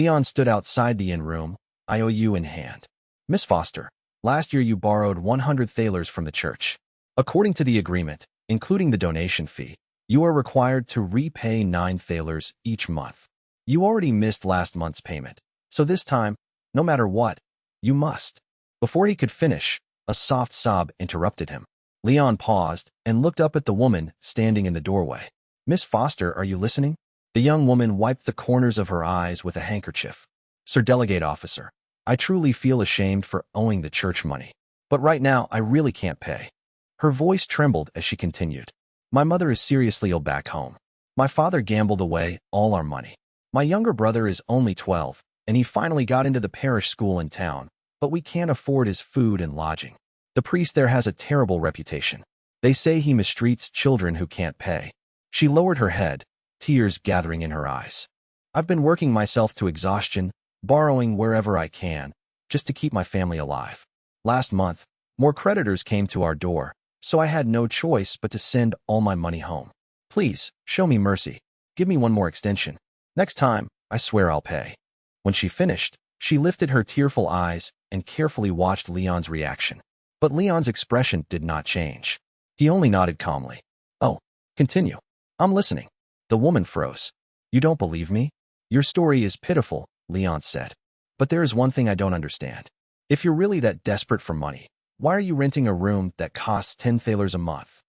Leon stood outside the inn room, IOU in hand. Miss Foster, last year you borrowed 100 thalers from the church. According to the agreement, including the donation fee, you are required to repay 9 thalers each month. You already missed last month's payment, so this time, no matter what, you must. Before he could finish, a soft sob interrupted him. Leon paused and looked up at the woman standing in the doorway. Miss Foster, are you listening? The young woman wiped the corners of her eyes with a handkerchief. Sir Delegate Officer, I truly feel ashamed for owing the church money. But right now, I really can't pay. Her voice trembled as she continued. My mother is seriously ill back home. My father gambled away all our money. My younger brother is only 12, and he finally got into the parish school in town, but we can't afford his food and lodging. The priest there has a terrible reputation. They say he mistreats children who can't pay. She lowered her head, tears gathering in her eyes. I've been working myself to exhaustion, borrowing wherever I can, just to keep my family alive. Last month, more creditors came to our door, so I had no choice but to send all my money home. Please, show me mercy. Give me one more extension. Next time, I swear I'll pay. When she finished, she lifted her tearful eyes and carefully watched Leon's reaction. But Leon's expression did not change. He only nodded calmly. Oh, continue. I'm listening. The woman froze. You don't believe me? Your story is pitiful, Leon said. But there is one thing I don't understand. If you're really that desperate for money, why are you renting a room that costs 10 thalers a month?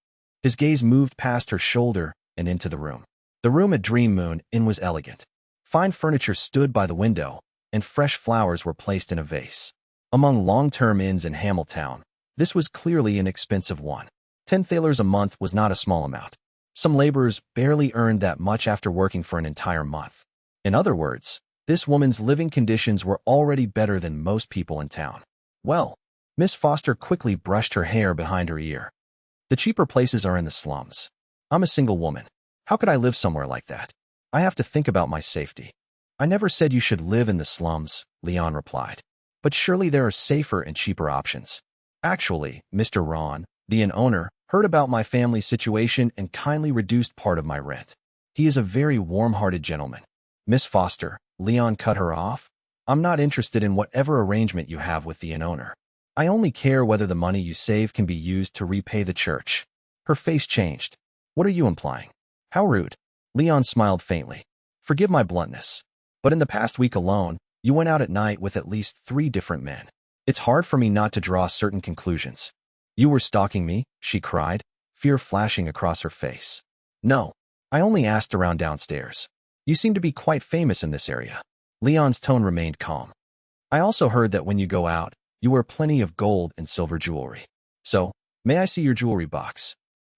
His gaze moved past her shoulder and into the room. The room at Dream Moon Inn was elegant. Fine furniture stood by the window, and fresh flowers were placed in a vase. Among long-term inns in Hamiltown, this was clearly an expensive one. 10 thalers a month was not a small amount. Some laborers barely earned that much after working for an entire month. In other words, this woman's living conditions were already better than most people in town. Well, Miss Foster quickly brushed her hair behind her ear. The cheaper places are in the slums. I'm a single woman. How could I live somewhere like that? I have to think about my safety. I never said you should live in the slums, Leon replied. But surely there are safer and cheaper options. Actually, Mr. Ron, the inn owner, heard about my family's situation and kindly reduced part of my rent. He is a very warm-hearted gentleman. Miss Foster, Leon cut her off. I'm not interested in whatever arrangement you have with the inn owner. I only care whether the money you save can be used to repay the church. Her face changed. What are you implying? How rude. Leon smiled faintly. Forgive my bluntness, but in the past week alone, you went out at night with at least 3 different men. It's hard for me not to draw certain conclusions. You were stalking me, she cried, fear flashing across her face. No, I only asked around downstairs. You seem to be quite famous in this area. Leon's tone remained calm. I also heard that when you go out, you wear plenty of gold and silver jewelry. So, may I see your jewelry box?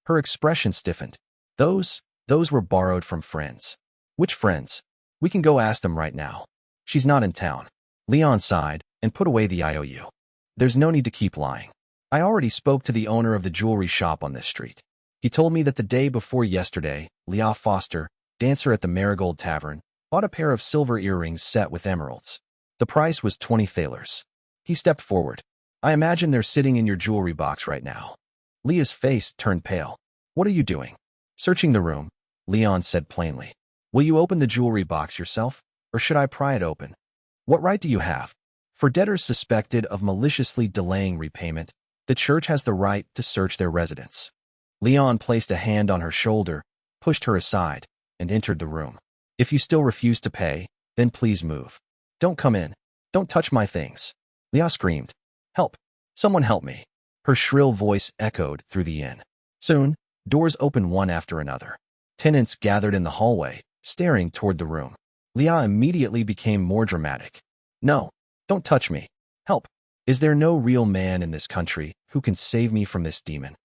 Her expression stiffened. Those were borrowed from friends. Which friends? We can go ask them right now. She's not in town. Leon sighed and put away the IOU. There's no need to keep lying. I already spoke to the owner of the jewelry shop on this street. He told me that the day before yesterday, Leah Foster, dancer at the Marigold Tavern, bought a pair of silver earrings set with emeralds. The price was 20 thalers. He stepped forward. I imagine they're sitting in your jewelry box right now. Leah's face turned pale. What are you doing? Searching the room, Leon said plainly. Will you open the jewelry box yourself, or should I pry it open? What right do you have? For debtors suspected of maliciously delaying repayment, the church has the right to search their residence. Leon placed a hand on her shoulder, pushed her aside, and entered the room. If you still refuse to pay, then please move. Don't come in. Don't touch my things. Leah screamed. Help! Someone help me. Her shrill voice echoed through the inn. Soon, doors opened one after another. Tenants gathered in the hallway, staring toward the room. Leah immediately became more dramatic. No, don't touch me. Help! Is there no real man in this country who can save me from this demon?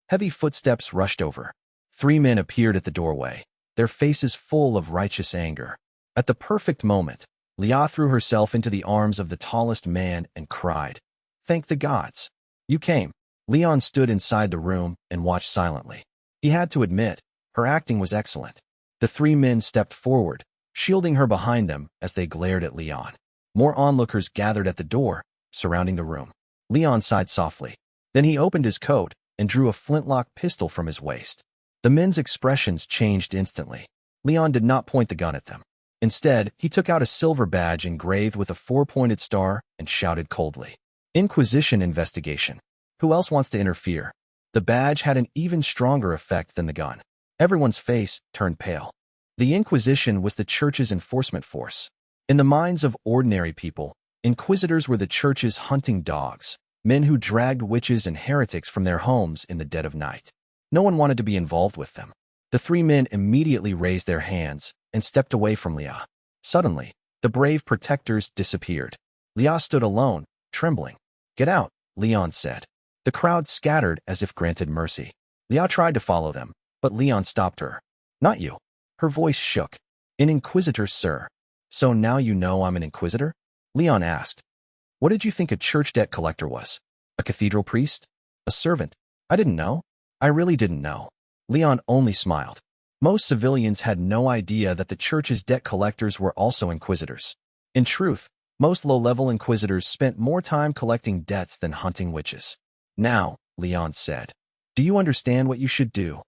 Heavy footsteps rushed over. 3 men appeared at the doorway, their faces full of righteous anger. At the perfect moment, Leah threw herself into the arms of the tallest man and cried, Thank the gods. You came. Leon stood inside the room and watched silently. He had to admit, her acting was excellent. The 3 men stepped forward, shielding her behind them as they glared at Leon. More onlookers gathered at the door, surrounding the room. Leon sighed softly. Then he opened his coat and drew a flintlock pistol from his waist. The men's expressions changed instantly. Leon did not point the gun at them. Instead, he took out a silver badge engraved with a four-pointed star and shouted coldly, "Inquisition investigation. Who else wants to interfere?" The badge had an even stronger effect than the gun. Everyone's face turned pale. The Inquisition was the church's enforcement force. In the minds of ordinary people, inquisitors were the church's hunting dogs, men who dragged witches and heretics from their homes in the dead of night. No one wanted to be involved with them. The three men immediately raised their hands and stepped away from Leah. Suddenly, the brave protectors disappeared. Leah stood alone, trembling. "Get out," Leon said. The crowd scattered as if granted mercy. Leah tried to follow them, but Leon stopped her. "Not you." Her voice shook. "An inquisitor, sir." "So now you know I'm an inquisitor?" Leon asked. "What did you think a church debt collector was? A cathedral priest? A servant? I didn't know. I really didn't know." Leon only smiled. Most civilians had no idea that the church's debt collectors were also inquisitors. In truth, most low-level inquisitors spent more time collecting debts than hunting witches. "Now," Leon said, "do you understand what you should do?"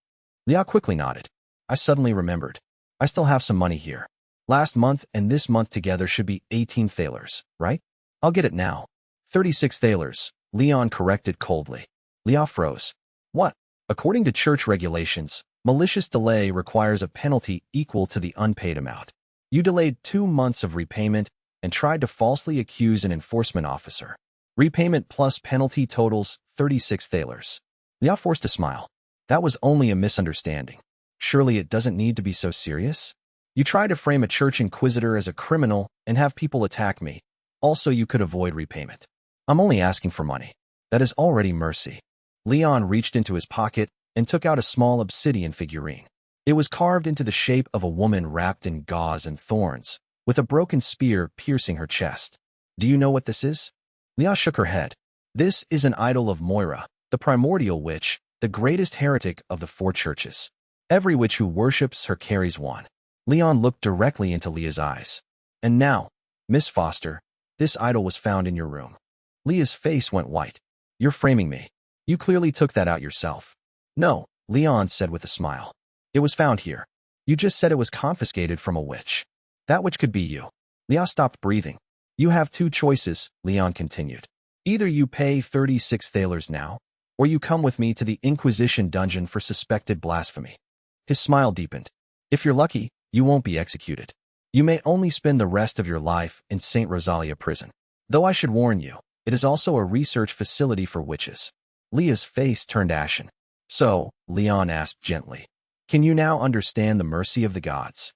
Leah quickly nodded. "I suddenly remembered. I still have some money here. Last month and this month together should be 18 thalers, right? I'll get it now." 36 thalers, Leon corrected coldly. Leah froze. "What?" "According to church regulations, malicious delay requires a penalty equal to the unpaid amount. You delayed 2 months of repayment and tried to falsely accuse an enforcement officer. Repayment plus penalty totals 36 thalers." Leah forced a smile. "That was only a misunderstanding. Surely it doesn't need to be so serious? You tried to frame a church inquisitor as a criminal and have people attack me. Also, you could avoid repayment. I'm only asking for money. That is already mercy." Leon reached into his pocket and took out a small obsidian figurine. It was carved into the shape of a woman wrapped in gauze and thorns, with a broken spear piercing her chest. "Do you know what this is?" Leah shook her head. "This is an idol of Moira, the primordial witch, the greatest heretic of the 4 churches. Every witch who worships her carries one." Leon looked directly into Leah's eyes. "And now, Miss Foster, this idol was found in your room." Leah's face went white. "You're framing me. You clearly took that out yourself." "No," Leon said with a smile. "It was found here. You just said it was confiscated from a witch. That witch could be you." Leah stopped breathing. "You have 2 choices," Leon continued. "Either you pay 36 thalers now, or you come with me to the Inquisition dungeon for suspected blasphemy." His smile deepened. "If you're lucky, you won't be executed. You may only spend the rest of your life in St. Rosalia prison. Though I should warn you, it is also a research facility for witches." Leah's face turned ashen. "So," Leon asked gently, "can you now understand the mercy of the gods?"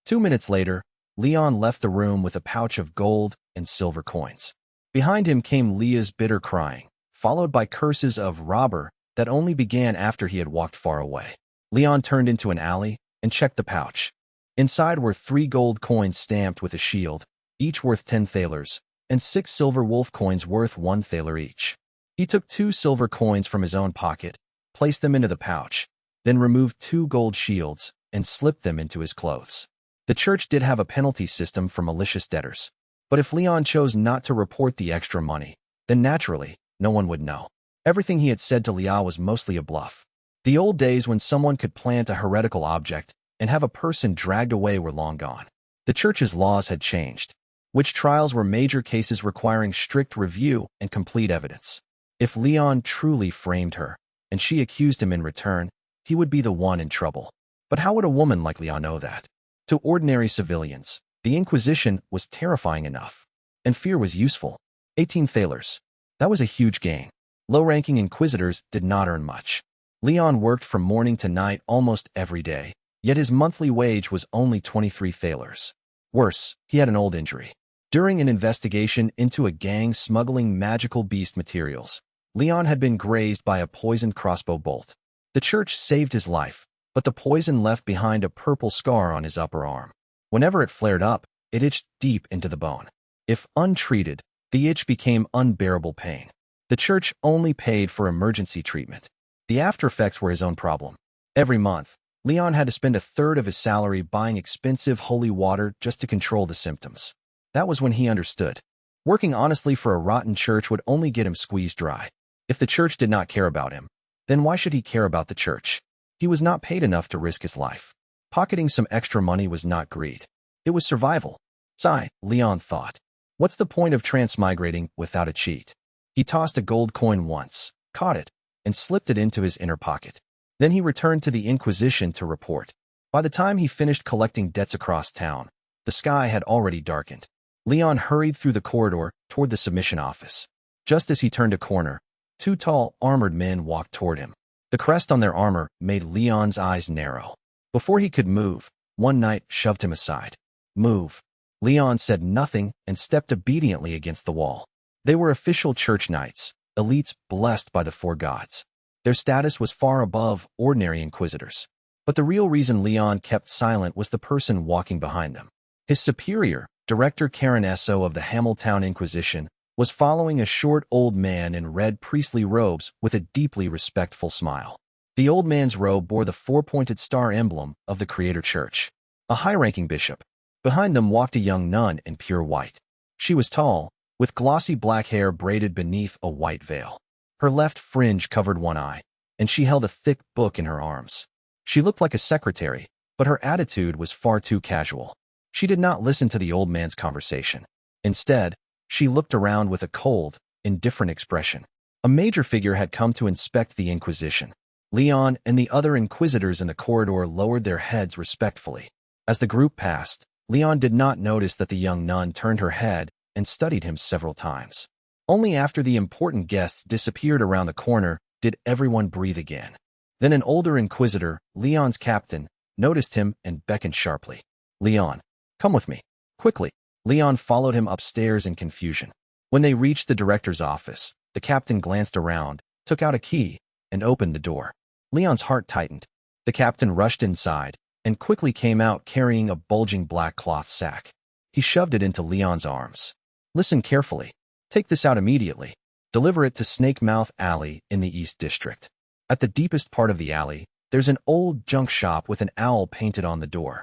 2 minutes later, Leon left the room with a pouch of gold and silver coins. Behind him came Leah's bitter crying, followed by curses of robber that only began after he had walked far away. Leon turned into an alley and checked the pouch. Inside were 3 gold coins stamped with a shield, each worth 10 thalers, and 6 silver wolf coins worth 1 thaler each. He took 2 silver coins from his own pocket, placed them into the pouch, then removed 2 gold shields and slipped them into his clothes. The church did have a penalty system for malicious debtors, but if Leon chose not to report the extra money, then naturally, no one would know. Everything he had said to Leah was mostly a bluff. The old days when someone could plant a heretical object and have a person dragged away were long gone. The church's laws had changed. Witch trials were major cases requiring strict review and complete evidence. If Leon truly framed her, and she accused him in return, he would be the one in trouble. But how would a woman like Leon know that? To ordinary civilians, the Inquisition was terrifying enough, and fear was useful. 18 thalers. That was a huge gain. Low-ranking inquisitors did not earn much. Leon worked from morning to night almost every day, yet his monthly wage was only 23 thalers. Worse, he had an old injury. During an investigation into a gang smuggling magical beast materials, Leon had been grazed by a poisoned crossbow bolt. The church saved his life, but the poison left behind a purple scar on his upper arm. Whenever it flared up, it itched deep into the bone. If untreated, the itch became unbearable pain. The church only paid for emergency treatment. The after-effects were his own problem. Every month, Leon had to spend a third of his salary buying expensive holy water just to control the symptoms. That was when he understood. Working honestly for a rotten church would only get him squeezed dry. If the church did not care about him, then why should he care about the church? He was not paid enough to risk his life. Pocketing some extra money was not greed. It was survival. Sigh, Leon thought. What's the point of transmigrating without a cheat? He tossed a gold coin once, caught it, and slipped it into his inner pocket. Then he returned to the Inquisition to report. By the time he finished collecting debts across town, the sky had already darkened. Leon hurried through the corridor toward the submission office. Just as he turned a corner, two tall, armored men walked toward him. The crest on their armor made Leon's eyes narrow. Before he could move, one knight shoved him aside. Move. Leon said nothing and stepped obediently against the wall. They were official church knights, elites blessed by the four gods. Their status was far above ordinary inquisitors. But the real reason Leon kept silent was the person walking behind them. His superior, Director Karen Esso of the Hamiltown Inquisition, was following a short old man in red priestly robes with a deeply respectful smile. The old man's robe bore the four-pointed star emblem of the Creator Church. A high-ranking bishop. Behind them walked a young nun in pure white. She was tall, with glossy black hair braided beneath a white veil. Her left fringe covered one eye, and she held a thick book in her arms. She looked like a secretary, but her attitude was far too casual. She did not listen to the old man's conversation. Instead, she looked around with a cold, indifferent expression. A major figure had come to inspect the Inquisition. Leon and the other inquisitors in the corridor lowered their heads respectfully. As the group passed, Leon did not notice that the young nun turned her head and studied him several times. Only after the important guests disappeared around the corner did everyone breathe again. Then an older inquisitor, Leon's captain, noticed him and beckoned sharply. Leon, come with me. Quickly. Leon followed him upstairs in confusion. When they reached the director's office, the captain glanced around, took out a key, and opened the door. Leon's heart tightened. The captain rushed inside and quickly came out carrying a bulging black cloth sack. He shoved it into Leon's arms. Listen carefully. Take this out immediately. Deliver it to Snake Mouth Alley in the East District. At the deepest part of the alley, there's an old junk shop with an owl painted on the door.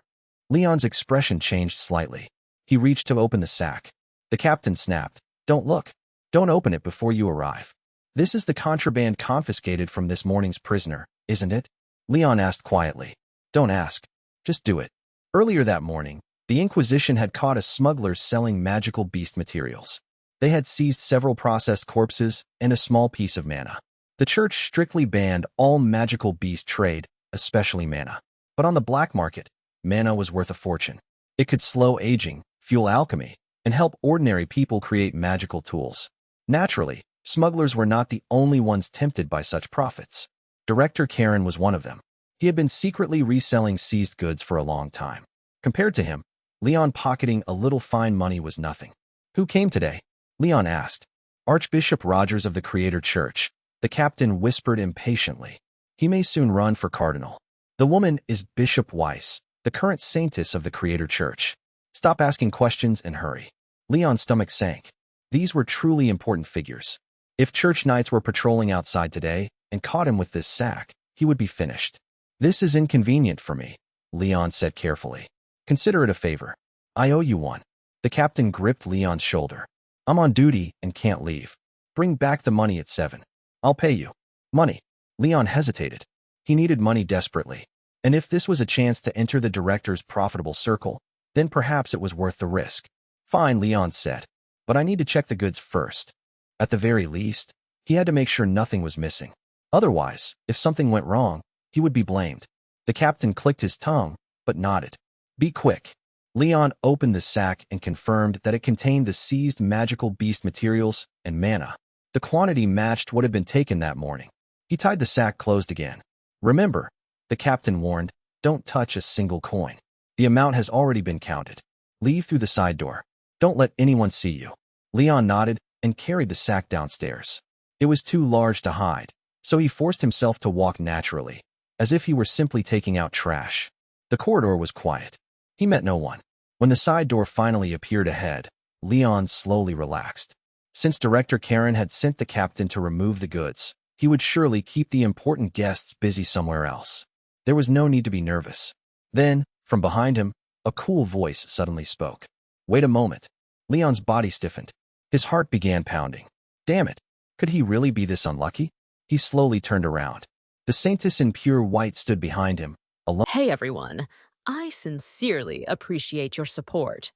Leon's expression changed slightly. He reached to open the sack. The captain snapped, Don't look. Don't open it before you arrive. This is the contraband confiscated from this morning's prisoner, isn't it? Leon asked quietly. Don't ask. Just do it. Earlier that morning, the Inquisition had caught a smuggler selling magical beast materials. They had seized several processed corpses and a small piece of mana. The church strictly banned all magical beast trade, especially mana. But on the black market, mana was worth a fortune. It could slow aging, fuel alchemy, and help ordinary people create magical tools. Naturally, smugglers were not the only ones tempted by such profits. Director Karen was one of them. He had been secretly reselling seized goods for a long time. Compared to him, Leon pocketing a little fine money was nothing. Who came today? Leon asked. Archbishop Rogers of the Creator Church, the captain whispered impatiently. He may soon run for Cardinal. The woman is Bishop Weiss, the current saintess of the Creator Church. Stop asking questions and hurry. Leon's stomach sank. These were truly important figures. If church knights were patrolling outside today and caught him with this sack, he would be finished. This is inconvenient for me, Leon said carefully. Consider it a favor. I owe you one. The captain gripped Leon's shoulder. I'm on duty and can't leave. Bring back the money at 7. I'll pay you. Money. Leon hesitated. He needed money desperately. And if this was a chance to enter the director's profitable circle, then perhaps it was worth the risk. Fine, Leon said. But I need to check the goods first. At the very least, he had to make sure nothing was missing. Otherwise, if something went wrong, he would be blamed. The captain clicked his tongue, but nodded. Be quick. Leon opened the sack and confirmed that it contained the seized magical beast materials and mana. The quantity matched what had been taken that morning. He tied the sack closed again. Remember, the captain warned, don't touch a single coin. The amount has already been counted. Leave through the side door. Don't let anyone see you. Leon nodded and carried the sack downstairs. It was too large to hide, so he forced himself to walk naturally, as if he were simply taking out trash. The corridor was quiet. He met no one. When the side door finally appeared ahead, Leon slowly relaxed. Since Director Karen had sent the captain to remove the goods, he would surely keep the important guests busy somewhere else. There was no need to be nervous. Then, from behind him, a cool voice suddenly spoke. Wait a moment. Leon's body stiffened. His heart began pounding. Damn it. Could he really be this unlucky? He slowly turned around. The saintess in pure white stood behind him, alone. Hey everyone, I sincerely appreciate your support.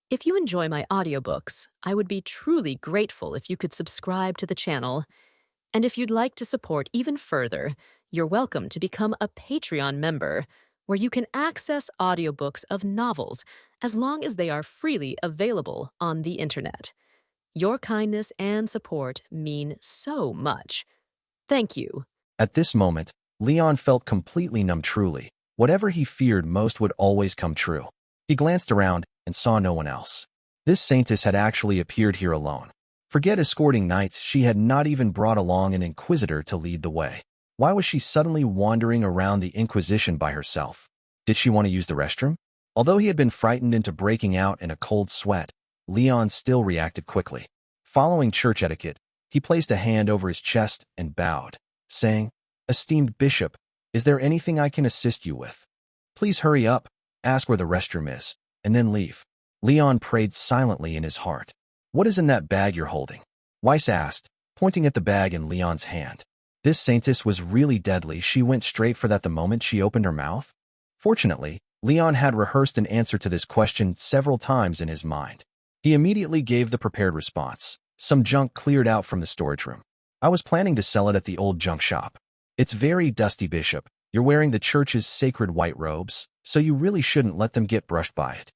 If you enjoy my audiobooks, I would be truly grateful if you could subscribe to the channel. And if you'd like to support even further, you're welcome to become a Patreon member, where you can access audiobooks of novels as long as they are freely available on the internet. Your kindness and support mean so much. Thank you. At this moment, Leon felt completely numb truly. Whatever he feared most would always come true. He glanced around and saw no one else. This saintess had actually appeared here alone. Forget escorting knights, she had not even brought along an Inquisitor to lead the way. Why was she suddenly wandering around the Inquisition by herself? Did she want to use the restroom? Although he had been frightened into breaking out in a cold sweat, Leon still reacted quickly. Following church etiquette, he placed a hand over his chest and bowed, saying, "Esteemed Bishop, is there anything I can assist you with? Please hurry up, ask where the restroom is, and then leave." Leon prayed silently in his heart. "What is in that bag you're holding?" Weiss asked, pointing at the bag in Leon's hand. This saintess was really deadly. She went straight for that the moment she opened her mouth. Fortunately, Leon had rehearsed an answer to this question several times in his mind. He immediately gave the prepared response. "Some junk cleared out from the storage room. I was planning to sell it at the old junk shop. It's very dusty, Bishop. You're wearing the church's sacred white robes, so you really shouldn't let them get brushed by it."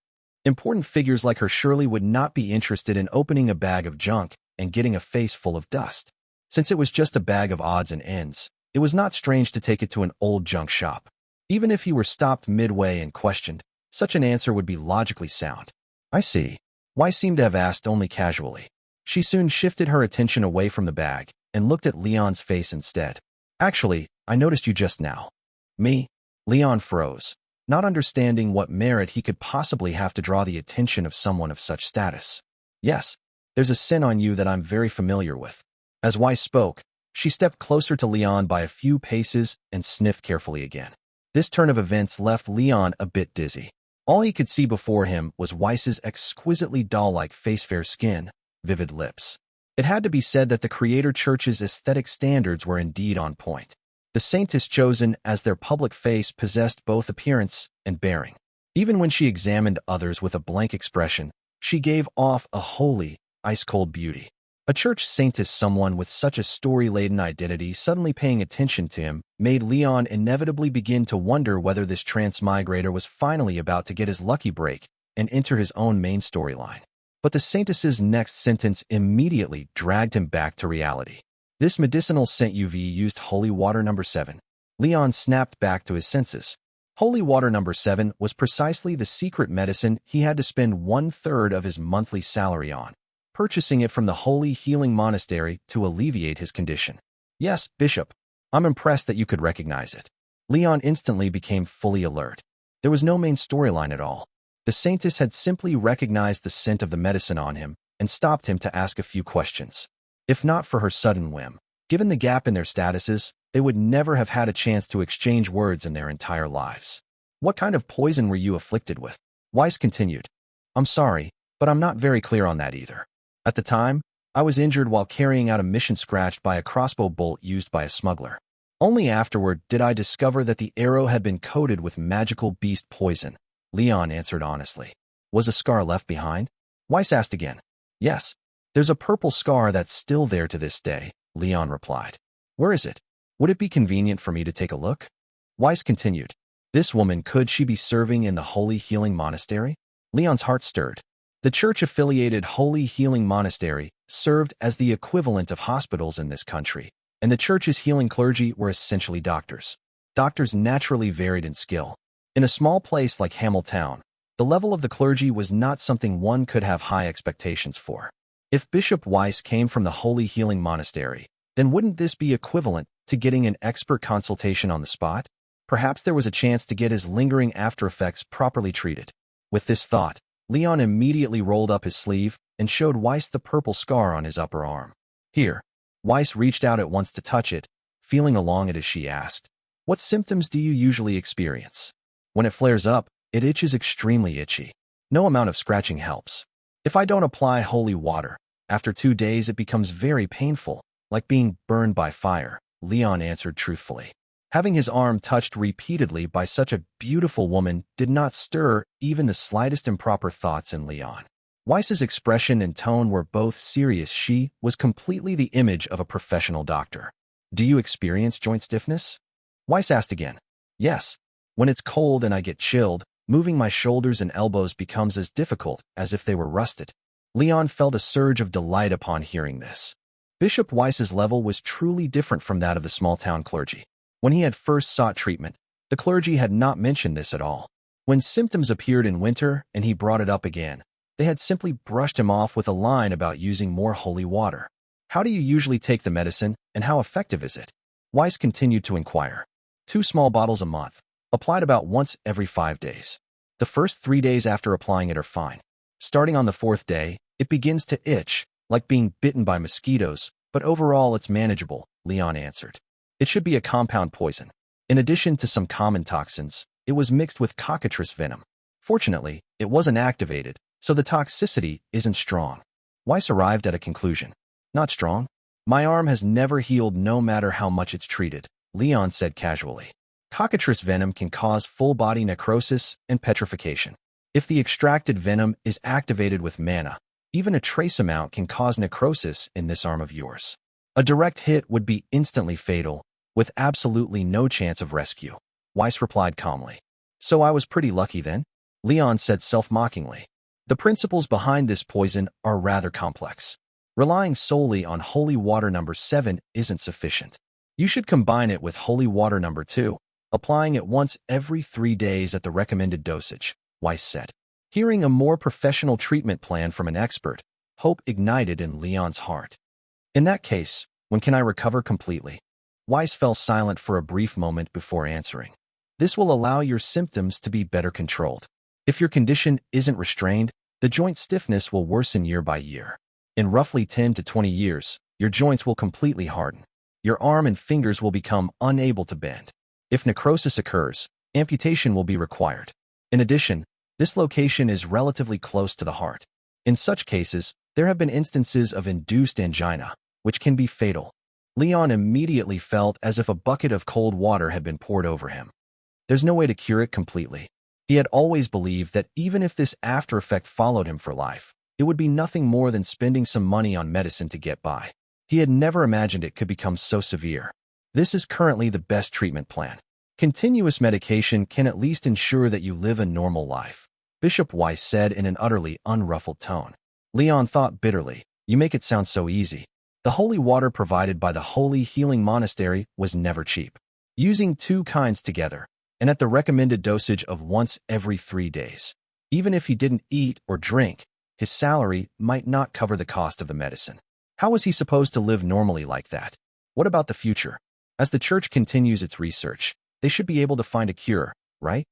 Important figures like her surely would not be interested in opening a bag of junk and getting a face full of dust. Since it was just a bag of odds and ends, it was not strange to take it to an old junk shop. Even if he were stopped midway and questioned, such an answer would be logically sound. "I see." Why seemed to have asked only casually. She soon shifted her attention away from the bag and looked at Leon's face instead. "Actually, I noticed you just now." "Me?" Leon froze, not understanding what merit he could possibly have to draw the attention of someone of such status. "Yes, there's a sin on you that I'm very familiar with." As Weiss spoke, she stepped closer to Leon by a few paces and sniffed carefully again. This turn of events left Leon a bit dizzy. All he could see before him was Weiss's exquisitely doll-like face, fair skin, vivid lips. It had to be said that the Creator Church's aesthetic standards were indeed on point. The saintess chosen as their public face possessed both appearance and bearing. Even when she examined others with a blank expression, she gave off a holy, ice-cold beauty. A church saintess, someone with such a story-laden identity, suddenly paying attention to him, made Leon inevitably begin to wonder whether this transmigrator was finally about to get his lucky break and enter his own main storyline. But the saintess's next sentence immediately dragged him back to reality. "This medicinal scent UV used holy water number 7. Leon snapped back to his senses. Holy water number 7 was precisely the secret medicine he had to spend 1/3 of his monthly salary on, purchasing it from the Holy Healing Monastery to alleviate his condition. "Yes, Bishop. I'm impressed that you could recognize it." Leon instantly became fully alert. There was no main storyline at all. The saintess had simply recognized the scent of the medicine on him and stopped him to ask a few questions. If not for her sudden whim, given the gap in their statuses, they would never have had a chance to exchange words in their entire lives. "What kind of poison were you afflicted with?" Weiss continued. "I'm sorry, but I'm not very clear on that either. At the time, I was injured while carrying out a mission scratched by a crossbow bolt used by a smuggler. Only afterward did I discover that the arrow had been coated with magical beast poison," Leon answered honestly. "Was a scar left behind?" Weiss asked again. "Yes. There's a purple scar that's still there to this day," Leon replied. "Where is it? Would it be convenient for me to take a look?" Weiss continued. "This woman, could she be serving in the Holy Healing Monastery?" Leon's heart stirred. The church-affiliated Holy Healing Monastery served as the equivalent of hospitals in this country, and the church's healing clergy were essentially doctors. Doctors naturally varied in skill. In a small place like Hamiltown, the level of the clergy was not something one could have high expectations for. If Bishop Weiss came from the Holy Healing Monastery, then wouldn't this be equivalent to getting an expert consultation on the spot? Perhaps there was a chance to get his lingering after-effects properly treated. With this thought, Leon immediately rolled up his sleeve and showed Weiss the purple scar on his upper arm. "Here." Weiss reached out at once to touch it, feeling along it as she asked, "What symptoms do you usually experience?" "When it flares up, it itches extremely itchy. No amount of scratching helps. If I don't apply holy water, after 2 days it becomes very painful, like being burned by fire," Leon answered truthfully. Having his arm touched repeatedly by such a beautiful woman did not stir even the slightest improper thoughts in Leon. Weiss's expression and tone were both serious. She was completely the image of a professional doctor. Do you experience joint stiffness? Weiss asked again. Yes. When it's cold and I get chilled, moving my shoulders and elbows becomes as difficult as if they were rusted. Leon felt a surge of delight upon hearing this. Bishop Weiss's level was truly different from that of the small-town clergy. When he had first sought treatment, the clergy had not mentioned this at all. When symptoms appeared in winter and he brought it up again, they had simply brushed him off with a line about using more holy water. How do you usually take the medicine, and how effective is it? Weiss continued to inquire. 2 small bottles a month, applied about once every 5 days. The first 3 days after applying it are fine. Starting on the 4th day, it begins to itch, like being bitten by mosquitoes, but overall it's manageable, Leon answered. It should be a compound poison. In addition to some common toxins, it was mixed with cockatrice venom. Fortunately, it wasn't activated, so the toxicity isn't strong. Weiss arrived at a conclusion. Not strong? My arm has never healed no matter how much it's treated, Leon said casually. Cockatrice venom can cause full-body necrosis and petrification. If the extracted venom is activated with mana, even a trace amount can cause necrosis in this arm of yours. A direct hit would be instantly fatal, with absolutely no chance of rescue, Weiss replied calmly. So I was pretty lucky then? Leon said self-mockingly. The principles behind this poison are rather complex. Relying solely on holy water number 7 isn't sufficient. You should combine it with holy water number 2, applying it once every 3 days at the recommended dosage, Weiss said. Hearing a more professional treatment plan from an expert, hope ignited in Leon's heart. In that case, when can I recover completely? Weiss fell silent for a brief moment before answering. This will allow your symptoms to be better controlled. If your condition isn't restrained, the joint stiffness will worsen year by year. In roughly 10 to 20 years, your joints will completely harden. Your arm and fingers will become unable to bend. If necrosis occurs, amputation will be required. In addition, this location is relatively close to the heart. In such cases, there have been instances of induced angina, which can be fatal. Leon immediately felt as if a bucket of cold water had been poured over him. There's no way to cure it completely. He had always believed that even if this after effect followed him for life, it would be nothing more than spending some money on medicine to get by. He had never imagined it could become so severe. This is currently the best treatment plan. Continuous medication can at least ensure that you live a normal life, Bishop Weiss said in an utterly unruffled tone. Leon thought bitterly, you make it sound so easy. The holy water provided by the Holy Healing Monastery was never cheap. Using 2 kinds together, and at the recommended dosage of once every 3 days. Even if he didn't eat or drink, his salary might not cover the cost of the medicine. How was he supposed to live normally like that? What about the future? As the church continues its research, they should be able to find a cure, right?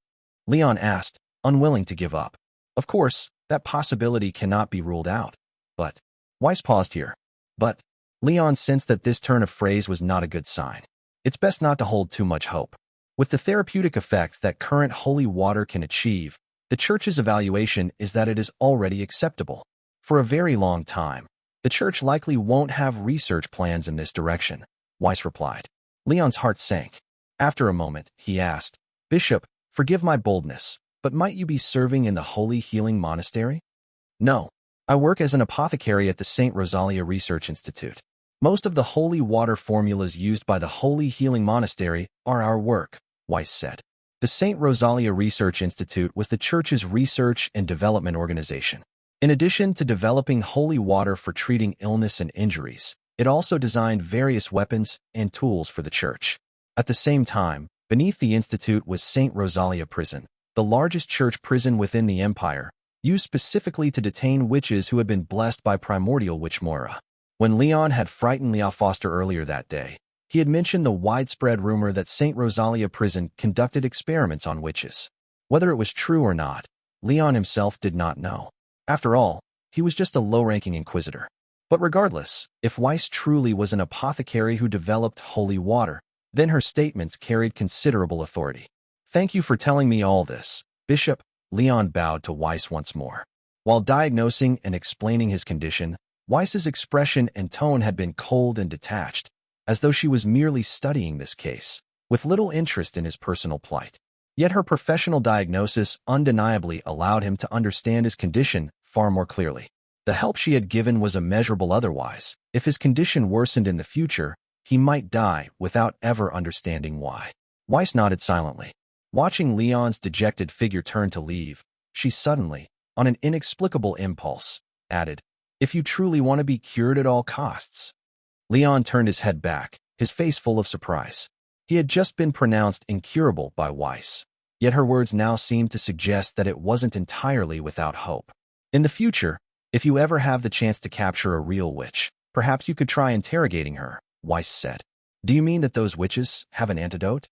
Leon asked, unwilling to give up. Of course, that possibility cannot be ruled out. But, Weiss paused here. But, Leon sensed that this turn of phrase was not a good sign. It's best not to hold too much hope. With the therapeutic effects that current holy water can achieve, the church's evaluation is that it is already acceptable. For a very long time, the church likely won't have research plans in this direction, Weiss replied. Leon's heart sank. After a moment, he asked, Bishop, forgive my boldness, but might you be serving in the Holy Healing Monastery? No. I work as an apothecary at the St. Rosalia Research Institute. Most of the holy water formulas used by the Holy Healing Monastery are our work, Weiss said. The St. Rosalia Research Institute was the church's research and development organization. In addition to developing holy water for treating illness and injuries, it also designed various weapons and tools for the church. At the same time, beneath the institute was St. Rosalia Prison, the largest church prison within the empire, used specifically to detain witches who had been blessed by primordial witch Moira. When Leon had frightened Leah Foster earlier that day, he had mentioned the widespread rumor that St. Rosalia Prison conducted experiments on witches. Whether it was true or not, Leon himself did not know. After all, he was just a low-ranking Inquisitor. But regardless, if Weiss truly was an apothecary who developed holy water, then her statements carried considerable authority. Thank you for telling me all this, Bishop. Leon bowed to Weiss once more. While diagnosing and explaining his condition, Weiss's expression and tone had been cold and detached, as though she was merely studying this case. with little interest in his personal plight. Yet her professional diagnosis undeniably allowed him to understand his condition far more clearly. The help she had given was immeasurable otherwise. If his condition worsened in the future, he might die without ever understanding why. Weiss nodded silently. Watching Leon's dejected figure turn to leave, she suddenly, on an inexplicable impulse, added, "If you truly want to be cured at all costs." Leon turned his head back, his face full of surprise. He had just been pronounced incurable by Weiss. Yet her words now seemed to suggest that it wasn't entirely without hope. "In the future, if you ever have the chance to capture a real witch, perhaps you could try interrogating her," Weiss said. "Do you mean that those witches have an antidote?"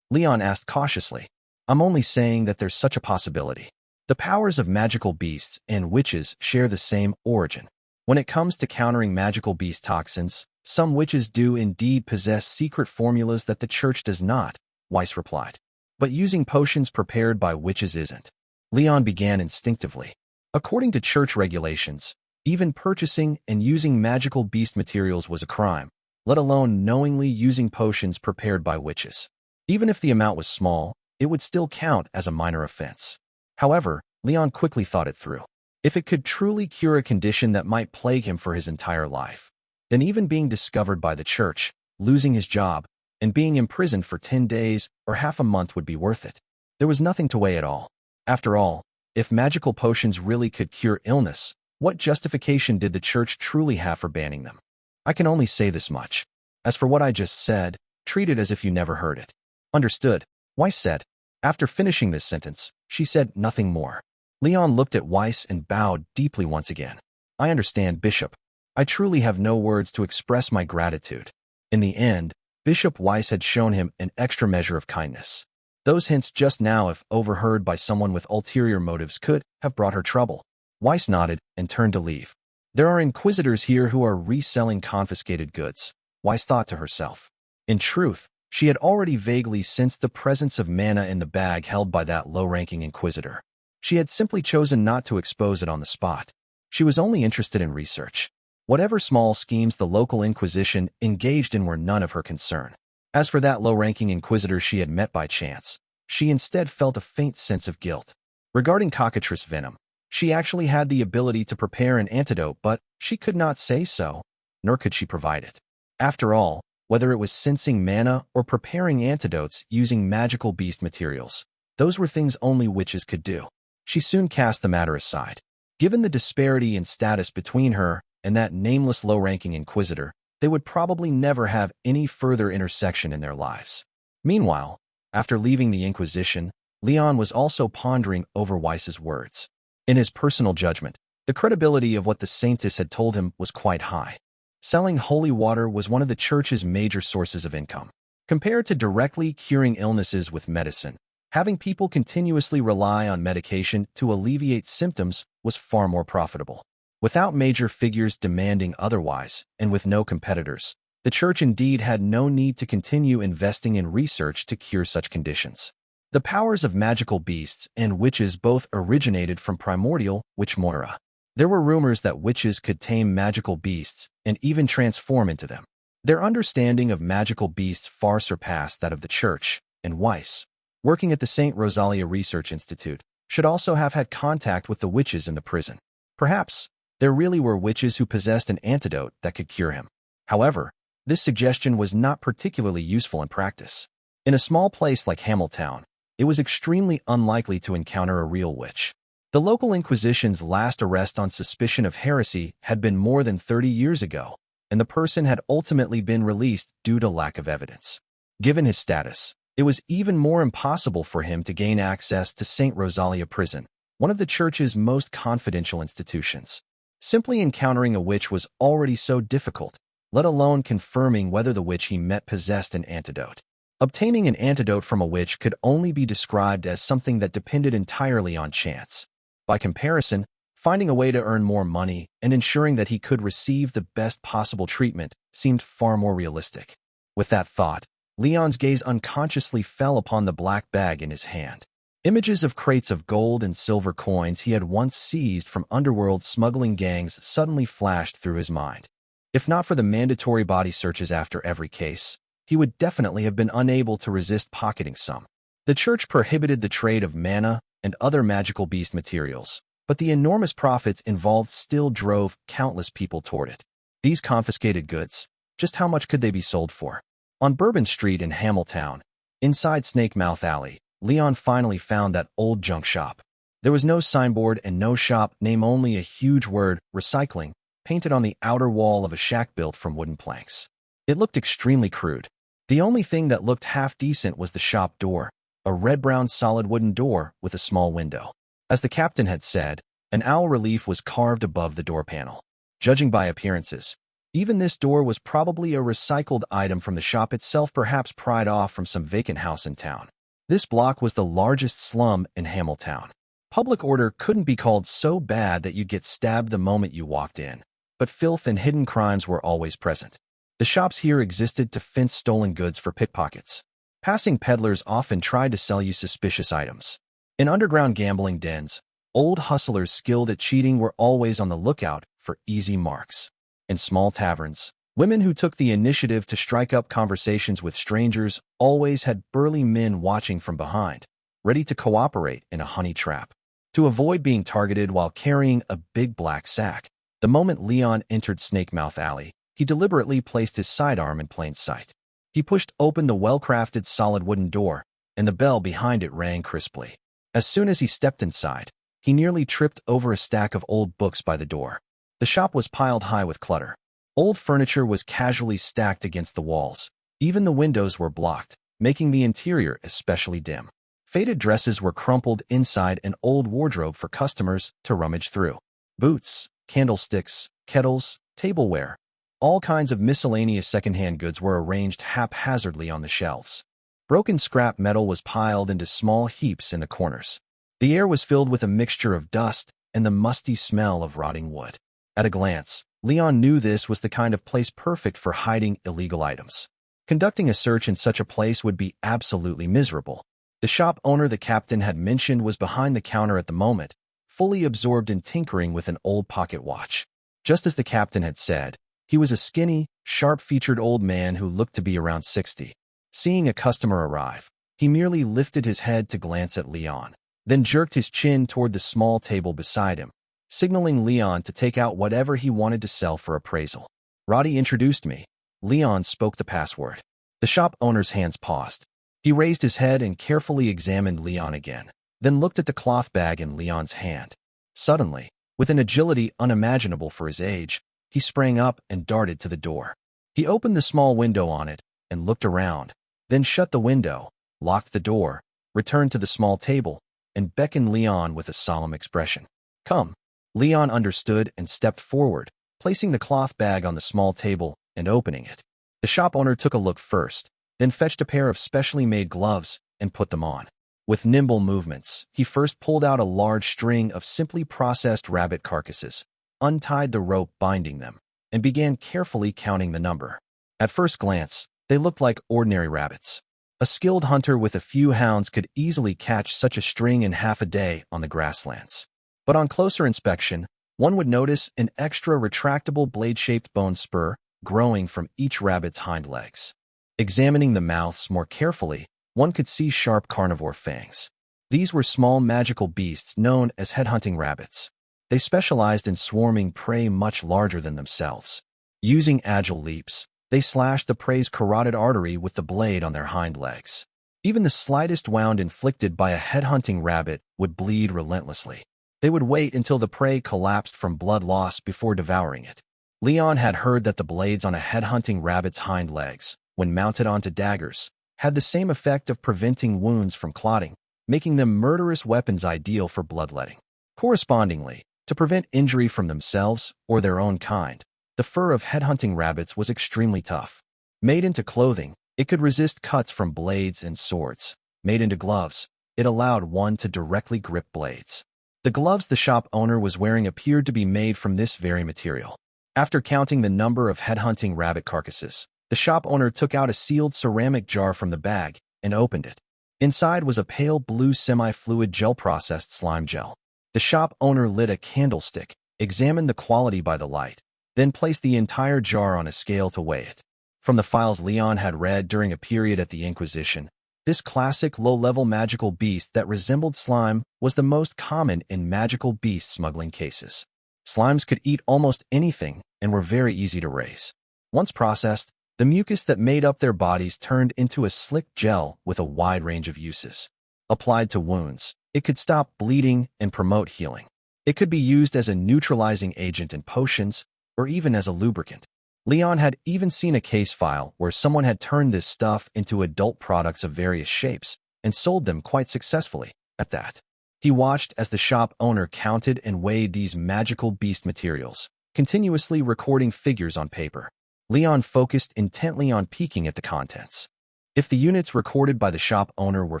Leon asked cautiously. "I'm only saying that there's such a possibility. The powers of magical beasts and witches share the same origin. When it comes to countering magical beast toxins, some witches do indeed possess secret formulas that the church does not," Weiss replied. "But using potions prepared by witches isn't." Leon began instinctively. According to church regulations, even purchasing and using magical beast materials was a crime, let alone knowingly using potions prepared by witches. Even if the amount was small, it would still count as a minor offense. However, Leon quickly thought it through. If it could truly cure a condition that might plague him for his entire life, then even being discovered by the church, losing his job, and being imprisoned for 10 days or half a month would be worth it. There was nothing to weigh at all. After all, if magical potions really could cure illness, what justification did the church truly have for banning them? "I can only say this much. As for what I just said, treat it as if you never heard it." "Understood," Weiss said. After finishing this sentence, she said nothing more. Leon looked at Weiss and bowed deeply once again. "I understand, Bishop. I truly have no words to express my gratitude." In the end, Bishop Weiss had shown him an extra measure of kindness. Those hints just now, if overheard by someone with ulterior motives, could have brought her trouble. Weiss nodded and turned to leave. "There are Inquisitors here who are reselling confiscated goods," Weiss thought to herself. In truth, she had already vaguely sensed the presence of mana in the bag held by that low-ranking Inquisitor. She had simply chosen not to expose it on the spot. She was only interested in research. Whatever small schemes the local Inquisition engaged in were none of her concern. As for that low-ranking Inquisitor she had met by chance, she instead felt a faint sense of guilt. Regarding cockatrice venom, she actually had the ability to prepare an antidote, but she could not say so, nor could she provide it. After all, whether it was sensing mana or preparing antidotes using magical beast materials, those were things only witches could do. She soon cast the matter aside. Given the disparity in status between her and that nameless low-ranking Inquisitor, they would probably never have any further intersection in their lives. Meanwhile, after leaving the Inquisition, Leon was also pondering over Weiss's words. In his personal judgment, the credibility of what the saintess had told him was quite high. Selling holy water was one of the church's major sources of income. Compared to directly curing illnesses with medicine, having people continuously rely on medication to alleviate symptoms was far more profitable. Without major figures demanding otherwise, and with no competitors, the church indeed had no need to continue investing in research to cure such conditions. The powers of magical beasts and witches both originated from primordial witch Moira. There were rumors that witches could tame magical beasts and even transform into them. Their understanding of magical beasts far surpassed that of the church, and Weiss, working at the St. Rosalia Research Institute, should also have had contact with the witches in the prison. Perhaps there really were witches who possessed an antidote that could cure him. However, this suggestion was not particularly useful in practice. In a small place like Hamiltown, it was extremely unlikely to encounter a real witch. The local Inquisition's last arrest on suspicion of heresy had been more than 30 years ago, and the person had ultimately been released due to lack of evidence. Given his status, it was even more impossible for him to gain access to St. Rosalia Prison, one of the church's most confidential institutions. Simply encountering a witch was already so difficult, let alone confirming whether the witch he met possessed an antidote. Obtaining an antidote from a witch could only be described as something that depended entirely on chance. By comparison, finding a way to earn more money and ensuring that he could receive the best possible treatment seemed far more realistic. With that thought, Leon's gaze unconsciously fell upon the black bag in his hand. Images of crates of gold and silver coins he had once seized from Underworld smuggling gangs suddenly flashed through his mind. If not for the mandatory body searches after every case, he would definitely have been unable to resist pocketing some. The church prohibited the trade of mana and other magical beast materials, but the enormous profits involved still drove countless people toward it. These confiscated goods, just how much could they be sold for? On Bourbon Street in Hamiltown, inside Snake Mouth Alley, Leon finally found that old junk shop. There was no signboard and no shop name, only a huge word, recycling, painted on the outer wall of a shack built from wooden planks. It looked extremely crude. The only thing that looked half decent was the shop door, a red-brown solid wooden door with a small window. As the captain had said, an owl relief was carved above the door panel. Judging by appearances, even this door was probably a recycled item from the shop itself, perhaps pried off from some vacant house in town. This block was the largest slum in Hamiltown. Public order couldn't be called so bad that you'd get stabbed the moment you walked in, but filth and hidden crimes were always present. The shops here existed to fence stolen goods for pickpockets. Passing peddlers often tried to sell you suspicious items. In underground gambling dens, old hustlers skilled at cheating were always on the lookout for easy marks. In small taverns, women who took the initiative to strike up conversations with strangers always had burly men watching from behind, ready to cooperate in a honey trap. To avoid being targeted while carrying a big black sack, the moment Leon entered Snake Mouth Alley, he deliberately placed his sidearm in plain sight. He pushed open the well-crafted solid wooden door, and the bell behind it rang crisply. As soon as he stepped inside, he nearly tripped over a stack of old books by the door. The shop was piled high with clutter. Old furniture was casually stacked against the walls. Even the windows were blocked, making the interior especially dim. Faded dresses were crumpled inside an old wardrobe for customers to rummage through. Boots, candlesticks, kettles, tableware, all kinds of miscellaneous secondhand goods were arranged haphazardly on the shelves. Broken scrap metal was piled into small heaps in the corners. The air was filled with a mixture of dust and the musty smell of rotting wood. At a glance, Leon knew this was the kind of place perfect for hiding illegal items. Conducting a search in such a place would be absolutely miserable. The shop owner the captain had mentioned was behind the counter at the moment, fully absorbed in tinkering with an old pocket watch. Just as the captain had said, he was a skinny, sharp-featured old man who looked to be around 60. Seeing a customer arrive, he merely lifted his head to glance at Leon, then jerked his chin toward the small table beside him, signaling Leon to take out whatever he wanted to sell for appraisal. Roddy introduced me. Leon spoke the password. The shop owner's hands paused. He raised his head and carefully examined Leon again, then looked at the cloth bag in Leon's hand. Suddenly, with an agility unimaginable for his age, he sprang up and darted to the door. He opened the small window on it and looked around, then shut the window, locked the door, returned to the small table, and beckoned Leon with a solemn expression. "Come." Leon understood and stepped forward, placing the cloth bag on the small table and opening it. The shop owner took a look first, then fetched a pair of specially made gloves and put them on. With nimble movements, he first pulled out a large string of simply processed rabbit carcasses, untied the rope binding them, and began carefully counting the number. At first glance, they looked like ordinary rabbits. A skilled hunter with a few hounds could easily catch such a string in half a day on the grasslands. But on closer inspection, one would notice an extra retractable blade-shaped bone spur growing from each rabbit's hind legs. Examining the mouths more carefully, one could see sharp carnivore fangs. These were small magical beasts known as headhunting rabbits. They specialized in swarming prey much larger than themselves. Using agile leaps, they slashed the prey's carotid artery with the blade on their hind legs. Even the slightest wound inflicted by a headhunting rabbit would bleed relentlessly. They would wait until the prey collapsed from blood loss before devouring it. Leon had heard that the blades on a headhunting rabbit's hind legs, when mounted onto daggers, had the same effect of preventing wounds from clotting, making them murderous weapons ideal for bloodletting. Correspondingly, to prevent injury from themselves or their own kind, the fur of headhunting rabbits was extremely tough. Made into clothing, it could resist cuts from blades and swords. Made into gloves, it allowed one to directly grip blades. The gloves the shop owner was wearing appeared to be made from this very material. After counting the number of headhunting rabbit carcasses, the shop owner took out a sealed ceramic jar from the bag and opened it. Inside was a pale blue semi-fluid gel-processed slime gel. The shop owner lit a candlestick, examined the quality by the light, then placed the entire jar on a scale to weigh it. From the files Leon had read during a period at the Inquisition, this classic low-level magical beast that resembled slime was the most common in magical beast smuggling cases. Slimes could eat almost anything and were very easy to raise. Once processed, the mucus that made up their bodies turned into a slick gel with a wide range of uses. Applied to wounds, it could stop bleeding and promote healing. It could be used as a neutralizing agent in potions or even as a lubricant. Leon had even seen a case file where someone had turned this stuff into adult products of various shapes and sold them quite successfully at that. He watched as the shop owner counted and weighed these magical beast materials, continuously recording figures on paper. Leon focused intently on peeking at the contents. If the units recorded by the shop owner were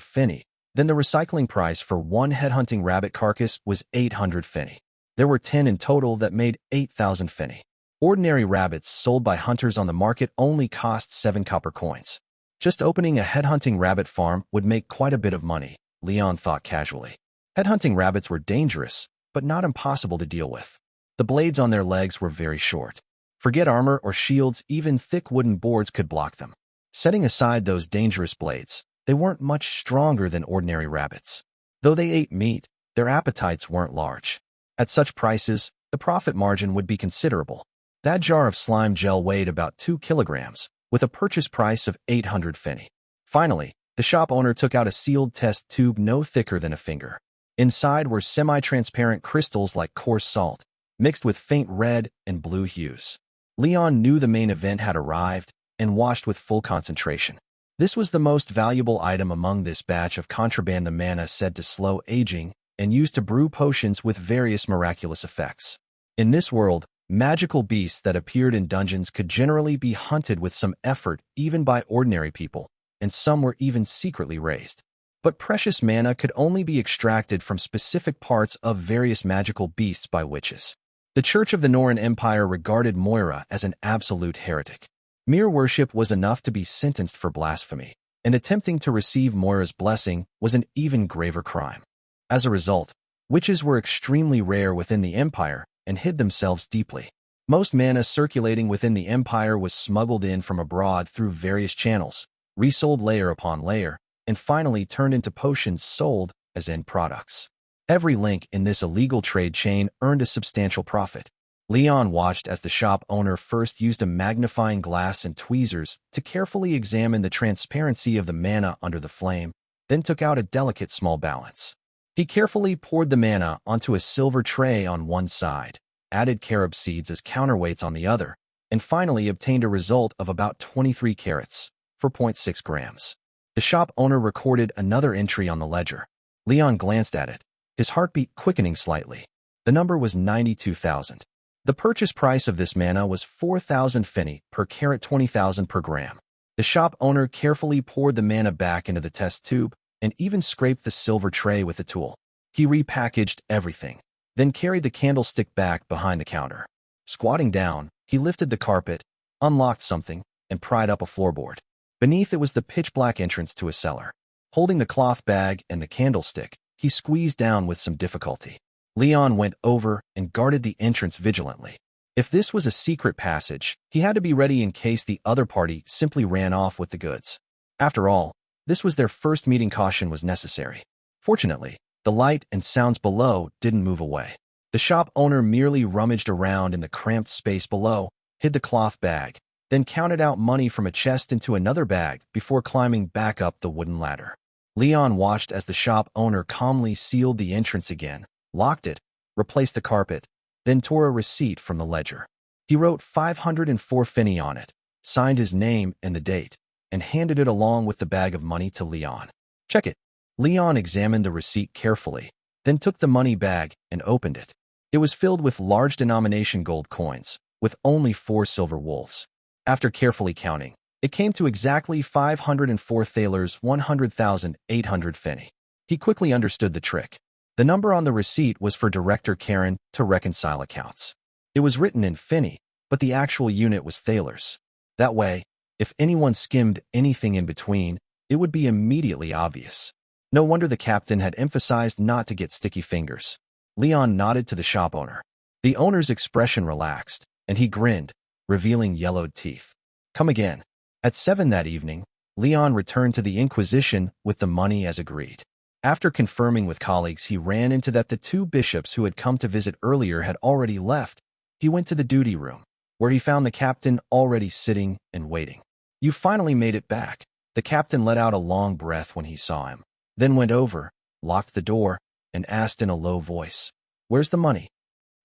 finny, then the recycling price for one headhunting rabbit carcass was 800 finny. There were 10 in total that made 8,000 finny. Ordinary rabbits sold by hunters on the market only cost 7 copper coins. Just opening a headhunting rabbit farm would make quite a bit of money, Leon thought casually. Headhunting rabbits were dangerous, but not impossible to deal with. The blades on their legs were very short. Forget armor or shields, even thick wooden boards could block them. Setting aside those dangerous blades, they weren't much stronger than ordinary rabbits. Though they ate meat, their appetites weren't large. At such prices, the profit margin would be considerable. That jar of slime gel weighed about 2 kilograms, with a purchase price of 800 finny. Finally, the shop owner took out a sealed test tube no thicker than a finger. Inside were semi-transparent crystals like coarse salt, mixed with faint red and blue hues. Leon knew the main event had arrived and watched with full concentration. This was the most valuable item among this batch of contraband, the mana said to slow aging and used to brew potions with various miraculous effects. In this world, magical beasts that appeared in dungeons could generally be hunted with some effort even by ordinary people, and some were even secretly raised. But precious mana could only be extracted from specific parts of various magical beasts by witches. The Church of the Norran Empire regarded Moira as an absolute heretic. Mere worship was enough to be sentenced for blasphemy, and attempting to receive Moira's blessing was an even graver crime. As a result, witches were extremely rare within the Empire and hid themselves deeply. Most mana circulating within the Empire was smuggled in from abroad through various channels, resold layer upon layer, and finally turned into potions sold as end products. Every link in this illegal trade chain earned a substantial profit. Leon watched as the shop owner first used a magnifying glass and tweezers to carefully examine the transparency of the mana under the flame, then took out a delicate small balance. He carefully poured the mana onto a silver tray on one side, added carob seeds as counterweights on the other, and finally obtained a result of about 23 carats, 4.6 grams. The shop owner recorded another entry on the ledger. Leon glanced at it, his heartbeat quickening slightly. The number was 92,000. The purchase price of this mana was 4,000 finny per carat, 20,000 per gram. The shop owner carefully poured the mana back into the test tube and even scraped the silver tray with a tool. He repackaged everything, then carried the candlestick back behind the counter. Squatting down, he lifted the carpet, unlocked something, and pried up a floorboard. Beneath it was the pitch-black entrance to a cellar. Holding the cloth bag and the candlestick, he squeezed down with some difficulty. Leon went over and guarded the entrance vigilantly. If this was a secret passage, he had to be ready in case the other party simply ran off with the goods. After all, this was their first meeting. Caution was necessary. Fortunately, the light and sounds below didn't move away. The shop owner merely rummaged around in the cramped space below, hid the cloth bag, then counted out money from a chest into another bag before climbing back up the wooden ladder. Leon watched as the shop owner calmly sealed the entrance again, locked it, replaced the carpet, then tore a receipt from the ledger. He wrote 504 finny on it, signed his name and the date, and handed it along with the bag of money to Leon. Check it. Leon examined the receipt carefully, then took the money bag and opened it. It was filled with large denomination gold coins, with only 4 silver wolves. After carefully counting, it came to exactly 504 thalers, 100,800 finny. He quickly understood the trick. The number on the receipt was for Director Karen to reconcile accounts. It was written in finny, but the actual unit was thalers. That way, if anyone skimmed anything in between, it would be immediately obvious. No wonder the captain had emphasized not to get sticky fingers. Leon nodded to the shop owner. The owner's expression relaxed, and he grinned, revealing yellowed teeth. Come again. At 7 that evening, Leon returned to the Inquisition with the money as agreed. After confirming with colleagues, he ran into that the two bishops who had come to visit earlier had already left. He went to the duty room, where he found the captain already sitting and waiting. "You finally made it back." The captain let out a long breath when he saw him, then went over, locked the door, and asked in a low voice, "Where's the money?"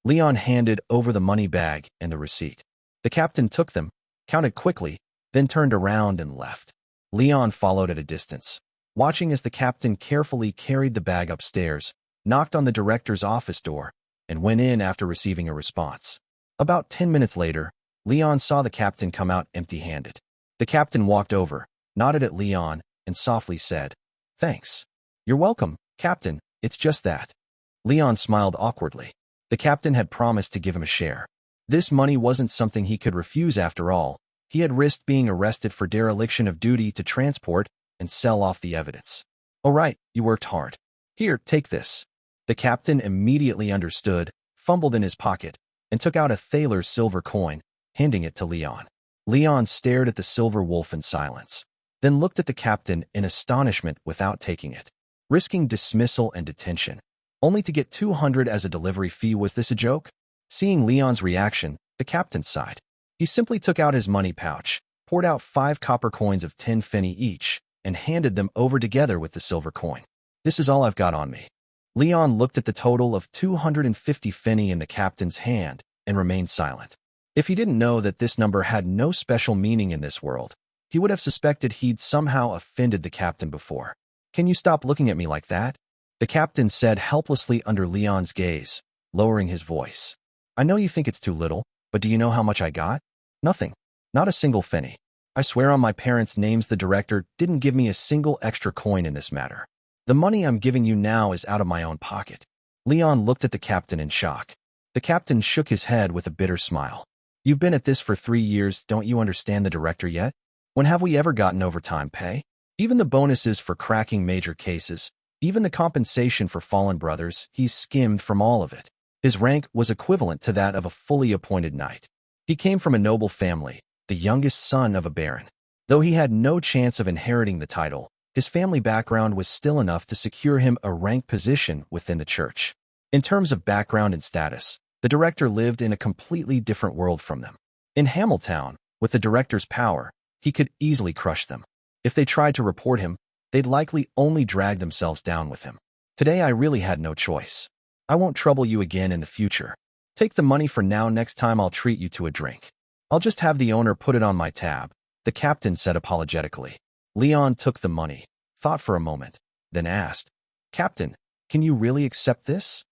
Leon handed over the money bag and the receipt. The captain took them, counted quickly, then turned around and left. Leon followed at a distance, watching as the captain carefully carried the bag upstairs, knocked on the director's office door, and went in after receiving a response. About 10 minutes later, Leon saw the captain come out empty-handed. The captain walked over, nodded at Leon, and softly said, "Thanks." "You're welcome, Captain. It's just that." Leon smiled awkwardly. The captain had promised to give him a share. This money wasn't something he could refuse after all. He had risked being arrested for dereliction of duty to transport and sell off the evidence. "All right, you worked hard. Here, take this." The captain immediately understood, fumbled in his pocket, and took out a thaler's silver coin, handing it to Leon. Leon stared at the silver wolf in silence, then looked at the captain in astonishment without taking it. Risking dismissal and detention, only to get 200 as a delivery fee. Was this a joke? Seeing Leon's reaction, the captain sighed. He simply took out his money pouch, poured out 5 copper coins of 10 penny each, and handed them over together with the silver coin. "This is all I've got on me." Leon looked at the total of 250 penny in the captain's hand and remained silent. If he didn't know that this number had no special meaning in this world, he would have suspected he'd somehow offended the captain before. "Can you stop looking at me like that?" the captain said helplessly under Leon's gaze, lowering his voice. "I know you think it's too little, but do you know how much I got? Nothing. Not a single penny. I swear on my parents' names the director didn't give me a single extra coin in this matter. The money I'm giving you now is out of my own pocket." Leon looked at the captain in shock. The captain shook his head with a bitter smile. "You've been at this for 3 years, don't you understand the director yet? When have we ever gotten overtime pay? Even the bonuses for cracking major cases, even the compensation for fallen brothers, he's skimmed from all of it. His rank was equivalent to that of a fully appointed knight. He came from a noble family, the youngest son of a baron. Though he had no chance of inheriting the title, his family background was still enough to secure him a rank position within the church. In terms of background and status, the director lived in a completely different world from them. In Hamiltown, with the director's power, he could easily crush them. If they tried to report him, they'd likely only drag themselves down with him. Today I really had no choice. I won't trouble you again in the future. Take the money for now. Next time I'll treat you to a drink. I'll just have the owner put it on my tab," the captain said apologetically. Leon took the money, thought for a moment, then asked, "Captain, can you really accept this?"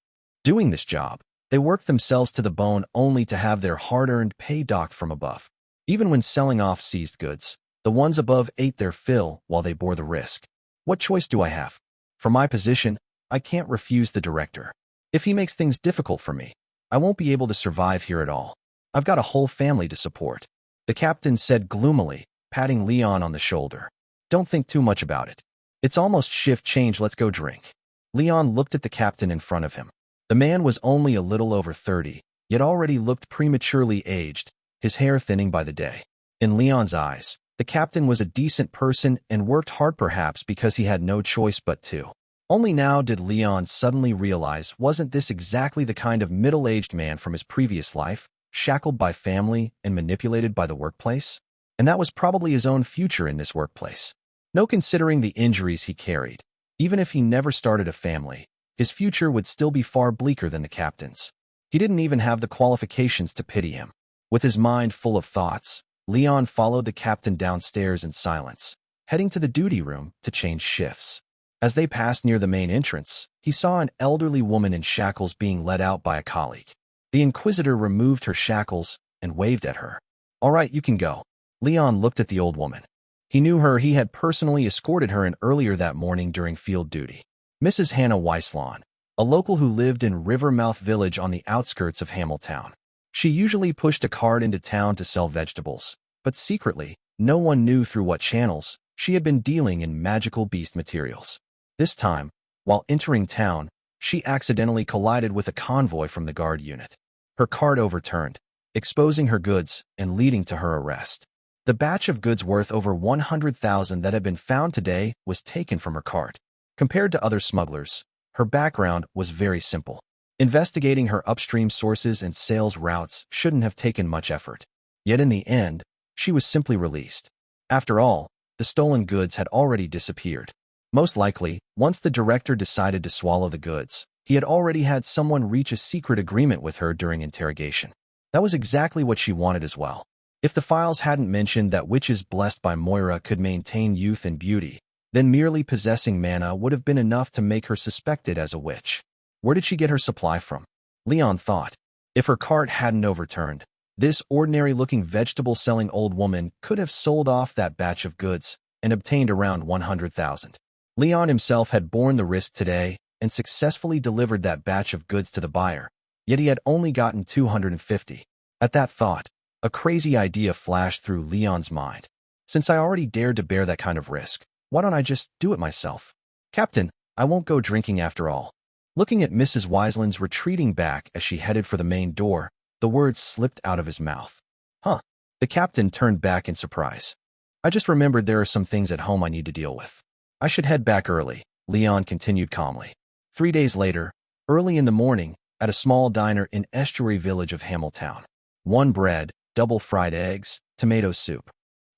Doing this job, they worked themselves to the bone only to have their hard-earned pay docked from above. Even when selling off seized goods, the ones above ate their fill while they bore the risk. "What choice do I have? For my position, I can't refuse the director. If he makes things difficult for me, I won't be able to survive here at all. I've got a whole family to support," the captain said gloomily, patting Leon on the shoulder. "Don't think too much about it. It's almost shift change. Let's go drink." Leon looked at the captain in front of him. The man was only a little over 30, yet already looked prematurely aged, his hair thinning by the day. In Leon's eyes, the captain was a decent person and worked hard, perhaps because he had no choice but to. Only now did Leon suddenly realize, wasn't this exactly the kind of middle-aged man from his previous life, shackled by family and manipulated by the workplace? And that was probably his own future in this workplace. No, considering the injuries he carried, even if he never started a family, his future would still be far bleaker than the captain's. He didn't even have the qualifications to pity him. With his mind full of thoughts, Leon followed the captain downstairs in silence, heading to the duty room to change shifts. As they passed near the main entrance, he saw an elderly woman in shackles being led out by a colleague. The Inquisitor removed her shackles and waved at her. "All right, you can go." Leon looked at the old woman. He knew her. He had personally escorted her in earlier that morning during field duty. Mrs. Hannah Weislawn, a local who lived in Rivermouth Village on the outskirts of Hamiltown. She usually pushed a cart into town to sell vegetables, but secretly, no one knew through what channels, she had been dealing in magical beast materials. This time, while entering town, she accidentally collided with a convoy from the guard unit. Her cart overturned, exposing her goods and leading to her arrest. The batch of goods worth over 100,000 that had been found today was taken from her cart. Compared to other smugglers, her background was very simple. Investigating her upstream sources and sales routes shouldn't have taken much effort. Yet in the end, she was simply released. After all, the stolen goods had already disappeared. Most likely, once the director decided to swallow the goods, he had already had someone reach a secret agreement with her during interrogation. That was exactly what she wanted as well. If the files hadn't mentioned that witches blessed by Moira could maintain youth and beauty, then merely possessing mana would have been enough to make her suspected as a witch. Where did she get her supply from? Leon thought. If her cart hadn't overturned, this ordinary-looking vegetable-selling old woman could have sold off that batch of goods and obtained around 100,000. Leon himself had borne the risk today and successfully delivered that batch of goods to the buyer, yet he had only gotten 250. At that thought, a crazy idea flashed through Leon's mind. Since I already dared to bear that kind of risk, why don't I just do it myself? Captain, I won't go drinking after all. Looking at Mrs. Wiseland's retreating back as she headed for the main door, the words slipped out of his mouth. Huh. The captain turned back in surprise. I just remembered there are some things at home I need to deal with. I should head back early, Leon continued calmly. 3 days later, early in the morning, at a small diner in estuary village of Hamiltown. 1 bread, double fried eggs, tomato soup.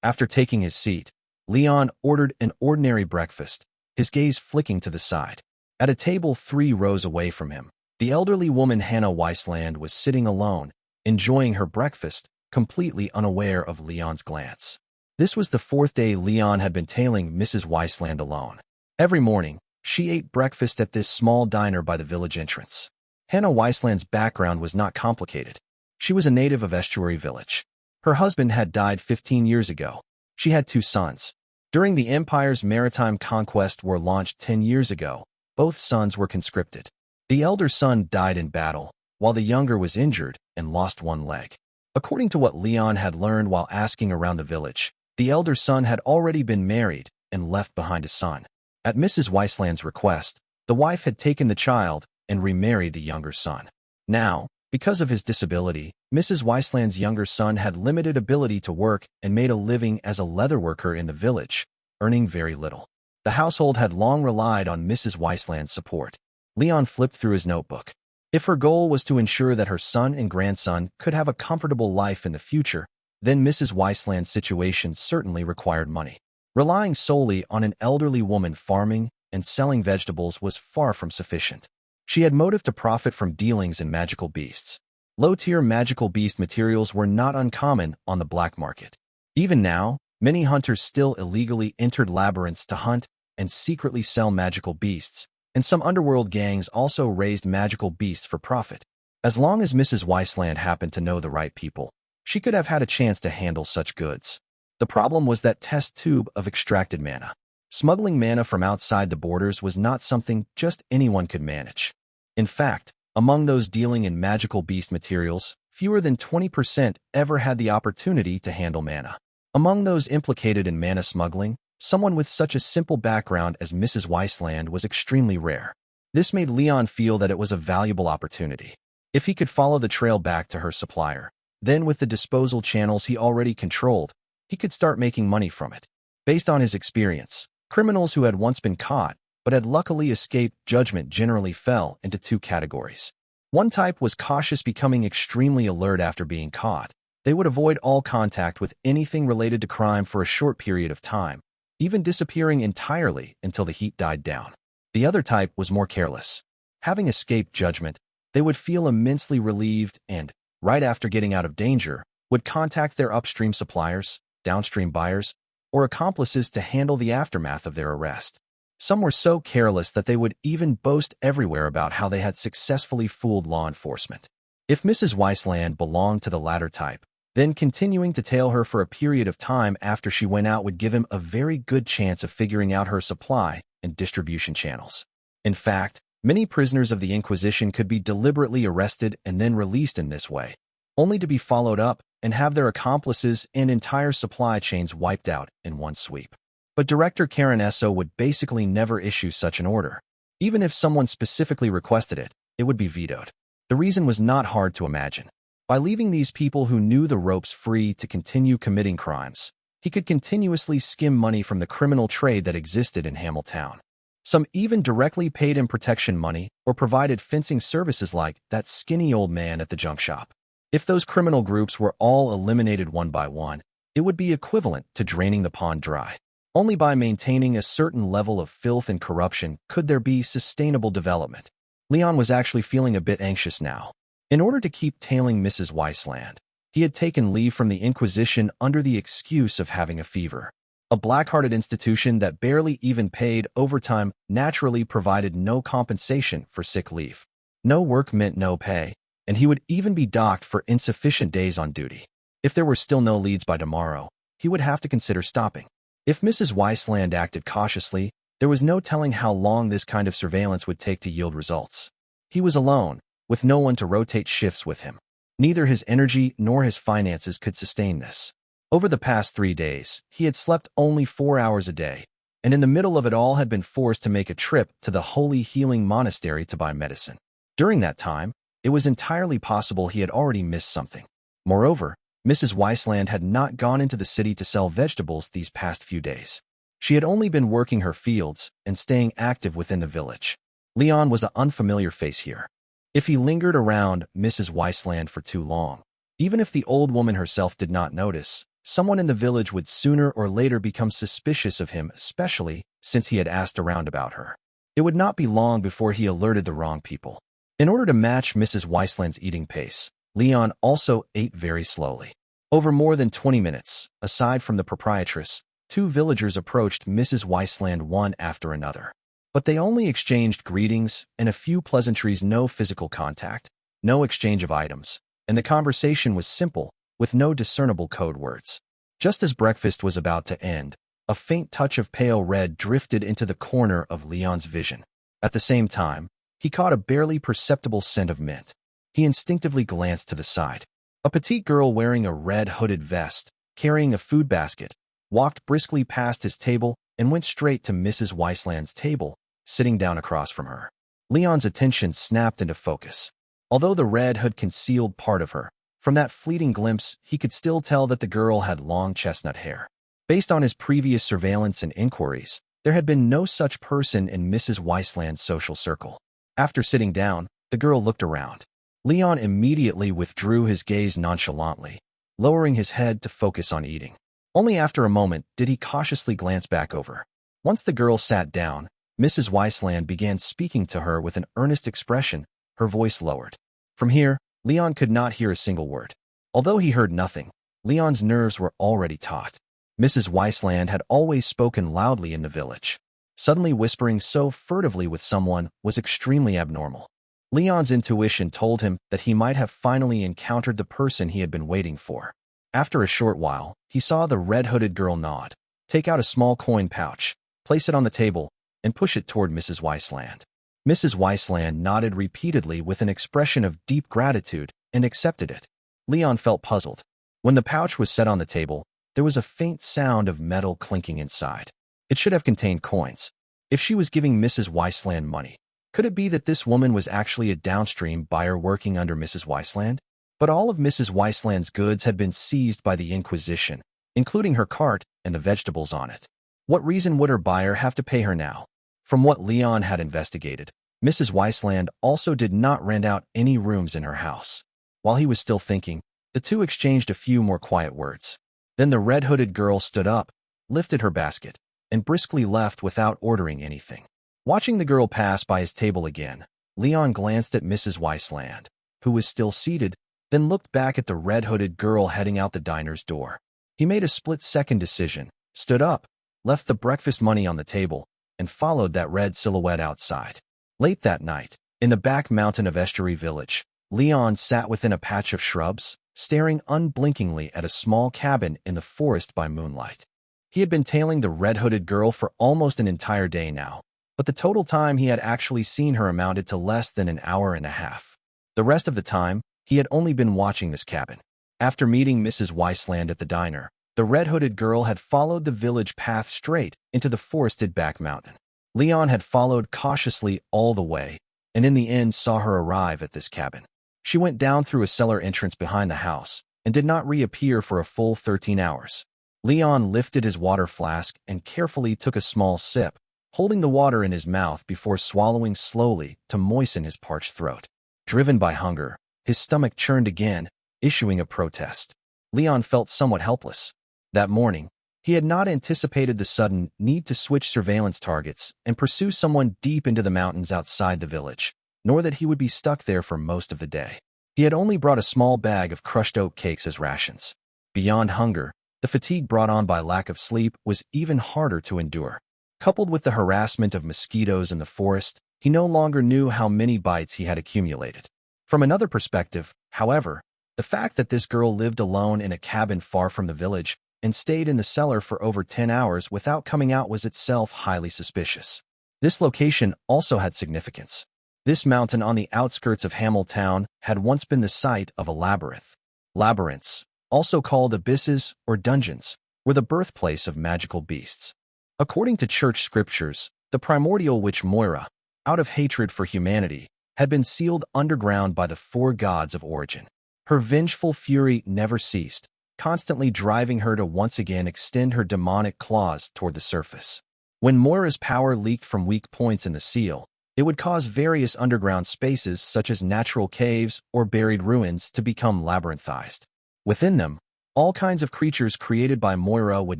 After taking his seat, Leon ordered an ordinary breakfast, his gaze flicking to the side. At a table 3 rows away from him, the elderly woman Hannah Wiseland was sitting alone, enjoying her breakfast, completely unaware of Leon's glance. This was the 4th day Leon had been tailing Mrs. Wiseland alone. Every morning, she ate breakfast at this small diner by the village entrance. Hannah Wiseland's background was not complicated. She was a native of Estuary Village. Her husband had died 15 years ago. She had 2 sons. During the Empire's maritime conquest war launched 10 years ago, both sons were conscripted. The elder son died in battle, while the younger was injured and lost 1 leg. According to what Leon had learned while asking around the village, the elder son had already been married and left behind a son. At Mrs. Wiseland's request, the wife had taken the child and remarried the younger son. Now, because of his disability, Mrs. Wiseland's younger son had limited ability to work and made a living as a leatherworker in the village, earning very little. The household had long relied on Mrs. Wiseland's support. Leon flipped through his notebook. If her goal was to ensure that her son and grandson could have a comfortable life in the future, then Mrs. Wiseland's situation certainly required money. Relying solely on an elderly woman farming and selling vegetables was far from sufficient. She had motive to profit from dealings in magical beasts. Low-tier magical beast materials were not uncommon on the black market. Even now, many hunters still illegally entered labyrinths to hunt and secretly sell magical beasts, and some underworld gangs also raised magical beasts for profit. As long as Mrs. Wiseland happened to know the right people, she could have had a chance to handle such goods. The problem was that test tube of extracted mana. Smuggling mana from outside the borders was not something just anyone could manage. In fact, among those dealing in magical beast materials, fewer than 20% ever had the opportunity to handle mana. Among those implicated in mana smuggling, someone with such a simple background as Mrs. Wiseland was extremely rare. This made Leon feel that it was a valuable opportunity. If he could follow the trail back to her supplier, then with the disposal channels he already controlled, he could start making money from it. Based on his experience, criminals who had once been caught but had luckily escaped judgment generally fell into 2 categories. One type was cautious, becoming extremely alert after being caught. They would avoid all contact with anything related to crime for a short period of time, even disappearing entirely until the heat died down. The other type was more careless. Having escaped judgment, they would feel immensely relieved and, right after getting out of danger, would contact their upstream suppliers, downstream buyers, or accomplices to handle the aftermath of their arrest. Some were so careless that they would even boast everywhere about how they had successfully fooled law enforcement. If Mrs. Wiseland belonged to the latter type, then continuing to tail her for a period of time after she went out would give him a very good chance of figuring out her supply and distribution channels. In fact, many prisoners of the Inquisition could be deliberately arrested and then released in this way, only to be followed up and have their accomplices and entire supply chains wiped out in one sweep. But Director Cardinal would basically never issue such an order. Even if someone specifically requested it, it would be vetoed. The reason was not hard to imagine. By leaving these people who knew the ropes free to continue committing crimes, he could continuously skim money from the criminal trade that existed in Hamiltown. Some even directly paid him protection money or provided fencing services like that skinny old man at the junk shop. If those criminal groups were all eliminated one by one, it would be equivalent to draining the pond dry. Only by maintaining a certain level of filth and corruption could there be sustainable development. Leon was actually feeling a bit anxious now. In order to keep tailing Mrs. Weisland, he had taken leave from the Inquisition under the excuse of having a fever. A black-hearted institution that barely even paid overtime naturally provided no compensation for sick leave. No work meant no pay, and he would even be docked for insufficient days on duty. If there were still no leads by tomorrow, he would have to consider stopping. If Mrs. Weisland acted cautiously, there was no telling how long this kind of surveillance would take to yield results. He was alone, with no one to rotate shifts with him. Neither his energy nor his finances could sustain this. Over the past 3 days, he had slept only 4 hours a day, and in the middle of it all had been forced to make a trip to the holy healing monastery to buy medicine. During that time, it was entirely possible he had already missed something. Moreover, Mrs. Weisland had not gone into the city to sell vegetables these past few days. She had only been working her fields and staying active within the village. Leon was an unfamiliar face here. If he lingered around Mrs. Weisland for too long, even if the old woman herself did not notice, someone in the village would sooner or later become suspicious of him, especially since he had asked around about her. It would not be long before he alerted the wrong people. In order to match Mrs. Weisland's eating pace, Leon also ate very slowly. Over more than 20 minutes, aside from the proprietress, 2 villagers approached Mrs. Weisland one after another. But they only exchanged greetings and a few pleasantries, no physical contact, no exchange of items, and the conversation was simple, with no discernible code words. Just as breakfast was about to end, a faint touch of pale red drifted into the corner of Leon's vision. At the same time, he caught a barely perceptible scent of mint. He instinctively glanced to the side. A petite girl wearing a red hooded vest, carrying a food basket, walked briskly past his table and went straight to Mrs. Weisland's table, sitting down across from her. Leon's attention snapped into focus. Although the red hood concealed part of her, from that fleeting glimpse he could still tell that the girl had long chestnut hair. Based on his previous surveillance and inquiries, there had been no such person in Mrs. Weisland's social circle. After sitting down, the girl looked around. Leon immediately withdrew his gaze nonchalantly, lowering his head to focus on eating. Only after a moment did he cautiously glance back over. Once the girl sat down, Mrs. Weisland began speaking to her with an earnest expression, her voice lowered. From here, Leon could not hear a single word. Although he heard nothing, Leon's nerves were already taut. Mrs. Weisland had always spoken loudly in the village. Suddenly whispering so furtively with someone was extremely abnormal. Leon's intuition told him that he might have finally encountered the person he had been waiting for. After a short while, he saw the red-hooded girl nod, take out a small coin pouch, place it on the table, and push it toward Mrs. Weisland. Mrs. Weisland nodded repeatedly with an expression of deep gratitude and accepted it. Leon felt puzzled. When the pouch was set on the table, there was a faint sound of metal clinking inside. It should have contained coins. If she was giving Mrs. Weisland money, could it be that this woman was actually a downstream buyer working under Mrs. Weisland? But all of Mrs. Weisland's goods had been seized by the Inquisition, including her cart and the vegetables on it. What reason would her buyer have to pay her now? From what Leon had investigated, Mrs. Weisland also did not rent out any rooms in her house. While he was still thinking, the two exchanged a few more quiet words. Then the red-hooded girl stood up, lifted her basket, and briskly left without ordering anything. Watching the girl pass by his table again, Leon glanced at Mrs. Weisland, who was still seated, then looked back at the red-hooded girl heading out the diner's door. He made a split-second decision, stood up, left the breakfast money on the table, and followed that red silhouette outside. Late that night, in the back mountain of Estuary Village, Leon sat within a patch of shrubs, staring unblinkingly at a small cabin in the forest by moonlight. He had been tailing the red-hooded girl for almost an entire day now, but the total time he had actually seen her amounted to less than an hour and a half. The rest of the time, he had only been watching this cabin. After meeting Mrs. Weisland at the diner, the red-hooded girl had followed the village path straight into the forested back mountain. Leon had followed cautiously all the way, and in the end saw her arrive at this cabin. She went down through a cellar entrance behind the house and did not reappear for a full 13 hours. Leon lifted his water flask and carefully took a small sip, holding the water in his mouth before swallowing slowly to moisten his parched throat. Driven by hunger, his stomach churned again, issuing a protest. Leon felt somewhat helpless. That morning, he had not anticipated the sudden need to switch surveillance targets and pursue someone deep into the mountains outside the village, nor that he would be stuck there for most of the day. He had only brought a small bag of crushed oat cakes as rations. Beyond hunger, the fatigue brought on by lack of sleep was even harder to endure. Coupled with the harassment of mosquitoes in the forest, he no longer knew how many bites he had accumulated. From another perspective, however, the fact that this girl lived alone in a cabin far from the village and stayed in the cellar for over 10 hours without coming out was itself highly suspicious. This location also had significance. This mountain on the outskirts of Hamiltown had once been the site of a labyrinth. Labyrinths, also called abysses or dungeons, were the birthplace of magical beasts. According to church scriptures, the primordial witch Moira, out of hatred for humanity, had been sealed underground by the four gods of origin. Her vengeful fury never ceased, constantly driving her to once again extend her demonic claws toward the surface. When Moira's power leaked from weak points in the seal, it would cause various underground spaces such as natural caves or buried ruins to become labyrinthized. Within them, all kinds of creatures created by Moira would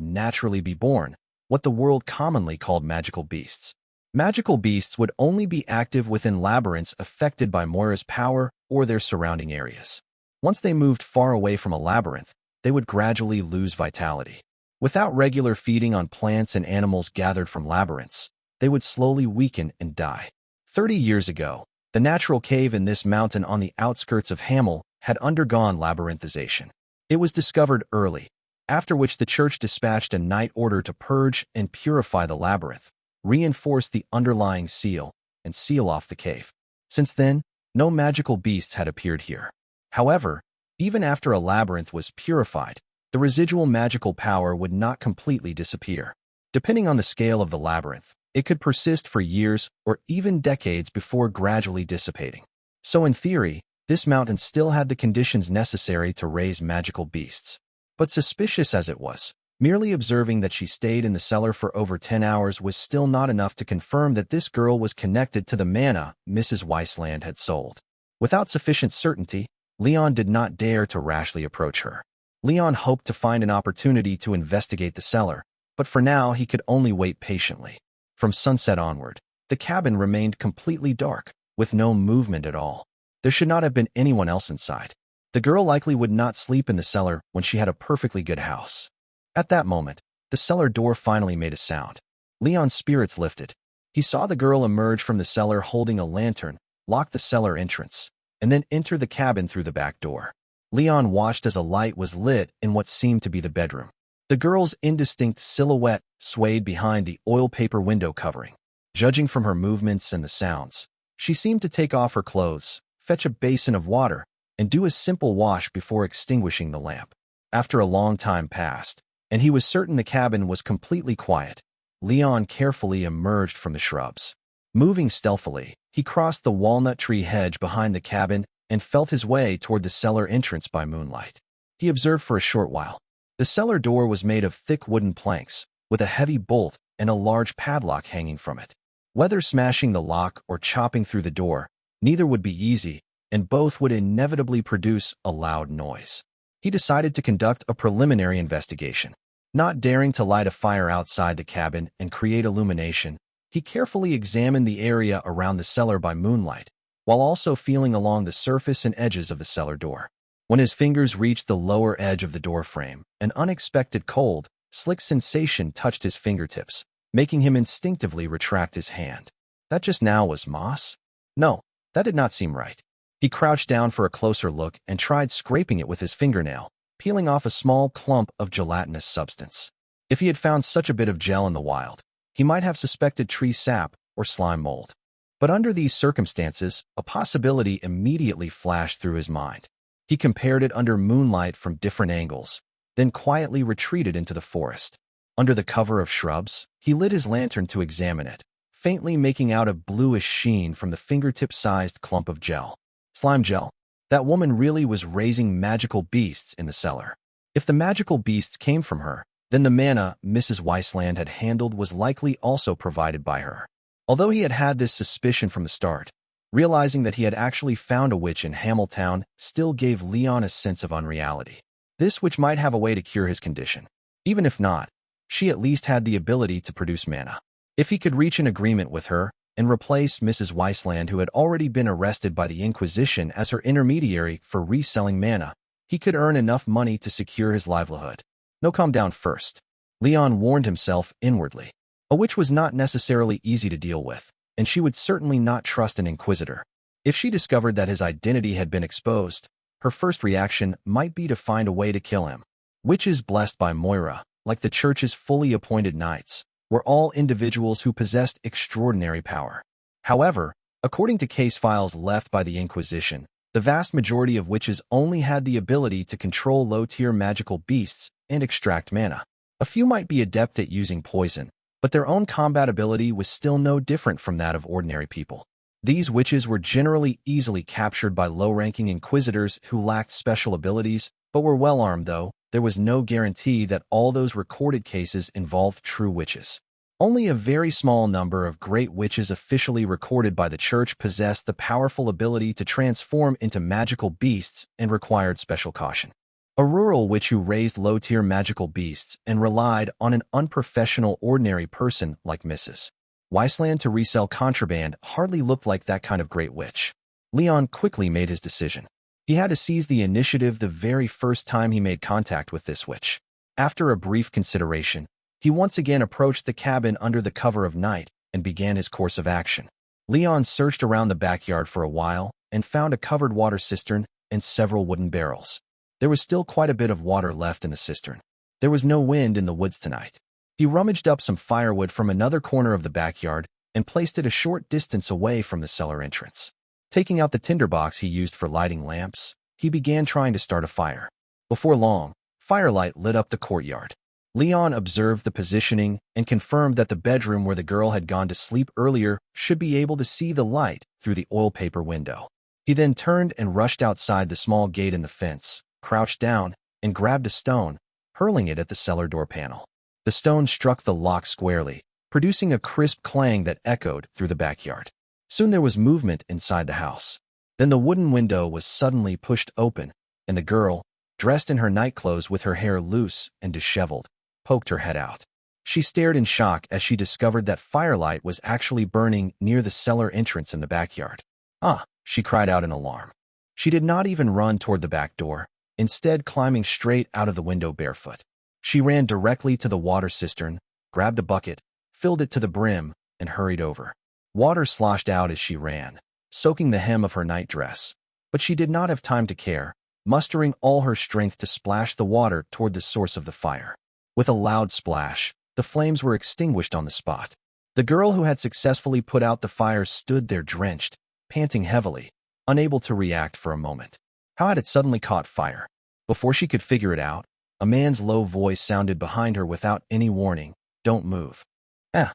naturally be born, what the world commonly called magical beasts. Magical beasts would only be active within labyrinths affected by Moira's power or their surrounding areas. Once they moved far away from a labyrinth, they would gradually lose vitality. Without regular feeding on plants and animals gathered from labyrinths, they would slowly weaken and die. 30 years ago, the natural cave in this mountain on the outskirts of Hamel had undergone labyrinthization. It was discovered early, after which the church dispatched a night order to purge and purify the labyrinth, reinforce the underlying seal, and seal off the cave. Since then, no magical beasts had appeared here. However, even after a labyrinth was purified, the residual magical power would not completely disappear. Depending on the scale of the labyrinth, it could persist for years or even decades before gradually dissipating. So in theory, this mountain still had the conditions necessary to raise magical beasts. But suspicious as it was, merely observing that she stayed in the cellar for over 10 hours was still not enough to confirm that this girl was connected to the mana Mrs. Weisland had sold. Without sufficient certainty, Leon did not dare to rashly approach her. Leon hoped to find an opportunity to investigate the cellar, but for now he could only wait patiently. From sunset onward, the cabin remained completely dark, with no movement at all. There should not have been anyone else inside. The girl likely would not sleep in the cellar when she had a perfectly good house. At that moment, the cellar door finally made a sound. Leon's spirits lifted. He saw the girl emerge from the cellar holding a lantern, lock the cellar entrance, and then enter the cabin through the back door. Leon watched as a light was lit in what seemed to be the bedroom. The girl's indistinct silhouette swayed behind the oil paper window covering. Judging from her movements and the sounds, she seemed to take off her clothes, fetch a basin of water, and do a simple wash before extinguishing the lamp. After a long time passed, and he was certain the cabin was completely quiet, Leon carefully emerged from the shrubs. Moving stealthily, he crossed the walnut tree hedge behind the cabin and felt his way toward the cellar entrance by moonlight. He observed for a short while. The cellar door was made of thick wooden planks, with a heavy bolt and a large padlock hanging from it. Whether smashing the lock or chopping through the door, neither would be easy, and both would inevitably produce a loud noise. He decided to conduct a preliminary investigation. Not daring to light a fire outside the cabin and create illumination, he carefully examined the area around the cellar by moonlight, while also feeling along the surface and edges of the cellar door. When his fingers reached the lower edge of the door frame, an unexpected cold, slick sensation touched his fingertips, making him instinctively retract his hand. That just now was moss? No, that did not seem right. He crouched down for a closer look and tried scraping it with his fingernail, peeling off a small clump of gelatinous substance. If he had found such a bit of gel in the wild, he might have suspected tree sap or slime mold. But under these circumstances, a possibility immediately flashed through his mind. He compared it under moonlight from different angles, then quietly retreated into the forest. Under the cover of shrubs, he lit his lantern to examine it, faintly making out a bluish sheen from the fingertip-sized clump of gel. Slime gel. That woman really was raising magical beasts in the cellar. If the magical beasts came from her, Then the mana Mrs. Weisland had handled was likely also provided by her. Although he had had this suspicion from the start, realizing that he had actually found a witch in Hamiltown still gave Leon a sense of unreality. This witch might have a way to cure his condition. Even if not, she at least had the ability to produce mana. If he could reach an agreement with her and replace Mrs. Weisland, who had already been arrested by the Inquisition, as her intermediary for reselling mana, he could earn enough money to secure his livelihood. No, calm down first. Leon warned himself inwardly. A witch was not necessarily easy to deal with, and she would certainly not trust an Inquisitor. If she discovered that his identity had been exposed, her first reaction might be to find a way to kill him. Witches blessed by Moira, like the Church's fully appointed knights, were all individuals who possessed extraordinary power. However, according to case files left by the Inquisition, the vast majority of witches only had the ability to control low-tier magical beasts and extract mana. A few might be adept at using poison, but their own combat ability was still no different from that of ordinary people. These witches were generally easily captured by low-ranking Inquisitors who lacked special abilities, but were well-armed. Though there was no guarantee that all those recorded cases involved true witches. Only a very small number of great witches officially recorded by the Church possessed the powerful ability to transform into magical beasts and required special caution. A rural witch who raised low-tier magical beasts and relied on an unprofessional ordinary person like Mrs. Weisland to resell contraband hardly looked like that kind of great witch. Leon quickly made his decision. He had to seize the initiative the very first time he made contact with this witch. After a brief consideration, he once again approached the cabin under the cover of night and began his course of action. Leon searched around the backyard for a while and found a covered water cistern and several wooden barrels. There was still quite a bit of water left in the cistern. There was no wind in the woods tonight. He rummaged up some firewood from another corner of the backyard and placed it a short distance away from the cellar entrance. Taking out the tinderbox he used for lighting lamps, he began trying to start a fire. Before long, firelight lit up the courtyard. Leon observed the positioning and confirmed that the bedroom where the girl had gone to sleep earlier should be able to see the light through the oil paper window. He then turned and rushed outside the small gate in the fence, crouched down, and grabbed a stone, hurling it at the cellar door panel. The stone struck the lock squarely, producing a crisp clang that echoed through the backyard. Soon there was movement inside the house. Then the wooden window was suddenly pushed open, and the girl, dressed in her nightclothes with her hair loose and disheveled, poked her head out. She stared in shock as she discovered that firelight was actually burning near the cellar entrance in the backyard. "Ah!" she cried out in alarm. She did not even run toward the back door, instead climbing straight out of the window barefoot. She ran directly to the water cistern, grabbed a bucket, filled it to the brim, and hurried over. Water sloshed out as she ran, soaking the hem of her nightdress. But she did not have time to care, mustering all her strength to splash the water toward the source of the fire. With a loud splash, the flames were extinguished on the spot. The girl who had successfully put out the fire stood there drenched, panting heavily, unable to react for a moment. How had it suddenly caught fire? Before she could figure it out, a man's low voice sounded behind her without any warning. "Don't move." "Eh."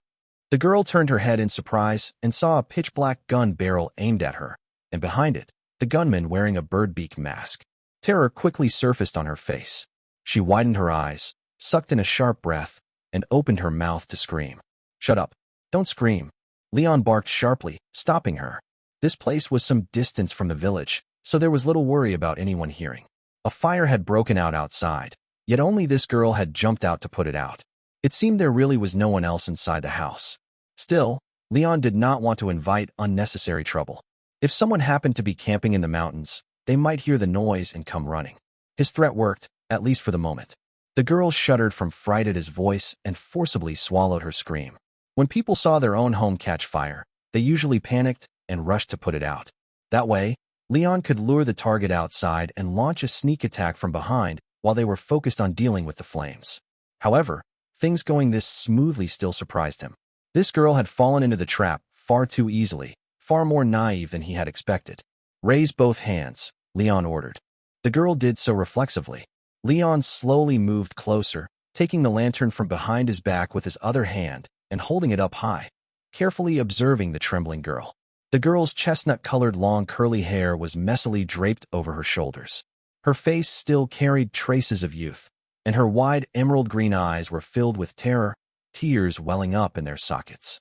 The girl turned her head in surprise and saw a pitch-black gun barrel aimed at her, and behind it, the gunman wearing a bird-beak mask. Terror quickly surfaced on her face. She widened her eyes, sucked in a sharp breath, and opened her mouth to scream. "Shut up. Don't scream." Leon barked sharply, stopping her. This place was some distance from the village, so there was little worry about anyone hearing. A fire had broken out outside, yet only this girl had jumped out to put it out. It seemed there really was no one else inside the house. Still, Leon did not want to invite unnecessary trouble. If someone happened to be camping in the mountains, they might hear the noise and come running. His threat worked, at least for the moment. The girl shuddered from fright at his voice and forcibly swallowed her scream. When people saw their own home catch fire, they usually panicked and rushed to put it out. That way, Leon could lure the target outside and launch a sneak attack from behind while they were focused on dealing with the flames. However, things going this smoothly still surprised him. This girl had fallen into the trap far too easily, far more naive than he had expected. "Raise both hands," Leon ordered. The girl did so reflexively. Leon slowly moved closer, taking the lantern from behind his back with his other hand and holding it up high, carefully observing the trembling girl. The girl's chestnut-colored long curly hair was messily draped over her shoulders. Her face still carried traces of youth, and her wide emerald green eyes were filled with terror, tears welling up in their sockets.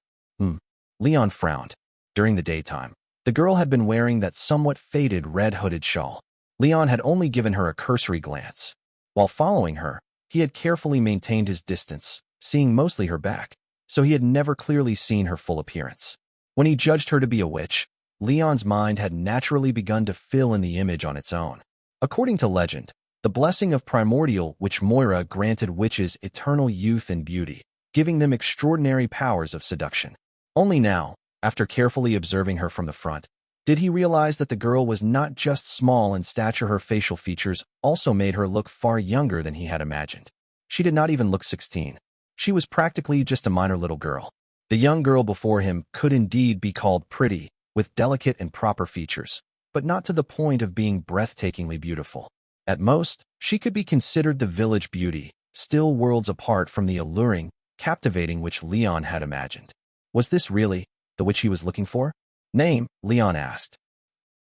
Leon frowned. During the daytime, the girl had been wearing that somewhat faded red hooded shawl. Leon had only given her a cursory glance. While following her, he had carefully maintained his distance, seeing mostly her back, so he had never clearly seen her full appearance. When he judged her to be a witch, Leon's mind had naturally begun to fill in the image on its own. According to legend, the blessing of primordial witch Moira granted witches eternal youth and beauty, giving them extraordinary powers of seduction. Only now, after carefully observing her from the front, did he realize that the girl was not just small in stature, her facial features also made her look far younger than he had imagined. She did not even look 16. She was practically just a minor little girl. The young girl before him could indeed be called pretty, with delicate and proper features, but not to the point of being breathtakingly beautiful. At most, she could be considered the village beauty, still worlds apart from the alluring, captivating which Leon had imagined. Was this really the witch he was looking for? Name? Leon asked.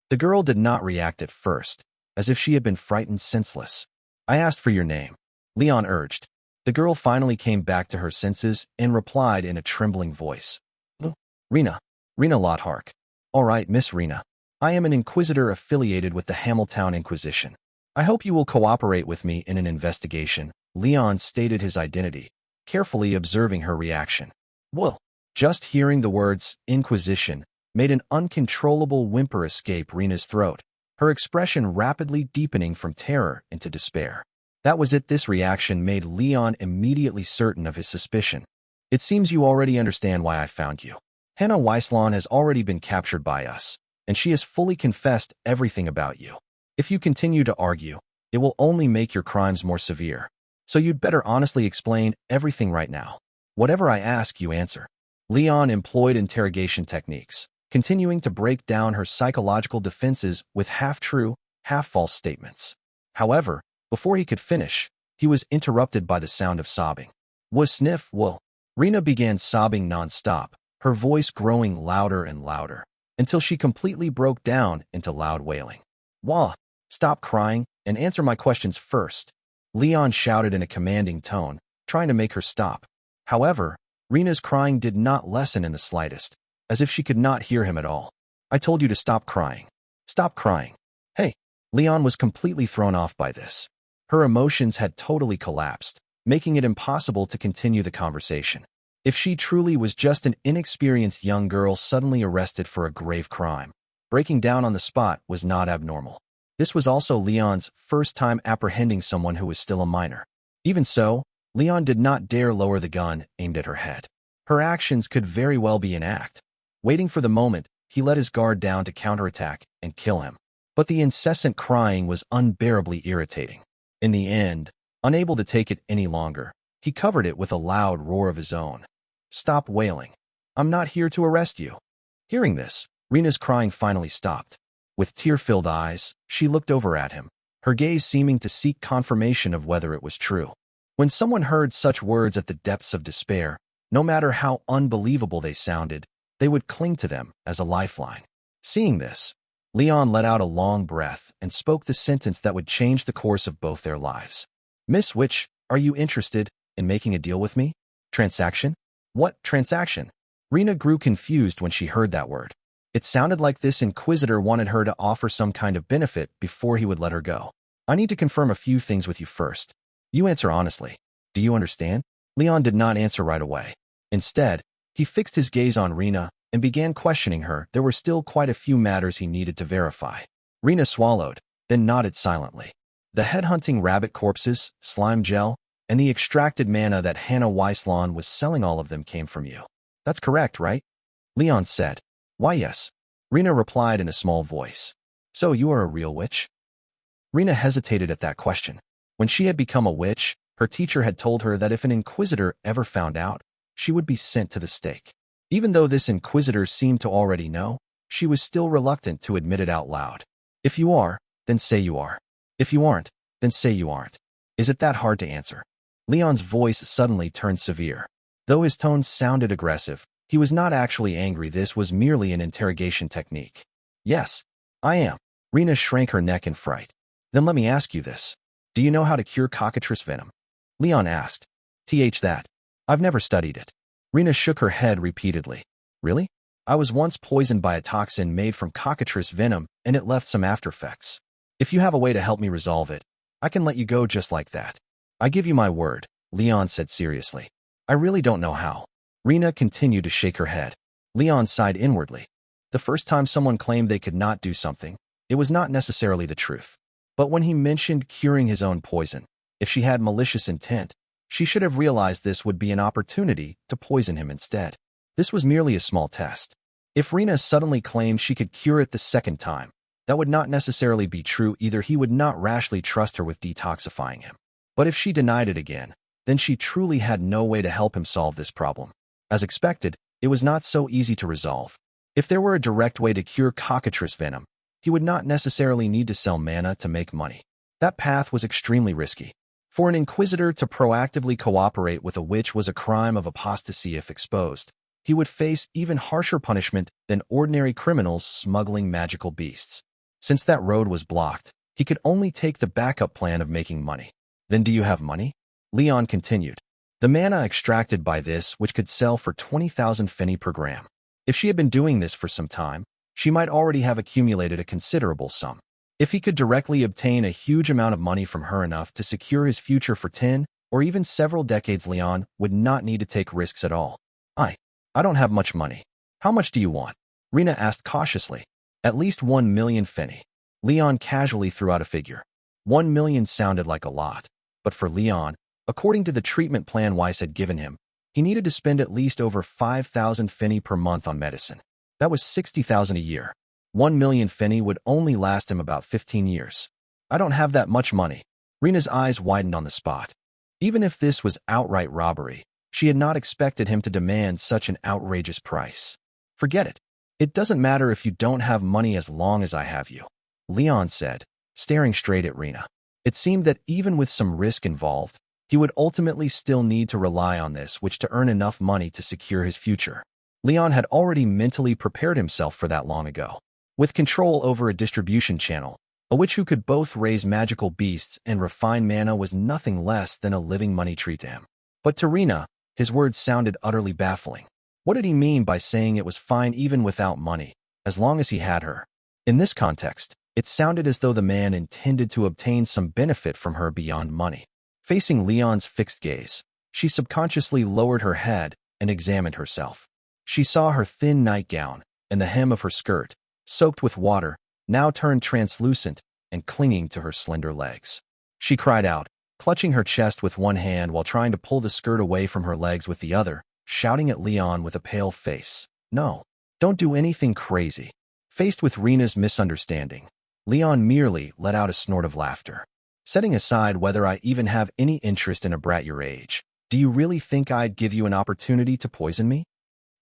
The girl did not react at first, as if she had been frightened senseless. I asked for your name, Leon urged. The girl finally came back to her senses and replied in a trembling voice. Rena Lothark. All right, Miss Rena. I am an Inquisitor affiliated with the Hamiltown Inquisition. I hope you will cooperate with me in an investigation. Leon stated his identity, carefully observing her reaction. Well, just hearing the words Inquisition made an uncontrollable whimper escape Rena's throat, her expression rapidly deepening from terror into despair. That was it. This reaction made Leon immediately certain of his suspicion. It seems you already understand why I found you. Hannah Weislon has already been captured by us, and she has fully confessed everything about you. If you continue to argue, it will only make your crimes more severe. So you'd better honestly explain everything right now. Whatever I ask, you answer. Leon employed interrogation techniques, continuing to break down her psychological defenses with half-true, half-false statements. However, before he could finish, he was interrupted by the sound of sobbing. Sniff. Rena began sobbing non-stop, her voice growing louder and louder, until she completely broke down into loud wailing. Wah! Stop crying and answer my questions first, Leon shouted in a commanding tone, trying to make her stop. However, Rena's crying did not lessen in the slightest, as if she could not hear him at all. I told you to stop crying. Stop crying. Hey! Leon was completely thrown off by this. Her emotions had totally collapsed, making it impossible to continue the conversation. If she truly was just an inexperienced young girl suddenly arrested for a grave crime, breaking down on the spot was not abnormal. This was also Leon's first time apprehending someone who was still a minor. Even so, Leon did not dare lower the gun aimed at her head. Her actions could very well be an act. Waiting for the moment, he let his guard down to counterattack and kill him. But the incessant crying was unbearably irritating. In the end, unable to take it any longer, he covered it with a loud roar of his own. Stop wailing. I'm not here to arrest you. Hearing this, Rena's crying finally stopped. With tear-filled eyes, she looked over at him, her gaze seeming to seek confirmation of whether it was true. When someone heard such words at the depths of despair, no matter how unbelievable they sounded, they would cling to them as a lifeline. Seeing this, Leon let out a long breath and spoke the sentence that would change the course of both their lives. Miss Witch, are you interested in making a deal with me? Transaction? What transaction? Rena grew confused when she heard that word. It sounded like this Inquisitor wanted her to offer some kind of benefit before he would let her go. I need to confirm a few things with you first. You answer honestly. Do you understand? Leon did not answer right away. Instead, he fixed his gaze on Rena and began questioning her. There were still quite a few matters he needed to verify. Rena swallowed, then nodded silently. The headhunting rabbit corpses, slime gel, and the extracted mana that Hannah Weislon was selling, all of them came from you. That's correct, right? Leon said. Why, yes. Rena replied in a small voice. So you are a real witch? Rena hesitated at that question. When she had become a witch, her teacher had told her that if an Inquisitor ever found out, she would be sent to the stake. Even though this Inquisitor seemed to already know, she was still reluctant to admit it out loud. If you are, then say you are. If you aren't, then say you aren't. Is it that hard to answer? Leon's voice suddenly turned severe. Though his tone sounded aggressive, he was not actually angry. This was merely an interrogation technique. Yes, I am. Rena shrank her neck in fright. Then let me ask you this. Do you know how to cure cockatrice venom? Leon asked. That. I've never studied it. Rena shook her head repeatedly. Really? I was once poisoned by a toxin made from cockatrice venom, and it left some aftereffects. If you have a way to help me resolve it, I can let you go just like that. I give you my word, Leon said seriously. I really don't know how. Rena continued to shake her head. Leon sighed inwardly. The first time someone claimed they could not do something, it was not necessarily the truth. But when he mentioned curing his own poison, if she had malicious intent, she should have realized this would be an opportunity to poison him instead. This was merely a small test. If Rena suddenly claimed she could cure it the second time, that would not necessarily be true either. He would not rashly trust her with detoxifying him. But if she denied it again, then she truly had no way to help him solve this problem. As expected, it was not so easy to resolve. If there were a direct way to cure cockatrice venom, he would not necessarily need to sell mana to make money. That path was extremely risky. For an Inquisitor to proactively cooperate with a witch was a crime of apostasy if exposed. He would face even harsher punishment than ordinary criminals smuggling magical beasts. Since that road was blocked, he could only take the backup plan of making money. Then do you have money? Leon continued. The mana extracted by this which could sell for 20,000 fenny per gram. If she had been doing this for some time, she might already have accumulated a considerable sum. If he could directly obtain a huge amount of money from her enough to secure his future for 10 or even several decades, Leon would not need to take risks at all. I don't have much money. How much do you want? Rena asked cautiously. At least 1 million fenny. Leon casually threw out a figure. 1 million sounded like a lot. But for Leon, according to the treatment plan Weiss had given him, he needed to spend at least over 5,000 fenny per month on medicine. That was 60,000 a year. 1 million fenny would only last him about 15 years. I don't have that much money. Rena's eyes widened on the spot. Even if this was outright robbery, she had not expected him to demand such an outrageous price. Forget it. It doesn't matter if you don't have money as long as I have you, Leon said, staring straight at Rena. It seemed that even with some risk involved, he would ultimately still need to rely on this which to earn enough money to secure his future. Leon had already mentally prepared himself for that long ago. With control over a distribution channel, a witch who could both raise magical beasts and refine mana was nothing less than a living money tree to him. But to Rena, his words sounded utterly baffling. What did he mean by saying it was fine even without money, as long as he had her? In this context, it sounded as though the man intended to obtain some benefit from her beyond money. Facing Leon's fixed gaze, she subconsciously lowered her head and examined herself. She saw her thin nightgown and the hem of her skirt, soaked with water, now turned translucent and clinging to her slender legs. She cried out, clutching her chest with one hand while trying to pull the skirt away from her legs with the other, shouting at Leon with a pale face. No, don't do anything crazy. Faced with Rena's misunderstanding, Leon merely let out a snort of laughter. Setting aside whether I even have any interest in a brat your age, do you really think I'd give you an opportunity to poison me?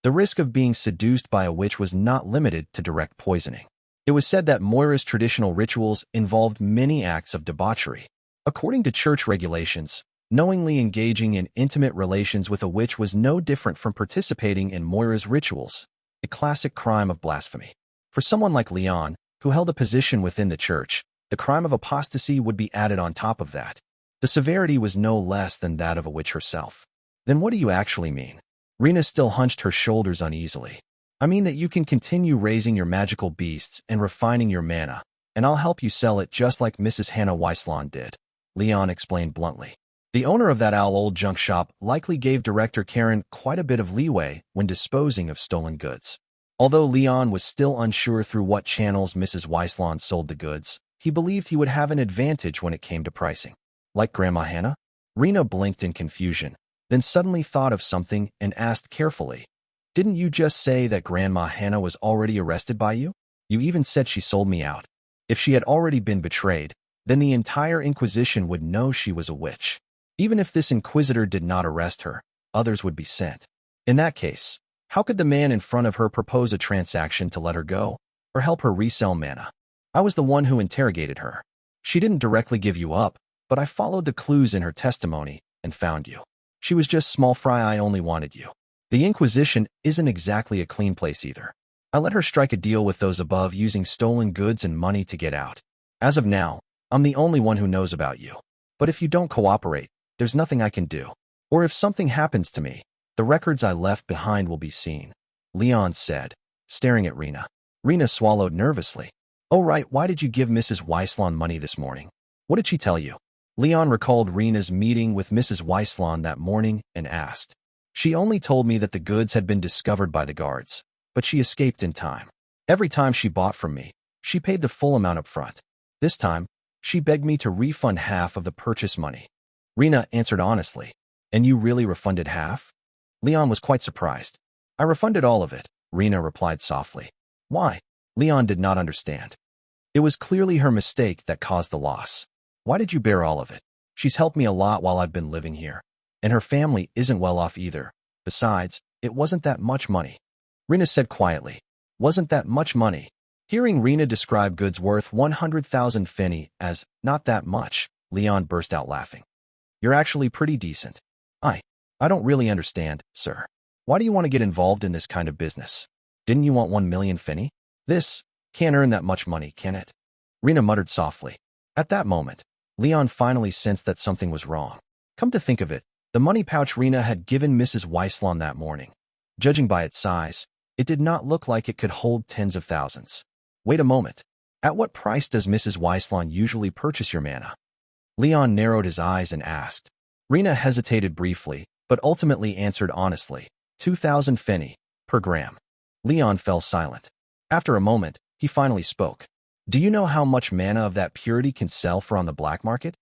The risk of being seduced by a witch was not limited to direct poisoning. It was said that Moira's traditional rituals involved many acts of debauchery. According to church regulations, knowingly engaging in intimate relations with a witch was no different from participating in Moira's rituals, a classic crime of blasphemy. For someone like Leon, who held a position within the church, the crime of apostasy would be added on top of that. The severity was no less than that of a witch herself. Then what do you actually mean? Rena still hunched her shoulders uneasily. I mean that you can continue raising your magical beasts and refining your mana, and I'll help you sell it just like Mrs. Hannah Weislon did, Leon explained bluntly. The owner of that outlawed junk shop likely gave Director Karen quite a bit of leeway when disposing of stolen goods. Although Leon was still unsure through what channels Mrs. Weislon sold the goods, he believed he would have an advantage when it came to pricing. Like Grandma Hannah? Rena blinked in confusion, then suddenly thought of something and asked carefully, "Didn't you just say that Grandma Hannah was already arrested by you? You even said she sold me out. If she had already been betrayed, then the entire Inquisition would know she was a witch. Even if this Inquisitor did not arrest her, others would be sent. In that case, how could the man in front of her propose a transaction to let her go, or help her resell mana? I was the one who interrogated her. She didn't directly give you up, but I followed the clues in her testimony and found you. She was just small fry. I only wanted you. The Inquisition isn't exactly a clean place either. I let her strike a deal with those above using stolen goods and money to get out. As of now, I'm the only one who knows about you. But if you don't cooperate, there's nothing I can do. Or if something happens to me, the records I left behind will be seen, Leon said, staring at Rena. Rena swallowed nervously. Oh right, why did you give Mrs. Weisslon money this morning? What did she tell you? Leon recalled Rena's meeting with Mrs. Weisslon that morning and asked. She only told me that the goods had been discovered by the guards, but she escaped in time. Every time she bought from me, she paid the full amount up front. This time, she begged me to refund half of the purchase money. Rena answered honestly. And you really refunded half? Leon was quite surprised. I refunded all of it, Rena replied softly. Why? Leon did not understand. It was clearly her mistake that caused the loss. Why did you bear all of it? She's helped me a lot while I've been living here. And her family isn't well off either. Besides, it wasn't that much money. Rena said quietly. Wasn't that much money? Hearing Rena describe goods worth 100,000 Finny as not that much, Leon burst out laughing. You're actually pretty decent. I don't really understand, sir. Why do you want to get involved in this kind of business? Didn't you want 1 million Finny? This can't earn that much money, can it? Rena muttered softly. At that moment, Leon finally sensed that something was wrong. Come to think of it, the money pouch Rena had given Mrs. Weisslon that morning. Judging by its size, it did not look like it could hold tens of thousands. Wait a moment. At what price does Mrs. Weisslon usually purchase your mana? Leon narrowed his eyes and asked. Rena hesitated briefly, but ultimately answered honestly. 2,000 Finny per gram. Leon fell silent. After a moment, he finally spoke. Do you know how much mana of that purity can sell for on the black market?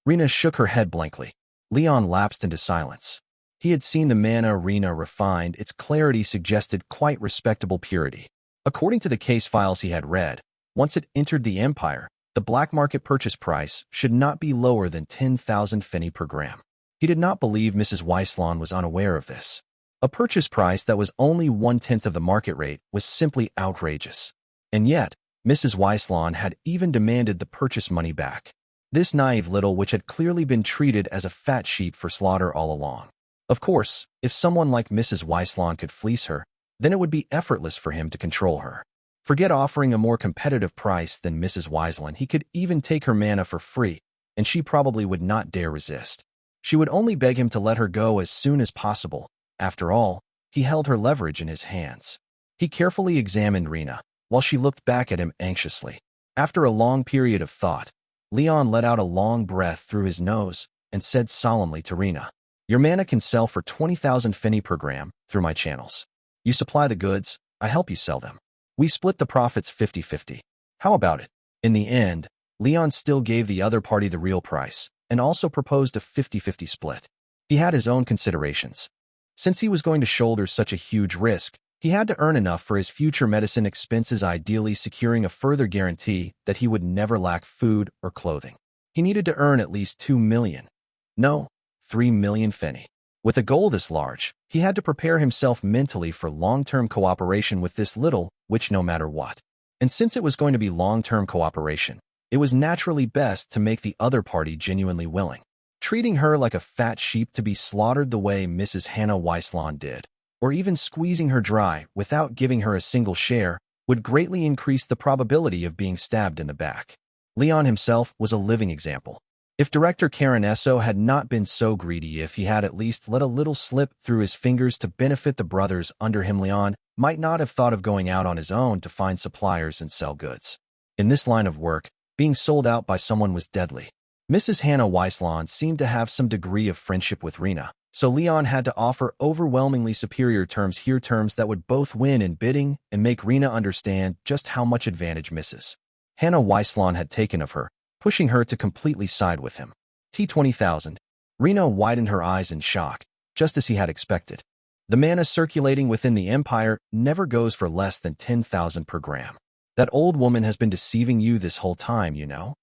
Rena shook her head blankly. Leon lapsed into silence. He had seen the mana Rena refined. Its clarity suggested quite respectable purity. According to the case files he had read, once it entered the Empire, the black market purchase price should not be lower than 10,000 Finny per gram. He did not believe Mrs. Weisslon was unaware of this. A purchase price that was only 1/10 of the market rate was simply outrageous. And yet, Mrs. Weisslon had even demanded the purchase money back. This naive little witch had clearly been treated as a fat sheep for slaughter all along. Of course, if someone like Mrs. Weisslon could fleece her, then it would be effortless for him to control her. Forget offering a more competitive price than Mrs. Weisslon, he could even take her mana for free, and she probably would not dare resist. She would only beg him to let her go as soon as possible. After all, he held her leverage in his hands. He carefully examined Rena, while she looked back at him anxiously. After a long period of thought, Leon let out a long breath through his nose and said solemnly to Rena, Your mana can sell for 20,000 Finny per gram through my channels. You supply the goods, I help you sell them. We split the profits 50-50. How about it? In the end, Leon still gave the other party the real price and also proposed a 50-50 split. He had his own considerations. Since he was going to shoulder such a huge risk, he had to earn enough for his future medicine expenses, ideally securing a further guarantee that he would never lack food or clothing. He needed to earn at least 2 million. No, 3 million Finny. With a goal this large, he had to prepare himself mentally for long-term cooperation with this little witch no matter what. And since it was going to be long-term cooperation, it was naturally best to make the other party genuinely willing. Treating her like a fat sheep to be slaughtered the way Mrs. Hannah Weisslon did, or even squeezing her dry without giving her a single share, would greatly increase the probability of being stabbed in the back. Leon himself was a living example. If director Karen Esso had not been so greedy, if he had at least let a little slip through his fingers to benefit the brothers under him, Leon might not have thought of going out on his own to find suppliers and sell goods. In this line of work, being sold out by someone was deadly. Mrs. Hannah Weisslon seemed to have some degree of friendship with Rena, so Leon had to offer overwhelmingly superior terms here, terms that would both win in bidding and make Rena understand just how much advantage Mrs. Hannah Weisslon had taken of her, pushing her to completely side with him. T20,000. Rena widened her eyes in shock, just as he had expected. The mana circulating within the Empire never goes for less than 10,000 per gram. That old woman has been deceiving you this whole time, you know?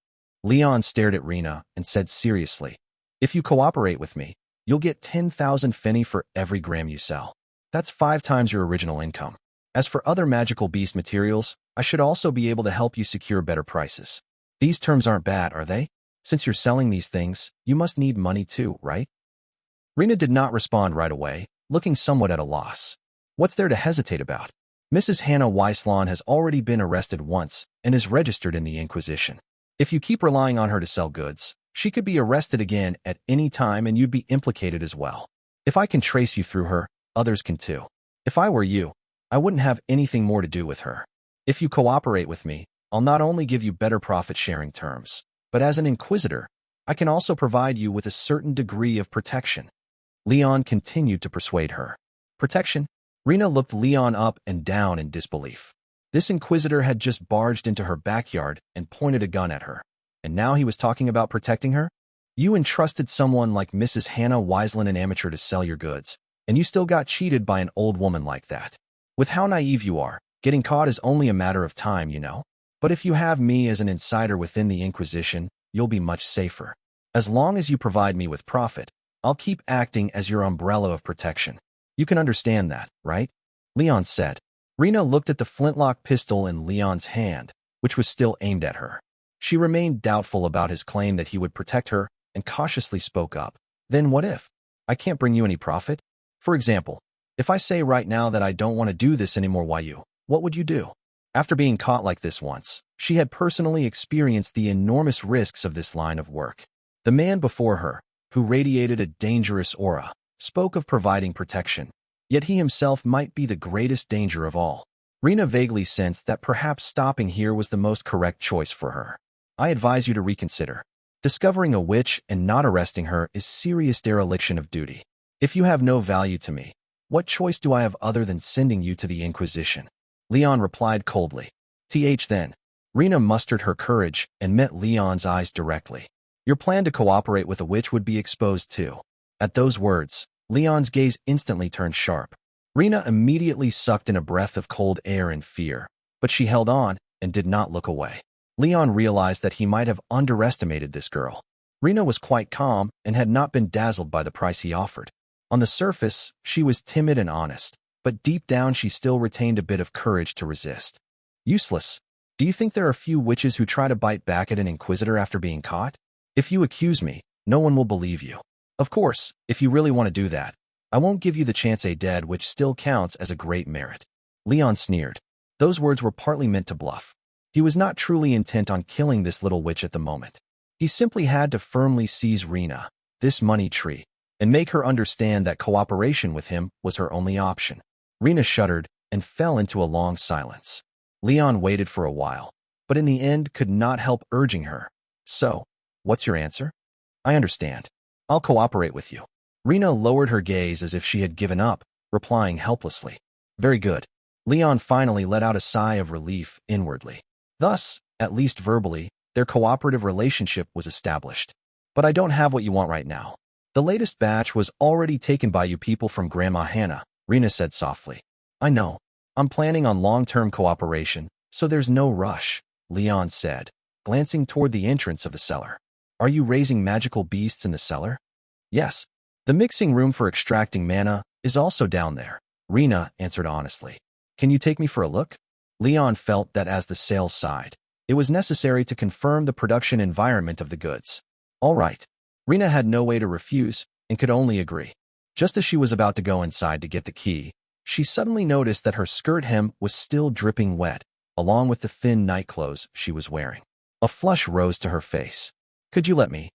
Leon stared at Rena and said seriously, If you cooperate with me, you'll get 10,000 Finny for every gram you sell. That's 5 times your original income. As for other magical beast materials, I should also be able to help you secure better prices. These terms aren't bad, are they? Since you're selling these things, you must need money too, right? Rena did not respond right away, looking somewhat at a loss. What's there to hesitate about? Mrs. Hannah Weisslon has already been arrested once and is registered in the Inquisition. If you keep relying on her to sell goods, She could be arrested again at any time and you'd be implicated as well. If I can trace you through her, others can too. If I were you, I wouldn't have anything more to do with her. If you cooperate with me, I'll not only give you better profit-sharing terms, but as an Inquisitor, I can also provide you with a certain degree of protection. Leon continued to persuade her. Protection? Rena looked Leon up and down in disbelief. This Inquisitor had just barged into her backyard and pointed a gun at her. And now he was talking about protecting her? You entrusted someone like Mrs. Hannah Wiseland, an amateur, to sell your goods, and you still got cheated by an old woman like that. With how naive you are, getting caught is only a matter of time, you know. But if you have me as an insider within the Inquisition, you'll be much safer. As long as you provide me with profit, I'll keep acting as your umbrella of protection. You can understand that, right? Leon said. Rena looked at the flintlock pistol in Leon's hand, which was still aimed at her. She remained doubtful about his claim that he would protect her and cautiously spoke up. Then what if? I can't bring you any profit? For example, if I say right now that I don't want to do this anymore, what would you do? After being caught like this once, she had personally experienced the enormous risks of this line of work. The man before her, who radiated a dangerous aura, spoke of providing protection, yet he himself might be the greatest danger of all. Rena vaguely sensed that perhaps stopping here was the most correct choice for her. I advise you to reconsider. Discovering a witch and not arresting her is serious dereliction of duty. If you have no value to me, what choice do I have other than sending you to the Inquisition? Leon replied coldly. Then. Rena mustered her courage and met Leon's eyes directly. Your plan to cooperate with a witch would be exposed too. At those words, Leon's gaze instantly turned sharp. Rena immediately sucked in a breath of cold air in fear, but she held on and did not look away. Leon realized that he might have underestimated this girl. Rena was quite calm and had not been dazzled by the price he offered. On the surface, she was timid and honest, but deep down she still retained a bit of courage to resist. Useless. Do you think there are few witches who try to bite back at an Inquisitor after being caught? If you accuse me, no one will believe you. Of course, if you really want to do that, I won't give you the chance a dead which still counts as a great merit. Leon sneered. Those words were partly meant to bluff. He was not truly intent on killing this little witch at the moment. He simply had to firmly seize Rena, this money tree, and make her understand that cooperation with him was her only option. Rena shuddered and fell into a long silence. Leon waited for a while, but in the end could not help urging her. So, what's your answer? I understand. I'll cooperate with you. Rena lowered her gaze as if she had given up, replying helplessly. Very good. Leon finally let out a sigh of relief inwardly. Thus, at least verbally, their cooperative relationship was established. But I don't have what you want right now. The latest batch was already taken by you people from Grandma Hannah, Rena said softly. I know. I'm planning on long-term cooperation, so there's no rush, Leon said, glancing toward the entrance of the cellar. Are you raising magical beasts in the cellar? Yes. The mixing room for extracting mana is also down there, Rena answered honestly. Can you take me for a look? Leon felt that as the sales side, it was necessary to confirm the production environment of the goods. All right. Rena had no way to refuse and could only agree. Just as she was about to go inside to get the key, she suddenly noticed that her skirt hem was still dripping wet, along with the thin nightclothes she was wearing. A flush rose to her face. Could you let me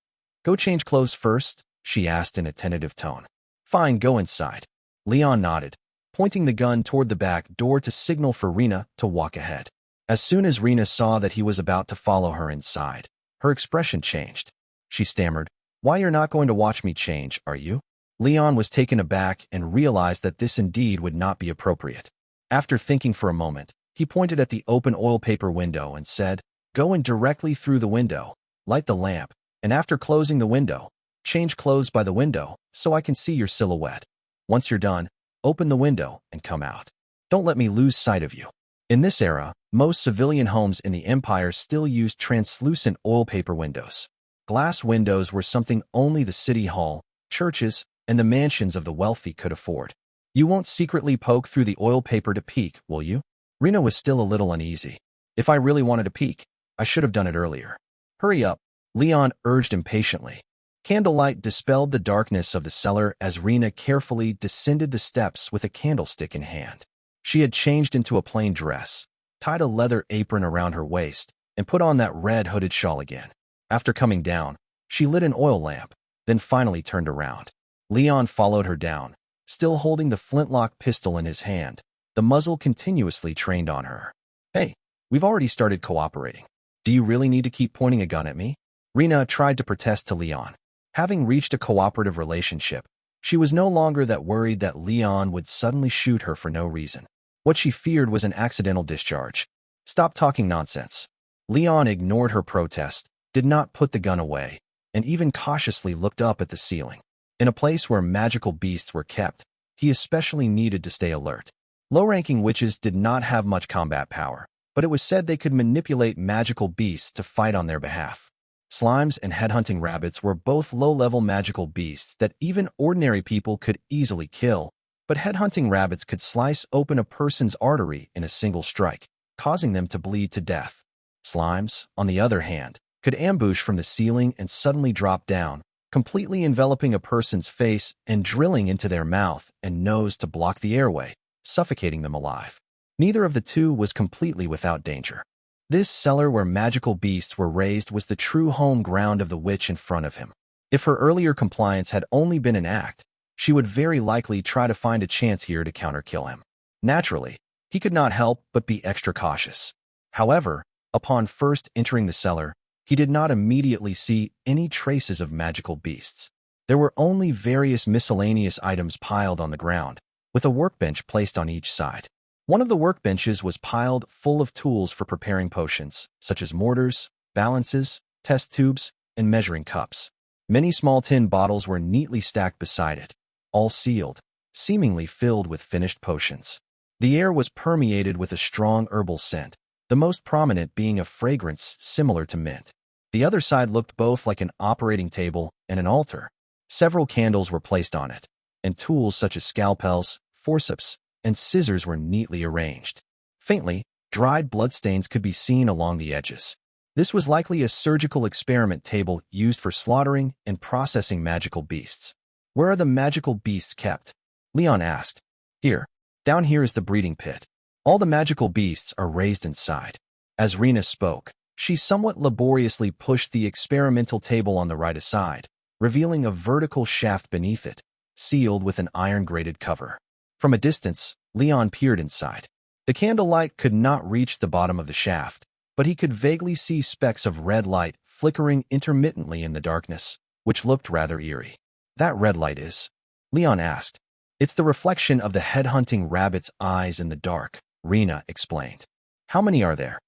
go change clothes first? She asked in a tentative tone. Fine, go inside. Leon nodded, pointing the gun toward the back door to signal for Rena to walk ahead. As soon as Rena saw that he was about to follow her inside, her expression changed. She stammered, Why, you're not going to watch me change, are you? Leon was taken aback and realized that this indeed would not be appropriate. After thinking for a moment, he pointed at the open oil paper window and said, Go in directly through the window, light the lamp, and after closing the window, change clothes by the window so I can see your silhouette. Once you're done, open the window and come out. Don't let me lose sight of you. In this era, most civilian homes in the Empire still used translucent oil paper windows. Glass windows were something only the city hall, churches, and the mansions of the wealthy could afford. You won't secretly poke through the oil paper to peek, will you? Rena was still a little uneasy. If I really wanted to peek, I should have done it earlier. Hurry up, Leon urged impatiently. Candlelight dispelled the darkness of the cellar as Rena carefully descended the steps with a candlestick in hand. She had changed into a plain dress, tied a leather apron around her waist, and put on that red hooded shawl again. After coming down, She lit an oil lamp, then finally turned around. Leon followed her down, still holding the flintlock pistol in his hand, the muzzle continuously trained on her. Hey, we've already started cooperating. Do you really need to keep pointing a gun at me? Rena tried to protest to Leon. Having reached a cooperative relationship, she was no longer that worried that Leon would suddenly shoot her for no reason. What she feared was an accidental discharge. Stop talking nonsense. Leon ignored her protest, did not put the gun away, and even cautiously looked up at the ceiling. In a place where magical beasts were kept, he especially needed to stay alert. Low-ranking witches did not have much combat power, but it was said they could manipulate magical beasts to fight on their behalf. Slimes and headhunting rabbits were both low-level magical beasts that even ordinary people could easily kill, but headhunting rabbits could slice open a person's artery in a single strike, causing them to bleed to death. Slimes, on the other hand, could ambush from the ceiling and suddenly drop down, completely enveloping a person's face and drilling into their mouth and nose to block the airway, suffocating them alive. Neither of the two was completely without danger. This cellar where magical beasts were raised was the true home ground of the witch in front of him. If her earlier compliance had only been an act, she would very likely try to find a chance here to counter-kill him. Naturally, he could not help but be extra cautious. However, upon first entering the cellar, he did not immediately see any traces of magical beasts. There were only various miscellaneous items piled on the ground, with a workbench placed on each side. One of the workbenches was piled full of tools for preparing potions, such as mortars, balances, test tubes, and measuring cups. Many small tin bottles were neatly stacked beside it, all sealed, seemingly filled with finished potions. The air was permeated with a strong herbal scent, the most prominent being a fragrance similar to mint. The other side looked both like an operating table and an altar. Several candles were placed on it, and tools such as scalpels, forceps, and scissors were neatly arranged. Faintly, dried bloodstains could be seen along the edges. This was likely a surgical experiment table used for slaughtering and processing magical beasts. Where are the magical beasts kept? Leon asked. Here. Down here is the breeding pit. All the magical beasts are raised inside. As Rena spoke, she somewhat laboriously pushed the experimental table on the right aside, revealing a vertical shaft beneath it, sealed with an iron-grated cover. From a distance, Leon peered inside. The candlelight could not reach the bottom of the shaft, but he could vaguely see specks of red light flickering intermittently in the darkness, which looked rather eerie. That red light is? Leon asked. It's the reflection of the headhunting rabbit's eyes in the dark, Rena explained. How many are there?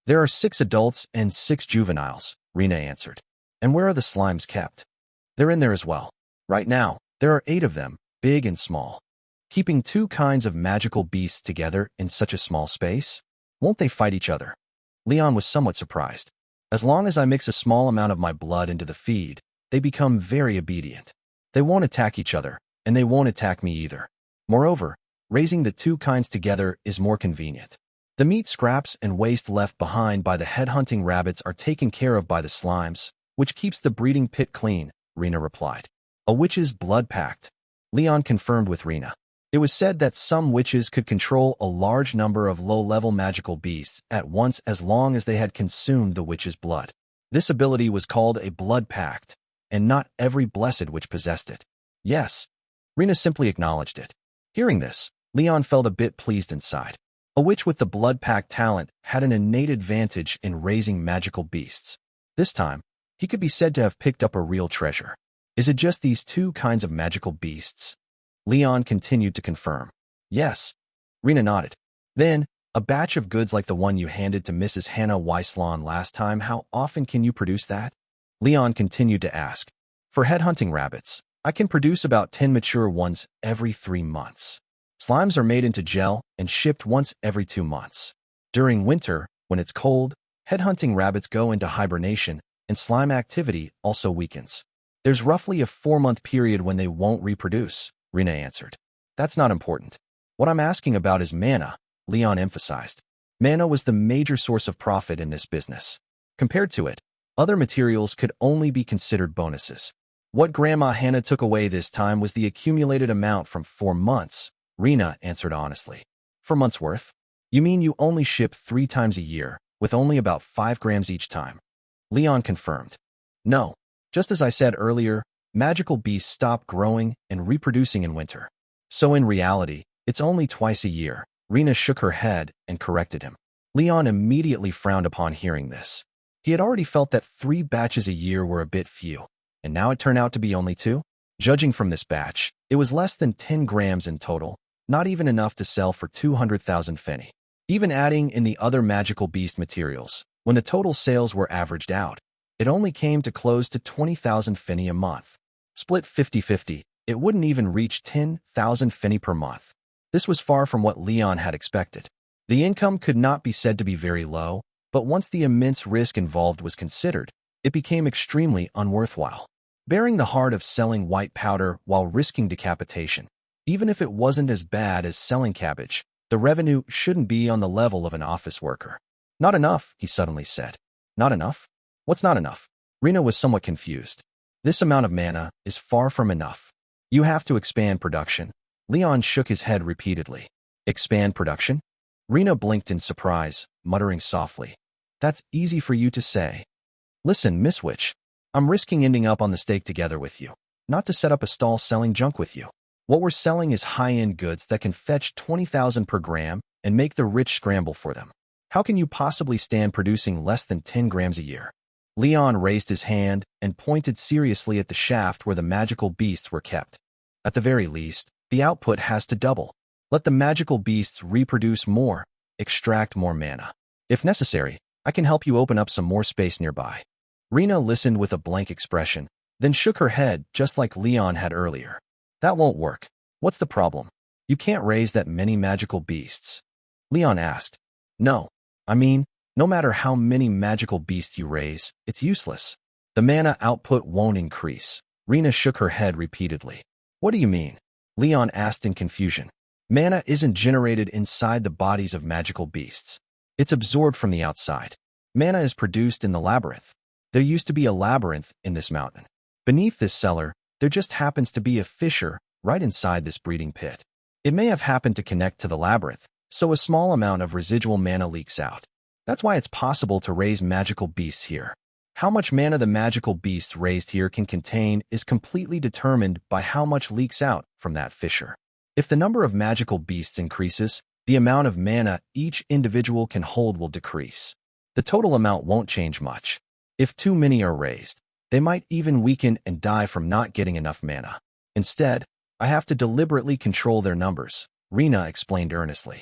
There are 6 adults and 6 juveniles, Rena answered. And where are the slimes kept? They're in there as well. Right now, there are 8 of them, big and small. Keeping 2 kinds of magical beasts together in such a small space? Won't they fight each other? Leon was somewhat surprised. As long as I mix a small amount of my blood into the feed, they become very obedient. They won't attack each other, and they won't attack me either. Moreover, raising the 2 kinds together is more convenient. The meat scraps and waste left behind by the headhunting rabbits are taken care of by the slimes, which keeps the breeding pit clean, Rena replied. A witch's blood pact. Leon confirmed with Rena. It was said that some witches could control a large number of low-level magical beasts at once as long as they had consumed the witch's blood. This ability was called a blood pact, and not every blessed witch possessed it. Yes. Rena simply acknowledged it. Hearing this, Leon felt a bit pleased inside. A witch with the blood pact talent had an innate advantage in raising magical beasts. This time, he could be said to have picked up a real treasure. Is it just these 2 kinds of magical beasts? Leon continued to confirm. Yes. Rena nodded. Then, a batch of goods like the one you handed to Mrs. Hannah Weislawn last time, how often can you produce that? Leon continued to ask. For headhunting rabbits, I can produce about 10 mature ones every 3 months. Slimes are made into gel and shipped once every 2 months. During winter, when it's cold, headhunting rabbits go into hibernation, and slime activity also weakens. There's roughly a 4-month period when they won't reproduce, Rena answered. That's not important. What I'm asking about is mana, Leon emphasized. Mana was the major source of profit in this business. Compared to it, other materials could only be considered bonuses. What Grandma Hannah took away this time was the accumulated amount from 4 months, Rena answered honestly. 4 months' worth? You mean you only ship 3 times a year, with only about 5 grams each time? Leon confirmed. No, Just as I said earlier, magical beasts stop growing and reproducing in winter. So in reality, it's only twice a year. Rena shook her head and corrected him. Leon immediately frowned upon hearing this. He had already felt that 3 batches a year were a bit few, and now it turned out to be only 2? Judging from this batch, it was less than 10 grams in total, not even enough to sell for 200,000 fenny. Even adding in the other magical beast materials, when the total sales were averaged out, it only came to close to 20,000 fenny a month. Split 50-50, it wouldn't even reach 10,000 fenny per month. This was far from what Leon had expected. The income could not be said to be very low, but once the immense risk involved was considered, it became extremely unworthwhile. Bearing the heart of selling white powder while risking decapitation, even if it wasn't as bad as selling cabbage, the revenue shouldn't be on the level of an office worker. Not enough, he suddenly said. Not enough? What's not enough? Rena was somewhat confused. This amount of mana is far from enough. You have to expand production. Leon shook his head repeatedly. Expand production? Rena blinked in surprise, muttering softly. That's easy for you to say. Listen, Miss Witch, I'm risking ending up on the stake together with you, not to set up a stall selling junk with you. What we're selling is high-end goods that can fetch 20,000 per gram and make the rich scramble for them. How can you possibly stand producing less than 10 grams a year? Leon raised his hand and pointed seriously at the shaft where the magical beasts were kept. At the very least, the output has to double. Let the magical beasts reproduce more, extract more mana. If necessary, I can help you open up some more space nearby. Rena listened with a blank expression, then shook her head just like Leon had earlier. That won't work. What's the problem? You can't raise that many magical beasts. Leon asked. No. I mean, no matter how many magical beasts you raise, it's useless. The mana output won't increase. Rena shook her head repeatedly. What do you mean? Leon asked in confusion. Mana isn't generated inside the bodies of magical beasts. It's absorbed from the outside. Mana is produced in the labyrinth. There used to be a labyrinth in this mountain. Beneath this cellar, there just happens to be a fissure right inside this breeding pit. It may have happened to connect to the labyrinth, so a small amount of residual mana leaks out. That's why it's possible to raise magical beasts here. How much mana the magical beasts raised here can contain is completely determined by how much leaks out from that fissure. If the number of magical beasts increases, the amount of mana each individual can hold will decrease. The total amount won't change much. If too many are raised, they might even weaken and die from not getting enough mana. Instead, I have to deliberately control their numbers, Rena explained earnestly.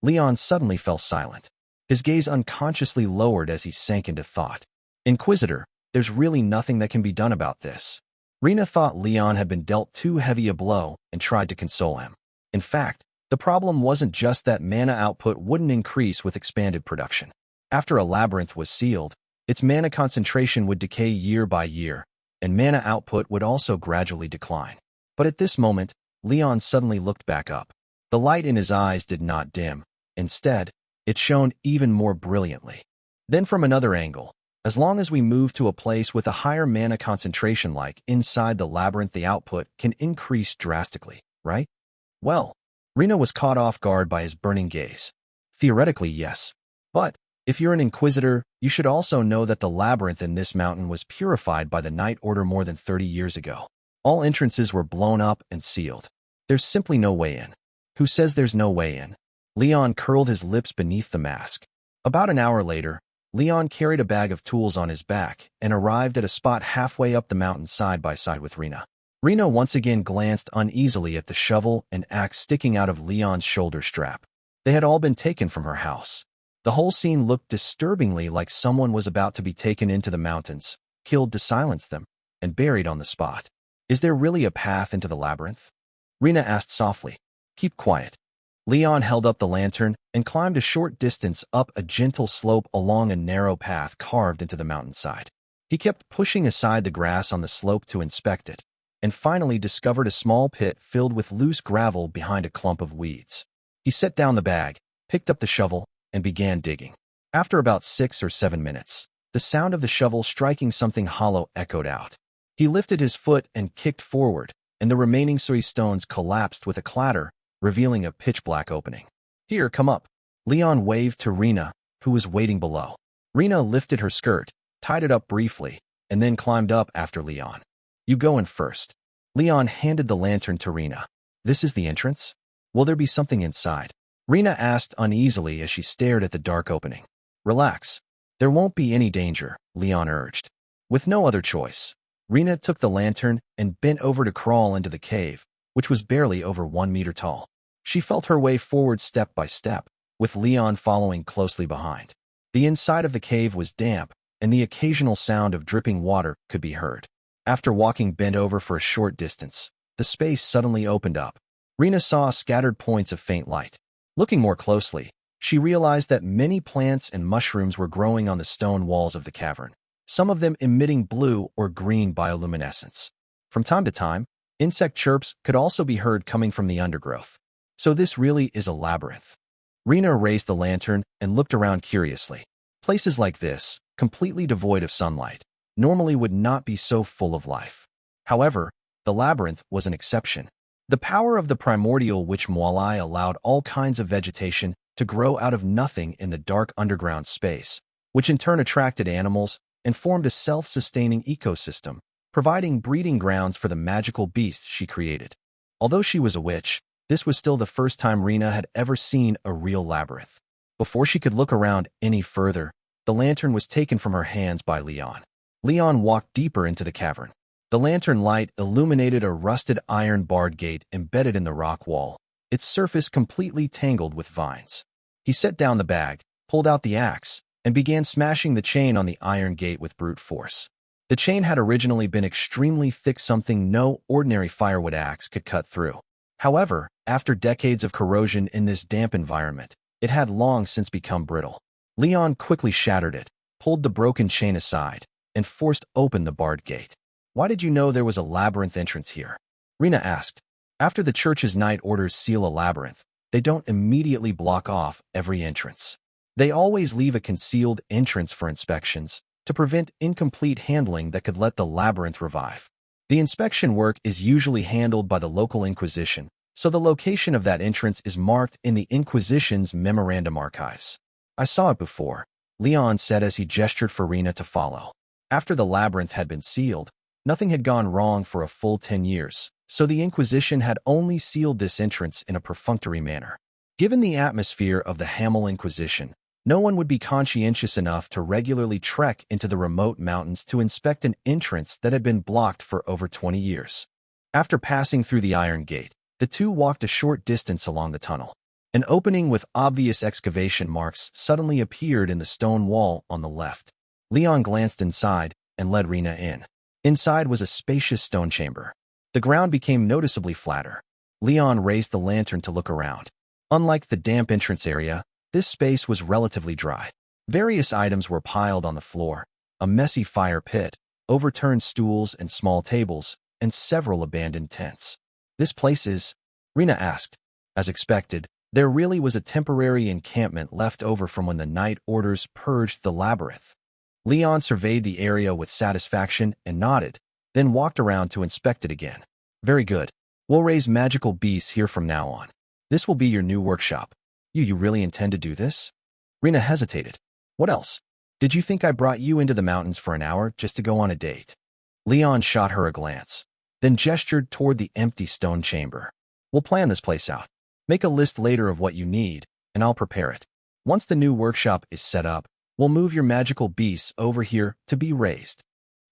Leon suddenly fell silent. His gaze unconsciously lowered as he sank into thought. Inquisitor, there's really nothing that can be done about this. Rena thought Leon had been dealt too heavy a blow and tried to console him. In fact, the problem wasn't just that mana output wouldn't increase with expanded production. After a labyrinth was sealed, its mana concentration would decay year by year, and mana output would also gradually decline. But at this moment, Leon suddenly looked back up. The light in his eyes did not dim. Instead, it shone even more brilliantly. Then from another angle, as long as we move to a place with a higher mana concentration like inside the labyrinth, the output can increase drastically, right? Well, Rena was caught off guard by his burning gaze. Theoretically, yes. But if you're an Inquisitor, you should also know that the labyrinth in this mountain was purified by the Night Order more than 30 years ago. All entrances were blown up and sealed. There's simply no way in. Who says there's no way in? Leon curled his lips beneath the mask. About an hour later, Leon carried a bag of tools on his back and arrived at a spot halfway up the mountain side by side with Rena. Rena once again glanced uneasily at the shovel and axe sticking out of Leon's shoulder strap. They had all been taken from her house. The whole scene looked disturbingly like someone was about to be taken into the mountains, killed to silence them, and buried on the spot. Is there really a path into the labyrinth? Rena asked softly. Keep quiet. Leon held up the lantern and climbed a short distance up a gentle slope along a narrow path carved into the mountainside. He kept pushing aside the grass on the slope to inspect it, and finally discovered a small pit filled with loose gravel behind a clump of weeds. He set down the bag, picked up the shovel, and began digging. After about 6 or 7 minutes, the sound of the shovel striking something hollow echoed out. He lifted his foot and kicked forward, and the remaining 3 stones collapsed with a clatter, revealing a pitch-black opening. Here, come up. Leon waved to Rena, who was waiting below. Rena lifted her skirt, tied it up briefly, and then climbed up after Leon. You go in first. Leon handed the lantern to Rena. This is the entrance? Will there be something inside? Rena asked uneasily as she stared at the dark opening. Relax. There won't be any danger, Leon urged. With no other choice, Rena took the lantern and bent over to crawl into the cave, which was barely over 1 meter tall. She felt her way forward step by step, with Leon following closely behind. The inside of the cave was damp, and the occasional sound of dripping water could be heard. After walking bent over for a short distance, the space suddenly opened up. Rena saw scattered points of faint light. Looking more closely, she realized that many plants and mushrooms were growing on the stone walls of the cavern, some of them emitting blue or green bioluminescence. From time to time, insect chirps could also be heard coming from the undergrowth. So this really is a labyrinth. Rena raised the lantern and looked around curiously. Places like this, completely devoid of sunlight, normally would not be so full of life. However, the labyrinth was an exception. The power of the primordial witch Moalai allowed all kinds of vegetation to grow out of nothing in the dark underground space, which in turn attracted animals and formed a self-sustaining ecosystem, providing breeding grounds for the magical beasts she created. Although she was a witch, this was still the first time Rena had ever seen a real labyrinth. Before she could look around any further, the lantern was taken from her hands by Leon. Leon walked deeper into the cavern. The lantern light illuminated a rusted iron-barred gate embedded in the rock wall, its surface completely tangled with vines. He set down the bag, pulled out the axe, and began smashing the chain on the iron gate with brute force. The chain had originally been extremely thick, something no ordinary firewood axe could cut through. However, after decades of corrosion in this damp environment, it had long since become brittle. Leon quickly shattered it, pulled the broken chain aside, and forced open the barred gate. Why did you know there was a labyrinth entrance here? Rena asked. After the church's night orders seal a labyrinth, they don't immediately block off every entrance. They always leave a concealed entrance for inspections to prevent incomplete handling that could let the labyrinth revive. The inspection work is usually handled by the local Inquisition, so the location of that entrance is marked in the Inquisition's memorandum archives. I saw it before, Leon said as he gestured for Rena to follow. After the labyrinth had been sealed, nothing had gone wrong for a full 10 years, so the Inquisition had only sealed this entrance in a perfunctory manner. Given the atmosphere of the Hamel Inquisition, no one would be conscientious enough to regularly trek into the remote mountains to inspect an entrance that had been blocked for over 20 years. After passing through the iron gate, the two walked a short distance along the tunnel. An opening with obvious excavation marks suddenly appeared in the stone wall on the left. Leon glanced inside and led Rena in. Inside was a spacious stone chamber. The ground became noticeably flatter. Leon raised the lantern to look around. Unlike the damp entrance area, this space was relatively dry. Various items were piled on the floor, a messy fire pit, overturned stools and small tables, and several abandoned tents. This place is? Rena asked. As expected, there really was a temporary encampment left over from when the night orders purged the labyrinth. Leon surveyed the area with satisfaction and nodded, then walked around to inspect it again. Very good. We'll raise magical beasts here from now on. This will be your new workshop. You really intend to do this? Rena hesitated. What else? Did you think I brought you into the mountains for an hour just to go on a date? Leon shot her a glance, then gestured toward the empty stone chamber. We'll plan this place out. Make a list later of what you need, and I'll prepare it. Once the new workshop is set up, we'll move your magical beasts over here to be raised.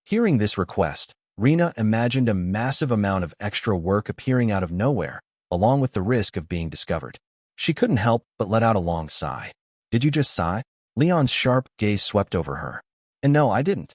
Hearing this request, Rena imagined a massive amount of extra work appearing out of nowhere, along with the risk of being discovered. She couldn't help but let out a long sigh. Did you just sigh? Leon's sharp gaze swept over her. And no, I didn't.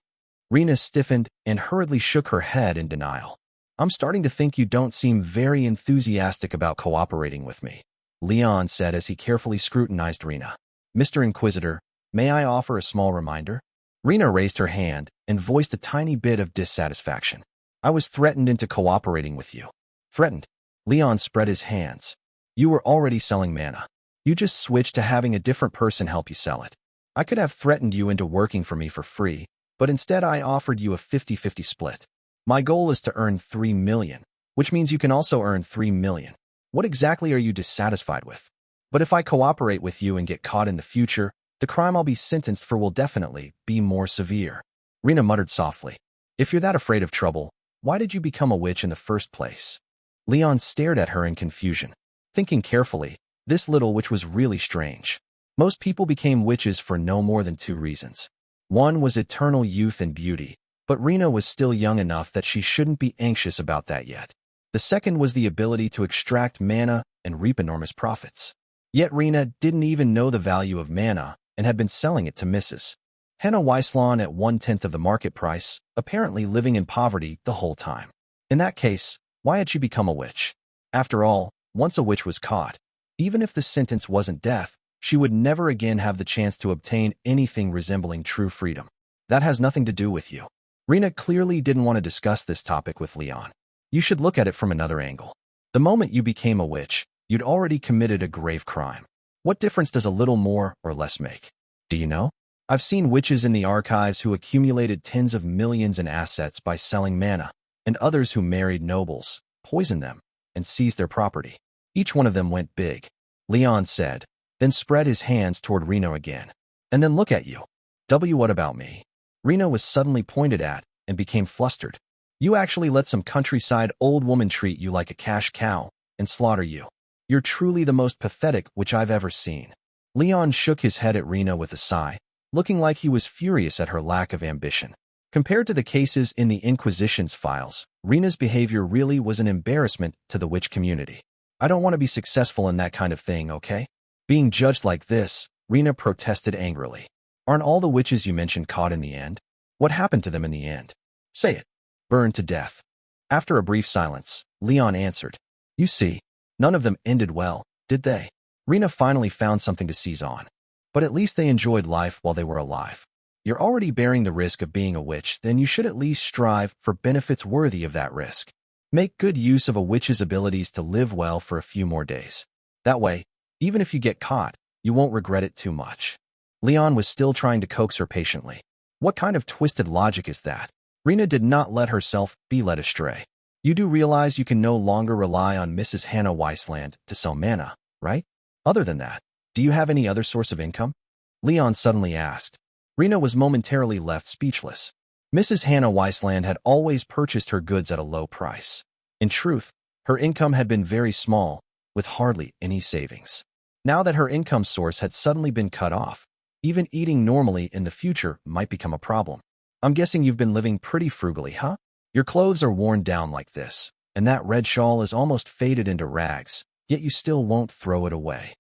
Rena stiffened and hurriedly shook her head in denial. I'm starting to think you don't seem very enthusiastic about cooperating with me, Leon said as he carefully scrutinized Rena. Mr. Inquisitor, may I offer a small reminder? Rena raised her hand and voiced a tiny bit of dissatisfaction. I was threatened into cooperating with you. Threatened? Leon spread his hands. You were already selling mana. You just switched to having a different person help you sell it. I could have threatened you into working for me for free, but instead I offered you a 50-50 split. My goal is to earn 3 million, which means you can also earn 3 million. What exactly are you dissatisfied with? But if I cooperate with you and get caught in the future, the crime I'll be sentenced for will definitely be more severe. Rena muttered softly. If you're that afraid of trouble, why did you become a witch in the first place? Leon stared at her in confusion. Thinking carefully, this little witch was really strange. Most people became witches for no more than two reasons. One was eternal youth and beauty, but Rena was still young enough that she shouldn't be anxious about that yet. The second was the ability to extract mana and reap enormous profits. Yet Rena didn't even know the value of mana and had been selling it to Mrs. Hannah Weislan at 1/10 of the market price, apparently living in poverty the whole time. In that case, why had she become a witch? After all, once a witch was caught, even if the sentence wasn't death, she would never again have the chance to obtain anything resembling true freedom. That has nothing to do with you. Rena clearly didn't want to discuss this topic with Leon. You should look at it from another angle. The moment you became a witch, you'd already committed a grave crime. What difference does a little more or less make? Do you know? I've seen witches in the archives who accumulated tens of millions in assets by selling mana, and others who married nobles, poisoned them, and seized their property. Each one of them went big, Leon said, then spread his hands toward Reno again. And then look at you. What about me? Reno was suddenly pointed at and became flustered. You actually let some countryside old woman treat you like a cash cow and slaughter you. You're truly the most pathetic witch I've ever seen. Leon shook his head at Rena with a sigh, looking like he was furious at her lack of ambition. Compared to the cases in the Inquisition's files, Rena's behavior really was an embarrassment to the witch community. I don't want to be successful in that kind of thing, okay? Being judged like this, Rena protested angrily. Aren't all the witches you mentioned caught in the end? What happened to them in the end? Say it. Burned to death. After a brief silence, Leon answered. You see, none of them ended well, did they? Rena finally found something to seize on. But at least they enjoyed life while they were alive. You're already bearing the risk of being a witch, then you should at least strive for benefits worthy of that risk. Make good use of a witch's abilities to live well for a few more days. That way, even if you get caught, you won't regret it too much. Leon was still trying to coax her patiently. What kind of twisted logic is that? Rena did not let herself be led astray. You do realize you can no longer rely on Mrs. Hannah Weisland to sell mana, right? Other than that, do you have any other source of income? Leon suddenly asked. Rena was momentarily left speechless. Mrs. Hannah Weisland had always purchased her goods at a low price. In truth, her income had been very small, with hardly any savings. Now that her income source had suddenly been cut off, even eating normally in the future might become a problem. I'm guessing you've been living pretty frugally, huh? Your clothes are worn down like this, and that red shawl is almost faded into rags, yet you still won't throw it away.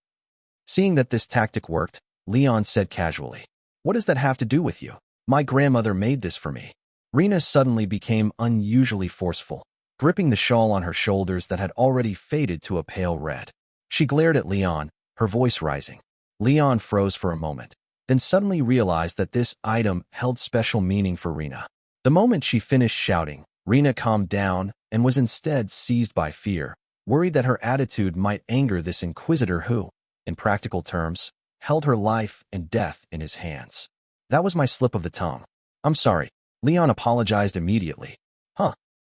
Seeing that this tactic worked, Leon said casually, What does that have to do with you? My grandmother made this for me. Rena suddenly became unusually forceful, gripping the shawl on her shoulders that had already faded to a pale red. She glared at Leon, her voice rising. Leon froze for a moment, then suddenly realized that this item held special meaning for Rena. The moment she finished shouting, Rena calmed down and was instead seized by fear, worried that her attitude might anger this Inquisitor who, in practical terms, held her life and death in his hands. That was my slip of the tongue. I'm sorry. Leon apologized immediately.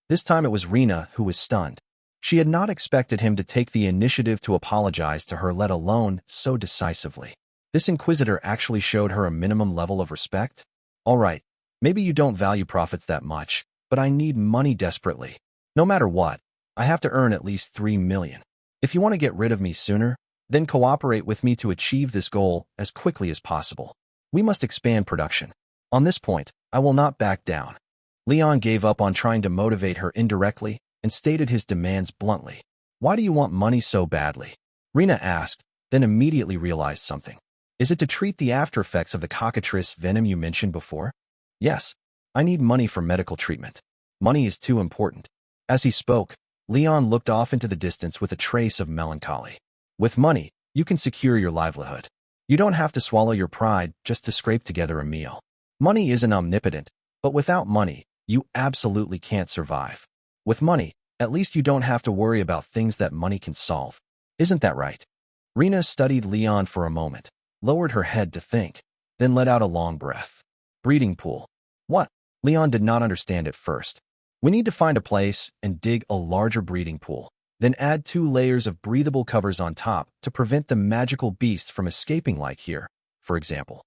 This time it was Rena who was stunned. She had not expected him to take the initiative to apologize to her, let alone so decisively. This Inquisitor actually showed her a minimum level of respect? All right, maybe you don't value profits that much, but I need money desperately. No matter what, I have to earn at least 3 million. If you want to get rid of me sooner, then cooperate with me to achieve this goal as quickly as possible. We must expand production. On this point, I will not back down. Leon gave up on trying to motivate her indirectly and stated his demands bluntly. Why do you want money so badly? Rena asked, then immediately realized something. Is it to treat the after effects of the cockatrice venom you mentioned before? Yes, I need money for medical treatment. Money is too important. As he spoke, Leon looked off into the distance with a trace of melancholy. With money, you can secure your livelihood. You don't have to swallow your pride just to scrape together a meal. Money isn't omnipotent, but without money, you absolutely can't survive. With money, at least you don't have to worry about things that money can solve. Isn't that right? Rena studied Leon for a moment, lowered her head to think, then let out a long breath. Breeding pool. What? Leon did not understand at first. We need to find a place and dig a larger breeding pool, then add 2 layers of breathable covers on top to prevent the magical beasts from escaping, like here, for example.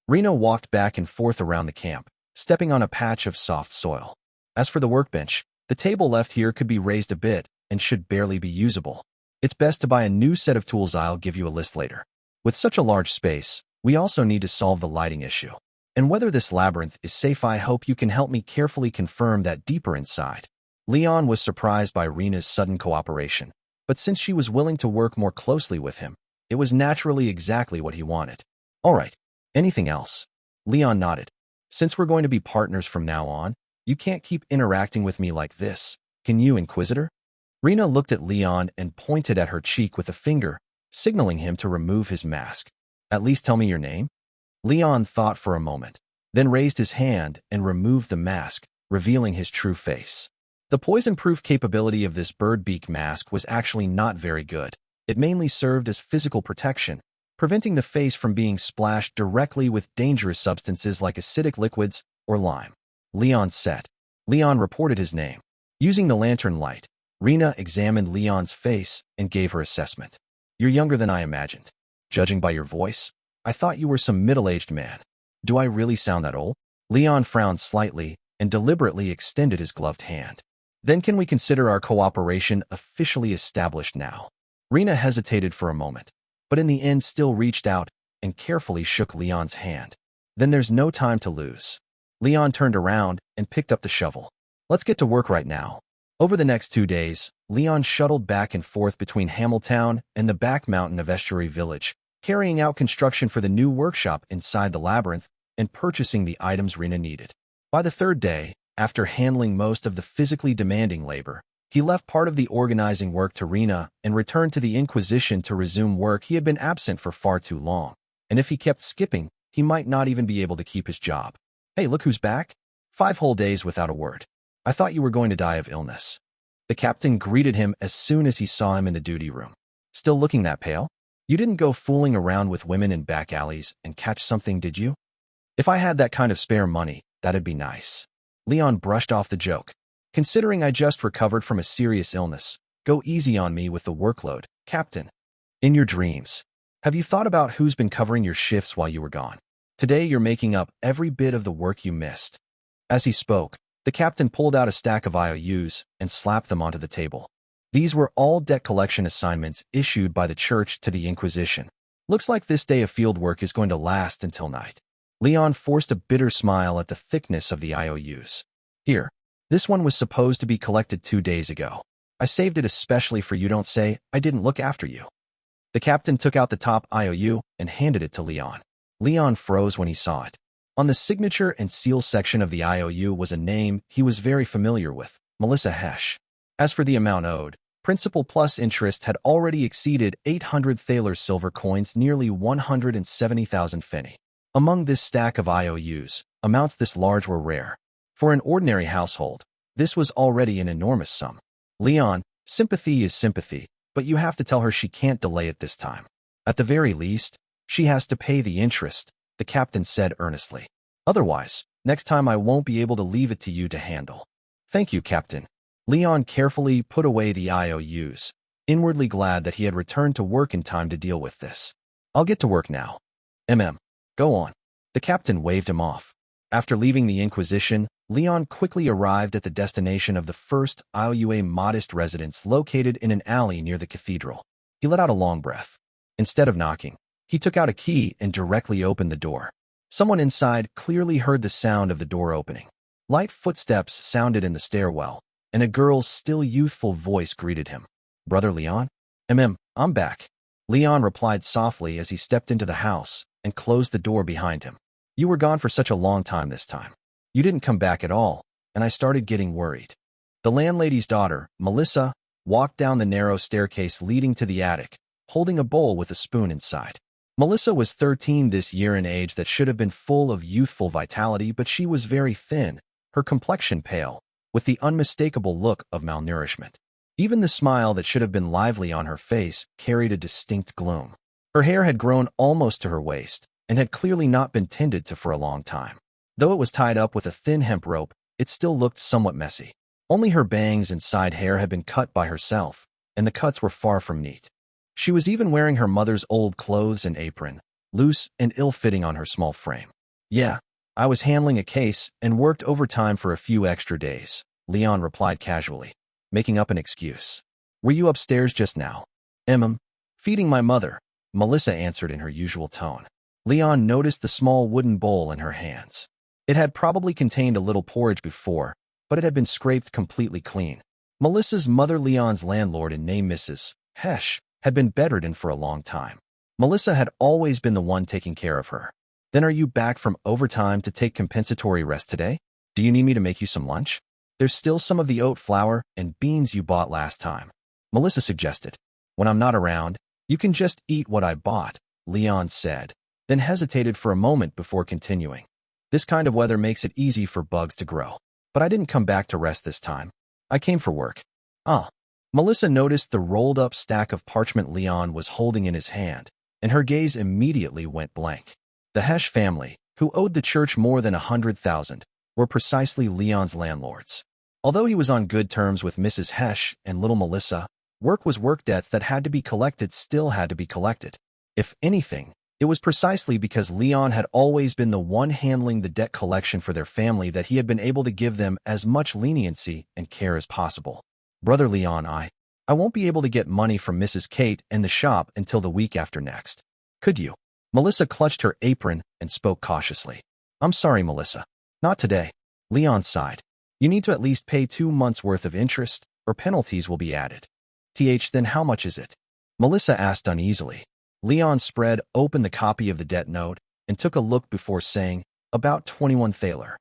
Rena walked back and forth around the camp, stepping on a patch of soft soil. As for the workbench, the table left here could be raised a bit and should barely be usable. It's best to buy a new set of tools. I'll give you a list later. With such a large space, we also need to solve the lighting issue. And whether this labyrinth is safe, I hope you can help me carefully confirm that deeper inside. Leon was surprised by Rena's sudden cooperation, but since she was willing to work more closely with him, it was naturally exactly what he wanted. All right. Anything else? Leon nodded. Since we're going to be partners from now on, you can't keep interacting with me like this. Can you, Inquisitor? Rena looked at Leon and pointed at her cheek with a finger, signaling him to remove his mask. At least tell me your name? Leon thought for a moment, then raised his hand and removed the mask, revealing his true face. The poison-proof capability of this bird beak mask was actually not very good. It mainly served as physical protection, preventing the face from being splashed directly with dangerous substances like acidic liquids or lime. Leon said. Leon reported his name. Using the lantern light, Rena examined Leon's face and gave her assessment. You're younger than I imagined. Judging by your voice, I thought you were some middle-aged man. Do I really sound that old? Leon frowned slightly and deliberately extended his gloved hand. Then can we consider our cooperation officially established now? Rena hesitated for a moment, but in the end still reached out and carefully shook Leon's hand. Then there's no time to lose. Leon turned around and picked up the shovel. Let's get to work right now. Over the next 2 days, Leon shuttled back and forth between Hamiltown and the back mountain of Estuary Village, carrying out construction for the new workshop inside the labyrinth and purchasing the items Rena needed. By the 3rd day, after handling most of the physically demanding labor, he left part of the organizing work to Rena and returned to the Inquisition to resume work. He had been absent for far too long, and if he kept skipping, he might not even be able to keep his job. Hey, look who's back. 5 whole days without a word. I thought you were going to die of illness. The captain greeted him as soon as he saw him in the duty room. Still looking that pale? You didn't go fooling around with women in back alleys and catch something, did you? If I had that kind of spare money, that'd be nice. Leon brushed off the joke. Considering I just recovered from a serious illness, go easy on me with the workload, Captain. In your dreams, have you thought about who's been covering your shifts while you were gone? Today you're making up every bit of the work you missed. As he spoke, the captain pulled out a stack of IOUs and slapped them onto the table. These were all debt collection assignments issued by the church to the Inquisition. Looks like this day of field work is going to last until night. Leon forced a bitter smile at the thickness of the IOUs. Here, this one was supposed to be collected 2 days ago. I saved it especially for you. Don't say I didn't look after you. The captain took out the top IOU and handed it to Leon. Leon froze when he saw it. On the signature and seal section of the IOU was a name he was very familiar with, Melissa Hesh. As for the amount owed, principal plus interest had already exceeded 800 thaler silver coins, nearly 170,000 fenny. Among this stack of IOUs, amounts this large were rare. For an ordinary household, this was already an enormous sum. Leon, sympathy is sympathy, but you have to tell her she can't delay it this time. At the very least, she has to pay the interest, the captain said earnestly. Otherwise, next time I won't be able to leave it to you to handle. Thank you, Captain. Leon carefully put away the IOUs, inwardly glad that he had returned to work in time to deal with this. I'll get to work now. Go on. The captain waved him off. After leaving the Inquisition, Leon quickly arrived at the destination of the first IOUA modest residence located in an alley near the cathedral. He let out a long breath. Instead of knocking, he took out a key and directly opened the door. Someone inside clearly heard the sound of the door opening. Light footsteps sounded in the stairwell, and a girl's still youthful voice greeted him. Brother Leon? I'm back. Leon replied softly as he stepped into the house and closed the door behind him. You were gone for such a long time this time. You didn't come back at all, and I started getting worried. The landlady's daughter, Melissa, walked down the narrow staircase leading to the attic, holding a bowl with a spoon inside. Melissa was 13 this year, an age that should have been full of youthful vitality, but she was very thin, her complexion pale, with the unmistakable look of malnourishment. Even the smile that should have been lively on her face carried a distinct gloom. Her hair had grown almost to her waist and had clearly not been tended to for a long time. Though it was tied up with a thin hemp rope, it still looked somewhat messy. Only her bangs and side hair had been cut by herself, and the cuts were far from neat. She was even wearing her mother's old clothes and apron, loose and ill-fitting on her small frame. Yeah, I was handling a case and worked overtime for a few extra days, Leon replied casually, making up an excuse. Were you upstairs just now? Feeding my mother, Melissa answered in her usual tone. Leon noticed the small wooden bowl in her hands. It had probably contained a little porridge before, but it had been scraped completely clean. Melissa's mother, Leon's landlord and name Mrs. Hesh, had been bedridden for a long time. Melissa had always been the one taking care of her. Then are you back from overtime to take compensatory rest today? Do you need me to make you some lunch? There's still some of the oat flour and beans you bought last time, Melissa suggested. When I'm not around, you can just eat what I bought, Leon said, then hesitated for a moment before continuing. This kind of weather makes it easy for bugs to grow. But I didn't come back to rest this time. I came for work. Melissa noticed the rolled-up stack of parchment Leon was holding in his hand, and her gaze immediately went blank. The Hesh family, who owed the church more than 100,000, were precisely Leon's landlords. Although he was on good terms with Mrs. Hesh and little Melissa, work was work. Debts that had to be collected still had to be collected. If anything, it was precisely because Leon had always been the one handling the debt collection for their family that he had been able to give them as much leniency and care as possible. Brother Leon, I won't be able to get money from Mrs. Kate and the shop until the week after next. Could you? Melissa clutched her apron and spoke cautiously. I'm sorry, Melissa. Not today. Leon sighed. You need to at least pay 2 months' worth of interest, or penalties will be added. Then how much is it? Melissa asked uneasily. Leon spread open the copy of the debt note and took a look before saying, about 21 thaler.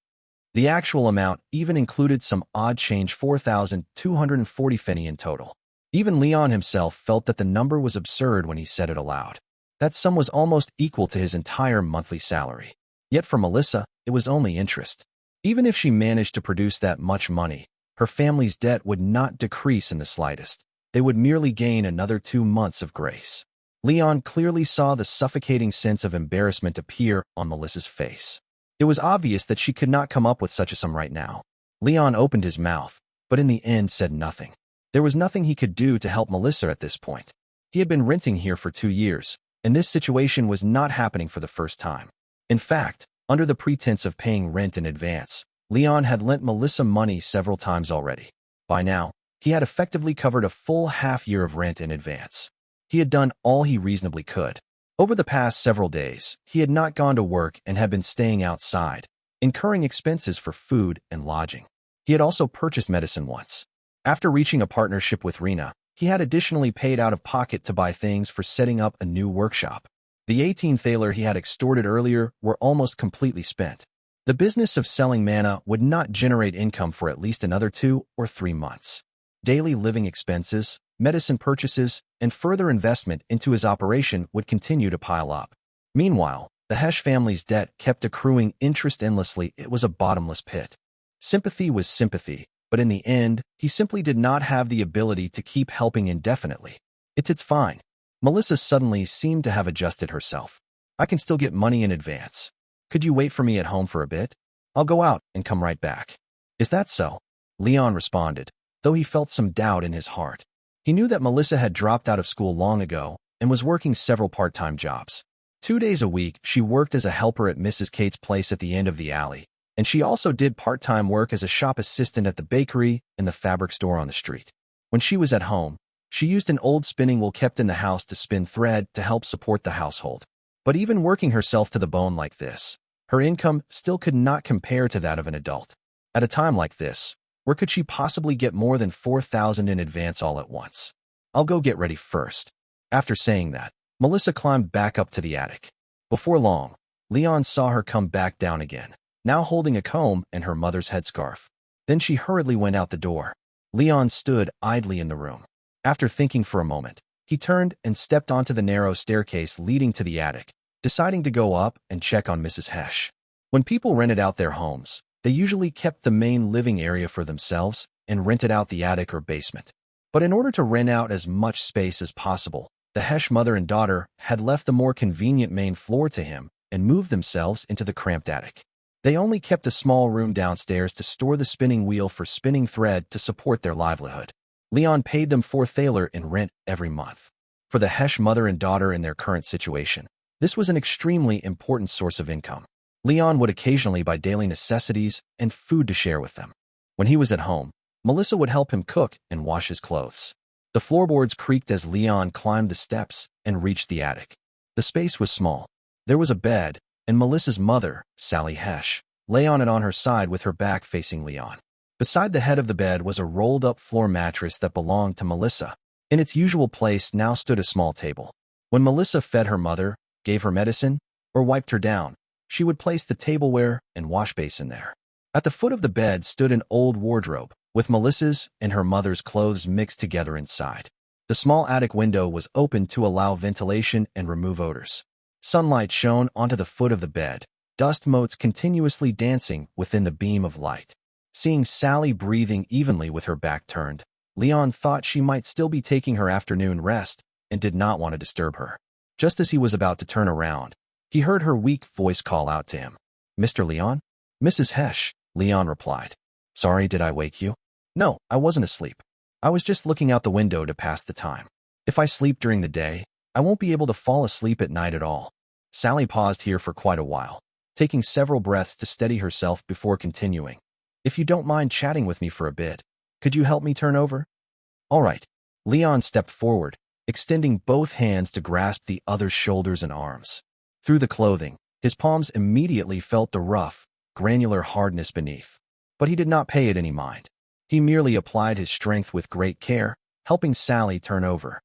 The actual amount even included some odd change, 4,240 fenny in total. Even Leon himself felt that the number was absurd when he said it aloud. That sum was almost equal to his entire monthly salary. Yet for Melissa, it was only interest. Even if she managed to produce that much money, her family's debt would not decrease in the slightest. They would merely gain another 2 months of grace. Leon clearly saw the suffocating sense of embarrassment appear on Melissa's face. It was obvious that she could not come up with such a sum right now. Leon opened his mouth, but in the end said nothing. There was nothing he could do to help Melissa at this point. He had been renting here for 2 years, and this situation was not happening for the first time. In fact, under the pretense of paying rent in advance, Leon had lent Melissa money several times already. By now, he had effectively covered a full half-year of rent in advance. He had done all he reasonably could. Over the past several days, he had not gone to work and had been staying outside, incurring expenses for food and lodging. He had also purchased medicine once. After reaching a partnership with Rena, he had additionally paid out of pocket to buy things for setting up a new workshop. The 18 thaler he had extorted earlier were almost completely spent. The business of selling mana would not generate income for at least another 2 or 3 months. Daily living expenses, medicine purchases, and further investment into his operation would continue to pile up. Meanwhile, the Hesh family's debt kept accruing interest endlessly. It was a bottomless pit. Sympathy was sympathy, but in the end, he simply did not have the ability to keep helping indefinitely. It's fine. Melissa suddenly seemed to have adjusted herself. I can still get money in advance. Could you wait for me at home for a bit? I'll go out and come right back. Is that so? Leon responded, though he felt some doubt in his heart. He knew that Melissa had dropped out of school long ago and was working several part-time jobs. 2 days a week, she worked as a helper at Mrs. Kate's place at the end of the alley, and she also did part-time work as a shop assistant at the bakery and the fabric store on the street. When she was at home, she used an old spinning wheel kept in the house to spin thread to help support the household. But even working herself to the bone like this, her income still could not compare to that of an adult. At a time like this, where could she possibly get more than 4,000 in advance all at once? I'll go get ready first. After saying that, Melissa climbed back up to the attic. Before long, Leon saw her come back down again, now holding a comb and her mother's headscarf. Then she hurriedly went out the door. Leon stood idly in the room. After thinking for a moment, he turned and stepped onto the narrow staircase leading to the attic, deciding to go up and check on Mrs. Hesh. When people rented out their homes, they usually kept the main living area for themselves and rented out the attic or basement. But in order to rent out as much space as possible, the Hesh mother and daughter had left the more convenient main floor to him and moved themselves into the cramped attic. They only kept a small room downstairs to store the spinning wheel for spinning thread to support their livelihood. Leon paid them 4 thaler in rent every month. For the Hesh mother and daughter in their current situation, this was an extremely important source of income. Leon would occasionally buy daily necessities and food to share with them. When he was at home, Melissa would help him cook and wash his clothes. The floorboards creaked as Leon climbed the steps and reached the attic. The space was small. There was a bed, and Melissa's mother, Sally Hesh, lay on it on her side with her back facing Leon. Beside the head of the bed was a rolled-up floor mattress that belonged to Melissa. In its usual place now stood a small table. When Melissa fed her mother, gave her medicine, or wiped her down, she would place the tableware and wash basin there. At the foot of the bed stood an old wardrobe, with Melissa's and her mother's clothes mixed together inside. The small attic window was open to allow ventilation and remove odors. Sunlight shone onto the foot of the bed, dust motes continuously dancing within the beam of light. Seeing Sally breathing evenly with her back turned, Leon thought she might still be taking her afternoon rest and did not want to disturb her. Just as he was about to turn around, he heard her weak voice call out to him. "Mr. Leon?" "Mrs. Hesh," Leon replied. "Sorry, did I wake you?" "No, I wasn't asleep. I was just looking out the window to pass the time. If I sleep during the day, I won't be able to fall asleep at night at all." Sally paused here for quite a while, taking several breaths to steady herself before continuing. "If you don't mind chatting with me for a bit, could you help me turn over?" "All right." Leon stepped forward, extending both hands to grasp the other's shoulders and arms. Through the clothing, his palms immediately felt the rough, granular hardness beneath. But he did not pay it any mind. He merely applied his strength with great care, helping Sally turn over.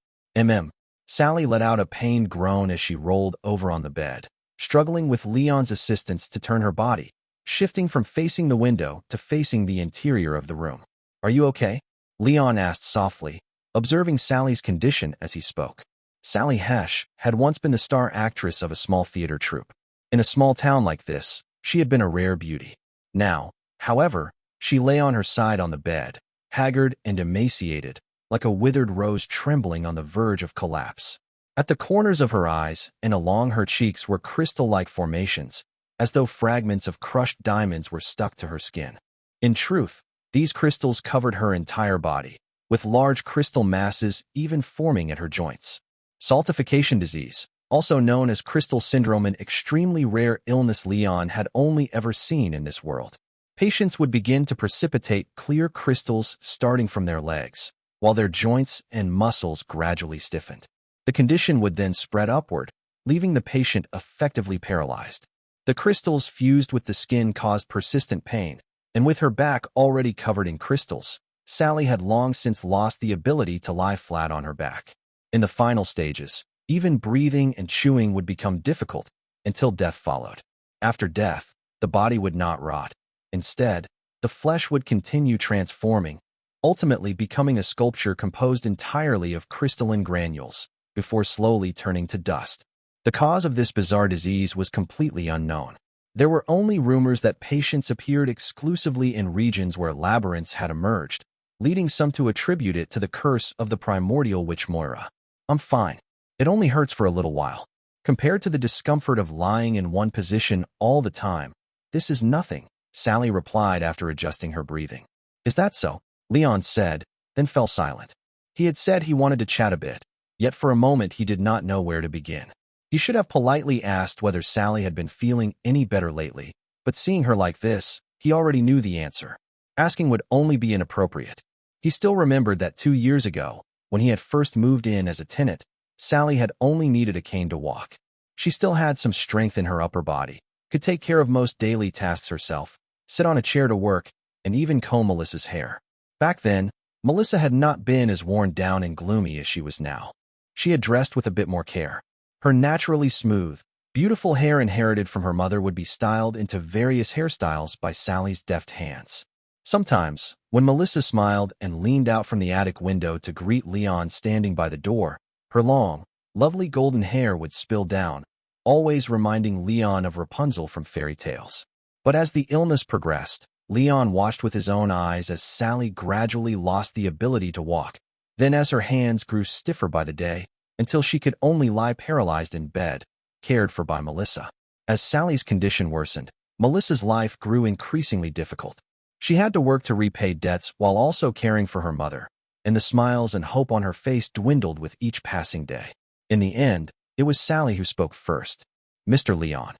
Sally let out a pained groan as she rolled over on the bed, struggling with Leon's assistance to turn her body, shifting from facing the window to facing the interior of the room. "Are you okay?" Leon asked softly, observing Sally's condition as he spoke. Sally Hesh had once been the star actress of a small theater troupe. In a small town like this, she had been a rare beauty. Now, however, she lay on her side on the bed, haggard and emaciated, like a withered rose trembling on the verge of collapse. At the corners of her eyes and along her cheeks were crystal-like formations, as though fragments of crushed diamonds were stuck to her skin. In truth, these crystals covered her entire body, with large crystal masses even forming at her joints. Saltification disease, also known as crystal syndrome, an extremely rare illness Leon had only ever seen in this world. Patients would begin to precipitate clear crystals starting from their legs, while their joints and muscles gradually stiffened. The condition would then spread upward, leaving the patient effectively paralyzed. The crystals fused with the skin caused persistent pain, and with her back already covered in crystals, Sally had long since lost the ability to lie flat on her back. In the final stages, even breathing and chewing would become difficult until death followed. After death, the body would not rot. Instead, the flesh would continue transforming, ultimately becoming a sculpture composed entirely of crystalline granules, before slowly turning to dust. The cause of this bizarre disease was completely unknown. There were only rumors that patients appeared exclusively in regions where labyrinths had emerged, leading some to attribute it to the curse of the primordial witch Moira. "I'm fine. It only hurts for a little while. Compared to the discomfort of lying in one position all the time, this is nothing," Sally replied after adjusting her breathing. "Is that so?" Leon said, then fell silent. He had said he wanted to chat a bit, yet for a moment he did not know where to begin. He should have politely asked whether Sally had been feeling any better lately, but seeing her like this, he already knew the answer. Asking would only be inappropriate. He still remembered that 2 years ago, when he had first moved in as a tenant, Sally had only needed a cane to walk. She still had some strength in her upper body, could take care of most daily tasks herself, sit on a chair to work, and even comb Melissa's hair. Back then, Melissa had not been as worn down and gloomy as she was now. She had dressed with a bit more care. Her naturally smooth, beautiful hair inherited from her mother would be styled into various hairstyles by Sally's deft hands. Sometimes, when Melissa smiled and leaned out from the attic window to greet Leon standing by the door, her long, lovely golden hair would spill down, always reminding Leon of Rapunzel from fairy tales. But as the illness progressed, Leon watched with his own eyes as Sally gradually lost the ability to walk, then as her hands grew stiffer by the day, until she could only lie paralyzed in bed, cared for by Melissa. As Sally's condition worsened, Melissa's life grew increasingly difficult. She had to work to repay debts while also caring for her mother, and the smiles and hope on her face dwindled with each passing day. In the end, it was Sally who spoke first. "Mr. Leon,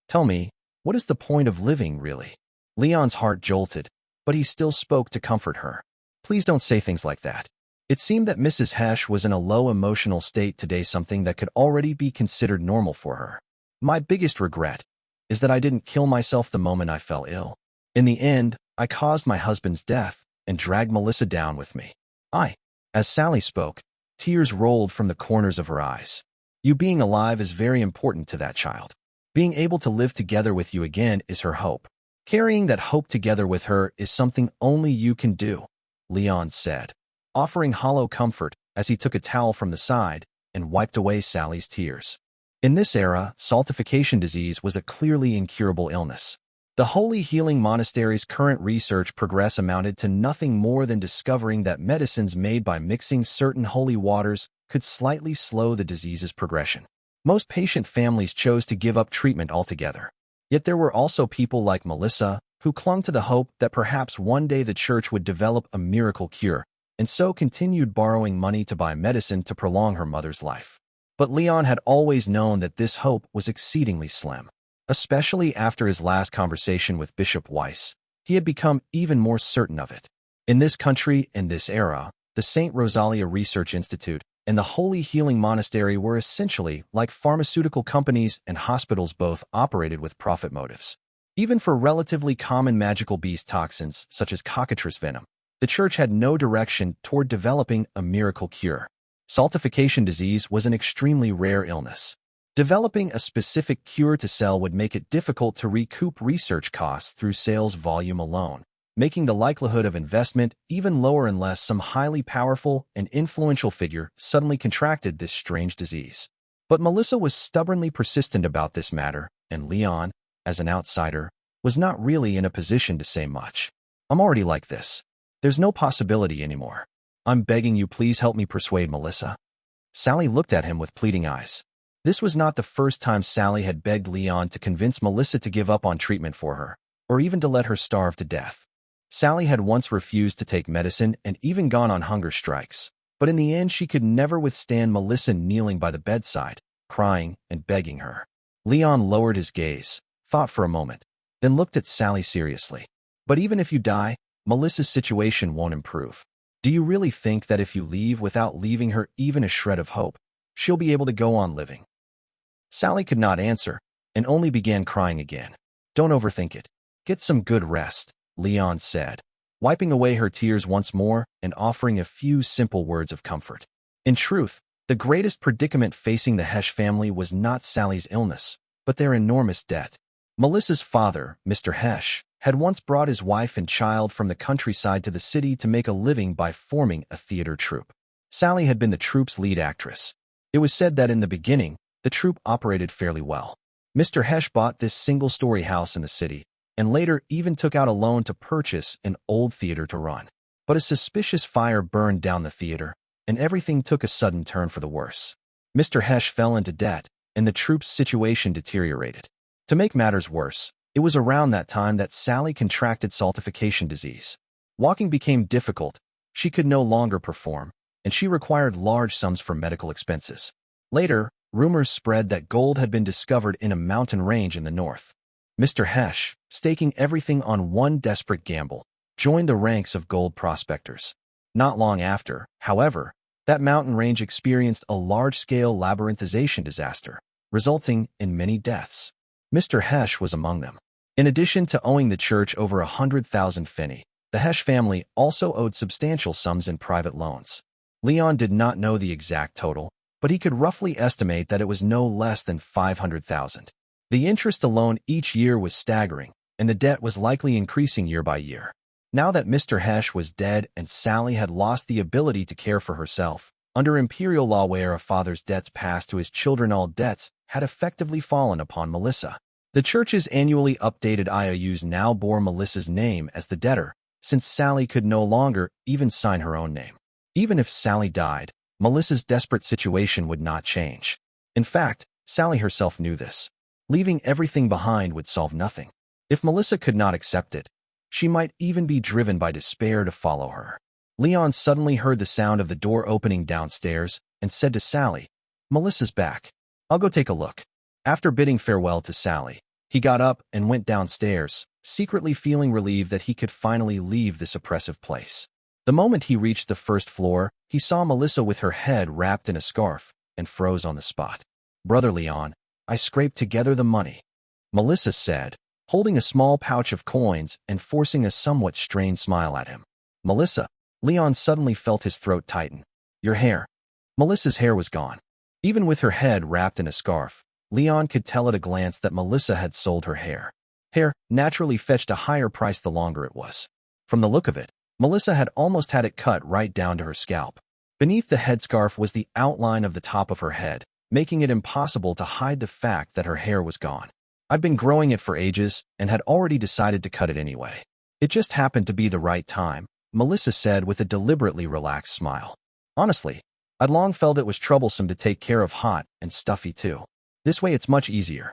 tell me, What is the point of living, really? Leon's heart jolted, but he still spoke to comfort her. Please don't say things like that. It seemed that Mrs. Hesh was in a low emotional state today, something that could already be considered normal for her. My biggest regret is that I didn't kill myself the moment I fell ill. In the end, I caused my husband's death and dragged Melissa down with me. As Sally spoke, tears rolled from the corners of her eyes. You being alive is very important to that child. Being able to live together with you again is her hope. Carrying that hope together with her is something only you can do, Leon said, offering hollow comfort as he took a towel from the side and wiped away Sally's tears. In this era, saltification disease was a clearly incurable illness. The Holy Healing Monastery's current research progress amounted to nothing more than discovering that medicines made by mixing certain holy waters could slightly slow the disease's progression. Most patient families chose to give up treatment altogether. Yet there were also people like Melissa who clung to the hope that perhaps one day the church would develop a miracle cure, and so continued borrowing money to buy medicine to prolong her mother's life. But Leon had always known that this hope was exceedingly slim. Especially after his last conversation with Bishop Weiss, he had become even more certain of it. In this country and this era, the St. Rosalia Research Institute and the Holy Healing Monastery were essentially like pharmaceutical companies, and hospitals both operated with profit motives. Even for relatively common magical beast toxins such as cockatrice venom, the church had no direction toward developing a miracle cure. Saltification disease was an extremely rare illness. Developing a specific cure to sell would make it difficult to recoup research costs through sales volume alone, making the likelihood of investment even lower unless some highly powerful and influential figure suddenly contracted this strange disease. But Melissa was stubbornly persistent about this matter, and Leon, as an outsider, was not really in a position to say much. I'm already like this. There's no possibility anymore. I'm begging you, please help me persuade Melissa. Sally looked at him with pleading eyes. This was not the first time Sally had begged Leon to convince Melissa to give up on treatment for her, or even to let her starve to death. Sally had once refused to take medicine and even gone on hunger strikes, but in the end she could never withstand Melissa kneeling by the bedside, crying and begging her. Leon lowered his gaze, thought for a moment, then looked at Sally seriously. But even if you die, Melissa's situation won't improve. Do you really think that if you leave without leaving her even a shred of hope, she'll be able to go on living? Sally could not answer, and only began crying again. Don't overthink it. Get some good rest, Leon said, wiping away her tears once more and offering a few simple words of comfort. In truth, the greatest predicament facing the Hesh family was not Sally's illness, but their enormous debt. Melissa's father, Mr. Hesh, had once brought his wife and child from the countryside to the city to make a living by forming a theater troupe. Sally had been the troupe's lead actress. It was said that in the beginning, the troupe operated fairly well. Mr. Hesh bought this single-story house in the city, and later even took out a loan to purchase an old theater to run. But a suspicious fire burned down the theater, and everything took a sudden turn for the worse. Mr. Hesh fell into debt, and the troupe's situation deteriorated. To make matters worse, it was around that time that Sally contracted saltification disease. Walking became difficult, she could no longer perform, and she required large sums for medical expenses. Later, rumors spread that gold had been discovered in a mountain range in the north. Mr. Hesh, staking everything on one desperate gamble, joined the ranks of gold prospectors. Not long after, however, that mountain range experienced a large-scale labyrinthization disaster, resulting in many deaths. Mr. Hesh was among them. In addition to owing the church over 100,000 fenny, the Hesh family also owed substantial sums in private loans. Leon did not know the exact total, but he could roughly estimate that it was no less than 500,000. The interest alone each year was staggering, and the debt was likely increasing year by year. Now that Mr. Hesh was dead and Sally had lost the ability to care for herself, under imperial law where a father's debts passed to his children, all debts had effectively fallen upon Melissa. The church's annually updated IOUs now bore Melissa's name as the debtor, since Sally could no longer even sign her own name. Even if Sally died, Melissa's desperate situation would not change. In fact, Sally herself knew this. Leaving everything behind would solve nothing. If Melissa could not accept it, she might even be driven by despair to follow her. Leon suddenly heard the sound of the door opening downstairs and said to Sally, "Melissa's back. I'll go take a look." After bidding farewell to Sally, He got up and went downstairs, secretly feeling relieved that he could finally leave this oppressive place. The moment he reached the first floor, he saw Melissa with her head wrapped in a scarf and froze on the spot. "Brother Leon, I scraped together the money," Melissa said, holding a small pouch of coins and forcing a somewhat strained smile at him. "Melissa," Leon suddenly felt his throat tighten. "Your hair." Melissa's hair was gone. Even with her head wrapped in a scarf, Leon could tell at a glance that Melissa had sold her hair. Hair naturally fetched a higher price the longer it was. From the look of it, Melissa had almost had it cut right down to her scalp. Beneath the headscarf was the outline of the top of her head, making it impossible to hide the fact that her hair was gone. "I'd been growing it for ages and had already decided to cut it anyway. It just happened to be the right time," Melissa said with a deliberately relaxed smile. "Honestly, I'd long felt it was troublesome to take care of hot and stuffy too. This way it's much easier."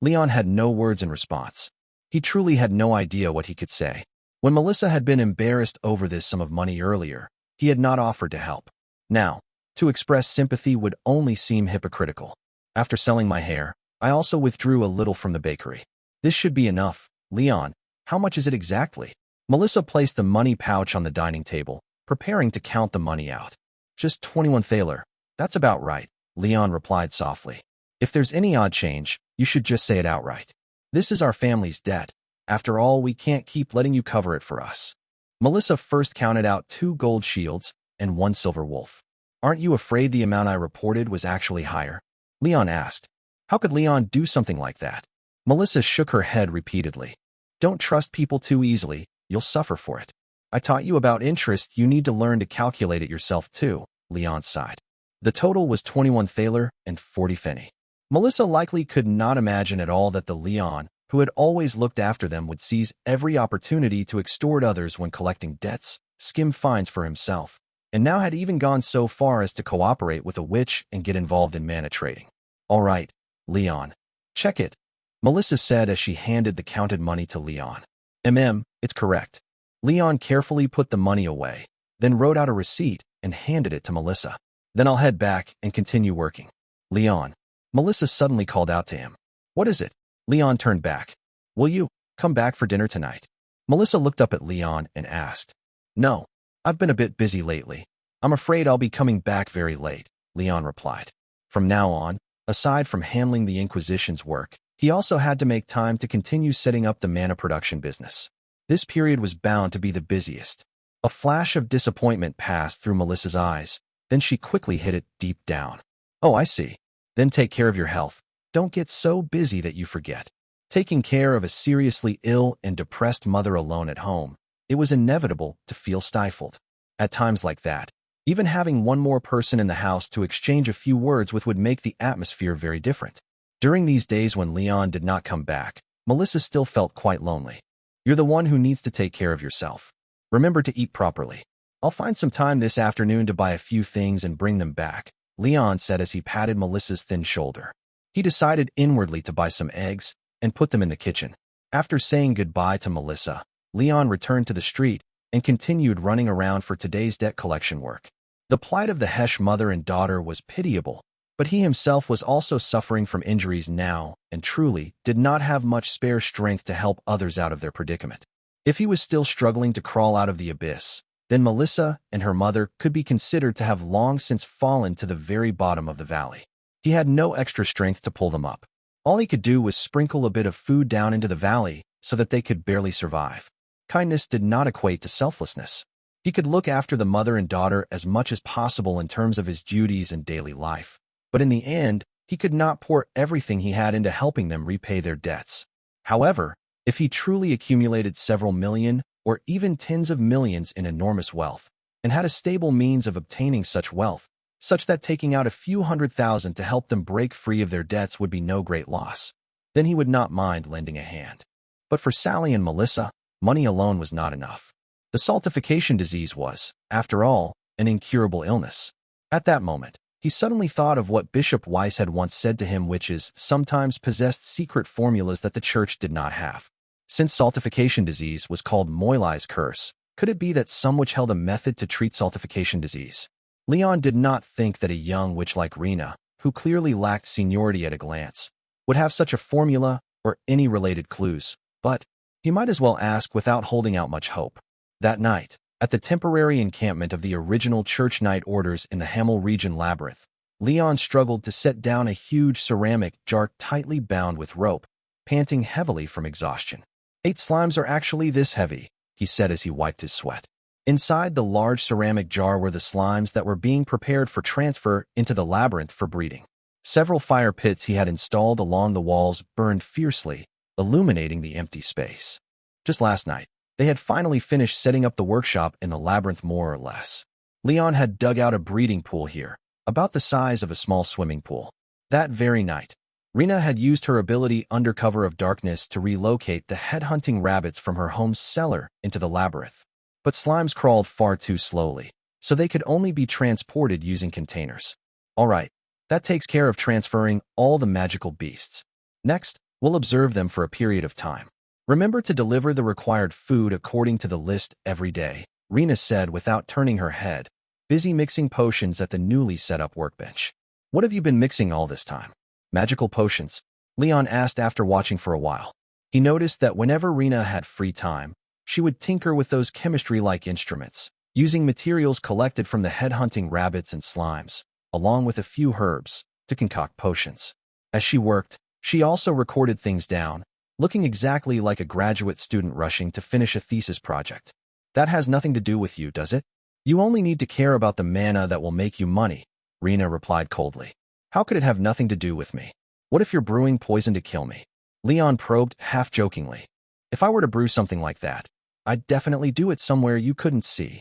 Leon had no words in response. He truly had no idea what he could say. When Melissa had been embarrassed over this sum of money earlier, he had not offered to help. Now, to express sympathy would only seem hypocritical. "After selling my hair, I also withdrew a little from the bakery. This should be enough. Leon, how much is it exactly?" Melissa placed the money pouch on the dining table, preparing to count the money out. "Just 21 thaler. That's about right," Leon replied softly. "If there's any odd change, you should just say it outright. This is our family's debt. After all, we can't keep letting you cover it for us." Melissa first counted out 2 gold shields and 1 silver wolf. "Aren't you afraid the amount I reported was actually higher?" Leon asked. How could Leon do something like that? Melissa shook her head repeatedly. "Don't trust people too easily, you'll suffer for it. I taught you about interest, you need to learn to calculate it yourself too," Leon sighed. The total was 21 thaler and 40 fenny. Melissa likely could not imagine at all that the Leon, who had always looked after them, would seize every opportunity to extort others when collecting debts, skim fines for himself, and now had even gone so far as to cooperate with a witch and get involved in mana trading. "All right, Leon. Check it," Melissa said as she handed the counted money to Leon. It's correct." Leon carefully put the money away, then wrote out a receipt and handed it to Melissa. "Then I'll head back and continue working." "Leon," Melissa suddenly called out to him. "What is it?" Leon turned back. "Will you come back for dinner tonight?" Melissa looked up at Leon and asked. "No, I've been a bit busy lately. I'm afraid I'll be coming back very late," Leon replied. From now on, aside from handling the Inquisition's work, he also had to make time to continue setting up the mana production business. This period was bound to be the busiest. A flash of disappointment passed through Melissa's eyes, then she quickly hid it deep down. "Oh, I see. Then take care of your health. Don't get so busy that you forget." Taking care of a seriously ill and depressed mother alone at home, it was inevitable to feel stifled. At times like that, even having one more person in the house to exchange a few words with would make the atmosphere very different. During these days when Leon did not come back, Melissa still felt quite lonely. "You're the one who needs to take care of yourself. Remember to eat properly. I'll find some time this afternoon to buy a few things and bring them back," Leon said as he patted Melissa's thin shoulder. He decided inwardly to buy some eggs and put them in the kitchen. After saying goodbye to Melissa, Leon returned to the street and continued running around for today's debt collection work. The plight of the Hesh mother and daughter was pitiable, but he himself was also suffering from injuries now and truly did not have much spare strength to help others out of their predicament. If he was still struggling to crawl out of the abyss, then Melissa and her mother could be considered to have long since fallen to the very bottom of the valley. He had no extra strength to pull them up. All he could do was sprinkle a bit of food down into the valley so that they could barely survive. Kindness did not equate to selflessness. He could look after the mother and daughter as much as possible in terms of his duties and daily life, but in the end, he could not pour everything he had into helping them repay their debts. However, if he truly accumulated several million or even tens of millions in enormous wealth, and had a stable means of obtaining such wealth, such that taking out a few $100,000 to help them break free of their debts would be no great loss, then he would not mind lending a hand. But for Sally and Melissa, money alone was not enough. The saltification disease was, after all, an incurable illness. At that moment, he suddenly thought of what Bishop Weiss had once said to him: witches sometimes possessed secret formulas that the church did not have. Since saltification disease was called Moilai's curse, could it be that some witch held a method to treat saltification disease? Leon did not think that a young witch like Rena, who clearly lacked seniority at a glance, would have such a formula or any related clues, but he might as well ask without holding out much hope. That night, at the temporary encampment of the original church night orders in the Hamel region labyrinth, Leon struggled to set down a huge ceramic jar tightly bound with rope, panting heavily from exhaustion. 8 slimes are actually this heavy, he said as he wiped his sweat. Inside the large ceramic jar were the slimes that were being prepared for transfer into the labyrinth for breeding. Several fire pits he had installed along the walls burned fiercely, illuminating the empty space. Just last night, they had finally finished setting up the workshop in the labyrinth more or less. Leon had dug out a breeding pool here, about the size of a small swimming pool. That very night, Rena had used her ability under cover of darkness to relocate the headhunting rabbits from her home's cellar into the labyrinth. But slimes crawled far too slowly, so they could only be transported using containers. All right, that takes care of transferring all the magical beasts. Next, we'll observe them for a period of time. Remember to deliver the required food according to the list every day, Rena said without turning her head, busy mixing potions at the newly set-up workbench. What have you been mixing all this time? Magical potions? Leon asked after watching for a while. He noticed that whenever Rena had free time, she would tinker with those chemistry-like instruments, using materials collected from the headhunting rabbits and slimes, along with a few herbs, to concoct potions. As she worked, she also recorded things down, looking exactly like a graduate student rushing to finish a thesis project. That has nothing to do with you, does it? You only need to care about the mana that will make you money, Rena replied coldly. How could it have nothing to do with me? What if you're brewing poison to kill me? Leon probed half-jokingly. If I were to brew something like that, I'd definitely do it somewhere you couldn't see.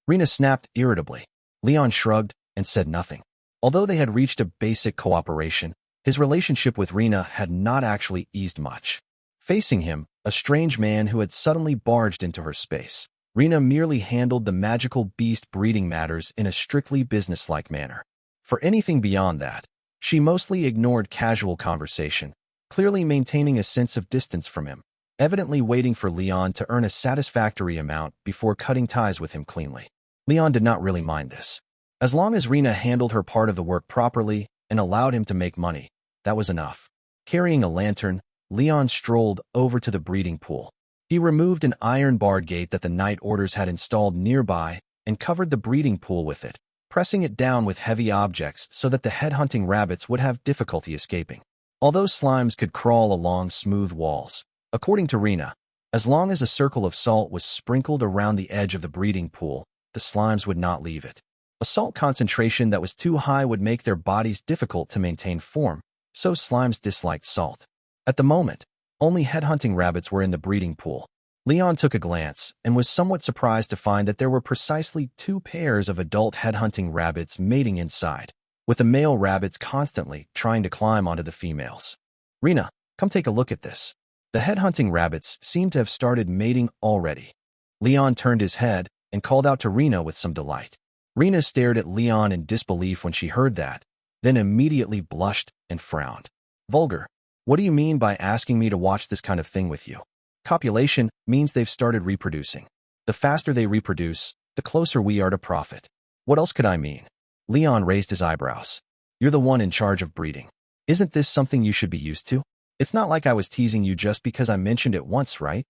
Rena snapped irritably. Leon shrugged and said nothing. Although they had reached a basic cooperation, his relationship with Rena had not actually eased much. Facing him, a strange man who had suddenly barged into her space, Rena merely handled the magical beast breeding matters in a strictly businesslike manner. For anything beyond that, she mostly ignored casual conversation, clearly maintaining a sense of distance from him, evidently waiting for Leon to earn a satisfactory amount before cutting ties with him cleanly. Leon did not really mind this. As long as Rena handled her part of the work properly and allowed him to make money, that was enough. Carrying a lantern, Leon strolled over to the breeding pool. He removed an iron-barred gate that the night orders had installed nearby and covered the breeding pool with it, pressing it down with heavy objects so that the headhunting rabbits would have difficulty escaping. Although slimes could crawl along smooth walls, according to Rena, as long as a circle of salt was sprinkled around the edge of the breeding pool, the slimes would not leave it. A salt concentration that was too high would make their bodies difficult to maintain form, so slimes disliked salt. At the moment, only headhunting rabbits were in the breeding pool. Leon took a glance and was somewhat surprised to find that there were precisely 2 pairs of adult headhunting rabbits mating inside, with the male rabbits constantly trying to climb onto the females. Rena, come take a look at this. The headhunting rabbits seemed to have started mating already. Leon turned his head and called out to Rena with some delight. Rena stared at Leon in disbelief when she heard that, then immediately blushed and frowned. Vulgar. What do you mean by asking me to watch this kind of thing with you? Copulation means they've started reproducing. The faster they reproduce, the closer we are to profit. What else could I mean? Leon raised his eyebrows. You're the one in charge of breeding. Isn't this something you should be used to? It's not like I was teasing you just because I mentioned it once, right?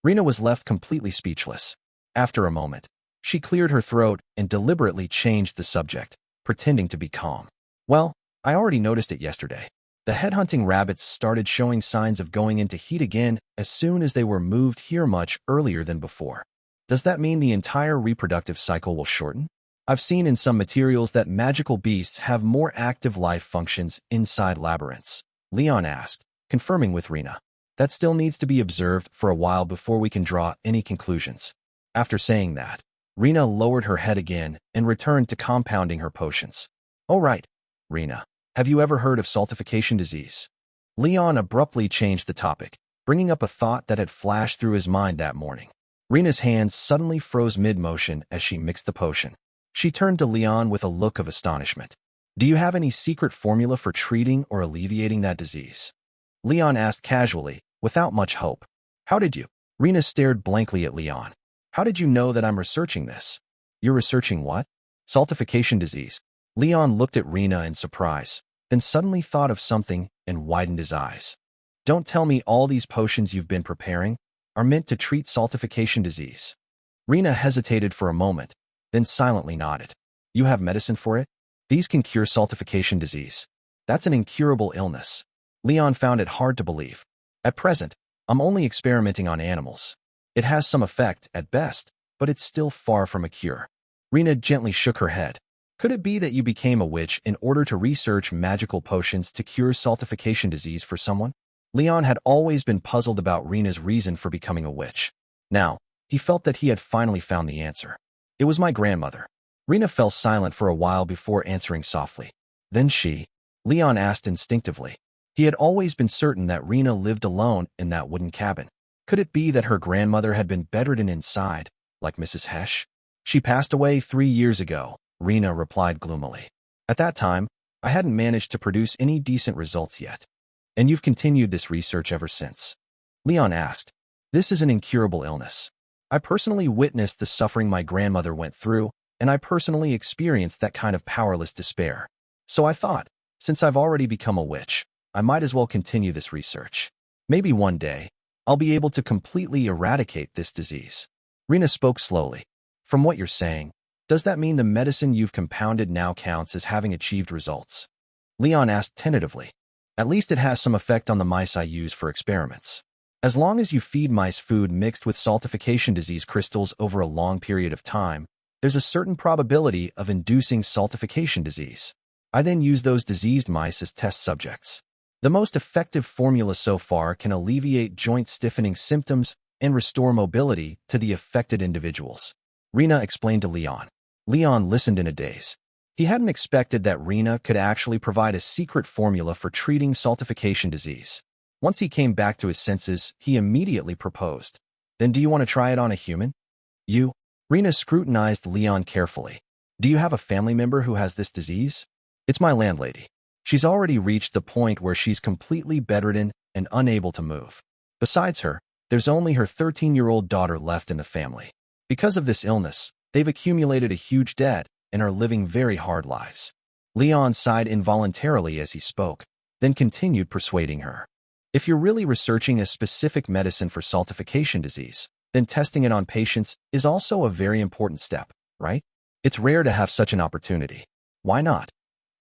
Rena was left completely speechless. After a moment, she cleared her throat and deliberately changed the subject, pretending to be calm. Well, I already noticed it yesterday. The headhunting rabbits started showing signs of going into heat again as soon as they were moved here much earlier than before. Does that mean the entire reproductive cycle will shorten? I've seen in some materials that magical beasts have more active life functions inside labyrinths, Leon asked, confirming with Rena. That still needs to be observed for a while before we can draw any conclusions. After saying that, Rena lowered her head again and returned to compounding her potions. Oh right, Rena. Have you ever heard of saltification disease? Leon abruptly changed the topic, bringing up a thought that had flashed through his mind that morning. Rena's hands suddenly froze mid-motion as she mixed the potion. She turned to Leon with a look of astonishment. Do you have any secret formula for treating or alleviating that disease? Leon asked casually, without much hope. How did you? Rena stared blankly at Leon. How did you know that I'm researching this? You're researching what? Saltification disease. Leon looked at Rena in surprise, then suddenly thought of something and widened his eyes. Don't tell me all these potions you've been preparing are meant to treat saltification disease. Rena hesitated for a moment, then silently nodded. You have medicine for it? These can cure saltification disease. That's an incurable illness. Leon found it hard to believe. At present, I'm only experimenting on animals. It has some effect, at best, but it's still far from a cure. Rena gently shook her head. Could it be that you became a witch in order to research magical potions to cure saltification disease for someone? Leon had always been puzzled about Rena's reason for becoming a witch. Now, he felt that he had finally found the answer. It was my grandmother. Rena fell silent for a while before answering softly. Then Leon asked instinctively. He had always been certain that Rena lived alone in that wooden cabin. Could it be that her grandmother had been bedridden inside, like Mrs. Hesh? She passed away 3 years ago, Rena replied gloomily. At that time, I hadn't managed to produce any decent results yet. And you've continued this research ever since? Leon asked. This is an incurable illness. I personally witnessed the suffering my grandmother went through, and I personally experienced that kind of powerless despair. So I thought, since I've already become a witch, I might as well continue this research. Maybe one day, I'll be able to completely eradicate this disease. Rena spoke slowly. From what you're saying, does that mean the medicine you've compounded now counts as having achieved results? Leon asked tentatively. At least it has some effect on the mice I use for experiments. As long as you feed mice food mixed with saltification disease crystals over a long period of time, there's a certain probability of inducing saltification disease. I then use those diseased mice as test subjects. The most effective formula so far can alleviate joint stiffening symptoms and restore mobility to the affected individuals. Rena explained to Leon. Leon listened in a daze. He hadn't expected that Rena could actually provide a secret formula for treating saltification disease. Once he came back to his senses, he immediately proposed. Then do you want to try it on a human? You? Rena scrutinized Leon carefully. Do you have a family member who has this disease? It's my landlady. She's already reached the point where she's completely bedridden and unable to move. Besides her, there's only her 13-year-old daughter left in the family. Because of this illness, they've accumulated a huge debt and are living very hard lives. Leon sighed involuntarily as he spoke, then continued persuading her. If you're really researching a specific medicine for saltification disease, then testing it on patients is also a very important step, right? It's rare to have such an opportunity. Why not?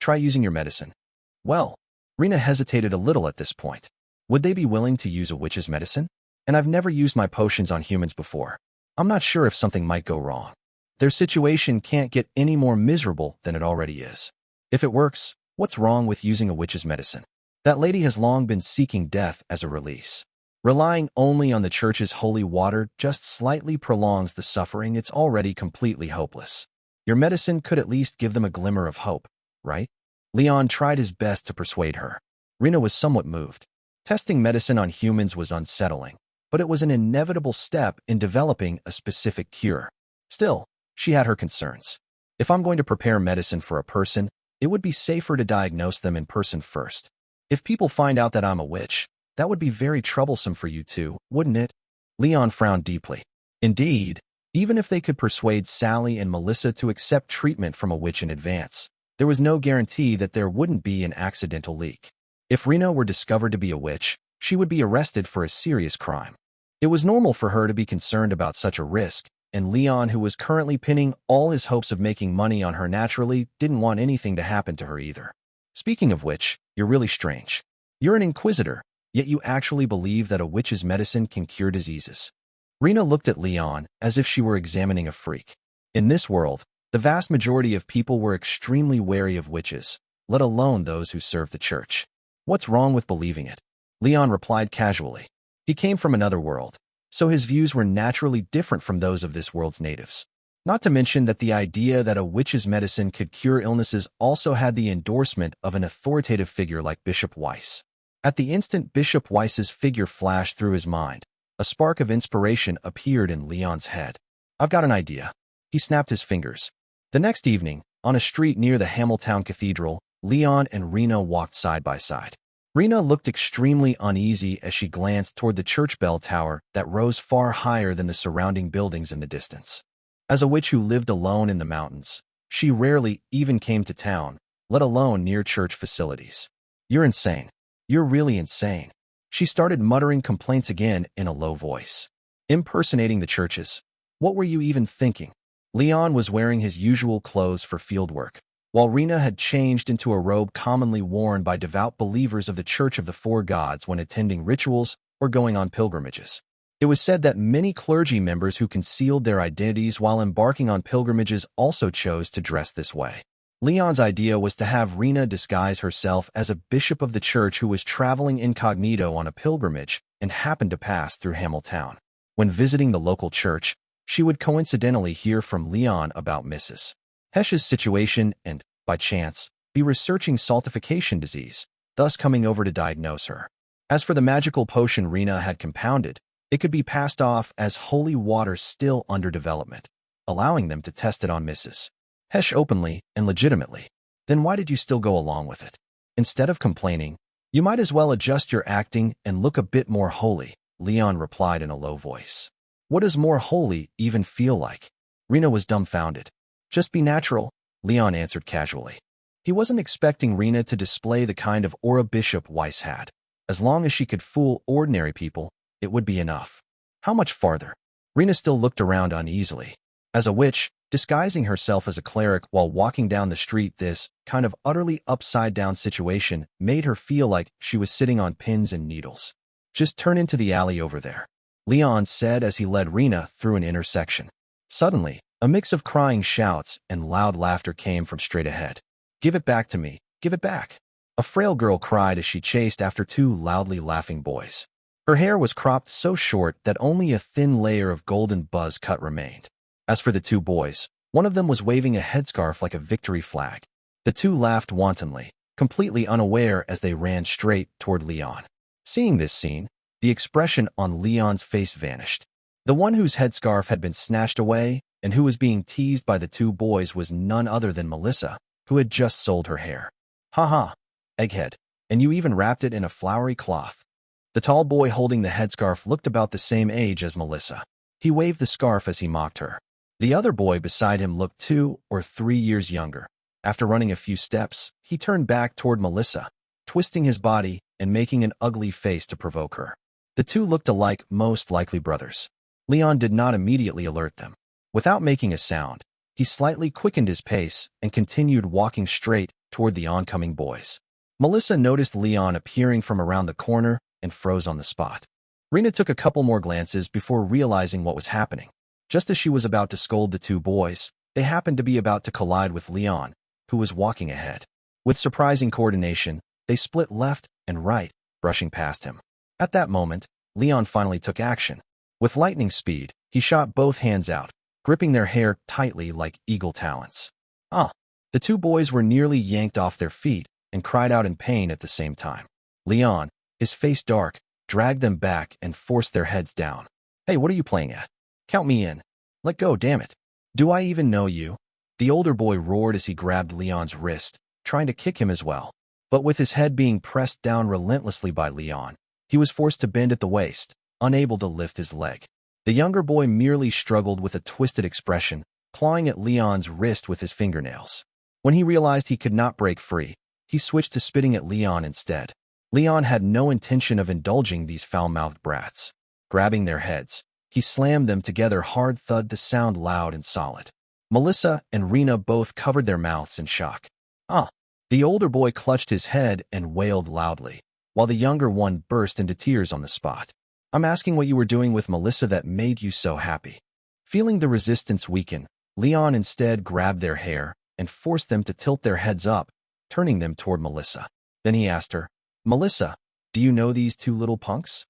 Try using your medicine. Well, Rena hesitated a little at this point. Would they be willing to use a witch's medicine? And I've never used my potions on humans before. I'm not sure if something might go wrong. Their situation can't get any more miserable than it already is. If it works, what's wrong with using a witch's medicine? That lady has long been seeking death as a release. Relying only on the church's holy water just slightly prolongs the suffering. It's already completely hopeless. Your medicine could at least give them a glimmer of hope, right? Leon tried his best to persuade her. Rena was somewhat moved. Testing medicine on humans was unsettling, but it was an inevitable step in developing a specific cure. Still, she had her concerns. If I'm going to prepare medicine for a person, it would be safer to diagnose them in person first. If people find out that I'm a witch, that would be very troublesome for you too, wouldn't it? Leon frowned deeply. Indeed, even if they could persuade Sally and Melissa to accept treatment from a witch in advance, there was no guarantee that there wouldn't be an accidental leak. If Rena were discovered to be a witch, she would be arrested for a serious crime. It was normal for her to be concerned about such a risk, and Leon, who was currently pinning all his hopes of making money on her naturally, didn't want anything to happen to her either. Speaking of which, you're really strange. You're an Inquisitor, yet you actually believe that a witch's medicine can cure diseases. Rena looked at Leon as if she were examining a freak. In this world, the vast majority of people were extremely wary of witches, let alone those who serve the church. What's wrong with believing it? Leon replied casually. He came from another world, so his views were naturally different from those of this world's natives. Not to mention that the idea that a witch's medicine could cure illnesses also had the endorsement of an authoritative figure like Bishop Weiss. At the instant Bishop Weiss's figure flashed through his mind, a spark of inspiration appeared in Leon's head. I've got an idea. He snapped his fingers. The next evening, on a street near the Hamilton Cathedral, Leon and Rena walked side by side. Rena looked extremely uneasy as she glanced toward the church bell tower that rose far higher than the surrounding buildings in the distance. As a witch who lived alone in the mountains, she rarely even came to town, let alone near church facilities. You're insane. You're really insane. She started muttering complaints again in a low voice. Impersonating the churches. What were you even thinking? Leon was wearing his usual clothes for fieldwork, while Rena had changed into a robe commonly worn by devout believers of the Church of the Four Gods when attending rituals or going on pilgrimages. It was said that many clergy members who concealed their identities while embarking on pilgrimages also chose to dress this way. Leon's idea was to have Rena disguise herself as a bishop of the church who was traveling incognito on a pilgrimage and happened to pass through Hamiltown. When visiting the local church, she would coincidentally hear from Leon about Mrs. Hesch's situation and, by chance, be researching saltification disease, thus coming over to diagnose her. As for the magical potion Rena had compounded, it could be passed off as holy water still under development, allowing them to test it on Mrs. Hesch openly and legitimately. Then why did you still go along with it? Instead of complaining, you might as well adjust your acting and look a bit more holy, Leon replied in a low voice. What does more holy even feel like? Rena was dumbfounded. Just be natural, Leon answered casually. He wasn't expecting Rena to display the kind of aura Bishop Weiss had. As long as she could fool ordinary people, it would be enough. How much farther? Rena still looked around uneasily. As a witch, disguising herself as a cleric while walking down the street, this kind of utterly upside-down situation made her feel like she was sitting on pins and needles. Just turn into the alley over there, Leon said as he led Rena through an intersection. Suddenly, a mix of crying shouts and loud laughter came from straight ahead. Give it back to me, give it back, a frail girl cried as she chased after two loudly laughing boys. Her hair was cropped so short that only a thin layer of golden buzz cut remained. As for the two boys, one of them was waving a headscarf like a victory flag. The two laughed wantonly, completely unaware as they ran straight toward Leon. Seeing this scene, the expression on Leon's face vanished. The one whose headscarf had been snatched away and who was being teased by the two boys was none other than Melissa, who had just sold her hair. Ha ha, egghead, and you even wrapped it in a flowery cloth. The tall boy holding the headscarf looked about the same age as Melissa. He waved the scarf as he mocked her. The other boy beside him looked 2 or 3 years younger. After running a few steps, he turned back toward Melissa, twisting his body and making an ugly face to provoke her. The two looked alike, most likely brothers. Leon did not immediately alert them. Without making a sound, he slightly quickened his pace and continued walking straight toward the oncoming boys. Melissa noticed Leon appearing from around the corner and froze on the spot. Rena took a couple more glances before realizing what was happening. Just as she was about to scold the two boys, they happened to be about to collide with Leon, who was walking ahead. With surprising coordination, they split left and right, brushing past him. At that moment, Leon finally took action. With lightning speed, he shot both hands out, gripping their hair tightly like eagle talons. Ah! The two boys were nearly yanked off their feet and cried out in pain at the same time. Leon, his face dark, dragged them back and forced their heads down. Hey, what are you playing at? Count me in. Let go, damn it. Do I even know you? The older boy roared as he grabbed Leon's wrist, trying to kick him as well. But with his head being pressed down relentlessly by Leon, he was forced to bend at the waist, unable to lift his leg. The younger boy merely struggled with a twisted expression, clawing at Leon's wrist with his fingernails. When he realized he could not break free, he switched to spitting at Leon instead. Leon had no intention of indulging these foul-mouthed brats. Grabbing their heads, he slammed them together hard thud to sound loud and solid. Melissa and Rena both covered their mouths in shock. Ah! The older boy clutched his head and wailed loudly, while the younger one burst into tears on the spot. I'm asking what you were doing with Melissa that made you so happy. Feeling the resistance weaken, Leon instead grabbed their hair and forced them to tilt their heads up, turning them toward Melissa. Then he asked her, Melissa, do you know these two little punks?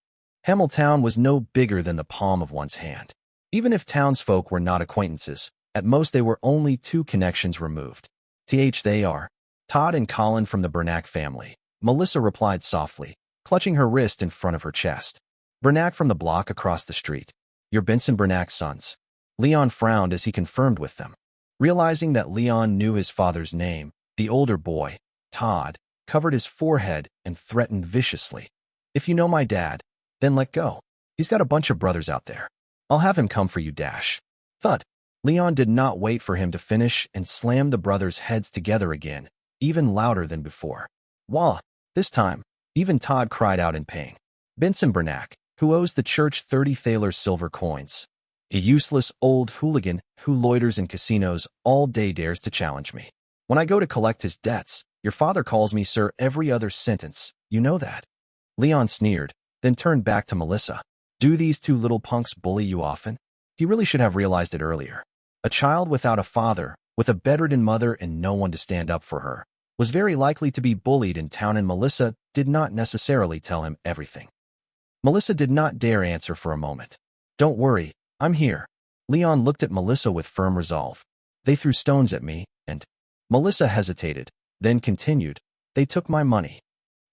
Hamiltown was no bigger than the palm of one's hand. Even if townsfolk were not acquaintances, at most they were only 2 connections removed. They are Todd and Colin from the Bernac family, Melissa replied softly, clutching her wrist in front of her chest. Bernac from the block across the street. You're Benson Bernac's sons. Leon frowned as he confirmed with them. Realizing that Leon knew his father's name, the older boy, Todd, covered his forehead and threatened viciously. If you know my dad, then let go. He's got a bunch of brothers out there. I'll have him come for you, dash. Thud. Leon did not wait for him to finish and slammed the brothers' heads together again, even louder than before. Wah! This time, even Todd cried out in pain. Benson Bernack, who owes the church 30 thaler silver coins. A useless old hooligan who loiters in casinos all day dares to challenge me. When I go to collect his debts, your father calls me sir every other sentence. You know that. Leon sneered, then turned back to Melissa. Do these two little punks bully you often? He really should have realized it earlier. A child without a father, with a bedridden mother and no one to stand up for her, was very likely to be bullied in town, and Melissa did not necessarily tell him everything. Melissa did not dare answer for a moment. Don't worry, I'm here. Leon looked at Melissa with firm resolve. They threw stones at me, and Melissa hesitated, then continued, they took my money.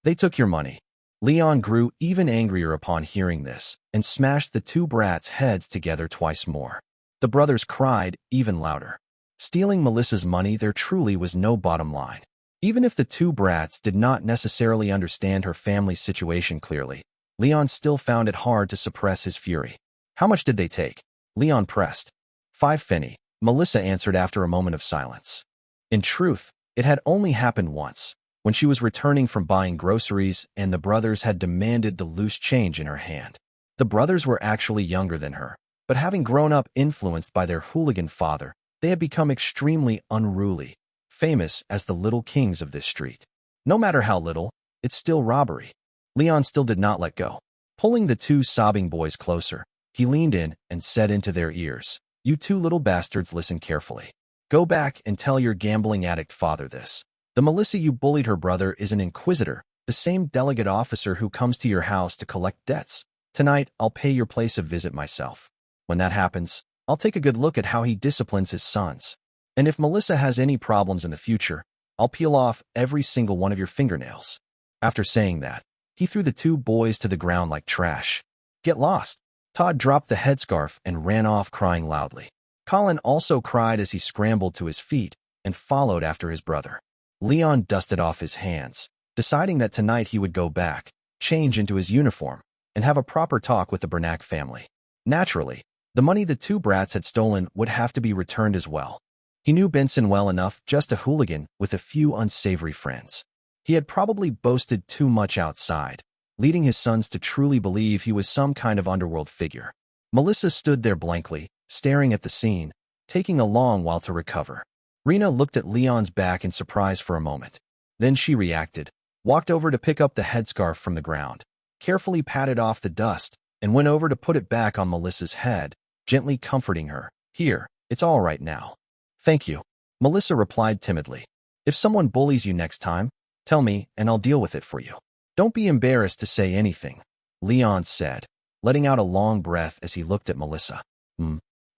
They took your money. Leon grew even angrier upon hearing this, and smashed the two brats' heads together twice more. The brothers cried even louder. Stealing Melissa's money, there truly was no bottom line. Even if the two brats did not necessarily understand her family's situation clearly, Leon still found it hard to suppress his fury. How much did they take? Leon pressed. 5 pfennig, Melissa answered after a moment of silence. In truth, it had only happened once, when she was returning from buying groceries and the brothers had demanded the loose change in her hand. The brothers were actually younger than her, but having grown up influenced by their hooligan father, they had become extremely unruly, famous as the little kings of this street. No matter how little, it's still robbery. Leon still did not let go. Pulling the two sobbing boys closer, he leaned in and said into their ears, You two little bastards, listen carefully. Go back and tell your gambling addict father this. The Melissa you bullied, her brother is an Inquisitor, the same delegate officer who comes to your house to collect debts. Tonight, I'll pay your place of visit myself. When that happens, I'll take a good look at how he disciplines his sons. And if Melissa has any problems in the future, I'll peel off every single one of your fingernails. After saying that, he threw the two boys to the ground like trash. Get lost. Todd dropped the headscarf and ran off crying loudly. Colin also cried as he scrambled to his feet and followed after his brother. Leon dusted off his hands, deciding that tonight he would go back, change into his uniform, and have a proper talk with the Bernack family. Naturally, the money the two brats had stolen would have to be returned as well. He knew Benson well enough, just a hooligan with a few unsavory friends. He had probably boasted too much outside, leading his sons to truly believe he was some kind of underworld figure. Melissa stood there blankly, staring at the scene, taking a long while to recover. Rena looked at Leon's back in surprise for a moment. Then she reacted, walked over to pick up the headscarf from the ground, carefully patted off the dust, and went over to put it back on Melissa's head, gently comforting her. Here, it's all right now. Thank you. Melissa replied timidly. If someone bullies you next time, tell me and I'll deal with it for you. Don't be embarrassed to say anything, Leon said, letting out a long breath as he looked at Melissa.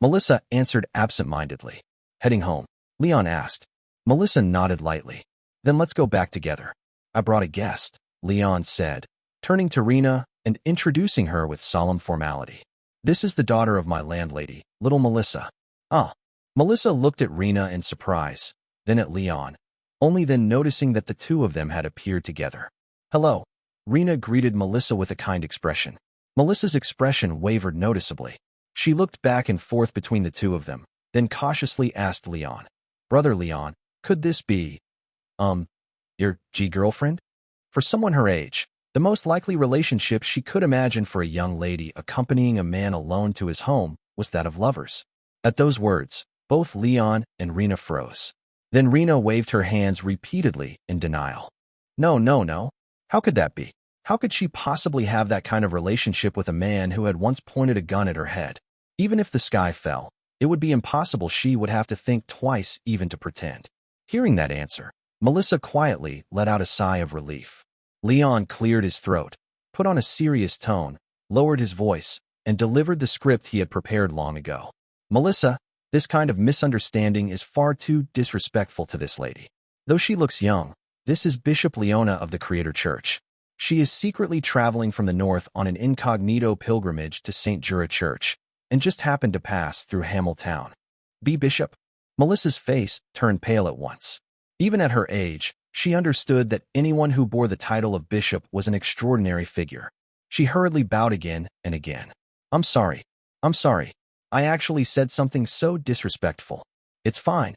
Melissa answered absent-mindedly. Heading home, Leon asked. Melissa nodded lightly. Then let's go back together. I brought a guest, Leon said, turning to Rena and introducing her with solemn formality. This is the daughter of my landlady, little Melissa. Ah. Melissa looked at Rena in surprise, then at Leon, only then noticing that the two of them had appeared together. Hello. Rena greeted Melissa with a kind expression. Melissa's expression wavered noticeably. She looked back and forth between the two of them, then cautiously asked Leon. Brother Leon, could this be, your girlfriend? For someone her age, the most likely relationship she could imagine for a young lady accompanying a man alone to his home was that of lovers. At those words, both Leon and Rena froze. Then Rena waved her hands repeatedly in denial. No. How could that be? How could she possibly have that kind of relationship with a man who had once pointed a gun at her head? Even if the sky fell, it would be impossible. She would have to think twice even to pretend. Hearing that answer, Melissa quietly let out a sigh of relief. Leon cleared his throat, put on a serious tone, lowered his voice, and delivered the script he had prepared long ago. Melissa, this kind of misunderstanding is far too disrespectful to this lady. Though she looks young, this is Bishop Leona of the Creator Church. She is secretly traveling from the north on an incognito pilgrimage to St. Jura Church, and just happened to pass through Hamiltown. Be Bishop? Melissa's face turned pale at once. Even at her age, she understood that anyone who bore the title of bishop was an extraordinary figure. She hurriedly bowed again and again. I'm sorry. I actually said something so disrespectful. It's fine.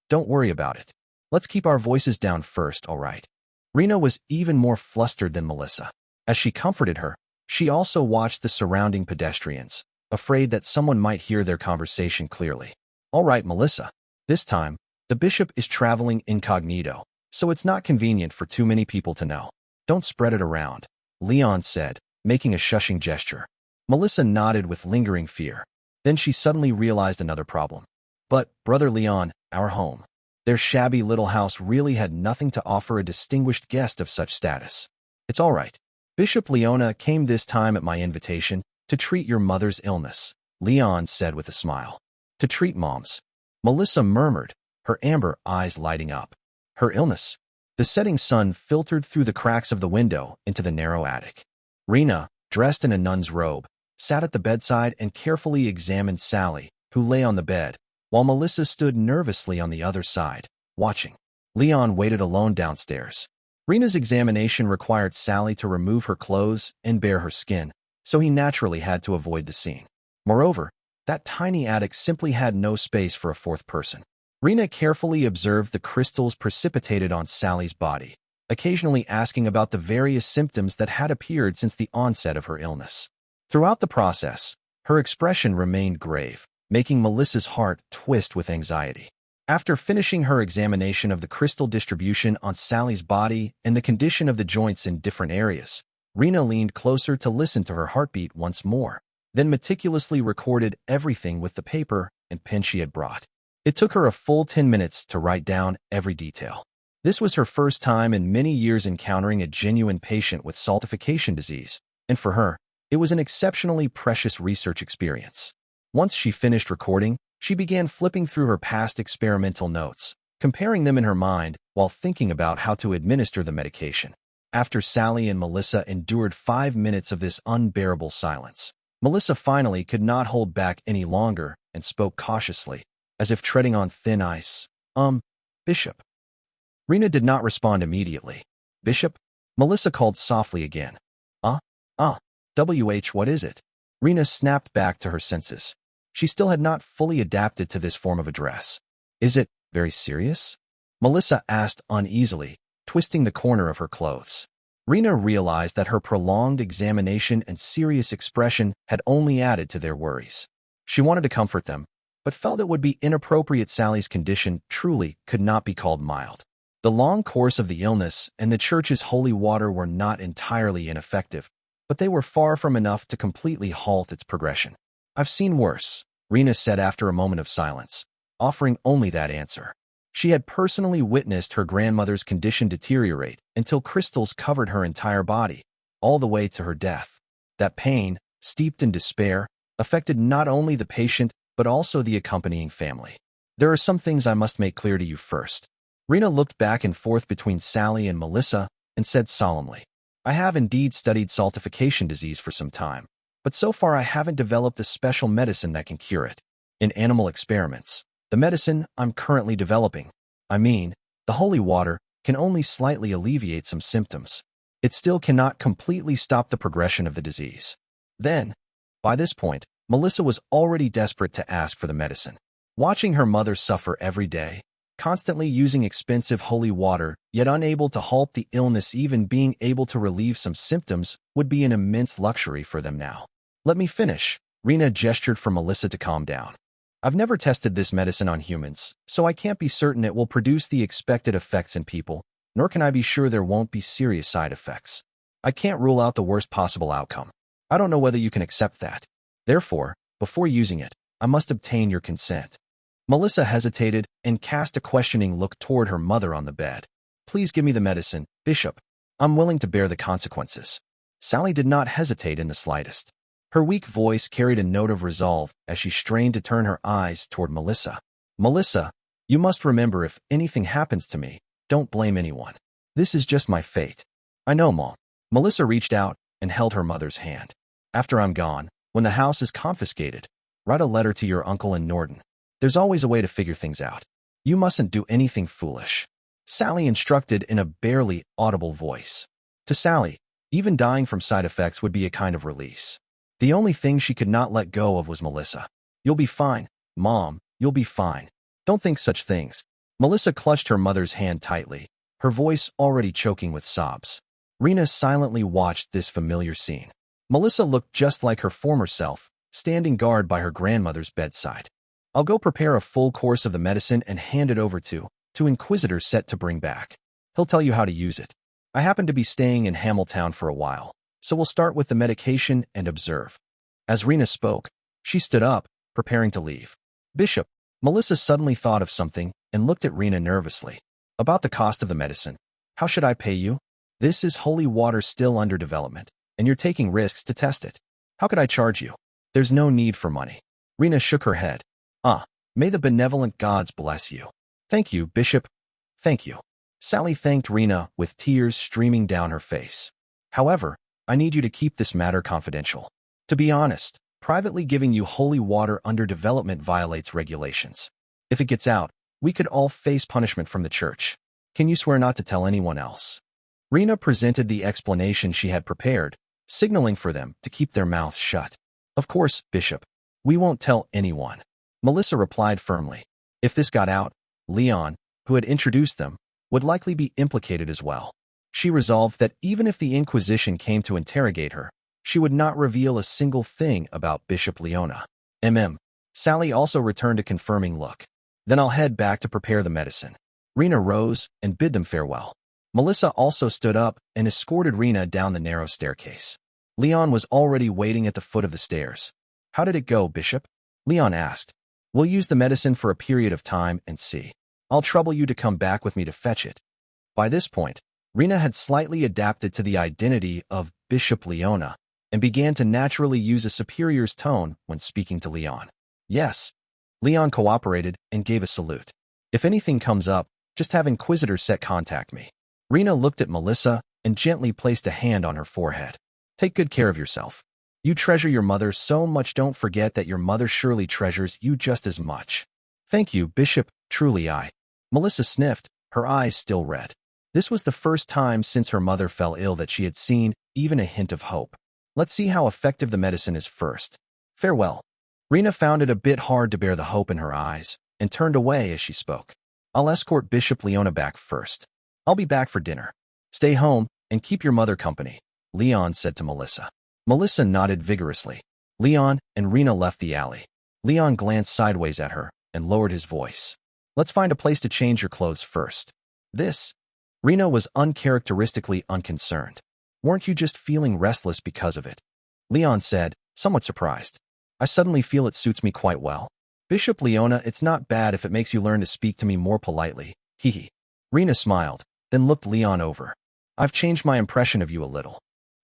Don't worry about it. Let's keep our voices down first, all right? Rena was even more flustered than Melissa. As she comforted her, she also watched the surrounding pedestrians, afraid that someone might hear their conversation clearly. All right, Melissa. This time, the bishop is traveling incognito, so it's not convenient for too many people to know. Don't spread it around, Leon said, making a shushing gesture. Melissa nodded with lingering fear. Then she suddenly realized another problem. But, Brother Leon, our home. Their shabby little house really had nothing to offer a distinguished guest of such status. It's all right. Bishop Leona came this time at my invitation to treat your mother's illness, Leon said with a smile. To treat Mom's. Melissa murmured, her amber eyes lighting up. Her illness. The setting sun filtered through the cracks of the window into the narrow attic. Rena, dressed in a nun's robe, sat at the bedside and carefully examined Sally, who lay on the bed, while Melissa stood nervously on the other side, watching. Leon waited alone downstairs. Rena's examination required Sally to remove her clothes and bare her skin, so he naturally had to avoid the scene. Moreover, that tiny attic simply had no space for a fourth person. Rena carefully observed the crystals precipitated on Sally's body, occasionally asking about the various symptoms that had appeared since the onset of her illness. Throughout the process, her expression remained grave, making Melissa's heart twist with anxiety. After finishing her examination of the crystal distribution on Sally's body and the condition of the joints in different areas, Rena leaned closer to listen to her heartbeat once more, then meticulously recorded everything with the paper and pen she had brought. It took her a full 10 minutes to write down every detail. This was her first time in many years encountering a genuine patient with saltification disease, and for her, it was an exceptionally precious research experience. Once she finished recording, she began flipping through her past experimental notes, comparing them in her mind while thinking about how to administer the medication. After Sally and Melissa endured 5 minutes of this unbearable silence, Melissa finally could not hold back any longer and spoke cautiously, as if treading on thin ice. Bishop. Rena did not respond immediately. Bishop? Melissa called softly again. What is it? Rena snapped back to her senses. She still had not fully adapted to this form of address. Is it very serious? Melissa asked uneasily, twisting the corner of her clothes. Rena realized that her prolonged examination and serious expression had only added to their worries. She wanted to comfort them, but felt it would be inappropriate. Sally's condition truly could not be called mild. The long course of the illness and the church's holy water were not entirely ineffective, but they were far from enough to completely halt its progression. I've seen worse, Rena said after a moment of silence, offering only that answer. She had personally witnessed her grandmother's condition deteriorate until crystals covered her entire body, all the way to her death. That pain, steeped in despair, affected not only the patient but also the accompanying family. There are some things I must make clear to you first. Rena looked back and forth between Sally and Melissa and said solemnly, I have indeed studied saltification disease for some time, but so far I haven't developed a special medicine that can cure it. In animal experiments, the medicine I'm currently developing, the holy water, can only slightly alleviate some symptoms. It still cannot completely stop the progression of the disease. Then, by this point, Melissa was already desperate to ask for the medicine. Watching her mother suffer every day, constantly using expensive holy water, yet unable to halt the illness, even being able to relieve some symptoms, would be an immense luxury for them now. Let me finish. Rena gestured for Melissa to calm down. I've never tested this medicine on humans, so I can't be certain it will produce the expected effects in people, nor can I be sure there won't be serious side effects. I can't rule out the worst possible outcome. I don't know whether you can accept that. Therefore, before using it, I must obtain your consent. Melissa hesitated and cast a questioning look toward her mother on the bed. Please give me the medicine, Bishop. I'm willing to bear the consequences. Sally did not hesitate in the slightest. Her weak voice carried a note of resolve as she strained to turn her eyes toward Melissa. Melissa, you must remember, if anything happens to me, don't blame anyone. This is just my fate. I know, Mom. Melissa reached out and held her mother's hand. After I'm gone, when the house is confiscated, write a letter to your uncle in Norton. There's always a way to figure things out. You mustn't do anything foolish. Sally instructed in a barely audible voice. To Sally, even dying from side effects would be a kind of release. The only thing she could not let go of was Melissa. You'll be fine, Mom, you'll be fine. Don't think such things. Melissa clutched her mother's hand tightly, her voice already choking with sobs. Rena silently watched this familiar scene. Melissa looked just like her former self, standing guard by her grandmother's bedside. I'll go prepare a full course of the medicine and hand it over to Inquisitor set to bring back. He'll tell you how to use it. I happen to be staying in Hamiltown for a while, so we'll start with the medication and observe. As Rena spoke, she stood up, preparing to leave. Bishop, Melissa suddenly thought of something and looked at Rena nervously. About the cost of the medicine. How should I pay you? This is holy water still under development, and you're taking risks to test it. How could I charge you? There's no need for money. Rena shook her head. May the benevolent gods bless you. Thank you, Bishop. Thank you. Sally thanked Rena with tears streaming down her face. However, I need you to keep this matter confidential. To be honest, privately giving you holy water under development violates regulations. If it gets out, we could all face punishment from the church. Can you swear not to tell anyone else? Rena presented the explanation she had prepared, signaling for them to keep their mouths shut. Of course, Bishop. We won't tell anyone. Melissa replied firmly. If this got out, Leon, who had introduced them, would likely be implicated as well. She resolved that even if the Inquisition came to interrogate her, she would not reveal a single thing about Bishop Leona. Sally also returned a confirming look. Then I'll head back to prepare the medicine. Rena rose and bid them farewell. Melissa also stood up and escorted Rena down the narrow staircase. Leon was already waiting at the foot of the stairs. How did it go, Bishop? Leon asked. We'll use the medicine for a period of time and see. I'll trouble you to come back with me to fetch it. By this point, Rena had slightly adapted to the identity of Bishop Leona and began to naturally use a superior's tone when speaking to Leon. Yes. Leon cooperated and gave a salute. If anything comes up, just have Inquisitor set contact me. Rena looked at Melissa and gently placed a hand on her forehead. Take good care of yourself. You treasure your mother so much, don't forget that your mother surely treasures you just as much. Thank you, Bishop, truly I. Melissa sniffed, her eyes still red. This was the first time since her mother fell ill that she had seen even a hint of hope. Let's see how effective the medicine is first. Farewell. Rena found it a bit hard to bear the hope in her eyes and turned away as she spoke. I'll escort Bishop Leona back first. I'll be back for dinner. Stay home and keep your mother company, Leon said to Melissa. Melissa nodded vigorously. Leon and Rena left the alley. Leon glanced sideways at her and lowered his voice. Let's find a place to change your clothes first. This? Rena was uncharacteristically unconcerned. Weren't you just feeling restless because of it? Leon said, somewhat surprised. I suddenly feel it suits me quite well. Bishop Leona, it's not bad if it makes you learn to speak to me more politely. Hee. Rena smiled, then looked Leon over. I've changed my impression of you a little.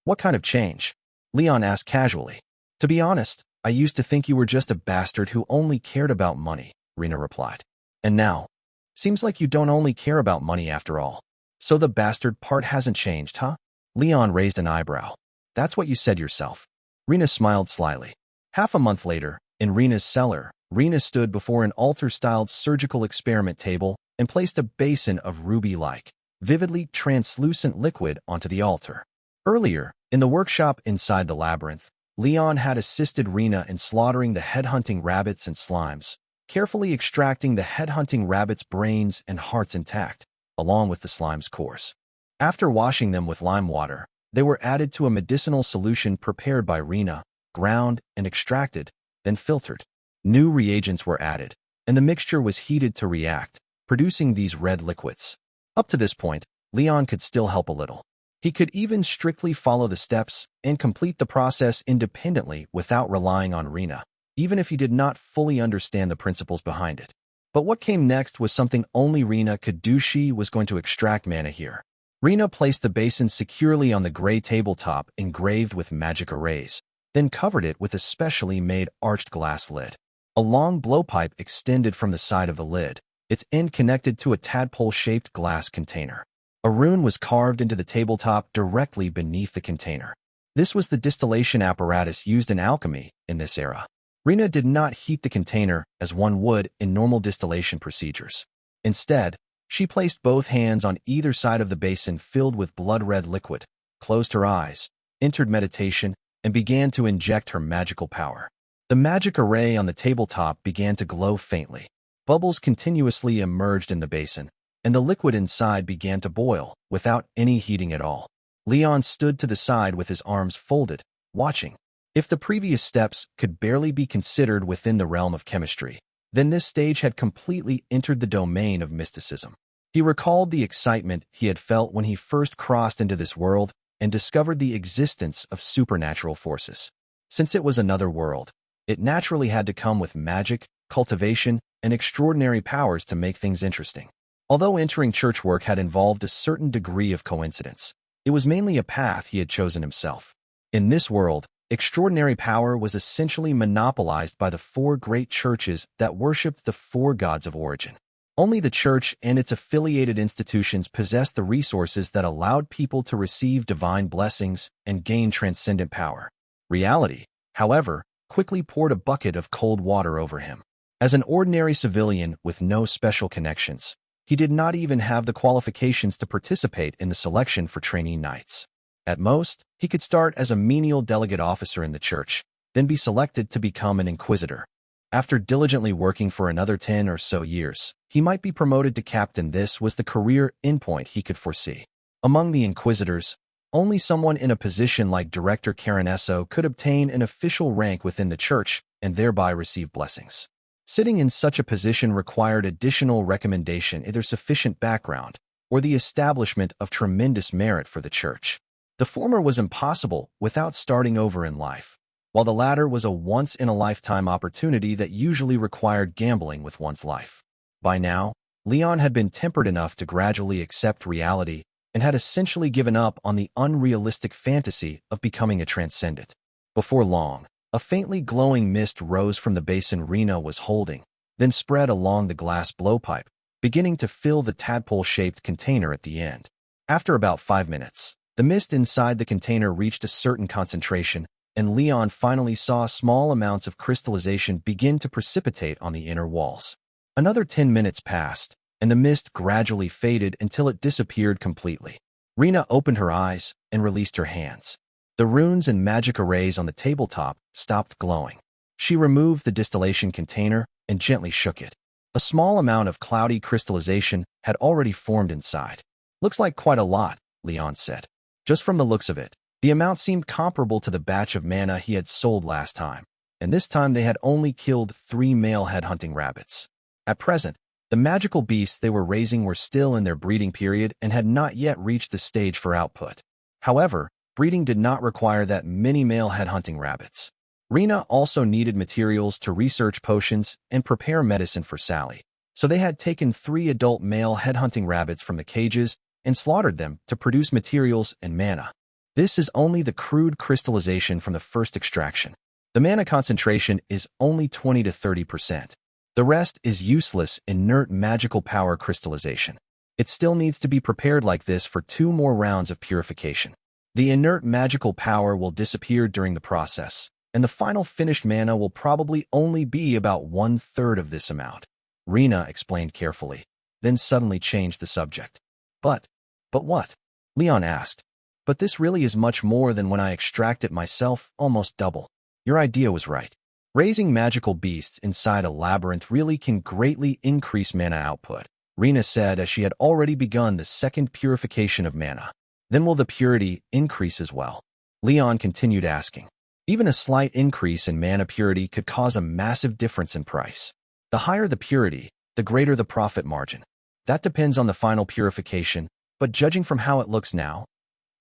What kind of change? Leon asked casually. To be honest, I used to think you were just a bastard who only cared about money, Rena replied. And now? Seems like you don't only care about money after all. So the bastard part hasn't changed, huh? Leon raised an eyebrow. That's what you said yourself. Rena smiled slyly. Half a month later, in Rena's cellar, Rena stood before an altar-styled surgical experiment table and placed a basin of ruby-like, vividly translucent liquid onto the altar. Earlier, in the workshop inside the labyrinth, Leon had assisted Rena in slaughtering the headhunting rabbits and slimes, carefully extracting the headhunting rabbits' brains and hearts intact, along with the slime's cores. After washing them with lime water, they were added to a medicinal solution prepared by Rena, ground and extracted, then filtered. New reagents were added, and the mixture was heated to react, producing these red liquids. Up to this point, Leon could still help a little. He could even strictly follow the steps and complete the process independently without relying on Rena, even if he did not fully understand the principles behind it. But what came next was something only Rena could do. She was going to extract mana here. Rena placed the basin securely on the gray tabletop engraved with magic arrays, then covered it with a specially made arched glass lid. A long blowpipe extended from the side of the lid, its end connected to a tadpole-shaped glass container. A rune was carved into the tabletop directly beneath the container. This was the distillation apparatus used in alchemy in this era. Rena did not heat the container as one would in normal distillation procedures. Instead, she placed both hands on either side of the basin filled with blood-red liquid, closed her eyes, entered meditation, and began to inject her magical power. The magic array on the tabletop began to glow faintly. Bubbles continuously emerged in the basin, and the liquid inside began to boil without any heating at all. Leon stood to the side with his arms folded, watching. If the previous steps could barely be considered within the realm of chemistry, then this stage had completely entered the domain of mysticism. He recalled the excitement he had felt when he first crossed into this world and discovered the existence of supernatural forces. Since it was another world, it naturally had to come with magic, cultivation, and extraordinary powers to make things interesting. Although entering church work had involved a certain degree of coincidence, it was mainly a path he had chosen himself. In this world, extraordinary power was essentially monopolized by the four great churches that worshipped the four gods of origin. Only the church and its affiliated institutions possessed the resources that allowed people to receive divine blessings and gain transcendent power. Reality, however, quickly poured a bucket of cold water over him. As an ordinary civilian with no special connections, he did not even have the qualifications to participate in the selection for trainee knights. At most, he could start as a menial delegate officer in the church, then be selected to become an inquisitor. After diligently working for another 10 or so years, he might be promoted to captain. This was the career endpoint he could foresee. Among the inquisitors, only someone in a position like Director Caranesso could obtain an official rank within the church and thereby receive blessings. Sitting in such a position required additional recommendation, either sufficient background or the establishment of tremendous merit for the church. The former was impossible without starting over in life, while the latter was a once-in-a-lifetime opportunity that usually required gambling with one's life. By now, Leon had been tempered enough to gradually accept reality and had essentially given up on the unrealistic fantasy of becoming a transcendent. Before long, a faintly glowing mist rose from the basin Rena was holding, then spread along the glass blowpipe, beginning to fill the tadpole-shaped container at the end. After about 5 minutes, the mist inside the container reached a certain concentration, and Leon finally saw small amounts of crystallization begin to precipitate on the inner walls. Another 10 minutes passed, and the mist gradually faded until it disappeared completely. Rena opened her eyes and released her hands. The runes and magic arrays on the tabletop stopped glowing. She removed the distillation container and gently shook it. A small amount of cloudy crystallization had already formed inside. "Looks like quite a lot," Leon said. Just from the looks of it, the amount seemed comparable to the batch of mana he had sold last time, and this time they had only killed 3 male headhunting rabbits. At present, the magical beasts they were raising were still in their breeding period and had not yet reached the stage for output. However, breeding did not require that many male headhunting rabbits. Rena also needed materials to research potions and prepare medicine for Sally, so they had taken 3 adult male headhunting rabbits from the cages and slaughtered them to produce materials and mana. This is only the crude crystallization from the first extraction. The mana concentration is only 20 to 30%. The rest is useless, inert magical power crystallization. It still needs to be prepared like this for 2 more rounds of purification. The inert magical power will disappear during the process, and the final finished mana will probably only be about 1/3 of this amount. Rena explained carefully, then suddenly changed the subject. But what?" Leon asked. "But this really is much more than when I extract it myself, almost double." "Your idea was right. Raising magical beasts inside a labyrinth really can greatly increase mana output," Rena said as she had already begun the second purification of mana. "Then will the purity increase as well?" Leon continued asking. "Even a slight increase in mana purity could cause a massive difference in price. The higher the purity, the greater the profit margin. That depends on the final purification, but judging from how it looks now,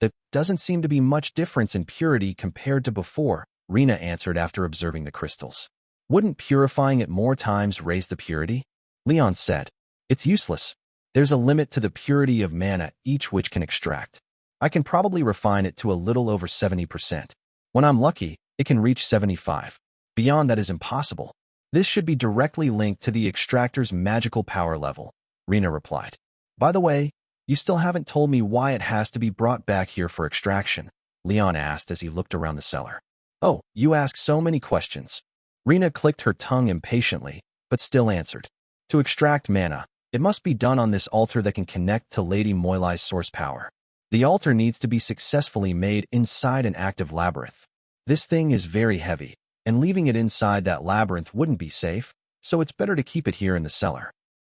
there doesn't seem to be much difference in purity compared to before," Rena answered after observing the crystals. "Wouldn't purifying it more times raise the purity?" Leon said. "It's useless. There's a limit to the purity of mana each witch can extract. I can probably refine it to a little over 70%. When I'm lucky, it can reach 75. Beyond that is impossible. This should be directly linked to the extractor's magical power level," Rena replied. "By the way, you still haven't told me why it has to be brought back here for extraction," Leon asked as he looked around the cellar. "Oh, you ask so many questions." Rena clicked her tongue impatiently, but still answered. "To extract mana, it must be done on this altar that can connect to Lady Moilai's source power. The altar needs to be successfully made inside an active labyrinth. This thing is very heavy, and leaving it inside that labyrinth wouldn't be safe, so it's better to keep it here in the cellar.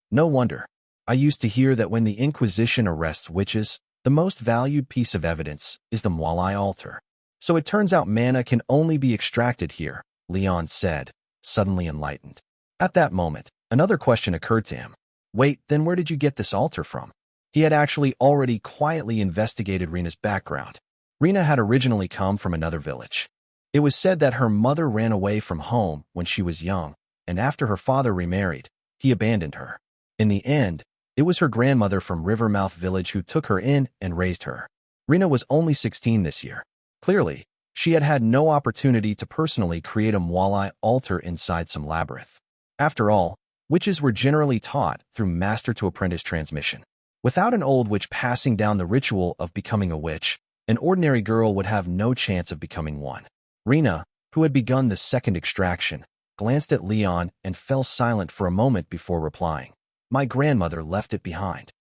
No wonder. I used to hear that when the Inquisition arrests witches, The most valued piece of evidence is the Mwalai altar. So it turns out mana can only be extracted here, Leon said, suddenly enlightened. At that moment, another question occurred to him. Wait, then where did you get this altar from? He had actually already quietly investigated Rina's background. Rina had originally come from another village. It was said that her mother ran away from home when she was young, and after her father remarried, he abandoned her. In the end, it was her grandmother from Rivermouth village who took her in and raised her. Rina was only 16 this year. Clearly, she had had no opportunity to personally create a Mwalai altar inside some labyrinth. After all, witches were generally taught through master-to-apprentice transmission. Without an old witch passing down the ritual of becoming a witch, an ordinary girl would have no chance of becoming one. Rina, who had begun the second extraction, glanced at Leon and fell silent for a moment before replying. My grandmother left it behind.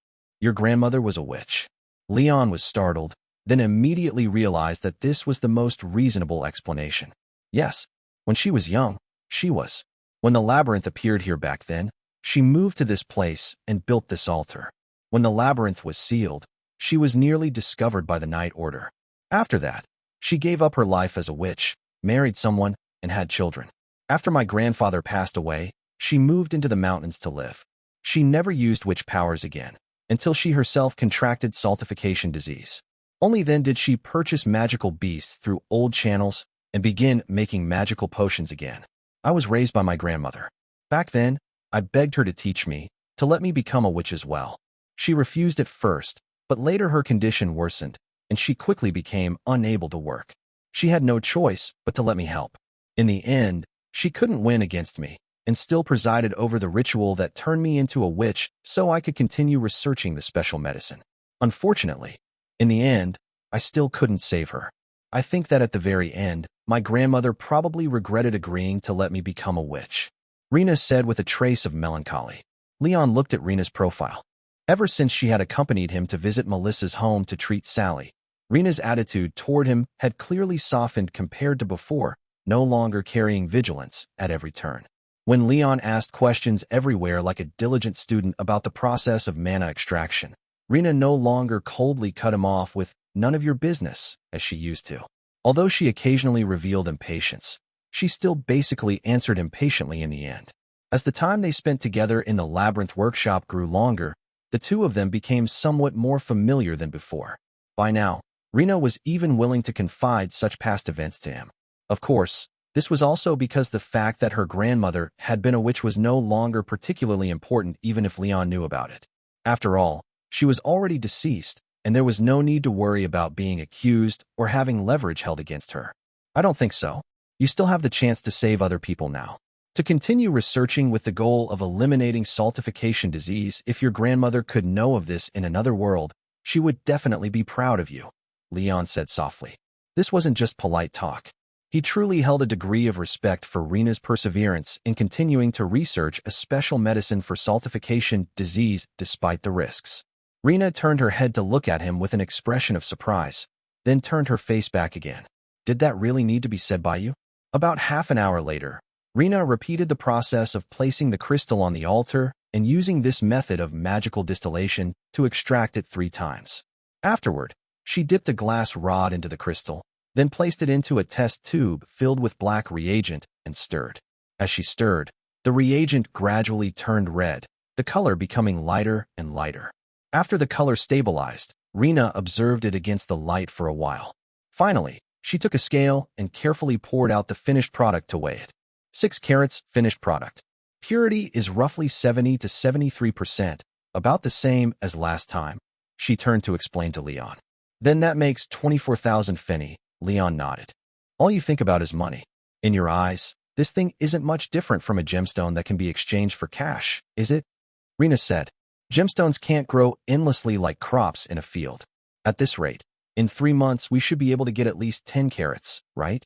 Your grandmother was a witch. Leon was startled, then immediately realized that this was the most reasonable explanation. Yes, when she was young, she was. When the labyrinth appeared here back then, she moved to this place and built this altar. When the labyrinth was sealed, she was nearly discovered by the Night Order. After that, she gave up her life as a witch, married someone, and had children. After my grandfather passed away, she moved into the mountains to live. She never used witch powers again, until she herself contracted saltification disease. Only then did she purchase magical beasts through old channels and begin making magical potions again. I was raised by my grandmother. Back then, I begged her to teach me, to let me become a witch as well. She refused at first, but later her condition worsened, and she quickly became unable to work. She had no choice but to let me help. In the end, she couldn't win against me, and still presided over the ritual that turned me into a witch so I could continue researching the special medicine. Unfortunately, in the end, I still couldn't save her. I think that at the very end, my grandmother probably regretted agreeing to let me become a witch. Rina said with a trace of melancholy. Leon looked at Rina's profile. Ever since she had accompanied him to visit Melissa's home to treat Sally, Rina's attitude toward him had clearly softened compared to before, no longer carrying vigilance at every turn. When Leon asked questions everywhere like a diligent student about the process of mana extraction, Rina no longer coldly cut him off with "none of your business," as she used to. Although she occasionally revealed impatience, she still basically answered impatiently in the end. As the time they spent together in the Labyrinth workshop grew longer, the two of them became somewhat more familiar than before. By now, Rina was even willing to confide such past events to him. Of course, this was also because the fact that her grandmother had been a witch was no longer particularly important even if Leon knew about it. After all, she was already deceased, and there was no need to worry about being accused or having leverage held against her. I don't think so. You still have the chance to save other people now. To continue researching with the goal of eliminating saltification disease. If your grandmother could know of this in another world, she would definitely be proud of you, Leon said softly. This wasn't just polite talk. He truly held a degree of respect for Rina's perseverance in continuing to research a special medicine for saltification disease despite the risks. Rina turned her head to look at him with an expression of surprise, then turned her face back again. Did that really need to be said by you? About half an hour later, Rina repeated the process of placing the crystal on the altar and using this method of magical distillation to extract it 3 times. Afterward, she dipped a glass rod into the crystal, then placed it into a test tube filled with black reagent and stirred. As she stirred, the reagent gradually turned red, the color becoming lighter and lighter. After the color stabilized, Rina observed it against the light for a while. Finally, she took a scale and carefully poured out the finished product to weigh it. 6 carats finished product. Purity is roughly 70 to 73%, about the same as last time, she turned to explain to Leon. Then that makes 24,000 feni, Leon nodded. All you think about is money. In your eyes, this thing isn't much different from a gemstone that can be exchanged for cash, is it? Rina said. Gemstones can't grow endlessly like crops in a field. At this rate, in 3 months we should be able to get at least 10 carats, right?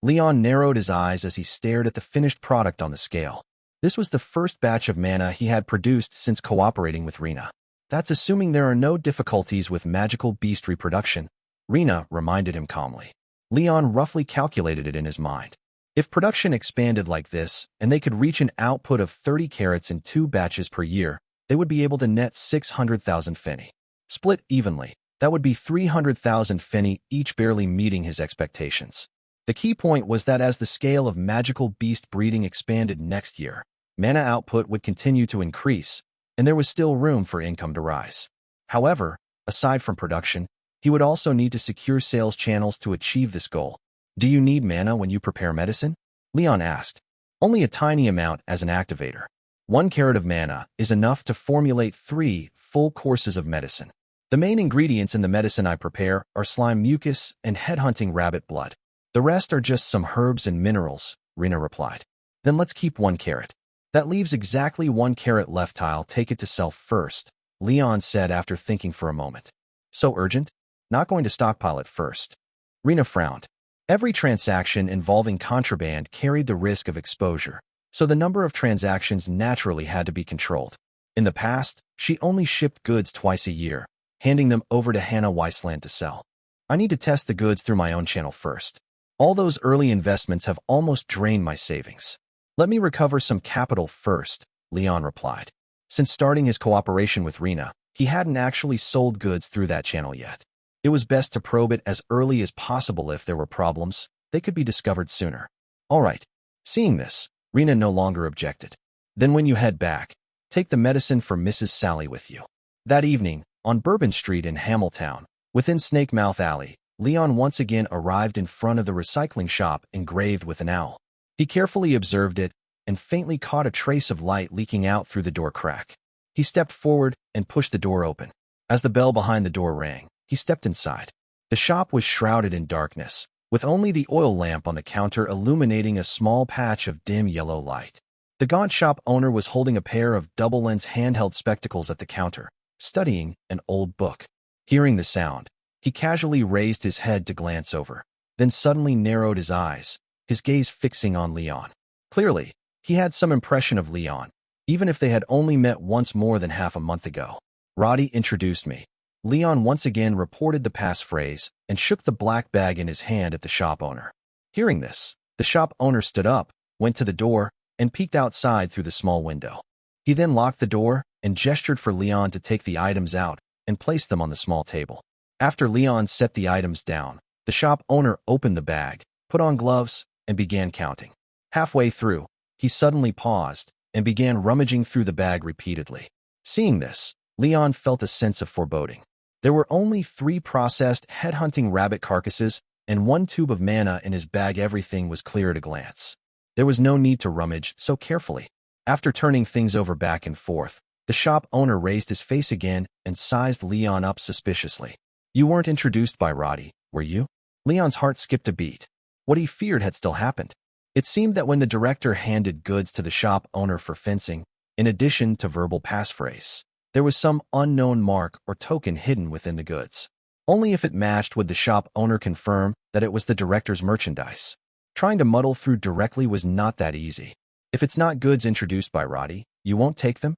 Leon narrowed his eyes as he stared at the finished product on the scale. This was the first batch of mana he had produced since cooperating with Rina. That's assuming there are no difficulties with magical beast reproduction, Rina reminded him calmly. Leon roughly calculated it in his mind. If production expanded like this, and they could reach an output of 30 carats in 2 batches per year, they would be able to net 600,000 feni. Split evenly, That would be 300,000 fenny, each barely meeting his expectations. The key point was that as the scale of magical beast breeding expanded next year, mana output would continue to increase, and there was still room for income to rise. However, aside from production, he would also need to secure sales channels to achieve this goal. Do you need mana when you prepare medicine? Leon asked. Only a tiny amount as an activator. 1 carat of mana is enough to formulate 3 full courses of medicine. The main ingredients in the medicine I prepare are slime mucus and headhunting rabbit blood. The rest are just some herbs and minerals, Rena replied. Then let's keep 1 carat. That leaves exactly 1 carat left. I'll take it to sell first, Leon said after thinking for a moment. So urgent? Not going to stockpile it first. Rena frowned. Every transaction involving contraband carried the risk of exposure, so the number of transactions naturally had to be controlled. In the past, she only shipped goods twice a year, handing them over to Hannah Weisland to sell. I need to test the goods through my own channel first. All those early investments have almost drained my savings. Let me recover some capital first, Leon replied. Since starting his cooperation with Rena, he hadn't actually sold goods through that channel yet. It was best to probe it as early as possible. If there were problems, they could be discovered sooner. All right. Seeing this, Rena no longer objected. Then when you head back, take the medicine for Mrs. Sally with you. That evening, on Bourbon Street in Hamiltown, within Snake Mouth Alley, Leon once again arrived in front of the recycling shop engraved with an owl. He carefully observed it and faintly caught a trace of light leaking out through the door crack. He stepped forward and pushed the door open. As the bell behind the door rang, he stepped inside. The shop was shrouded in darkness, with only the oil lamp on the counter illuminating a small patch of dim yellow light. The gaunt shop owner was holding a pair of double-lens handheld spectacles at the counter, studying an old book. Hearing the sound, he casually raised his head to glance over, then suddenly narrowed his eyes, his gaze fixing on Leon. Clearly, he had some impression of Leon, even if they had only met once more than half a month ago. Roddy introduced me. Leon once again reported the passphrase and shook the black bag in his hand at the shop owner. Hearing this, the shop owner stood up, went to the door, and peeked outside through the small window. He then locked the door and gestured for Leon to take the items out and place them on the small table. After Leon set the items down, the shop owner opened the bag, put on gloves, and began counting. Halfway through, he suddenly paused and began rummaging through the bag repeatedly. Seeing this, Leon felt a sense of foreboding. There were only 3 processed headhunting rabbit carcasses and 1 tube of mana in his bag. Everything was clear at a glance. There was no need to rummage so carefully. After turning things over back and forth, the shop owner raised his face again and sized Leon up suspiciously. You weren't introduced by Roddy, were you? Leon's heart skipped a beat. What he feared had still happened. It seemed that when the director handed goods to the shop owner for fencing, in addition to verbal passphrase, there was some unknown mark or token hidden within the goods. Only if it matched would the shop owner confirm that it was the director's merchandise. Trying to muddle through directly was not that easy. If it's not goods introduced by Roddy, you won't take them?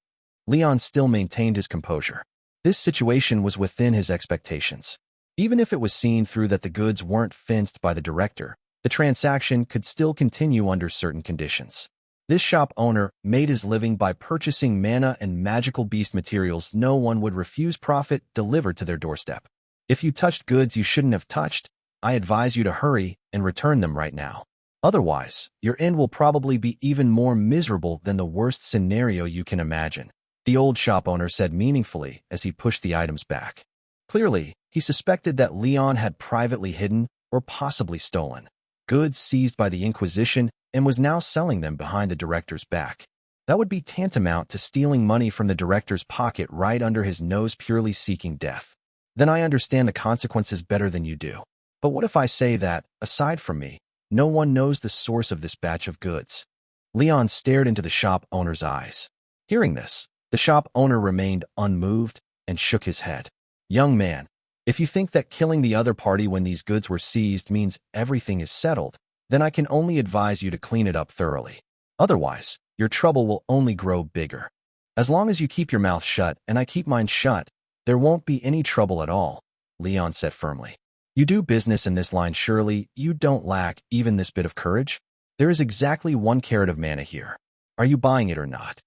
Leon still maintained his composure. This situation was within his expectations. Even if it was seen through that the goods weren't fenced by the director, the transaction could still continue under certain conditions. This shop owner made his living by purchasing mana and magical beast materials. No one would refuse profit delivered to their doorstep. If you touched goods you shouldn't have touched, I advise you to hurry and return them right now. Otherwise, your end will probably be even more miserable than the worst scenario you can imagine, the old shop owner said meaningfully as he pushed the items back. Clearly, he suspected that Leon had privately hidden or possibly stolen goods seized by the Inquisition and was now selling them behind the director's back. That would be tantamount to stealing money from the director's pocket right under his nose, purely seeking death. Then I understand the consequences better than you do. But what if I say that, aside from me, no one knows the source of this batch of goods? Leon stared into the shop owner's eyes. Hearing this, the shop owner remained unmoved and shook his head. Young man, if you think that killing the other party when these goods were seized means everything is settled, then I can only advise you to clean it up thoroughly. Otherwise, your trouble will only grow bigger. As long as you keep your mouth shut and I keep mine shut, there won't be any trouble at all, Leon said firmly. You do business in this line, surely you don't lack even this bit of courage? There is exactly 1 carat of mana here. Are you buying it or not?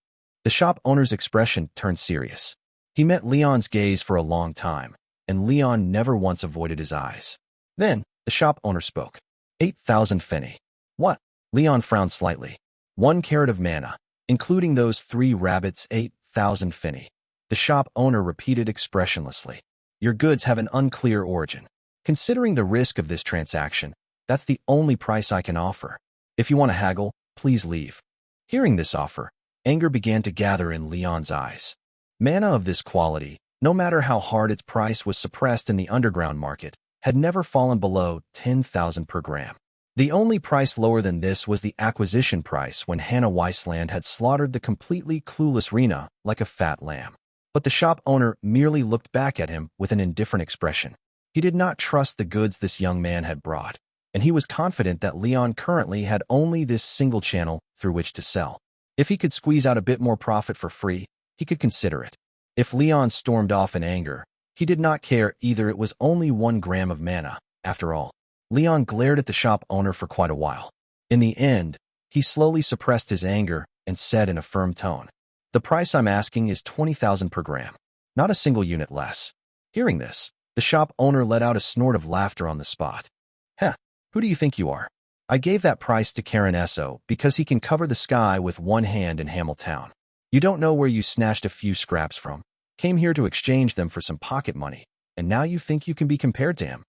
The shop owner's expression turned serious. He met Leon's gaze for a long time, and Leon never once avoided his eyes. Then, the shop owner spoke. 8,000 feni. What? Leon frowned slightly. 1 carat of mana, including those 3 rabbits, 8,000 feni. The shop owner repeated expressionlessly. Your goods have an unclear origin. Considering the risk of this transaction, that's the only price I can offer. If you want to haggle, please leave. Hearing this offer, anger began to gather in Leon's eyes. Mana of this quality, no matter how hard its price was suppressed in the underground market, had never fallen below 10,000 per gram. The only price lower than this was the acquisition price when Hannah Weisland had slaughtered the completely clueless Rena like a fat lamb. But the shop owner merely looked back at him with an indifferent expression. He did not trust the goods this young man had brought, and he was confident that Leon currently had only this single channel through which to sell. If he could squeeze out a bit more profit for free, he could consider it. If Leon stormed off in anger, he did not care either. It was only 1 gram of mana, after all. Leon glared at the shop owner for quite a while. In the end, he slowly suppressed his anger and said in a firm tone, "The price I'm asking is 20,000 per gram. Not a single unit less." Hearing this, the shop owner let out a snort of laughter on the spot. "Heh, who do you think you are? I gave that price to Cardinal because he can cover the sky with one hand in Hamiltown. You don't know where you snatched a few scraps from, came here to exchange them for some pocket money, and now you think you can be compared to him."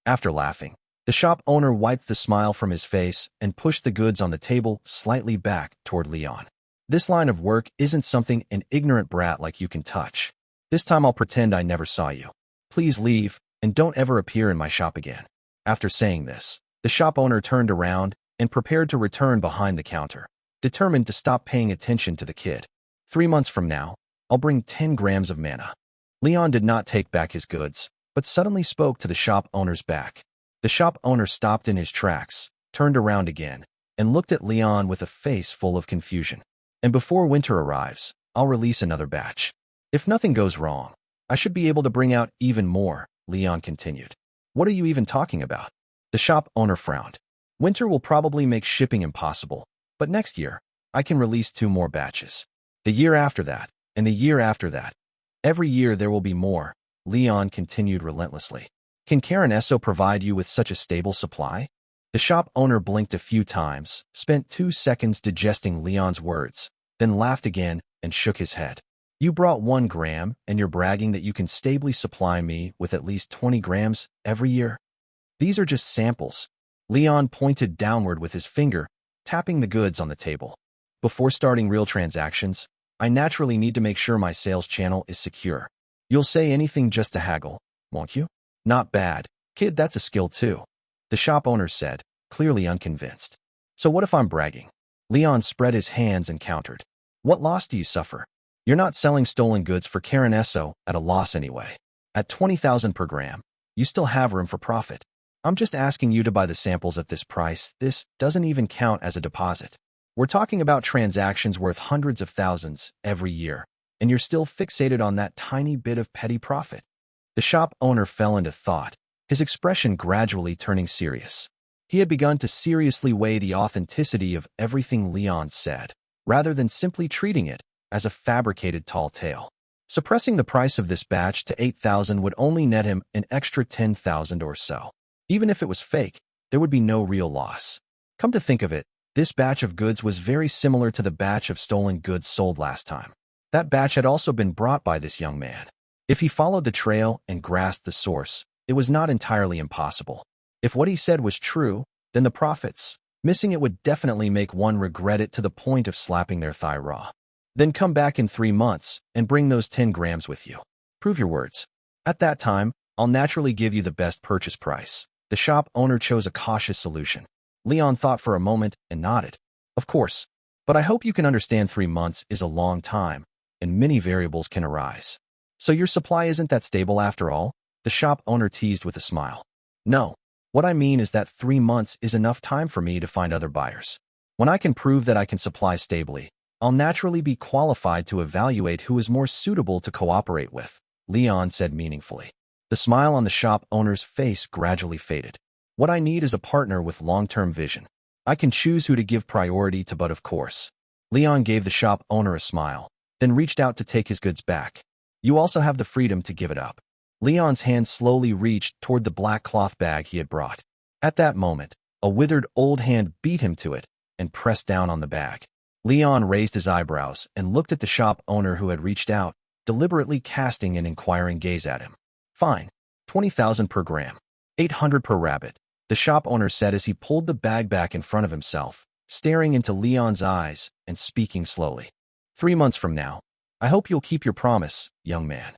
After laughing, the shop owner wiped the smile from his face and pushed the goods on the table slightly back toward Leon. "This line of work isn't something an ignorant brat like you can touch. This time I'll pretend I never saw you. Please leave, and don't ever appear in my shop again." After saying this, the shop owner turned around and prepared to return behind the counter, determined to stop paying attention to the kid. 3 months from now, I'll bring 10 grams of mana." Leon did not take back his goods, but suddenly spoke to the shop owner's back. The shop owner stopped in his tracks, turned around again, and looked at Leon with a face full of confusion. "And before winter arrives, I'll release another batch. If nothing goes wrong, I should be able to bring out even more," Leon continued. "What are you even talking about?" The shop owner frowned. "Winter will probably make shipping impossible, but next year, I can release 2 more batches. The year after that, and the year after that. Every year there will be more," Leon continued relentlessly. "Can Cardinal provide you with such a stable supply?" The shop owner blinked a few times, spent 2 seconds digesting Leon's words, then laughed again and shook his head. "You brought 1 gram, and you're bragging that you can stably supply me with at least 20 grams every year? These are just samples." Leon pointed downward with his finger, tapping the goods on the table. "Before starting real transactions, I naturally need to make sure my sales channel is secure. You'll say anything just to haggle, won't you?" "Not bad. Kid, that's a skill too," the shop owner said, clearly unconvinced. "So what if I'm bragging?" Leon spread his hands and countered. "What loss do you suffer? You're not selling stolen goods for Cardinal at a loss anyway. At 20,000 per gram, you still have room for profit. I'm just asking you to buy the samples at this price. This doesn't even count as a deposit. We're talking about transactions worth hundreds of thousands every year, and you're still fixated on that tiny bit of petty profit." The shop owner fell into thought, his expression gradually turning serious. He had begun to seriously weigh the authenticity of everything Leon said, rather than simply treating it as a fabricated tall tale. Suppressing the price of this batch to 8,000 would only net him an extra 10,000 or so. Even if it was fake, there would be no real loss. Come to think of it, this batch of goods was very similar to the batch of stolen goods sold last time. That batch had also been brought by this young man. If he followed the trail and grasped the source, it was not entirely impossible. If what he said was true, then the profits, missing it would definitely make one regret it to the point of slapping their thigh raw. Then come back in 3 months and bring those 10 grams with you. Prove your words. At that time, I'll naturally give you the best purchase price. The shop owner chose a cautious solution. Leon thought for a moment and nodded. "Of course, but I hope you can understand 3 months is a long time, and many variables can arise. So your supply isn't that stable after all?" the shop owner teased with a smile. "No. What I mean is that 3 months is enough time for me to find other buyers. When I can prove that I can supply stably, I'll naturally be qualified to evaluate who is more suitable to cooperate with," Leon said meaningfully. The smile on the shop owner's face gradually faded. "What I need is a partner with long-term vision. I can choose who to give priority to, but of course." Leon gave the shop owner a smile, then reached out to take his goods back. "You also have the freedom to give it up." Leon's hand slowly reached toward the black cloth bag he had brought. At that moment, a withered old hand beat him to it and pressed down on the bag. Leon raised his eyebrows and looked at the shop owner who had reached out, deliberately casting an inquiring gaze at him. Fine. 20,000 per gram. 800 per rabbit, the shop owner said as he pulled the bag back in front of himself, staring into Leon's eyes and speaking slowly. 3 months from now. I hope you'll keep your promise, young man.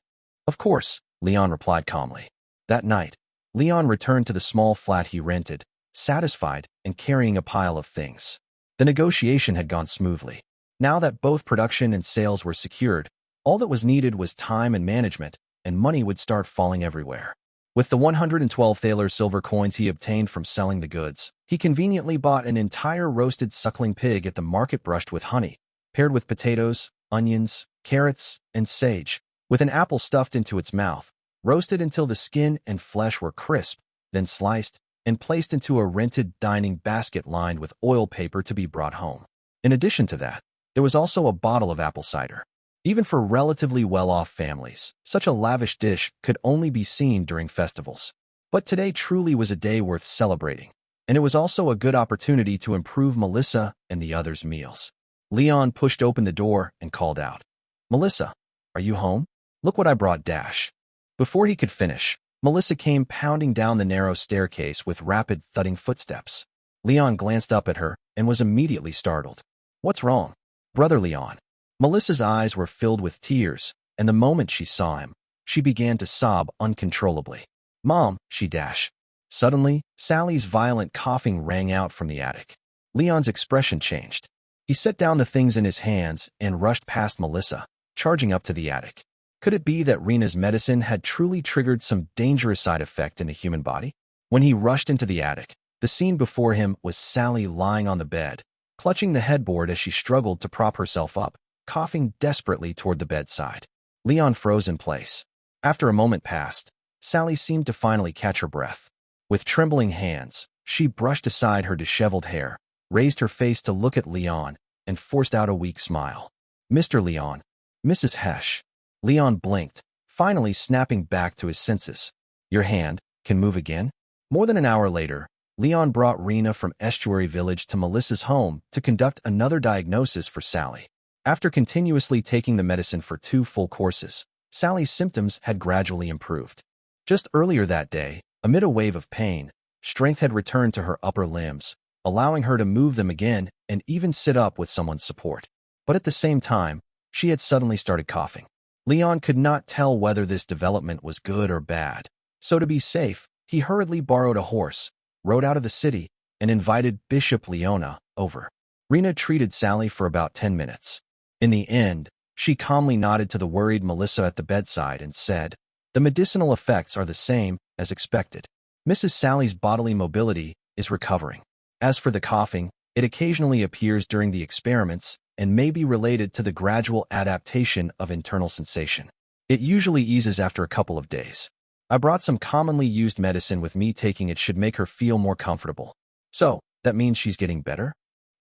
Of course, Leon replied calmly. That night, Leon returned to the small flat he rented, satisfied and carrying a pile of things. The negotiation had gone smoothly. Now that both production and sales were secured, all that was needed was time and management, and money would start falling everywhere. With the 112 thaler silver coins he obtained from selling the goods, he conveniently bought an entire roasted suckling pig at the market brushed with honey, paired with potatoes, onions, carrots, and sage, with an apple stuffed into its mouth, roasted until the skin and flesh were crisp, then sliced and placed into a rented dining basket lined with oil paper to be brought home. In addition to that, there was also a bottle of apple cider. Even for relatively well-off families, such a lavish dish could only be seen during festivals. But today truly was a day worth celebrating, and it was also a good opportunity to improve Melissa and the others' meals. Leon pushed open the door and called out, Melissa, are you home? Look what I brought Dash. Before he could finish, Melissa came pounding down the narrow staircase with rapid thudding footsteps. Leon glanced up at her and was immediately startled. What's wrong? Brother Leon. Melissa's eyes were filled with tears, and the moment she saw him, she began to sob uncontrollably. Mom, she dashed. Suddenly, Sally's violent coughing rang out from the attic. Leon's expression changed. He set down the things in his hands and rushed past Melissa, charging up to the attic. Could it be that Rena's medicine had truly triggered some dangerous side effect in the human body? When he rushed into the attic, the scene before him was Sally lying on the bed, clutching the headboard as she struggled to prop herself up, coughing desperately toward the bedside. Leon froze in place. After a moment passed, Sally seemed to finally catch her breath. With trembling hands, she brushed aside her disheveled hair, raised her face to look at Leon, and forced out a weak smile. Mr. Leon. Mrs. Hesh. Leon blinked, finally snapping back to his senses. Your hand can move again? More than an hour later, Leon brought Rena from Estuary Village to Melissa's home to conduct another diagnosis for Sally. After continuously taking the medicine for 2 full courses, Sally's symptoms had gradually improved. Just earlier that day, amid a wave of pain, strength had returned to her upper limbs, allowing her to move them again and even sit up with someone's support. But at the same time, she had suddenly started coughing. Leon could not tell whether this development was good or bad, so to be safe, he hurriedly borrowed a horse, rode out of the city, and invited Bishop Leona over. Rena treated Sally for about 10 minutes. In the end, she calmly nodded to the worried Melissa at the bedside and said, the medicinal effects are the same as expected. Mrs. Sally's bodily mobility is recovering. As for the coughing, it occasionally appears during the experiments and may be related to the gradual adaptation of internal sensation. It usually eases after a couple of days. I brought some commonly used medicine with me. Taking it should make her feel more comfortable. So, that means she's getting better?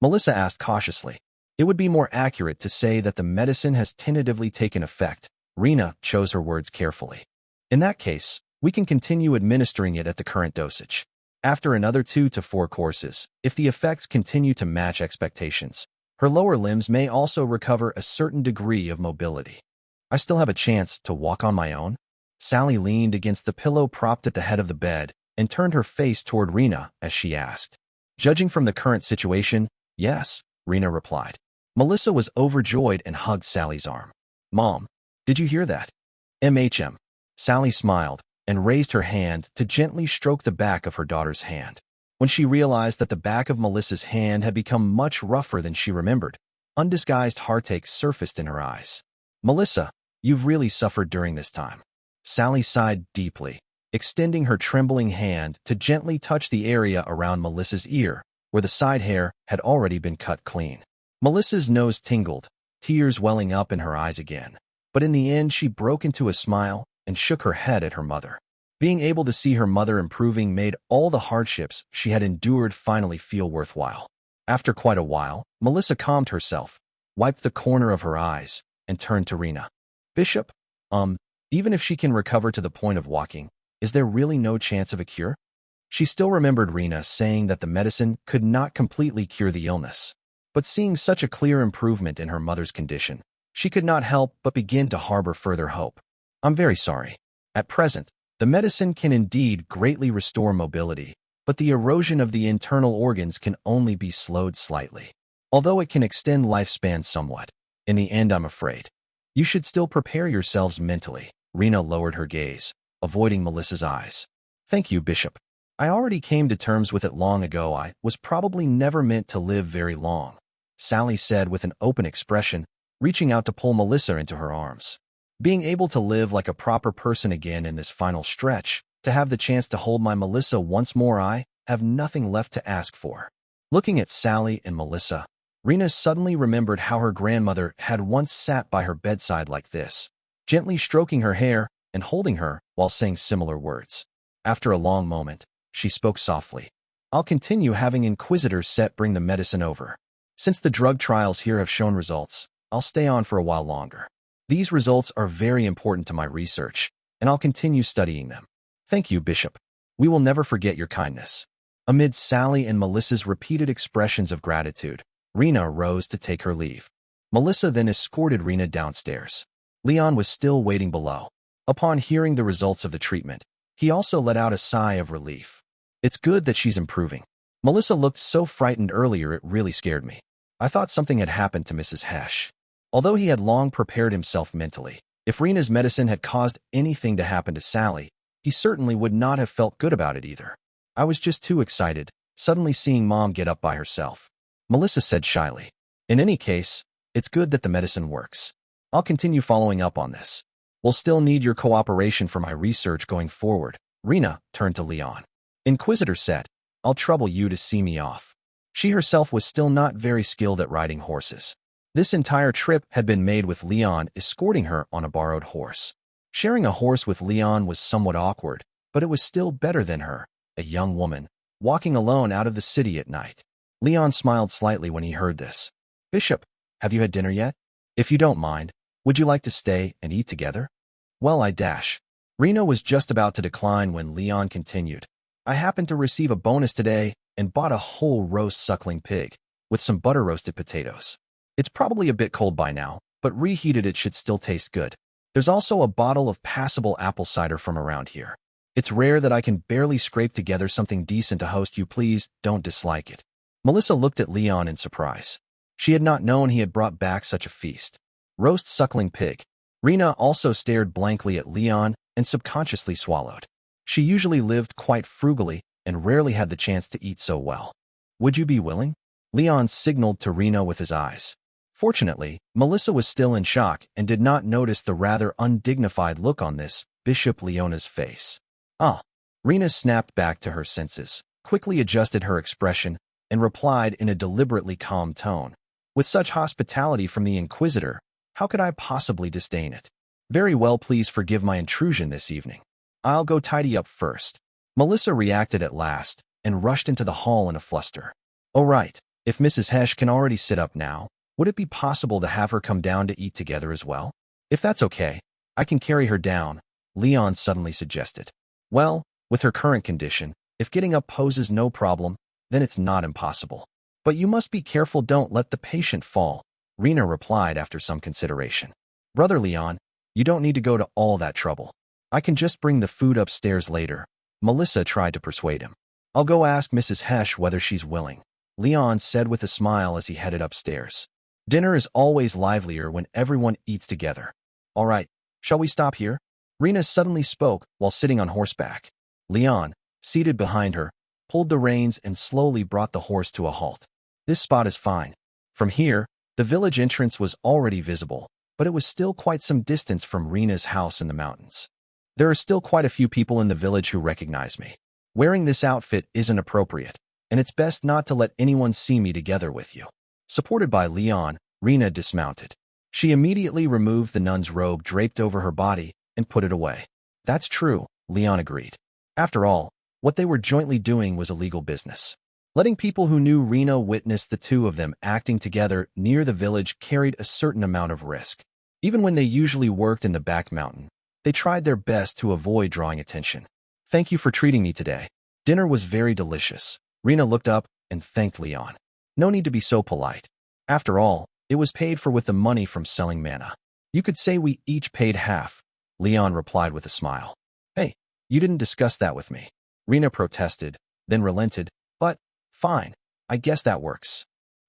Melissa asked cautiously. It would be more accurate to say that the medicine has tentatively taken effect. Rena chose her words carefully. In that case, we can continue administering it at the current dosage. After another 2 to 4 courses, if the effects continue to match expectations, her lower limbs may also recover a certain degree of mobility. I still have a chance to walk on my own? Sally leaned against the pillow propped at the head of the bed and turned her face toward Rena as she asked. Judging from the current situation, yes, Rena replied. Melissa was overjoyed and hugged Sally's arm. Mom, did you hear that? MHM. Sally smiled and raised her hand to gently stroke the back of her daughter's hand. When she realized that the back of Melissa's hand had become much rougher than she remembered, undisguised heartache surfaced in her eyes. Melissa, you've really suffered during this time. Sally sighed deeply, extending her trembling hand to gently touch the area around Melissa's ear, where the side hair had already been cut clean. Melissa's nose tingled, tears welling up in her eyes again. But in the end, she broke into a smile and shook her head at her mother. Being able to see her mother improving made all the hardships she had endured finally feel worthwhile. After quite a while, Melissa calmed herself, wiped the corner of her eyes, and turned to Rena. Bishop, Even if she can recover to the point of walking, is there really no chance of a cure? She still remembered Rena saying that the medicine could not completely cure the illness. But seeing such a clear improvement in her mother's condition, she could not help but begin to harbor further hope. I'm very sorry. At present, the medicine can indeed greatly restore mobility, but the erosion of the internal organs can only be slowed slightly. Although it can extend lifespan somewhat, in the end I'm afraid. You should still prepare yourselves mentally. Rena lowered her gaze, avoiding Melissa's eyes. Thank you, Bishop. I already came to terms with it long ago. I was probably never meant to live very long, Sally said with an open expression, reaching out to pull Melissa into her arms. Being able to live like a proper person again in this final stretch, to have the chance to hold my Melissa once more, I have nothing left to ask for. Looking at Sally and Melissa, Rena suddenly remembered how her grandmother had once sat by her bedside like this, gently stroking her hair and holding her while saying similar words. After a long moment, she spoke softly. I'll continue having Inquisitor Set bring the medicine over. Since the drug trials here have shown results, I'll stay on for a while longer. These results are very important to my research, and I'll continue studying them. Thank you, Bishop. We will never forget your kindness. Amid Sally and Melissa's repeated expressions of gratitude, Rena rose to take her leave. Melissa then escorted Rena downstairs. Leon was still waiting below. Upon hearing the results of the treatment, he also let out a sigh of relief. It's good that she's improving. Melissa looked so frightened earlier it really scared me. I thought something had happened to Mrs. Hesh. Although he had long prepared himself mentally, if Rena's medicine had caused anything to happen to Sally, he certainly would not have felt good about it either. I was just too excited, suddenly seeing Mom get up by herself. Melissa said shyly. In any case, it's good that the medicine works. I'll continue following up on this. We'll still need your cooperation for my research going forward. Rena turned to Leon. Inquisitor said, I'll trouble you to see me off. She herself was still not very skilled at riding horses. This entire trip had been made with Leon escorting her on a borrowed horse. Sharing a horse with Leon was somewhat awkward, but it was still better than her, a young woman, walking alone out of the city at night. Leon smiled slightly when he heard this. Bishop, have you had dinner yet? If you don't mind, would you like to stay and eat together? Well, I dash. Rena was just about to decline when Leon continued. I happened to receive a bonus today and bought a whole roast suckling pig with some butter-roasted potatoes. It's probably a bit cold by now, but reheated it should still taste good. There's also a bottle of passable apple cider from around here. It's rare that I can barely scrape together something decent to host you. Please don't dislike it. Melissa looked at Leon in surprise. She had not known he had brought back such a feast. Roast suckling pig. Rena also stared blankly at Leon and subconsciously swallowed. She usually lived quite frugally and rarely had the chance to eat so well. Would you be willing? Leon signaled to Rena with his eyes. Fortunately, Melissa was still in shock and did not notice the rather undignified look on this Bishop Leona's face. Rena snapped back to her senses, quickly adjusted her expression, and replied in a deliberately calm tone. With such hospitality from the Inquisitor, how could I possibly disdain it? Very well, please forgive my intrusion this evening. I'll go tidy up first. Melissa reacted at last and rushed into the hall in a fluster. Oh right, if Mrs. Hesh can already sit up now, would it be possible to have her come down to eat together as well? If that's okay, I can carry her down, Leon suddenly suggested. Well, with her current condition, if getting up poses no problem, then it's not impossible. But you must be careful, don't let the patient fall, Rena replied after some consideration. Brother Leon, you don't need to go to all that trouble. I can just bring the food upstairs later. Melissa tried to persuade him. I'll go ask Mrs. Hesh whether she's willing, Leon said with a smile as he headed upstairs. Dinner is always livelier when everyone eats together. All right, shall we stop here? Rena suddenly spoke while sitting on horseback. Leon, seated behind her, pulled the reins and slowly brought the horse to a halt. This spot is fine. From here, the village entrance was already visible, but it was still quite some distance from Rena's house in the mountains. There are still quite a few people in the village who recognize me. Wearing this outfit isn't appropriate, and it's best not to let anyone see me together with you. Supported by Leon, Rena dismounted. She immediately removed the nun's robe draped over her body and put it away. That's true, Leon agreed. After all, what they were jointly doing was a legal business. Letting people who knew Rena witness the two of them acting together near the village carried a certain amount of risk. Even when they usually worked in the back mountain, They tried their best to avoid drawing attention. Thank you for treating me today. Dinner was very delicious. Rena looked up and thanked Leon. No need to be so polite. After all, it was paid for with the money from selling mana. You could say we each paid half, Leon replied with a smile. Hey, you didn't discuss that with me. Rena protested, then relented, but, fine, I guess that works.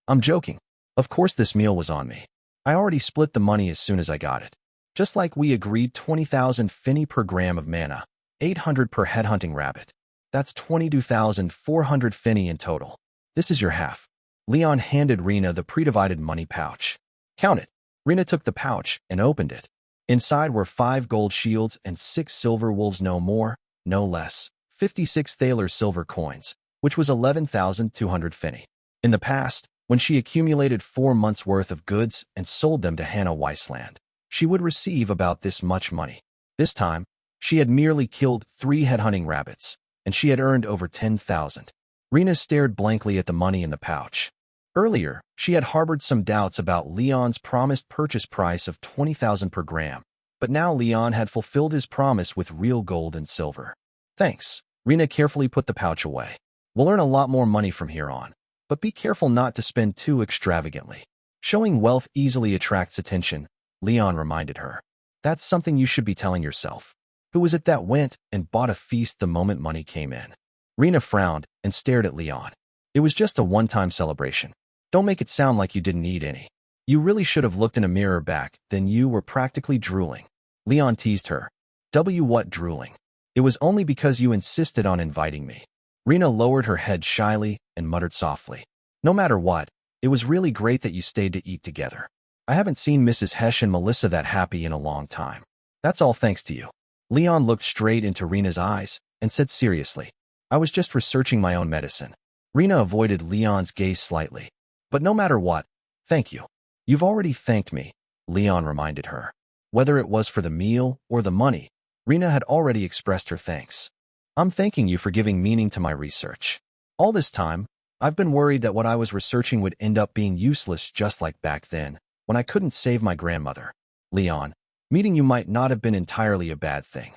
I'm joking. Of course this meal was on me. I already split the money as soon as I got it. Just like we agreed 20,000 finny per gram of mana, 800 per headhunting rabbit. That's 22,400 finny in total. This is your half. Leon handed Rena the pre-divided money pouch. Count it. Rena took the pouch and opened it. Inside were 5 gold shields and 6 silver wolves, no more, no less. 56 thaler silver coins, which was 11,200 finny. In the past, when she accumulated 4 months' worth of goods and sold them to Hannah Weissland, she would receive about this much money. This time, she had merely killed 3 headhunting rabbits, and she had earned over 10,000. Rena stared blankly at the money in the pouch. Earlier, she had harbored some doubts about Leon's promised purchase price of 20,000 per gram, but now Leon had fulfilled his promise with real gold and silver. Thanks. Rena carefully put the pouch away. We'll earn a lot more money from here on, but be careful not to spend too extravagantly. Showing wealth easily attracts attention, Leon reminded her. That's something you should be telling yourself. Who was it that went and bought a feast the moment money came in? Rena frowned and stared at Leon. It was just a one-time celebration. Don't make it sound like you didn't eat any. You really should have looked in a mirror back then. You were practically drooling. Leon teased her. What drooling? It was only because you insisted on inviting me. Rena lowered her head shyly and muttered softly. No matter what, it was really great that you stayed to eat together. I haven't seen Mrs. Hesh and Melissa that happy in a long time. That's all thanks to you. Leon looked straight into Rena's eyes and said seriously, I was just researching my own medicine. Rena avoided Leon's gaze slightly. But no matter what, thank you. You've already thanked me, Leon reminded her. Whether it was for the meal or the money, Rena had already expressed her thanks. I'm thanking you for giving meaning to my research. All this time, I've been worried that what I was researching would end up being useless, just like back then, when I couldn't save my grandmother. Leon, meeting you might not have been entirely a bad thing,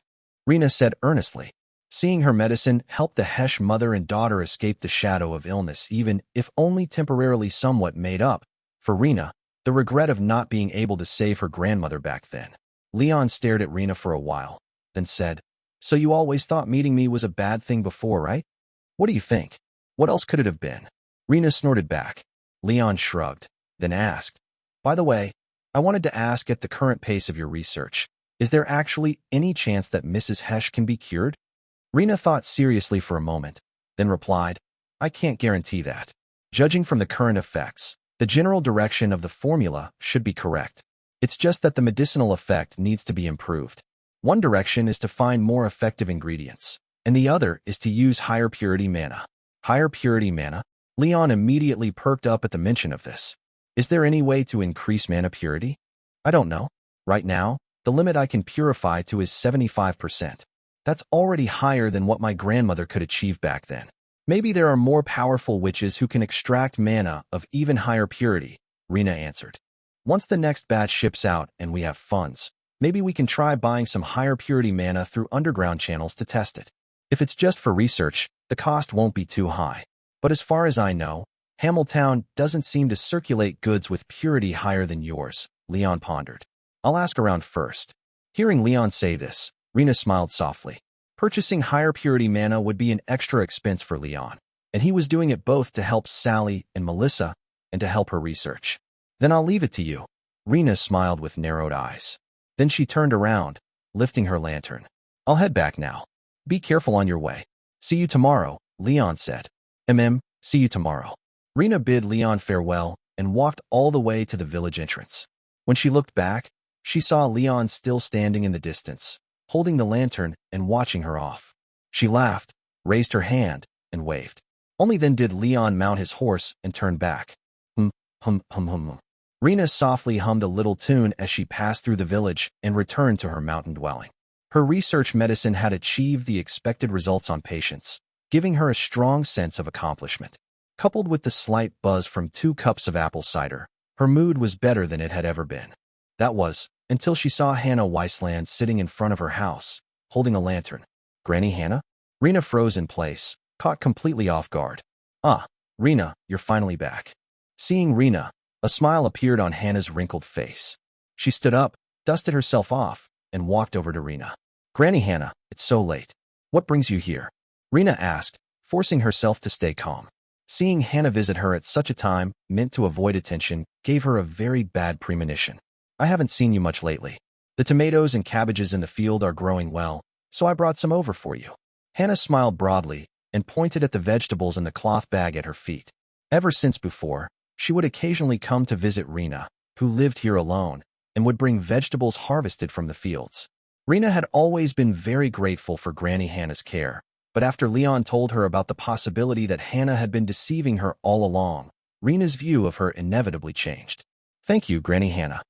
Rena said earnestly. Seeing her medicine help the Hesh mother and daughter escape the shadow of illness, even if only temporarily, somewhat made up, for Rena, the regret of not being able to save her grandmother back then. Leon stared at Rena for a while, then said, So you always thought meeting me was a bad thing before, right? What do you think? What else could it have been? Rena snorted back. Leon shrugged, then asked, By the way, I wanted to ask, at the current pace of your research, is there actually any chance that Mrs. Hesh can be cured? Rena thought seriously for a moment, then replied, I can't guarantee that. Judging from the current effects, the general direction of the formula should be correct. It's just that the medicinal effect needs to be improved. One direction is to find more effective ingredients, and the other is to use higher purity mana. Higher purity mana? Leon immediately perked up at the mention of this. Is there any way to increase mana purity? I don't know. Right now, the limit I can purify to is 75%. That's already higher than what my grandmother could achieve back then. Maybe there are more powerful witches who can extract mana of even higher purity, Rena answered. Once the next batch ships out and we have funds, maybe we can try buying some higher purity mana through underground channels to test it. If it's just for research, the cost won't be too high. But as far as I know, Hamiltown doesn't seem to circulate goods with purity higher than yours, Leon pondered. I'll ask around first. Hearing Leon say this, Rena smiled softly. Purchasing higher purity mana would be an extra expense for Leon, and he was doing it both to help Sally and Melissa and to help her research. Then I'll leave it to you. Rena smiled with narrowed eyes. Then she turned around, lifting her lantern. I'll head back now. Be careful on your way. See you tomorrow, Leon said. See you tomorrow. Rena bid Leon farewell and walked all the way to the village entrance. When she looked back, she saw Leon still standing in the distance, holding the lantern and watching her off. She laughed, raised her hand, and waved. Only then did Leon mount his horse and turn back. Hum. Rena softly hummed a little tune as she passed through the village and returned to her mountain dwelling. Her research medicine had achieved the expected results on patients, giving her a strong sense of accomplishment. Coupled with the slight buzz from 2 cups of apple cider, her mood was better than it had ever been. That was, until she saw Hannah Weisland sitting in front of her house, holding a lantern. Granny Hannah? Rena froze in place, caught completely off guard. Ah, Rena, you're finally back. Seeing Rena, a smile appeared on Hannah's wrinkled face. She stood up, dusted herself off, and walked over to Rena. Granny Hannah, it's so late. What brings you here? Rena asked, forcing herself to stay calm. Seeing Hannah visit her at such a time, meant to avoid attention, gave her a very bad premonition. I haven't seen you much lately. The tomatoes and cabbages in the field are growing well, so I brought some over for you. Hannah smiled broadly and pointed at the vegetables in the cloth bag at her feet. Ever since before, she would occasionally come to visit Rena, who lived here alone, and would bring vegetables harvested from the fields. Rena had always been very grateful for Granny Hannah's care, but after Leon told her about the possibility that Hannah had been deceiving her all along, Rena's view of her inevitably changed. Thank you, Granny Hannah.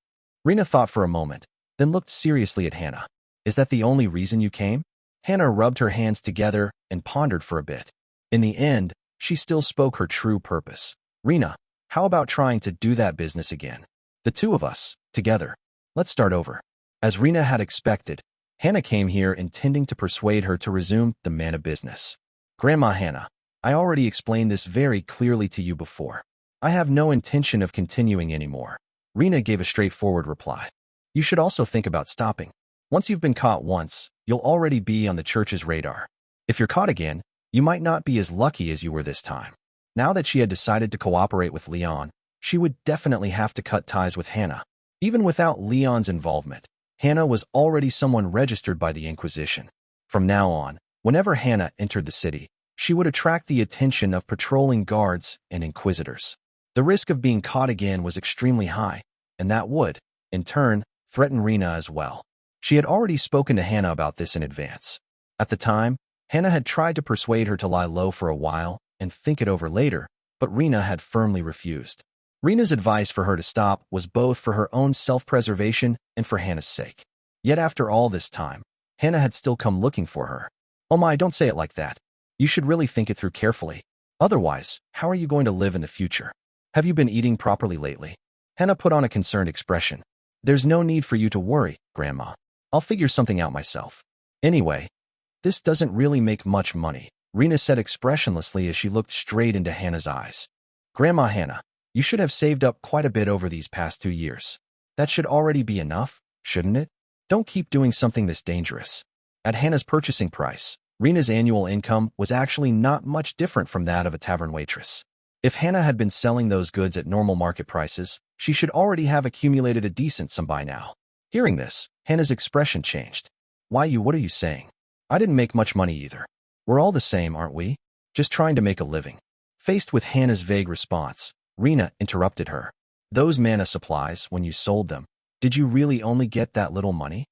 Rena thought for a moment, then looked seriously at Hannah. Is that the only reason you came? Hannah rubbed her hands together and pondered for a bit. In the end, she still spoke her true purpose. Rena, how about trying to do that business again? The two of us, together. Let's start over. As Rena had expected, Hannah came here intending to persuade her to resume the man of business. Grandma Hannah, I already explained this very clearly to you before. I have no intention of continuing anymore. Rena gave a straightforward reply. You should also think about stopping. Once you've been caught once, you'll already be on the church's radar. If you're caught again, you might not be as lucky as you were this time. Now that she had decided to cooperate with Leon, she would definitely have to cut ties with Hannah. Even without Leon's involvement, Hannah was already someone registered by the Inquisition. From now on, whenever Hannah entered the city, she would attract the attention of patrolling guards and inquisitors. The risk of being caught again was extremely high, and that would, in turn, threaten Rena as well. She had already spoken to Hannah about this in advance. At the time, Hannah had tried to persuade her to lie low for a while and think it over later, but Rena had firmly refused. Rena's advice for her to stop was both for her own self-preservation and for Hannah's sake. Yet after all this time, Hannah had still come looking for her. Oh my, don't say it like that. You should really think it through carefully. Otherwise, how are you going to live in the future? Have you been eating properly lately? Hannah put on a concerned expression. There's no need for you to worry, Grandma. I'll figure something out myself. Anyway, this doesn't really make much money, Rena said expressionlessly as she looked straight into Hannah's eyes. Grandma Hannah, you should have saved up quite a bit over these past 2 years. That should already be enough, shouldn't it? Don't keep doing something this dangerous. At Hannah's purchasing price, Rena's annual income was actually not much different from that of a tavern waitress. If Hannah had been selling those goods at normal market prices, she should already have accumulated a decent sum by now. Hearing this, Hannah's expression changed. What are you saying? I didn't make much money either. We're all the same, aren't we? Just trying to make a living. Faced with Hannah's vague response, Rena interrupted her. Those mana supplies, when you sold them, did you really only get that little money?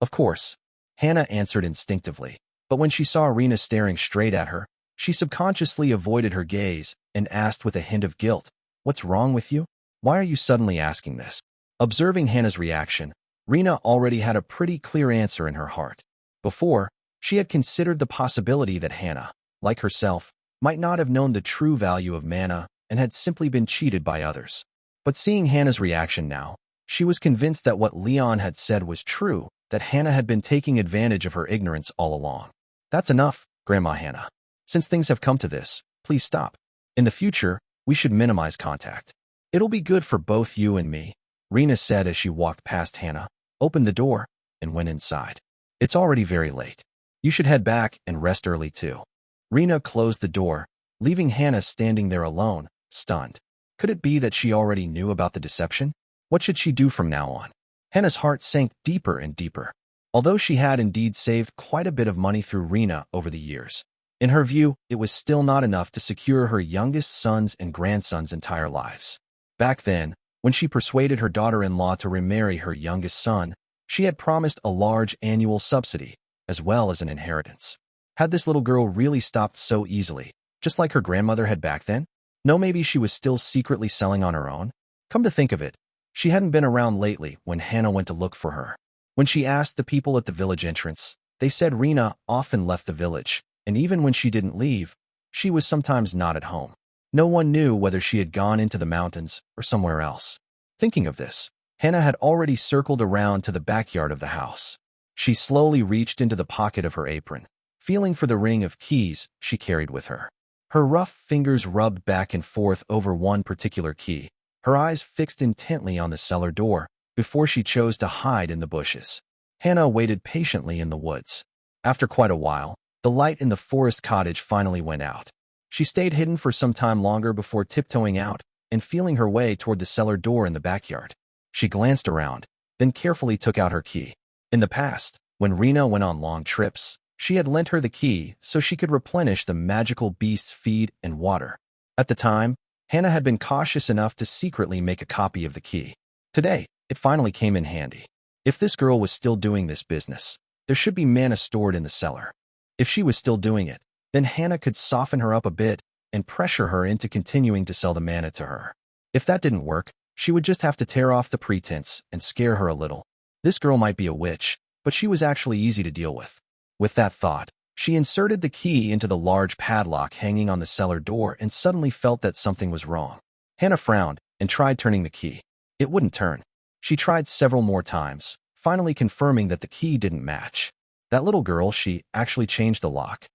Of course, Hannah answered instinctively, but when she saw Rena staring straight at her, she subconsciously avoided her gaze and asked with a hint of guilt, What's wrong with you? Why are you suddenly asking this? Observing Hannah's reaction, Rena already had a pretty clear answer in her heart. Before, she had considered the possibility that Hannah, like herself, might not have known the true value of mana and had simply been cheated by others. But seeing Hannah's reaction now, she was convinced that what Leon had said was true, that Hannah had been taking advantage of her ignorance all along. That's enough, Grandma Hannah. Since things have come to this, please stop. In the future, we should minimize contact. It'll be good for both you and me, Rena said as she walked past Hannah, opened the door, and went inside. It's already very late. You should head back and rest early too. Rena closed the door, leaving Hannah standing there alone, stunned. Could it be that she already knew about the deception? What should she do from now on? Hannah's heart sank deeper and deeper. Although she had indeed saved quite a bit of money through Rena over the years, in her view, it was still not enough to secure her youngest son's and grandson's entire lives. Back then, when she persuaded her daughter-in-law to remarry her youngest son, she had promised a large annual subsidy, as well as an inheritance. Had this little girl really stopped so easily, just like her grandmother had back then? No, maybe she was still secretly selling on her own? Come to think of it, she hadn't been around lately when Hannah went to look for her. When she asked the people at the village entrance, they said Rena often left the village, and even when she didn't leave, she was sometimes not at home. No one knew whether she had gone into the mountains or somewhere else. Thinking of this, Hannah had already circled around to the backyard of the house. She slowly reached into the pocket of her apron, feeling for the ring of keys she carried with her. Her rough fingers rubbed back and forth over one particular key, her eyes fixed intently on the cellar door, before she chose to hide in the bushes. Hannah waited patiently in the woods. After quite a while, the light in the forest cottage finally went out. She stayed hidden for some time longer before tiptoeing out and feeling her way toward the cellar door in the backyard. She glanced around, then carefully took out her key. In the past, when Rena went on long trips, she had lent her the key so she could replenish the magical beast's feed and water. At the time, Hannah had been cautious enough to secretly make a copy of the key. Today, it finally came in handy. If this girl was still doing this business, there should be mana stored in the cellar. If she was still doing it, then Hannah could soften her up a bit and pressure her into continuing to sell the mana to her. If that didn't work, she would just have to tear off the pretense and scare her a little. This girl might be a witch, but she was actually easy to deal with. With that thought, she inserted the key into the large padlock hanging on the cellar door and suddenly felt that something was wrong. Hannah frowned and tried turning the key. It wouldn't turn. She tried several more times, finally confirming that the key didn't match. That little girl, she actually changed the lock.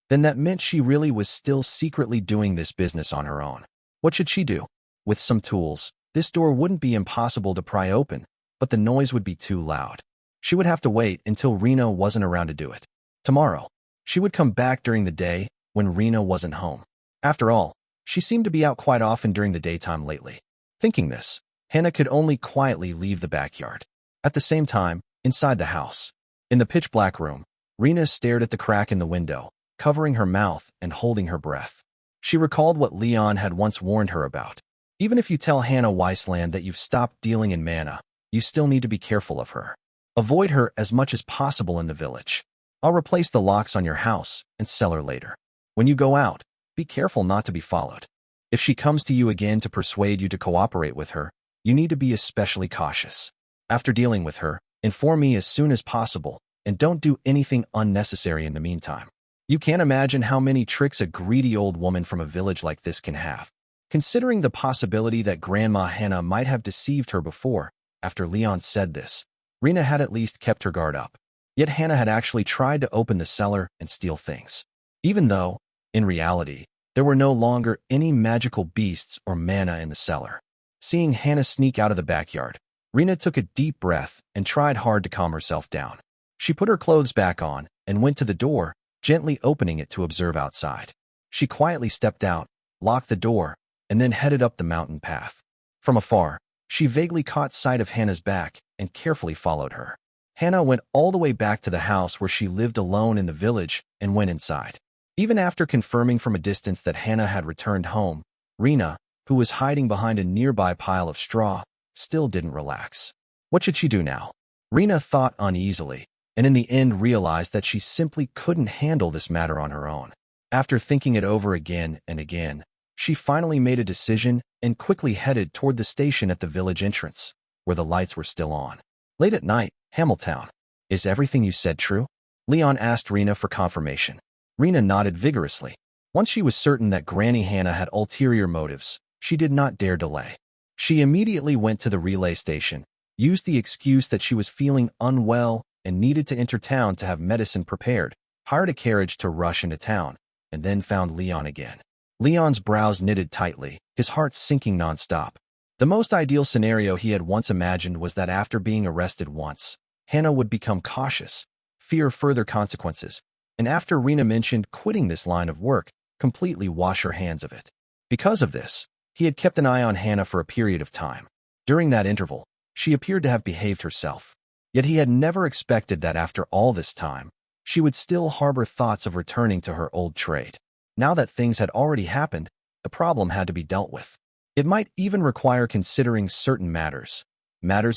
Then that meant she really was still secretly doing this business on her own. What should she do? With some tools, this door wouldn't be impossible to pry open, but the noise would be too loud. She would have to wait until Rena wasn't around to do it. Tomorrow, she would come back during the day when Rena wasn't home. After all, she seemed to be out quite often during the daytime lately. Thinking this, Hannah could only quietly leave the backyard. At the same time, inside the house, in the pitch-black room, Rena stared at the crack in the window, covering her mouth and holding her breath. She recalled what Leon had once warned her about. Even if you tell Hannah Weisland that you've stopped dealing in mana, you still need to be careful of her. Avoid her as much as possible in the village. I'll replace the locks on your house and sell her later. When you go out, be careful not to be followed. If she comes to you again to persuade you to cooperate with her, you need to be especially cautious. After dealing with her, inform me as soon as possible, and don't do anything unnecessary in the meantime. You can't imagine how many tricks a greedy old woman from a village like this can have. Considering the possibility that Grandma Hannah might have deceived her before, after Leon said this, Rena had at least kept her guard up. Yet Hannah had actually tried to open the cellar and steal things. Even though, in reality, there were no longer any magical beasts or mana in the cellar. Seeing Hannah sneak out of the backyard, Rena took a deep breath and tried hard to calm herself down. She put her clothes back on and went to the door, gently opening it to observe outside. She quietly stepped out, locked the door, and then headed up the mountain path. From afar, she vaguely caught sight of Hannah's back and carefully followed her. Hannah went all the way back to the house where she lived alone in the village and went inside. Even after confirming from a distance that Hannah had returned home, Rena, who was hiding behind a nearby pile of straw, still didn't relax. What should she do now? Rena thought uneasily, and in the end realized that she simply couldn't handle this matter on her own. After thinking it over again and again, she finally made a decision and quickly headed toward the station at the village entrance, where the lights were still on. Late at night, Hamiltown. Is everything you said true? Leon asked Rena for confirmation. Rena nodded vigorously. Once she was certain that Granny Hannah had ulterior motives, she did not dare delay. She immediately went to the relay station, used the excuse that she was feeling unwell and needed to enter town to have medicine prepared, hired a carriage to rush into town, and then found Leon again. Leon's brows knitted tightly, his heart sinking nonstop. The most ideal scenario he had once imagined was that after being arrested once, Hannah would become cautious, fear further consequences, and after Rena mentioned quitting this line of work, completely wash her hands of it. Because of this, he had kept an eye on Hannah for a period of time. During that interval, she appeared to have behaved herself. Yet he had never expected that after all this time, she would still harbor thoughts of returning to her old trade. Now that things had already happened, the problem had to be dealt with. It might even require considering certain matters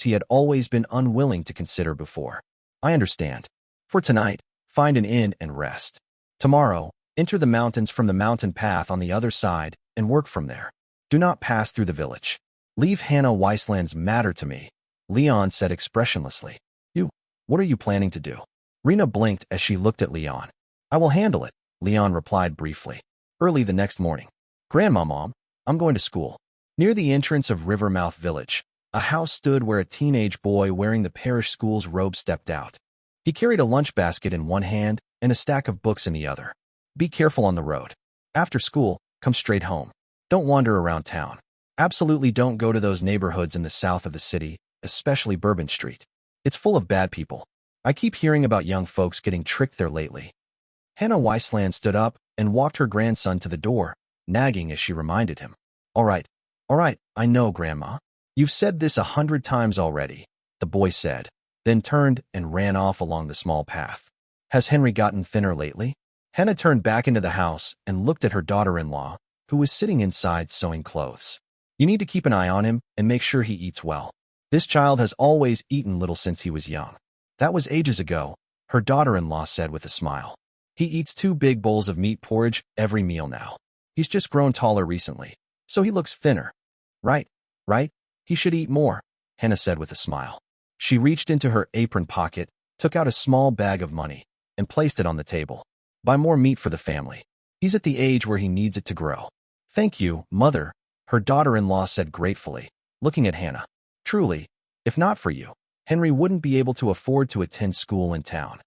he had always been unwilling to consider before. I understand. For tonight, find an inn and rest. Tomorrow, enter the mountains from the mountain path on the other side and work from there. Do not pass through the village. Leave Hannah Weisland's matter to me, Leon said expressionlessly. What are you planning to do? Rena blinked as she looked at Leon. I will handle it, Leon replied briefly. Early the next morning. Grandma, Mom, I'm going to school. Near the entrance of Rivermouth Village, A house stood where a teenage boy wearing the parish school's robe stepped out. He carried a lunch basket in one hand and a stack of books in the other. Be careful on the road. After school, come straight home. Don't wander around town. Absolutely don't go to those neighborhoods in the south of the city, especially Bourbon Street. It's full of bad people. I keep hearing about young folks getting tricked there lately. Hannah Weisland stood up and walked her grandson to the door, nagging as she reminded him. All right, I know, Grandma. You've said this 100 times already, the boy said, then turned and ran off along the small path. Has Henry gotten thinner lately? Hannah turned back into the house and looked at her daughter-in-law, who was sitting inside sewing clothes. You need to keep an eye on him and make sure he eats well. This child has always eaten little since he was young. That was ages ago, her daughter-in-law said with a smile. He eats 2 big bowls of meat porridge every meal now. He's just grown taller recently, so he looks thinner. Right? He should eat more, Hannah said with a smile. She reached into her apron pocket, took out a small bag of money, and placed it on the table. Buy more meat for the family. He's at the age where he needs it to grow. Thank you, Mother, her daughter-in-law said gratefully, looking at Hannah. Truly, if not for you, Henry wouldn't be able to afford to attend school in town.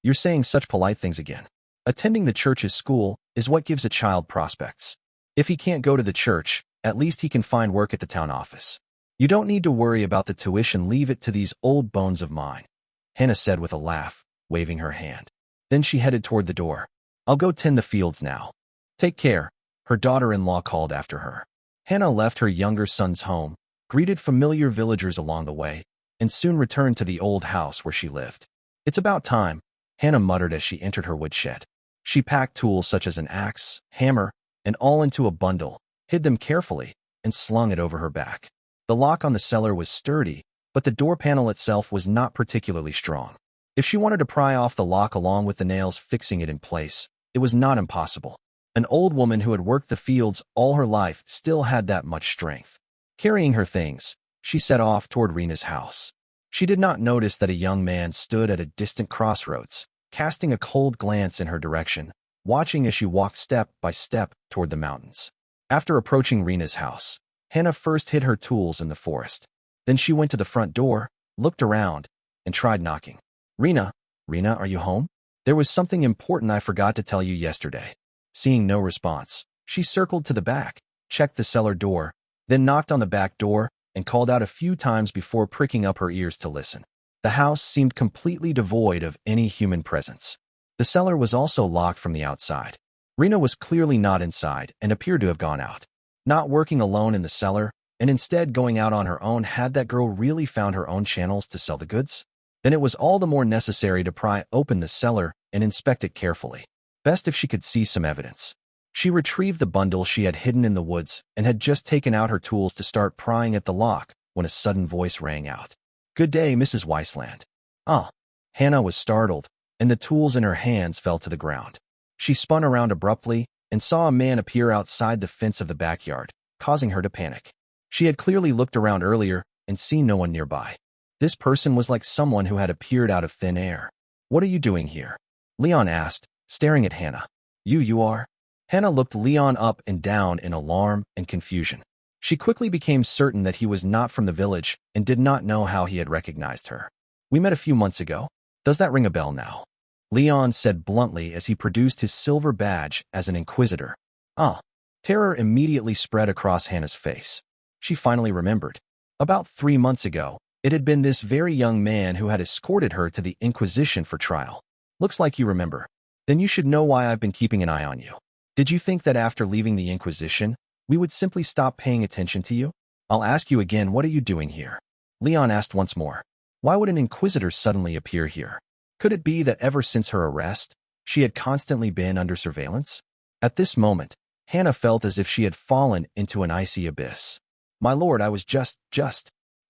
You're saying such polite things again. Attending the church's school is what gives a child prospects. If he can't go to the church, at least he can find work at the town office. You don't need to worry about the tuition. Leave it to these old bones of mine, Hannah said with a laugh, waving her hand. Then she headed toward the door. I'll go tend the fields now. Take care, her daughter-in-law called after her. Hannah left her younger son's home, greeted familiar villagers along the way, and soon returned to the old house where she lived. It's about time, Hannah muttered as she entered her woodshed. She packed tools such as an axe, hammer, and all into a bundle, hid them carefully, and slung it over her back. The lock on the cellar was sturdy, but the door panel itself was not particularly strong. If she wanted to pry off the lock along with the nails fixing it in place, it was not impossible. An old woman who had worked the fields all her life still had that much strength. Carrying her things, she set off toward Rena's house. She did not notice that a young man stood at a distant crossroads, casting a cold glance in her direction, watching as she walked step by step toward the mountains. After approaching Rena's house, Hannah first hid her tools in the forest. Then she went to the front door, looked around, and tried knocking. Rena, are you home? There was something important I forgot to tell you yesterday. Seeing no response, she circled to the back, checked the cellar door, then knocked on the back door and called out a few times before pricking up her ears to listen. The house seemed completely devoid of any human presence. The cellar was also locked from the outside. Rena was clearly not inside and appeared to have gone out. Not working alone in the cellar, and instead going out on her own. Had that girl really found her own channels to sell the goods? Then it was all the more necessary to pry open the cellar and inspect it carefully. Best if she could see some evidence. She retrieved the bundle she had hidden in the woods and had just taken out her tools to start prying at the lock when a sudden voice rang out. Good day, Mrs. Weisland. Ah. Hannah was startled, and the tools in her hands fell to the ground. She spun around abruptly and saw a man appear outside the fence of the backyard, causing her to panic. She had clearly looked around earlier and seen no one nearby. This person was like someone who had appeared out of thin air. What are you doing here? Leon asked, staring at Hannah. You are? Hannah looked Leon up and down in alarm and confusion. She quickly became certain that he was not from the village and did not know how he had recognized her. We met a few months ago. Does that ring a bell now? Leon said bluntly as he produced his silver badge as an Inquisitor. Ah. Terror immediately spread across Hannah's face. She finally remembered. About 3 months ago, it had been this very young man who had escorted her to the Inquisition for trial. Looks like you remember. Then you should know why I've been keeping an eye on you. Did you think that after leaving the Inquisition, we would simply stop paying attention to you? I'll ask you again, what are you doing here? Leon asked once more. Why would an Inquisitor suddenly appear here? Could it be that ever since her arrest, she had constantly been under surveillance? At this moment, Hannah felt as if she had fallen into an icy abyss. My lord, I was just...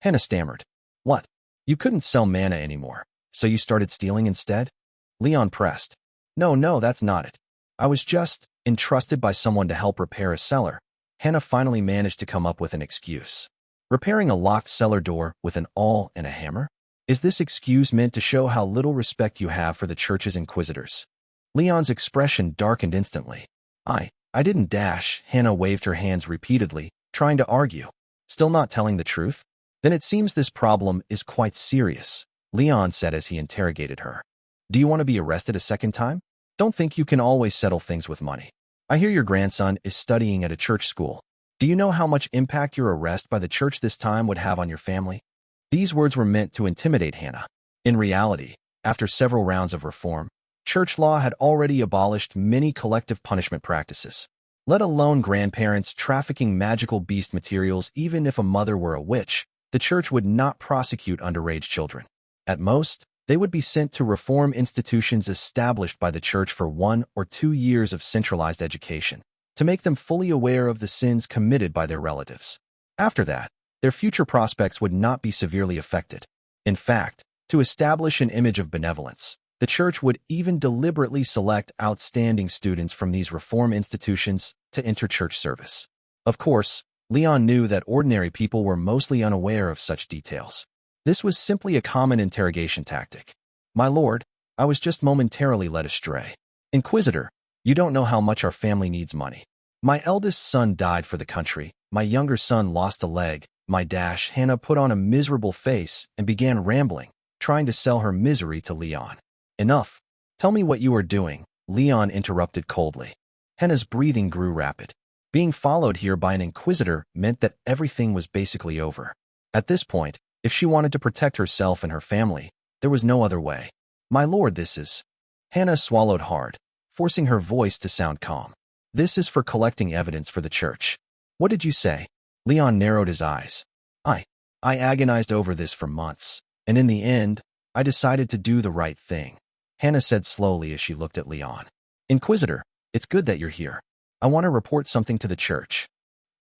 Hannah stammered. What? You couldn't sell mana anymore, so you started stealing instead? Leon pressed. No, that's not it. I was just entrusted by someone to help repair a cellar. Hannah finally managed to come up with an excuse. Repairing a locked cellar door with an awl and a hammer? Is this excuse meant to show how little respect you have for the church's inquisitors? Leon's expression darkened instantly. I didn't dash. Hannah waved her hands repeatedly, trying to argue. Still not telling the truth? Then it seems this problem is quite serious, Leon said as he interrogated her. Do you want to be arrested a second time? Don't think you can always settle things with money. I hear your grandson is studying at a church school. Do you know how much impact your arrest by the church this time would have on your family? These words were meant to intimidate Hannah. In reality, after several rounds of reform, church law had already abolished many collective punishment practices, let alone grandparents trafficking magical beast materials. Even if a mother were a witch, the church would not prosecute underage children. At most, they would be sent to reform institutions established by the church for 1 or 2 years of centralized education, to make them fully aware of the sins committed by their relatives. After that, their future prospects would not be severely affected. In fact, to establish an image of benevolence, the church would even deliberately select outstanding students from these reform institutions to enter church service. Of course, Leon knew that ordinary people were mostly unaware of such details. This was simply a common interrogation tactic. My lord, I was just momentarily led astray. Inquisitor, you don't know how much our family needs money. My eldest son died for the country. My younger son lost a leg. Hannah put on a miserable face and began rambling, trying to sell her misery to Leon. Enough. Tell me what you are doing, Leon interrupted coldly. Hannah's breathing grew rapid. Being followed here by an inquisitor meant that everything was basically over. At this point, if she wanted to protect herself and her family, there was no other way. My lord, this is... Hannah swallowed hard, forcing her voice to sound calm. This is for collecting evidence for the church. What did you say? Leon narrowed his eyes. I agonized over this for months, and in the end, I decided to do the right thing, Hannah said slowly as she looked at Leon. Inquisitor, it's good that you're here. I want to report something to the church.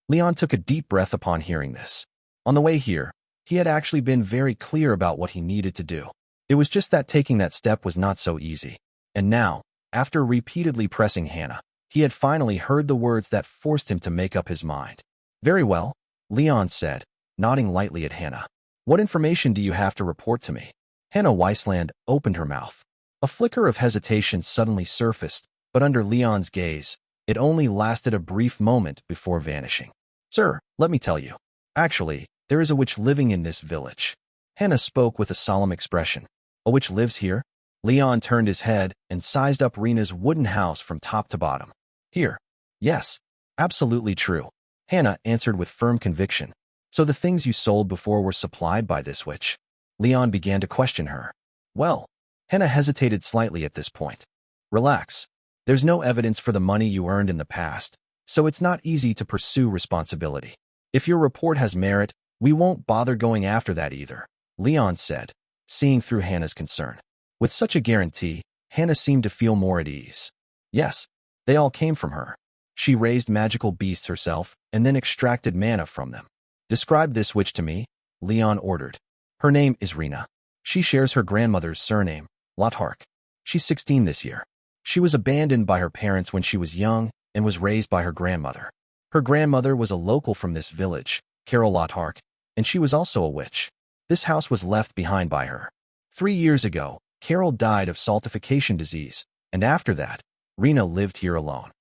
Leon took a deep breath upon hearing this. On the way here, he had actually been very clear about what he needed to do. It was just that taking that step was not so easy. And now, after repeatedly pressing Hannah, he had finally heard the words that forced him to make up his mind. Very well, Leon said, nodding lightly at Hannah. What information do you have to report to me? Hannah Weisland opened her mouth. A flicker of hesitation suddenly surfaced, but under Leon's gaze, it only lasted a brief moment before vanishing. Sir, let me tell you. Actually, there is a witch living in this village. Hannah spoke with a solemn expression. A witch lives here? Leon turned his head and sized up Rena's wooden house from top to bottom. Here. Yes, absolutely true. Hannah answered with firm conviction. So the things you sold before were supplied by this witch? Leon began to question her. Well, Hannah hesitated slightly at this point. Relax. There's no evidence for the money you earned in the past, so it's not easy to pursue responsibility. If your report has merit, we won't bother going after that either, Leon said, seeing through Hannah's concern. With such a guarantee, Hannah seemed to feel more at ease. Yes, they all came from her. She raised magical beasts herself and then extracted mana from them. Describe this witch to me, Leon ordered. Her name is Rena. She shares her grandmother's surname, Lothhark. She's 16 this year. She was abandoned by her parents when she was young and was raised by her grandmother. Her grandmother was a local from this village, Carol Lothhark, and she was also a witch. This house was left behind by her. 3 years ago, Carol died of saltification disease, and after that, Rena lived here alone.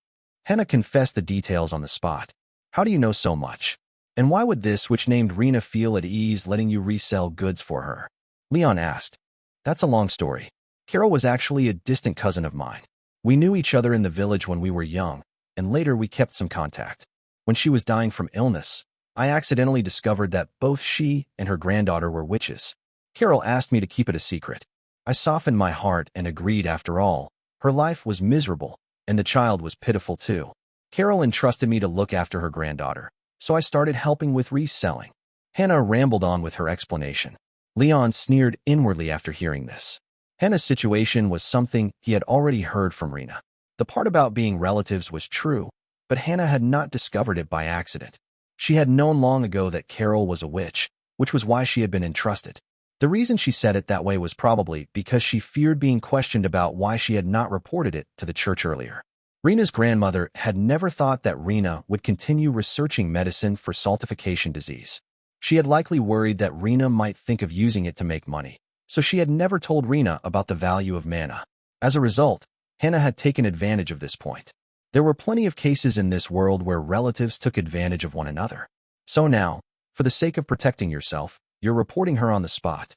Hannah confessed the details on the spot. How do you know so much? And why would this witch named Rena feel at ease letting you resell goods for her? Leon asked. That's a long story. Carol was actually a distant cousin of mine. We knew each other in the village when we were young, and later we kept some contact. When she was dying from illness, I accidentally discovered that both she and her granddaughter were witches. Carol asked me to keep it a secret. I softened my heart and agreed. After all, her life was miserable, and the child was pitiful too. Carol entrusted me to look after her granddaughter, so I started helping with reselling. Hannah rambled on with her explanation. Leon sneered inwardly after hearing this. Hannah's situation was something he had already heard from Rena. The part about being relatives was true, but Hannah had not discovered it by accident. She had known long ago that Carol was a witch, which was why she had been entrusted. The reason she said it that way was probably because she feared being questioned about why she had not reported it to the church earlier. Rena's grandmother had never thought that Rena would continue researching medicine for saltification disease. She had likely worried that Rena might think of using it to make money, so she had never told Rena about the value of mana. As a result, Hannah had taken advantage of this point. There were plenty of cases in this world where relatives took advantage of one another. So now, For the sake of protecting yourself, you're reporting her on the spot.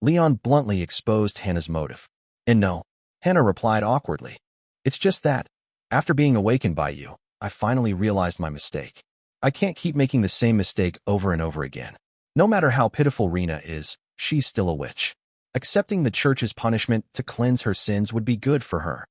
Leon bluntly exposed Hannah's motive. And no, Hannah replied awkwardly. It's just that, after being awakened by you, I finally realized my mistake. I can't keep making the same mistake over and over again. No matter how pitiful Rena is, she's still a witch. Accepting the church's punishment to cleanse her sins would be good for her.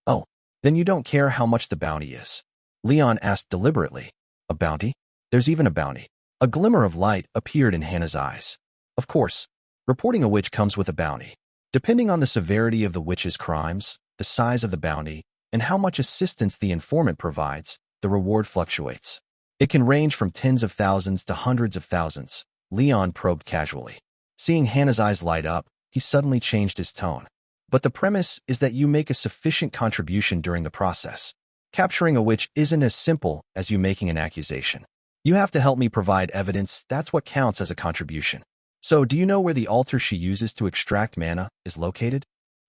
Oh, then you don't care how much the bounty is? Leon asked deliberately. A bounty? There's even a bounty. A glimmer of light appeared in Hannah's eyes. Of course, reporting a witch comes with a bounty. Depending on the severity of the witch's crimes, the size of the bounty, and how much assistance the informant provides, the reward fluctuates. It can range from tens of thousands to hundreds of thousands, Leon probed casually. Seeing Hannah's eyes light up, he suddenly changed his tone. But the premise is that you make a sufficient contribution during the process. Capturing a witch isn't as simple as you making an accusation. You have to help me provide evidence. That's what counts as a contribution. So, do you know where the altar she uses to extract mana is located?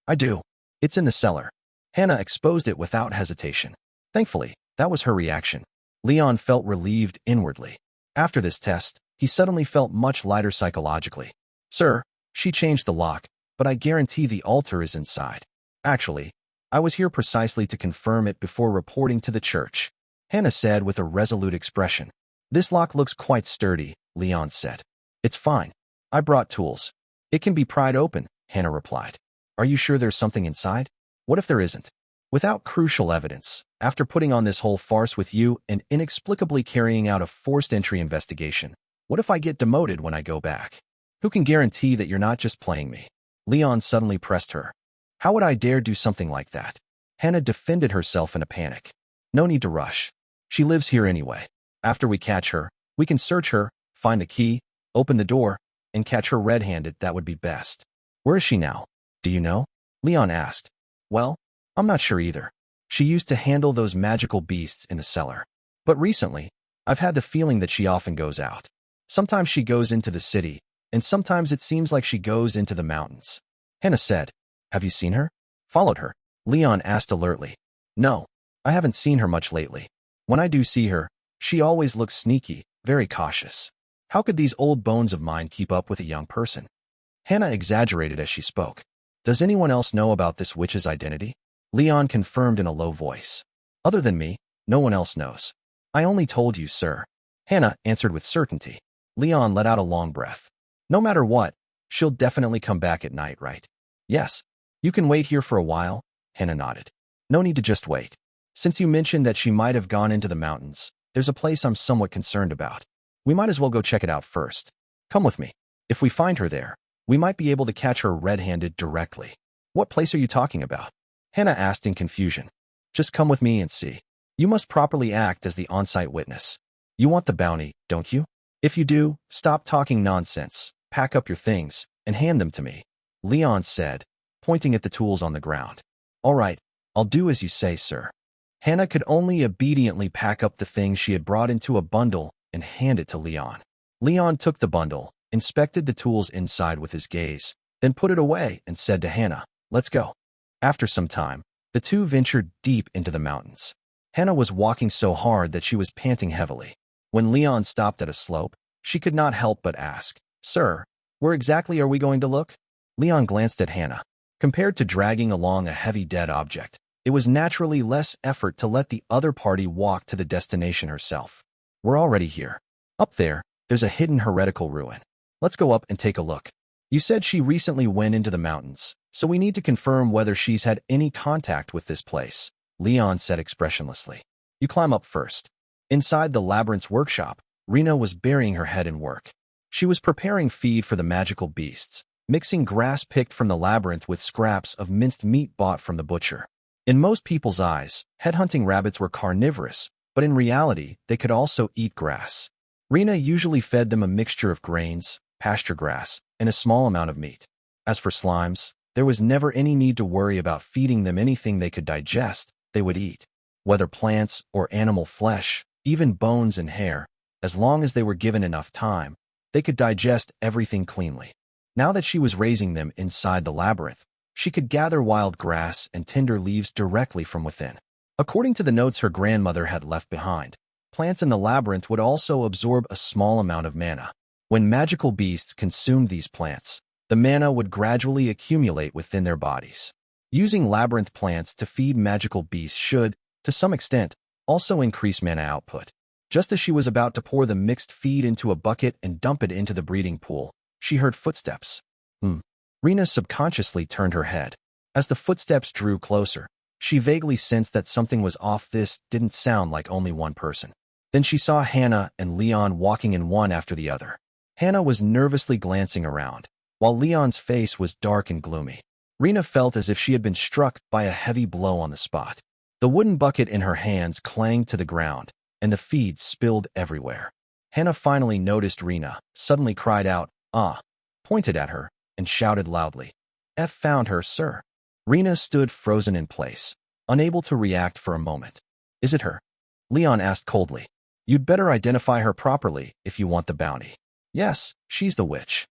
I do. It's in the cellar. Hannah exposed it without hesitation. Thankfully, that was her reaction. Leon felt relieved inwardly. After this test, he suddenly felt much lighter psychologically. Sir, she changed the lock, but I guarantee the altar is inside. Actually, I was here precisely to confirm it before reporting to the church, Hannah said with a resolute expression. This lock looks quite sturdy, Leon said. It's fine. I brought tools. It can be pried open, Hannah replied. Are you sure there's something inside? What if there isn't? Without crucial evidence, after putting on this whole farce with you and inexplicably carrying out a forced entry investigation, what if I get demoted when I go back? Who can guarantee that you're not just playing me? Leon suddenly pressed her. How would I dare do something like that? Hannah defended herself in a panic. No need to rush. She lives here anyway. After we catch her, we can search her, find the key, open the door, and catch her red-handed. That would be best. Where is she now? Do you know? Leon asked. Well, I'm not sure either. She used to handle those magical beasts in the cellar. But recently, I've had the feeling that she often goes out. Sometimes she goes into the city, and sometimes it seems like she goes into the mountains. Hannah said. Have you seen her? Followed her? Leon asked alertly. No, I haven't seen her much lately. When I do see her, she always looks sneaky, very cautious. How could these old bones of mine keep up with a young person? Hannah exaggerated as she spoke. Does anyone else know about this witch's identity? Leon confirmed in a low voice. Other than me, no one else knows. I only told you, sir. Hannah answered with certainty. Leon let out a long breath. No matter what, she'll definitely come back at night, right? Yes. You can wait here for a while, Hannah nodded. No need to just wait. Since you mentioned that she might have gone into the mountains, there's a place I'm somewhat concerned about. We might as well go check it out first. Come with me. If we find her there, we might be able to catch her red-handed directly. What place are you talking about? Hannah asked in confusion. Just come with me and see. You must properly act as the on-site witness. You want the bounty, don't you? If you do, stop talking nonsense, pack up your things, and hand them to me, Leon said, pointing at the tools on the ground. All right, I'll do as you say, sir. Hannah could only obediently pack up the things she had brought into a bundle and hand it to Leon. Leon took the bundle, inspected the tools inside with his gaze, then put it away and said to Hannah, let's go. After some time, the two ventured deep into the mountains. Hannah was walking so hard that she was panting heavily. When Leon stopped at a slope, she could not help but ask, Sir, where exactly are we going to look? Leon glanced at Hannah. Compared to dragging along a heavy dead object, it was naturally less effort to let the other party walk to the destination herself. We're already here. Up there, there's a hidden heretical ruin. Let's go up and take a look. You said she recently went into the mountains, so we need to confirm whether she's had any contact with this place, Leon said expressionlessly. You climb up first. Inside the labyrinth's workshop, Rena was burying her head in work. She was preparing feed for the magical beasts, mixing grass picked from the labyrinth with scraps of minced meat bought from the butcher. In most people's eyes, headhunting rabbits were carnivorous, but in reality, they could also eat grass. Rena usually fed them a mixture of grains, pasture grass, and a small amount of meat. As for slimes, there was never any need to worry about feeding them anything they could digest, they would eat. Whether plants or animal flesh, even bones and hair, as long as they were given enough time, they could digest everything cleanly. Now that she was raising them inside the labyrinth, she could gather wild grass and tender leaves directly from within. According to the notes her grandmother had left behind, plants in the labyrinth would also absorb a small amount of mana. When magical beasts consumed these plants, the mana would gradually accumulate within their bodies. Using labyrinth plants to feed magical beasts should, to some extent, also increase mana output. Just as she was about to pour the mixed feed into a bucket and dump it into the breeding pool, she heard footsteps. Rena subconsciously turned her head. As the footsteps drew closer, she vaguely sensed that something was off. This didn't sound like only one person. Then she saw Hannah and Leon walking in one after the other. Hannah was nervously glancing around, while Leon's face was dark and gloomy. Rena felt as if she had been struck by a heavy blow on the spot. The wooden bucket in her hands clanged to the ground, and the feed spilled everywhere. Hannah finally noticed Rena, suddenly cried out, "Ah!" pointed at her, and shouted loudly, "F found her, sir." Rena stood frozen in place, unable to react for a moment. "Is it her?" Leon asked coldly. "You'd better identify her properly if you want the bounty." "Yes, she's the witch,"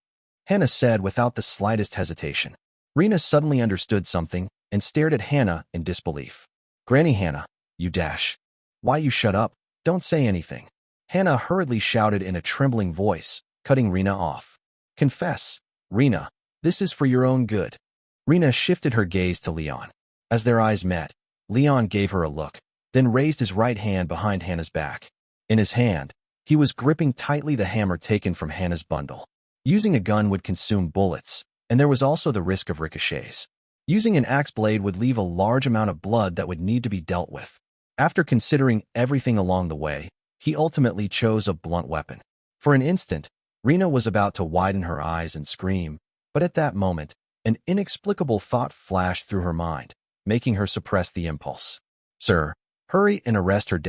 Hannah said without the slightest hesitation. Rena suddenly understood something and stared at Hannah in disbelief. "Granny Hannah, you dash. Why you shut up? Don't say anything." Hannah hurriedly shouted in a trembling voice, cutting Rena off. "Confess, Rena. This is for your own good." Rena shifted her gaze to Leon. As their eyes met, Leon gave her a look, then raised his right hand behind Hannah's back. In his hand, he was gripping tightly the hammer taken from Hannah's bundle. Using a gun would consume bullets, and there was also the risk of ricochets. Using an axe blade would leave a large amount of blood that would need to be dealt with. After considering everything along the way, he ultimately chose a blunt weapon. For an instant, Rena was about to widen her eyes and scream, but at that moment, an inexplicable thought flashed through her mind, making her suppress the impulse. "Sir, hurry and arrest her."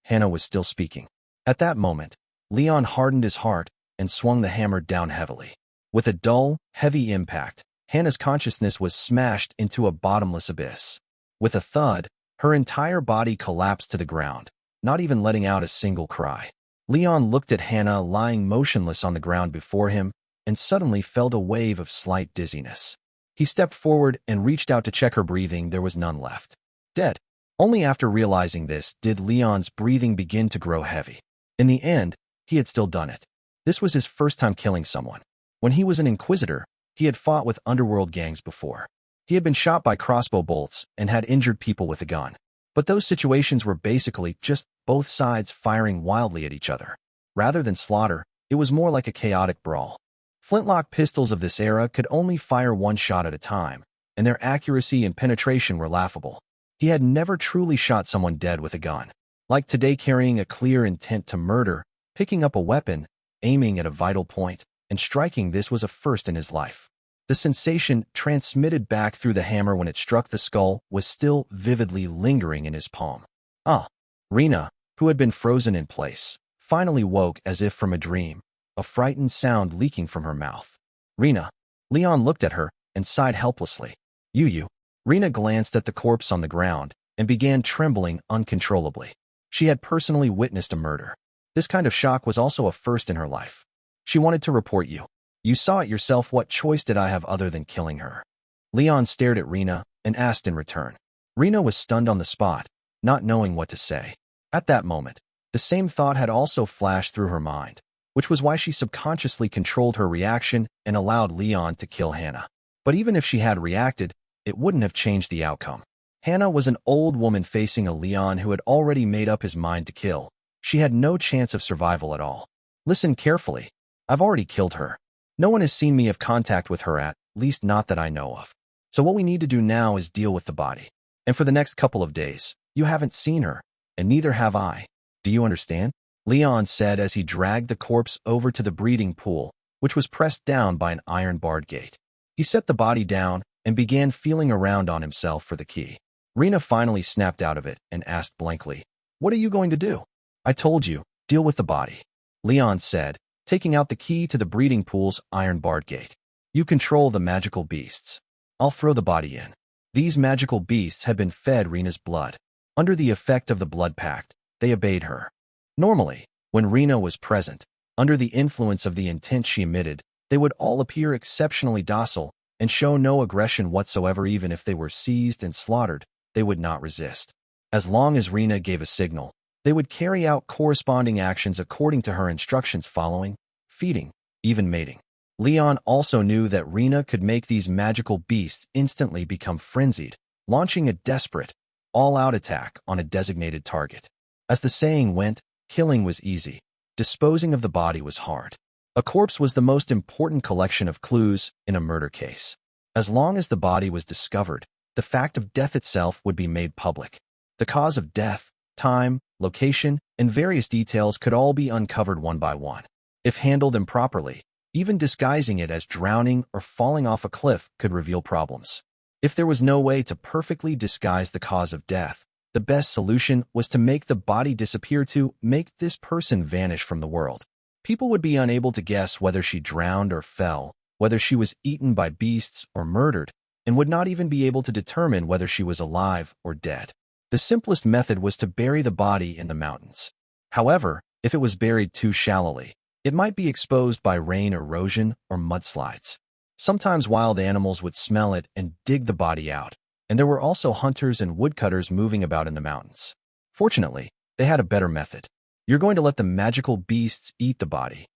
Hannah was still speaking. At that moment, Leon hardened his heart and swung the hammer down heavily. With a dull, heavy impact, Hannah's consciousness was smashed into a bottomless abyss. With a thud, her entire body collapsed to the ground, not even letting out a single cry. Leon looked at Hannah lying motionless on the ground before him and suddenly felt a wave of slight dizziness. He stepped forward and reached out to check her breathing. There was none left. Dead. Only after realizing this did Leon's breathing begin to grow heavy. In the end, he had still done it. This was his first time killing someone. When he was an Inquisitor, he had fought with Underworld gangs before. He had been shot by crossbow bolts and had injured people with a gun. But those situations were basically just both sides firing wildly at each other. Rather than slaughter, it was more like a chaotic brawl. Flintlock pistols of this era could only fire one shot at a time, and their accuracy and penetration were laughable. He had never truly shot someone dead with a gun. Like today, carrying a clear intent to murder, picking up a weapon, aiming at a vital point, and striking, this was a first in his life. The sensation transmitted back through the hammer when it struck the skull was still vividly lingering in his palm. "Ah!" Rena, who had been frozen in place, finally woke as if from a dream, a frightened sound leaking from her mouth. "Rena." Leon looked at her and sighed helplessly. You. Rena glanced at the corpse on the ground and began trembling uncontrollably. She had personally witnessed a murder. This kind of shock was also a first in her life. She wanted to report you. "You saw it yourself. What choice did I have other than killing her?" Leon stared at Rena and asked in return. Rena was stunned on the spot, not knowing what to say. At that moment, the same thought had also flashed through her mind, which was why she subconsciously controlled her reaction and allowed Leon to kill Hannah. But even if she had reacted, it wouldn't have changed the outcome. Hannah was an old woman facing a Leon who had already made up his mind to kill. She had no chance of survival at all. "Listen carefully. I've already killed her. No one has seen me have contact with her, at least not that I know of. So what we need to do now is deal with the body. And for the next couple of days, you haven't seen her, and neither have I. Do you understand?" Leon said as he dragged the corpse over to the breeding pool, which was pressed down by an iron-barred gate. He set the body down and began feeling around on himself for the key. Rena finally snapped out of it and asked blankly, "What are you going to do?" "I told you, deal with the body," Leon said, taking out the key to the breeding pool's iron-barred gate. "You control the magical beasts. I'll throw the body in." These magical beasts had been fed Rena's blood. Under the effect of the blood pact, they obeyed her. Normally, when Rena was present, under the influence of the intent she emitted, they would all appear exceptionally docile and show no aggression whatsoever. Even if they were seized and slaughtered, they would not resist. As long as Rena gave a signal, they would carry out corresponding actions according to her instructions, following, feeding, even mating. Leon also knew that Rena could make these magical beasts instantly become frenzied, launching a desperate, all-out attack on a designated target. As the saying went, killing was easy. Disposing of the body was hard. A corpse was the most important collection of clues in a murder case. As long as the body was discovered, the fact of death itself would be made public. The cause of death, time, location, and various details could all be uncovered one by one. If handled improperly, even disguising it as drowning or falling off a cliff could reveal problems. If there was no way to perfectly disguise the cause of death, the best solution was to make the body disappear, to make this person vanish from the world. People would be unable to guess whether she drowned or fell, whether she was eaten by beasts or murdered, and would not even be able to determine whether she was alive or dead. The simplest method was to bury the body in the mountains. However, if it was buried too shallowly, it might be exposed by rain, erosion, or mudslides. Sometimes wild animals would smell it and dig the body out, and there were also hunters and woodcutters moving about in the mountains. Fortunately, they had a better method. You're going to let the magical beasts eat the body.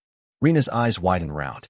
Rena's eyes widened round.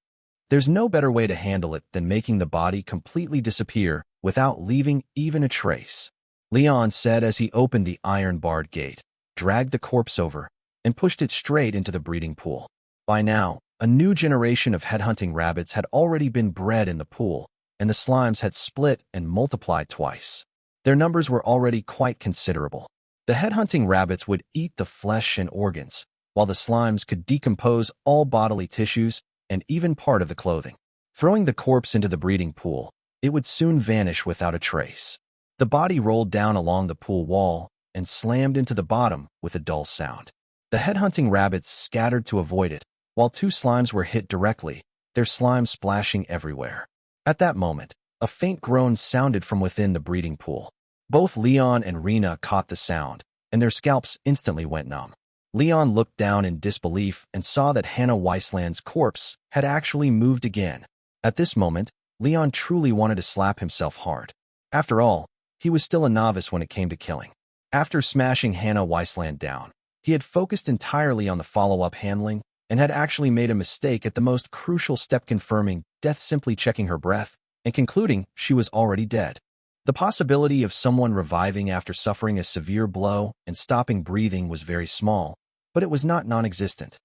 There's no better way to handle it than making the body completely disappear without leaving even a trace, Leon said as he opened the iron-barred gate, dragged the corpse over, and pushed it straight into the breeding pool. By now, a new generation of headhunting rabbits had already been bred in the pool, and the slimes had split and multiplied twice. Their numbers were already quite considerable. The headhunting rabbits would eat the flesh and organs, while the slimes could decompose all bodily tissues and even part of the clothing. Throwing the corpse into the breeding pool, it would soon vanish without a trace. The body rolled down along the pool wall and slammed into the bottom with a dull sound. The headhunting rabbits scattered to avoid it, while two slimes were hit directly, their slime splashing everywhere. At that moment, a faint groan sounded from within the breeding pool. Both Leon and Rena caught the sound, and their scalps instantly went numb. Leon looked down in disbelief and saw that Hannah Weissland's corpse had actually moved again. At this moment, Leon truly wanted to slap himself hard. After all, he was still a novice when it came to killing. After smashing Hannah Weissland down, he had focused entirely on the follow-up handling and had actually made a mistake at the most crucial step, confirming death, simply checking her breath and concluding she was already dead. The possibility of someone reviving after suffering a severe blow and stopping breathing was very small, but it was not non-existent.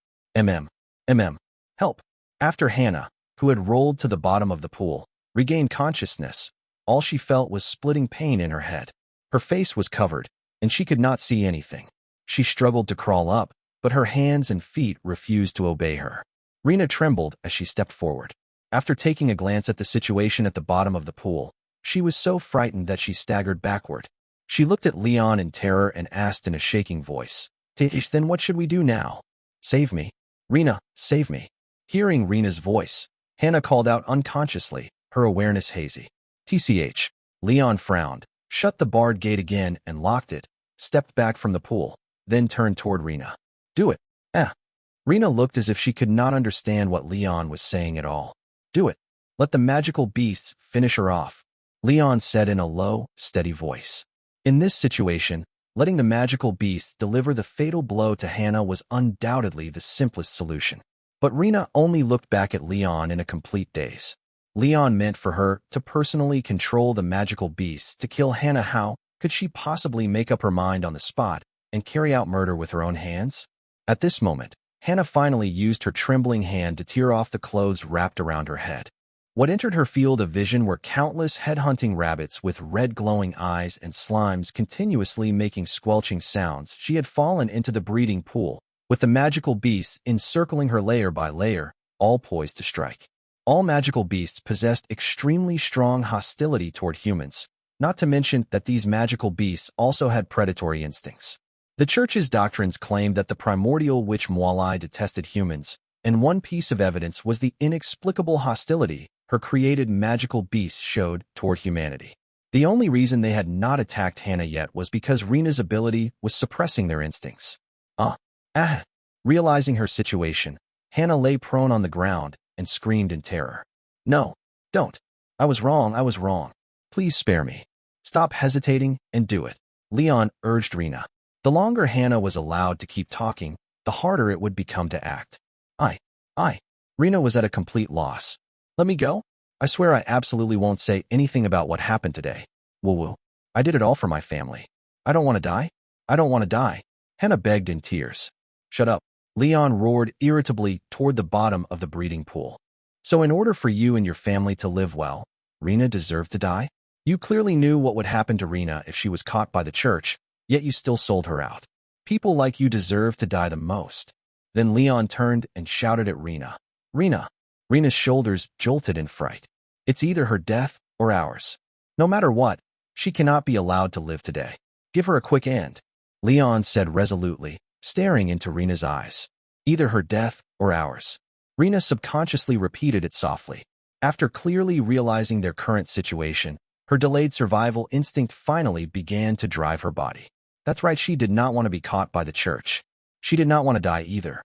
Help. After Hannah, who had rolled to the bottom of the pool, regained consciousness, all she felt was splitting pain in her head. Her face was covered, and she could not see anything. She struggled to crawl up, but her hands and feet refused to obey her. Rena trembled as she stepped forward. After taking a glance at the situation at the bottom of the pool, she was so frightened that she staggered backward. She looked at Leon in terror and asked in a shaking voice, "Then what should we do now?" "Save me. Rena, save me." Hearing Rena's voice, Hannah called out unconsciously, her awareness hazy. Leon frowned, shut the barred gate again and locked it, stepped back from the pool, then turned toward Rena. "Do it." Rena looked as if she could not understand what Leon was saying at all. "Do it. Let the magical beasts finish her off," Leon said in a low, steady voice. In this situation, letting the magical beasts deliver the fatal blow to Hannah was undoubtedly the simplest solution. But Rena only looked back at Leon in a complete daze. Leon meant for her to personally control the magical beasts to kill Hannah. How could she possibly make up her mind on the spot and carry out murder with her own hands? At this moment, Hannah finally used her trembling hand to tear off the clothes wrapped around her head. What entered her field of vision were countless head-hunting rabbits with red glowing eyes and slimes continuously making squelching sounds. She had fallen into the breeding pool, with the magical beasts encircling her layer by layer, all poised to strike. All magical beasts possessed extremely strong hostility toward humans, not to mention that these magical beasts also had predatory instincts. The Church's doctrines claimed that the primordial witch Mwalai detested humans, and one piece of evidence was the inexplicable hostility her created magical beasts showed toward humanity. The only reason they had not attacked Hannah yet was because Rena's ability was suppressing their instincts. Realizing her situation, Hannah lay prone on the ground and screamed in terror. "No, don't. I was wrong. Please spare me. Stop hesitating and do it," Leon urged Rena. The longer Hannah was allowed to keep talking, the harder it would become to act. I Rena was at a complete loss. Let me go? I swear I absolutely won't say anything about what happened today. Woo-woo. I did it all for my family. I don't want to die. I don't want to die. Hannah begged in tears. Shut up. Leon roared irritably toward the bottom of the breeding pool. So in order for you and your family to live well, Rena deserved to die? You clearly knew what would happen to Rena if she was caught by the church, yet you still sold her out. People like you deserve to die the most. Then Leon turned and shouted at Rena. Rena. Rena's shoulders jolted in fright. It's either her death or ours. No matter what, she cannot be allowed to live today. Give her a quick end, Leon said resolutely, staring into Rena's eyes. Either her death or ours. Rena subconsciously repeated it softly. After clearly realizing their current situation, her delayed survival instinct finally began to drive her body. That's right, she did not want to be caught by the church. She did not want to die either.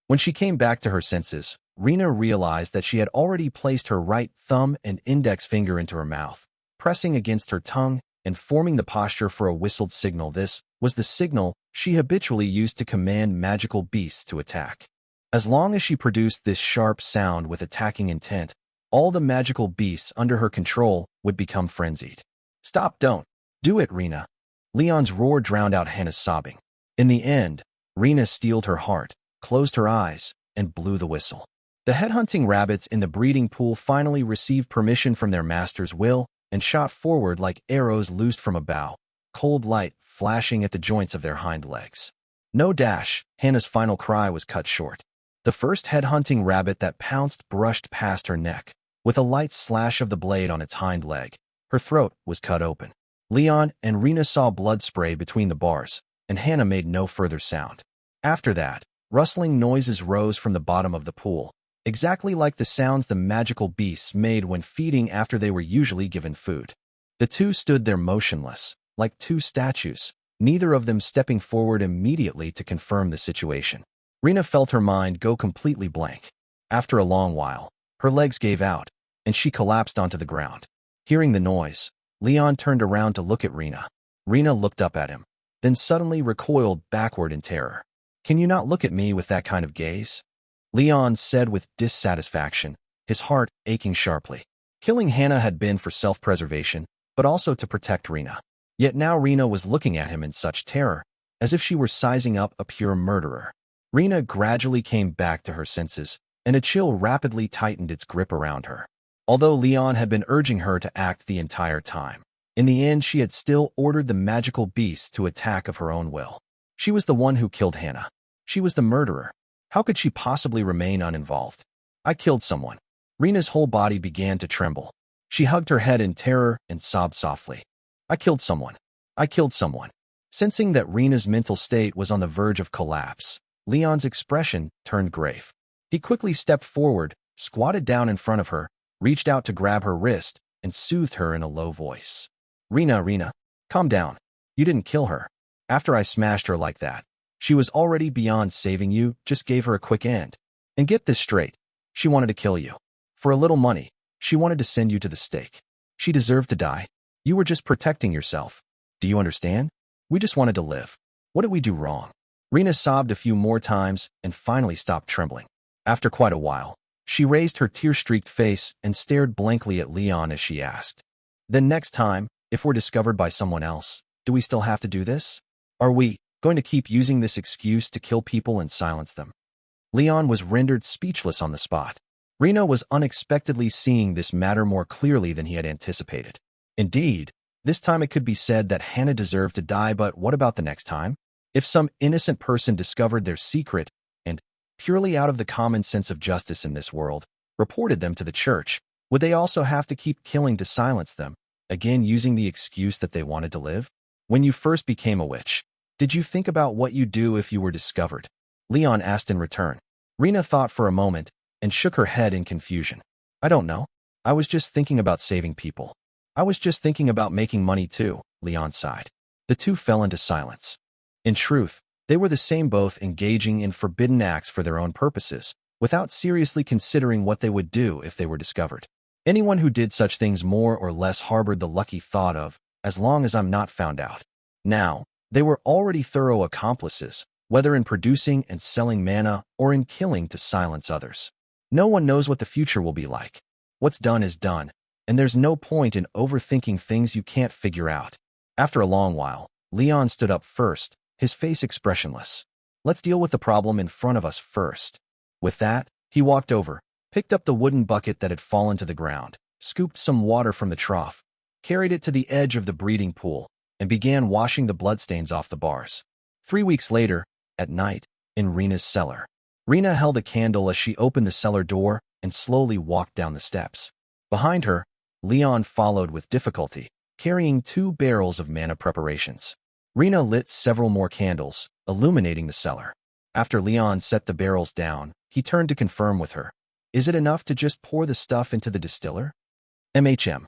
When she came back to her senses, Rena realized that she had already placed her right thumb and index finger into her mouth, pressing against her tongue and forming the posture for a whistled signal. This was the signal she habitually used to command magical beasts to attack. As long as she produced this sharp sound with attacking intent, all the magical beasts under her control would become frenzied. Stop, don't. Do it, Rena. Leon's roar drowned out Hannah's sobbing. In the end, Rena steeled her heart, closed her eyes, and blew the whistle. The headhunting rabbits in the breeding pool finally received permission from their master's will and shot forward like arrows loosed from a bow, cold light flashing at the joints of their hind legs. No dash, Hannah's final cry was cut short. The first headhunting rabbit that pounced brushed past her neck. With a light slash of the blade on its hind leg, her throat was cut open. Leon and Rena saw blood spray between the bars, and Hannah made no further sound. After that, rustling noises rose from the bottom of the pool, exactly like the sounds the magical beasts made when feeding after they were usually given food. The two stood there motionless, like two statues, neither of them stepping forward immediately to confirm the situation. Rena felt her mind go completely blank. After a long while, her legs gave out, and she collapsed onto the ground. Hearing the noise, Leon turned around to look at Rena. Rena looked up at him, then suddenly recoiled backward in terror. Can you not look at me with that kind of gaze? Leon said with dissatisfaction, his heart aching sharply. Killing Hannah had been for self-preservation, but also to protect Rena. Yet now Rena was looking at him in such terror, as if she were sizing up a pure murderer. Rena gradually came back to her senses, and a chill rapidly tightened its grip around her. Although Leon had been urging her to act the entire time, in the end she had still ordered the magical beast to attack of her own will. She was the one who killed Hannah. She was the murderer. How could she possibly remain uninvolved? I killed someone. Rena's whole body began to tremble. She hugged her head in terror and sobbed softly. I killed someone. I killed someone. Sensing that Rena's mental state was on the verge of collapse, Leon's expression turned grave. He quickly stepped forward, squatted down in front of her, reached out to grab her wrist, and soothed her in a low voice. Rena, calm down. You didn't kill her. After I smashed her like that, she was already beyond saving you, just gave her a quick end. And get this straight, she wanted to kill you. For a little money, she wanted to send you to the stake. She deserved to die. You were just protecting yourself. Do you understand? We just wanted to live. What did we do wrong? Rena sobbed a few more times and finally stopped trembling. After quite a while, she raised her tear-streaked face and stared blankly at Leon as she asked, Then next time, if we're discovered by someone else, do we still have to do this? Are we going to keep using this excuse to kill people and silence them? Leon was rendered speechless on the spot. Rena was unexpectedly seeing this matter more clearly than he had anticipated. Indeed, this time it could be said that Hannah deserved to die, but what about the next time? If some innocent person discovered their secret and, purely out of the common sense of justice in this world, reported them to the church, would they also have to keep killing to silence them, again using the excuse that they wanted to live? When you first became a witch, did you think about what you'd do if you were discovered? Leon asked in return. Rena thought for a moment and shook her head in confusion. I don't know. I was just thinking about saving people. I was just thinking about making money too, Leon sighed. The two fell into silence. In truth, they were the same, both engaging in forbidden acts for their own purposes, without seriously considering what they would do if they were discovered. Anyone who did such things more or less harbored the lucky thought of, as long as I'm not found out. Now, they were already thorough accomplices, whether in producing and selling mana or in killing to silence others. No one knows what the future will be like. What's done is done, and there's no point in overthinking things you can't figure out. After a long while, Leon stood up first, his face expressionless. Let's deal with the problem in front of us first. With that, he walked over, picked up the wooden bucket that had fallen to the ground, scooped some water from the trough, carried it to the edge of the breeding pool, and began washing the bloodstains off the bars. 3 weeks later, at night, in Rena's cellar. Rena held a candle as she opened the cellar door and slowly walked down the steps. Behind her, Leon followed with difficulty, carrying 2 barrels of mana preparations. Rena lit several more candles, illuminating the cellar. After Leon set the barrels down, he turned to confirm with her. Is it enough to just pour the stuff into the distiller? MHM.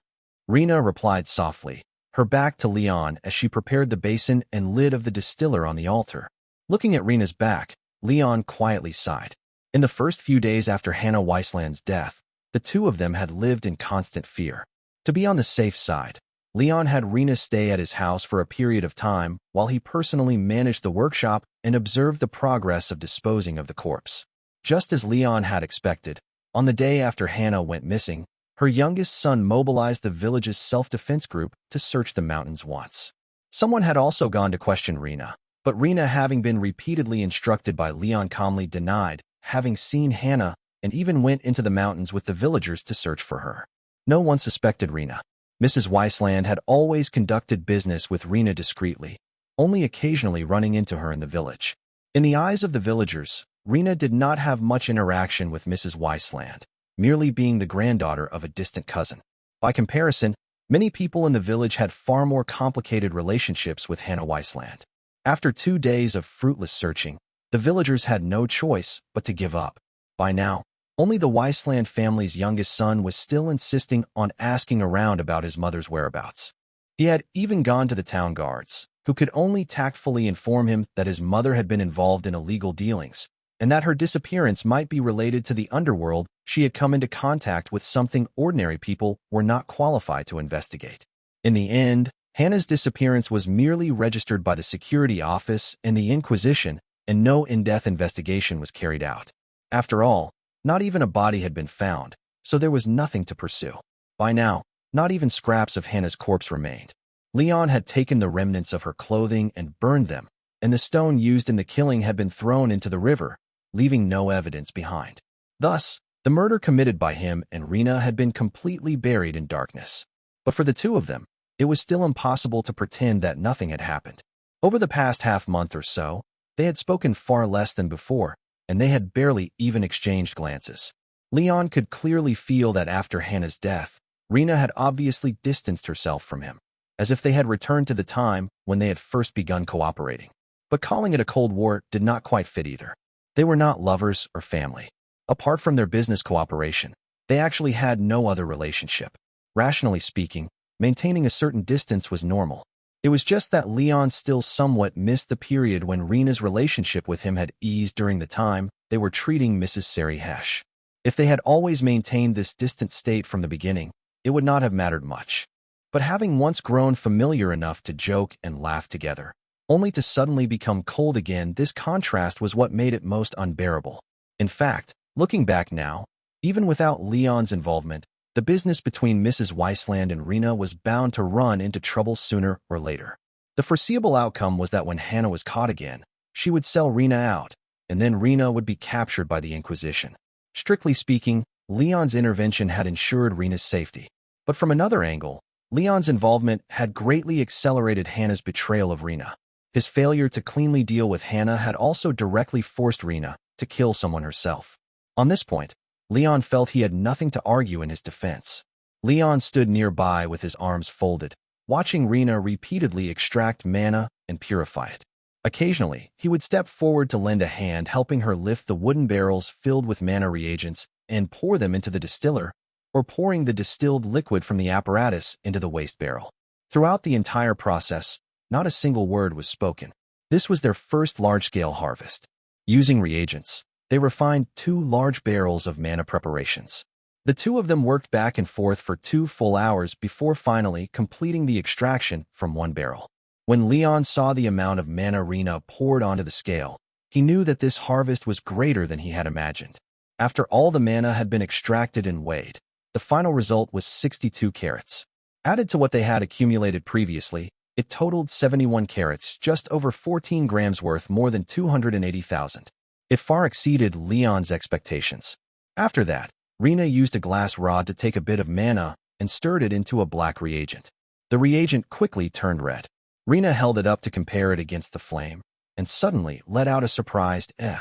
Rena replied softly, her back to Leon as she prepared the basin and lid of the distiller on the altar. Looking at Rena's back, Leon quietly sighed. In the first few days after Hannah Weissland's death, the two of them had lived in constant fear. To be on the safe side, Leon had Rena stay at his house for a period of time while he personally managed the workshop and observed the progress of disposing of the corpse. Just as Leon had expected, on the day after Hannah went missing, her youngest son mobilized the village's self-defense group to search the mountains once. Someone had also gone to question Rena, but Rena, having been repeatedly instructed by Leon, calmly denied having seen Hannah and even went into the mountains with the villagers to search for her. No one suspected Rena. Mrs. Weissland had always conducted business with Rena discreetly, only occasionally running into her in the village. In the eyes of the villagers, Rena did not have much interaction with Mrs. Weissland, merely being the granddaughter of a distant cousin. By comparison, many people in the village had far more complicated relationships with Hannah Weissland. After 2 days of fruitless searching, the villagers had no choice but to give up. By now, only the Weissland family's youngest son was still insisting on asking around about his mother's whereabouts. He had even gone to the town guards, who could only tactfully inform him that his mother had been involved in illegal dealings, and that her disappearance might be related to the underworld. She had come into contact with something ordinary people were not qualified to investigate. In the end, Hannah's disappearance was merely registered by the security office and the Inquisition, and no in-depth investigation was carried out. After all, not even a body had been found, so there was nothing to pursue. By now, not even scraps of Hannah's corpse remained. Leon had taken the remnants of her clothing and burned them, and the stone used in the killing had been thrown into the river, leaving no evidence behind. Thus, the murder committed by him and Rena had been completely buried in darkness. But for the two of them, it was still impossible to pretend that nothing had happened. Over the past half-month or so, they had spoken far less than before, and they had barely even exchanged glances. Leon could clearly feel that after Hannah's death, Rena had obviously distanced herself from him, as if they had returned to the time when they had first begun cooperating. But calling it a Cold War did not quite fit either. They were not lovers or family. Apart from their business cooperation, they actually had no other relationship. Rationally speaking, maintaining a certain distance was normal. It was just that Leon still somewhat missed the period when Rena's relationship with him had eased during the time they were treating Mrs. Sari Hesh. If they had always maintained this distant state from the beginning, it would not have mattered much. But having once grown familiar enough to joke and laugh together, only to suddenly become cold again, this contrast was what made it most unbearable. In fact, looking back now, even without Leon's involvement, the business between Mrs. Weissland and Rena was bound to run into trouble sooner or later. The foreseeable outcome was that when Hannah was caught again, she would sell Rena out, and then Rena would be captured by the Inquisition. Strictly speaking, Leon's intervention had ensured Rena's safety. But from another angle, Leon's involvement had greatly accelerated Hannah's betrayal of Rena. His failure to cleanly deal with Hannah had also directly forced Rena to kill someone herself. On this point, Leon felt he had nothing to argue in his defense. Leon stood nearby with his arms folded, watching Rena repeatedly extract mana and purify it. Occasionally, he would step forward to lend a hand, helping her lift the wooden barrels filled with mana reagents and pour them into the distiller, or pouring the distilled liquid from the apparatus into the waste barrel. Throughout the entire process, not a single word was spoken. This was their first large-scale harvest. Using reagents, they refined 2 large barrels of mana preparations. The two of them worked back and forth for 2 full hours before finally completing the extraction from 1 barrel. When Leon saw the amount of mana Rena poured onto the scale, he knew that this harvest was greater than he had imagined. After all the mana had been extracted and weighed, the final result was 62 carats. Added to what they had accumulated previously, it totaled 71 carats, just over 14 grams worth, more than 280,000. It far exceeded Leon's expectations. After that, Rena used a glass rod to take a bit of mana and stirred it into a black reagent. The reagent quickly turned red. Rena held it up to compare it against the flame, and suddenly let out a surprised, "Eh."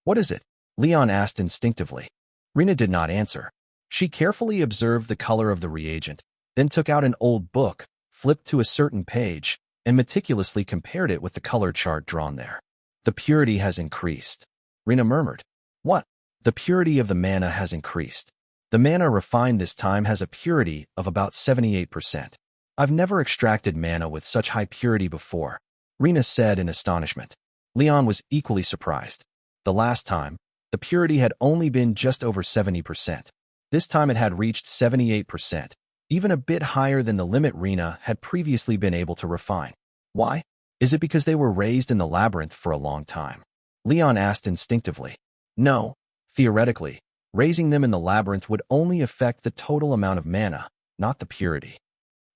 "What is it?" Leon asked instinctively. Rena did not answer. She carefully observed the color of the reagent, then took out an old book, flipped to a certain page, and meticulously compared it with the color chart drawn there. "The purity has increased," Rena murmured. "What?" "The purity of the mana has increased. The mana refined this time has a purity of about 78%. I've never extracted mana with such high purity before," Rena said in astonishment. Leon was equally surprised. The last time, the purity had only been just over 70%. This time it had reached 78%, even a bit higher than the limit Rena had previously been able to refine. Why? Is it because they were raised in the labyrinth for a long time? Leon asked instinctively. No, theoretically, raising them in the labyrinth would only affect the total amount of mana, not the purity.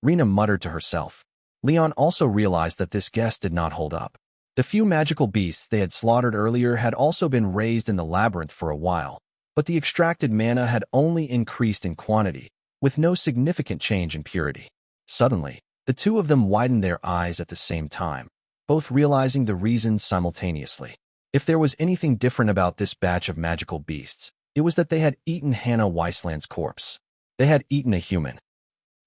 Rena muttered to herself. Leon also realized that this guess did not hold up. The few magical beasts they had slaughtered earlier had also been raised in the labyrinth for a while, but the extracted mana had only increased in quantity, with no significant change in purity. Suddenly, the two of them widened their eyes at the same time, both realizing the reason simultaneously. If there was anything different about this batch of magical beasts, it was that they had eaten Hannah Weissland's corpse. They had eaten a human.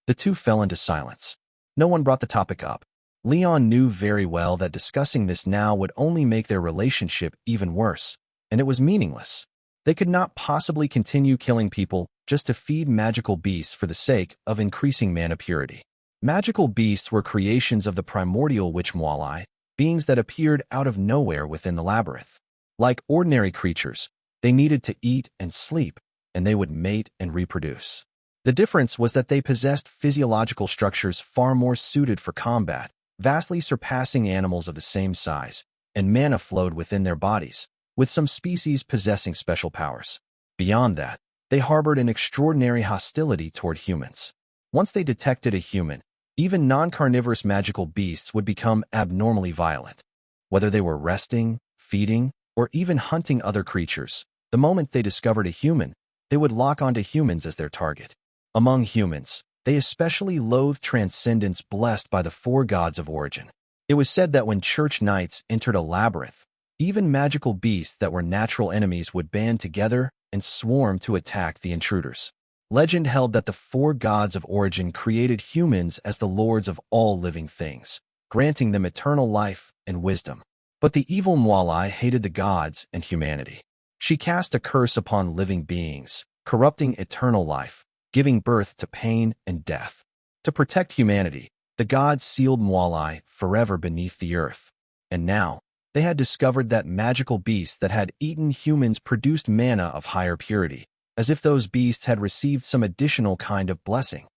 The two fell into silence. No one brought the topic up. Leon knew very well that discussing this now would only make their relationship even worse, and it was meaningless. They could not possibly continue killing people just to feed magical beasts for the sake of increasing mana purity. Magical beasts were creations of the primordial witch Mwalai, beings that appeared out of nowhere within the labyrinth. Like ordinary creatures, they needed to eat and sleep, and they would mate and reproduce. The difference was that they possessed physiological structures far more suited for combat, vastly surpassing animals of the same size, and mana flowed within their bodies, with some species possessing special powers. Beyond that, they harbored an extraordinary hostility toward humans. Once they detected a human, even non-carnivorous magical beasts would become abnormally violent. Whether they were resting, feeding, or even hunting other creatures, the moment they discovered a human, they would lock onto humans as their target. Among humans, they especially loathed transcendence blessed by the four gods of origin. It was said that when church knights entered a labyrinth, even magical beasts that were natural enemies would band together and swarm to attack the intruders. Legend held that the four gods of origin created humans as the lords of all living things, granting them eternal life and wisdom. But the evil Mwalai hated the gods and humanity. She cast a curse upon living beings, corrupting eternal life, giving birth to pain and death. To protect humanity, the gods sealed Mwalai forever beneath the earth. And now, they had discovered that magical beasts that had eaten humans produced mana of higher purity, as if those beasts had received some additional kind of blessing.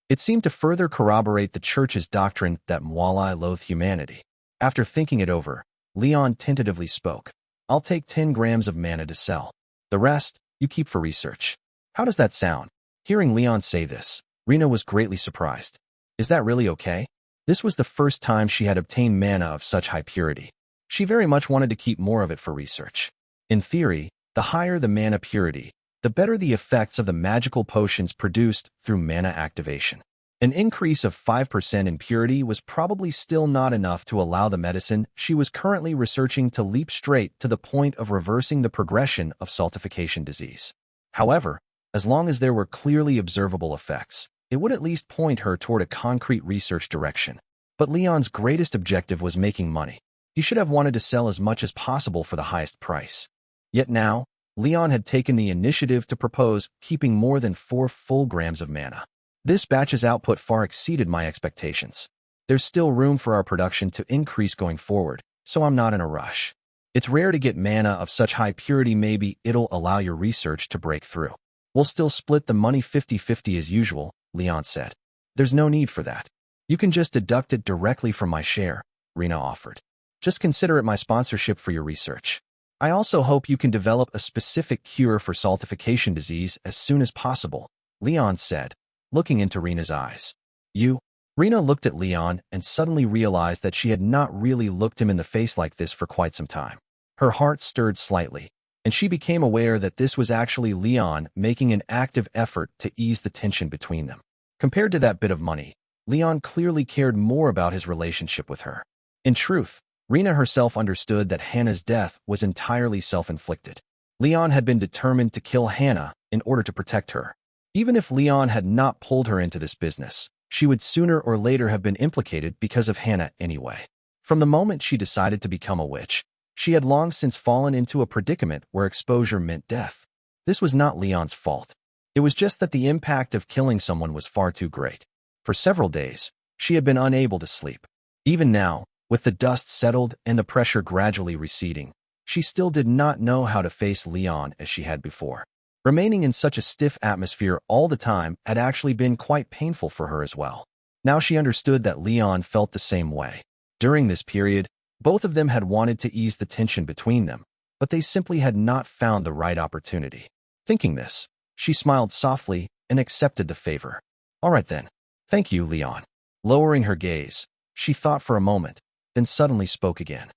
It seemed to further corroborate the church's doctrine that Mwalai loathe humanity. After thinking it over, Leon tentatively spoke. "I'll take 10 grams of mana to sell. The rest, you keep for research. How does that sound?" Hearing Leon say this, Rena was greatly surprised. Is that really okay? This was the first time she had obtained mana of such high purity. She very much wanted to keep more of it for research. In theory, the higher the mana purity, the better the effects of the magical potions produced through mana activation. An increase of 5% in purity was probably still not enough to allow the medicine she was currently researching to leap straight to the point of reversing the progression of saltification disease. However, as long as there were clearly observable effects, it would at least point her toward a concrete research direction. But Leon's greatest objective was making money. He should have wanted to sell as much as possible for the highest price. Yet now, Leon had taken the initiative to propose keeping more than 4 full grams of mana. This batch's output far exceeded my expectations. There's still room for our production to increase going forward, so I'm not in a rush. It's rare to get mana of such high purity. Maybe it'll allow your research to break through. We'll still split the money 50-50 as usual, Leon said. There's no need for that. You can just deduct it directly from my share, Rena offered. Just consider it my sponsorship for your research. I also hope you can develop a specific cure for saltification disease as soon as possible, Leon said, looking into Rena's eyes. You? Rena looked at Leon and suddenly realized that she had not really looked him in the face like this for quite some time. Her heart stirred slightly, and she became aware that this was actually Leon making an active effort to ease the tension between them. Compared to that bit of money, Leon clearly cared more about his relationship with her. In truth, Rena herself understood that Hannah's death was entirely self-inflicted. Leon had been determined to kill Hannah in order to protect her. Even if Leon had not pulled her into this business, she would sooner or later have been implicated because of Hannah anyway. From the moment she decided to become a witch, she had long since fallen into a predicament where exposure meant death. This was not Leon's fault. It was just that the impact of killing someone was far too great. For several days, she had been unable to sleep. Even now, with the dust settled and the pressure gradually receding, she still did not know how to face Leon as she had before. Remaining in such a stiff atmosphere all the time had actually been quite painful for her as well. Now she understood that Leon felt the same way. During this period, both of them had wanted to ease the tension between them, but they simply had not found the right opportunity. Thinking this, she smiled softly and accepted the favor. All right then. Thank you, Leon. Lowering her gaze, she thought for a moment, then suddenly spoke again.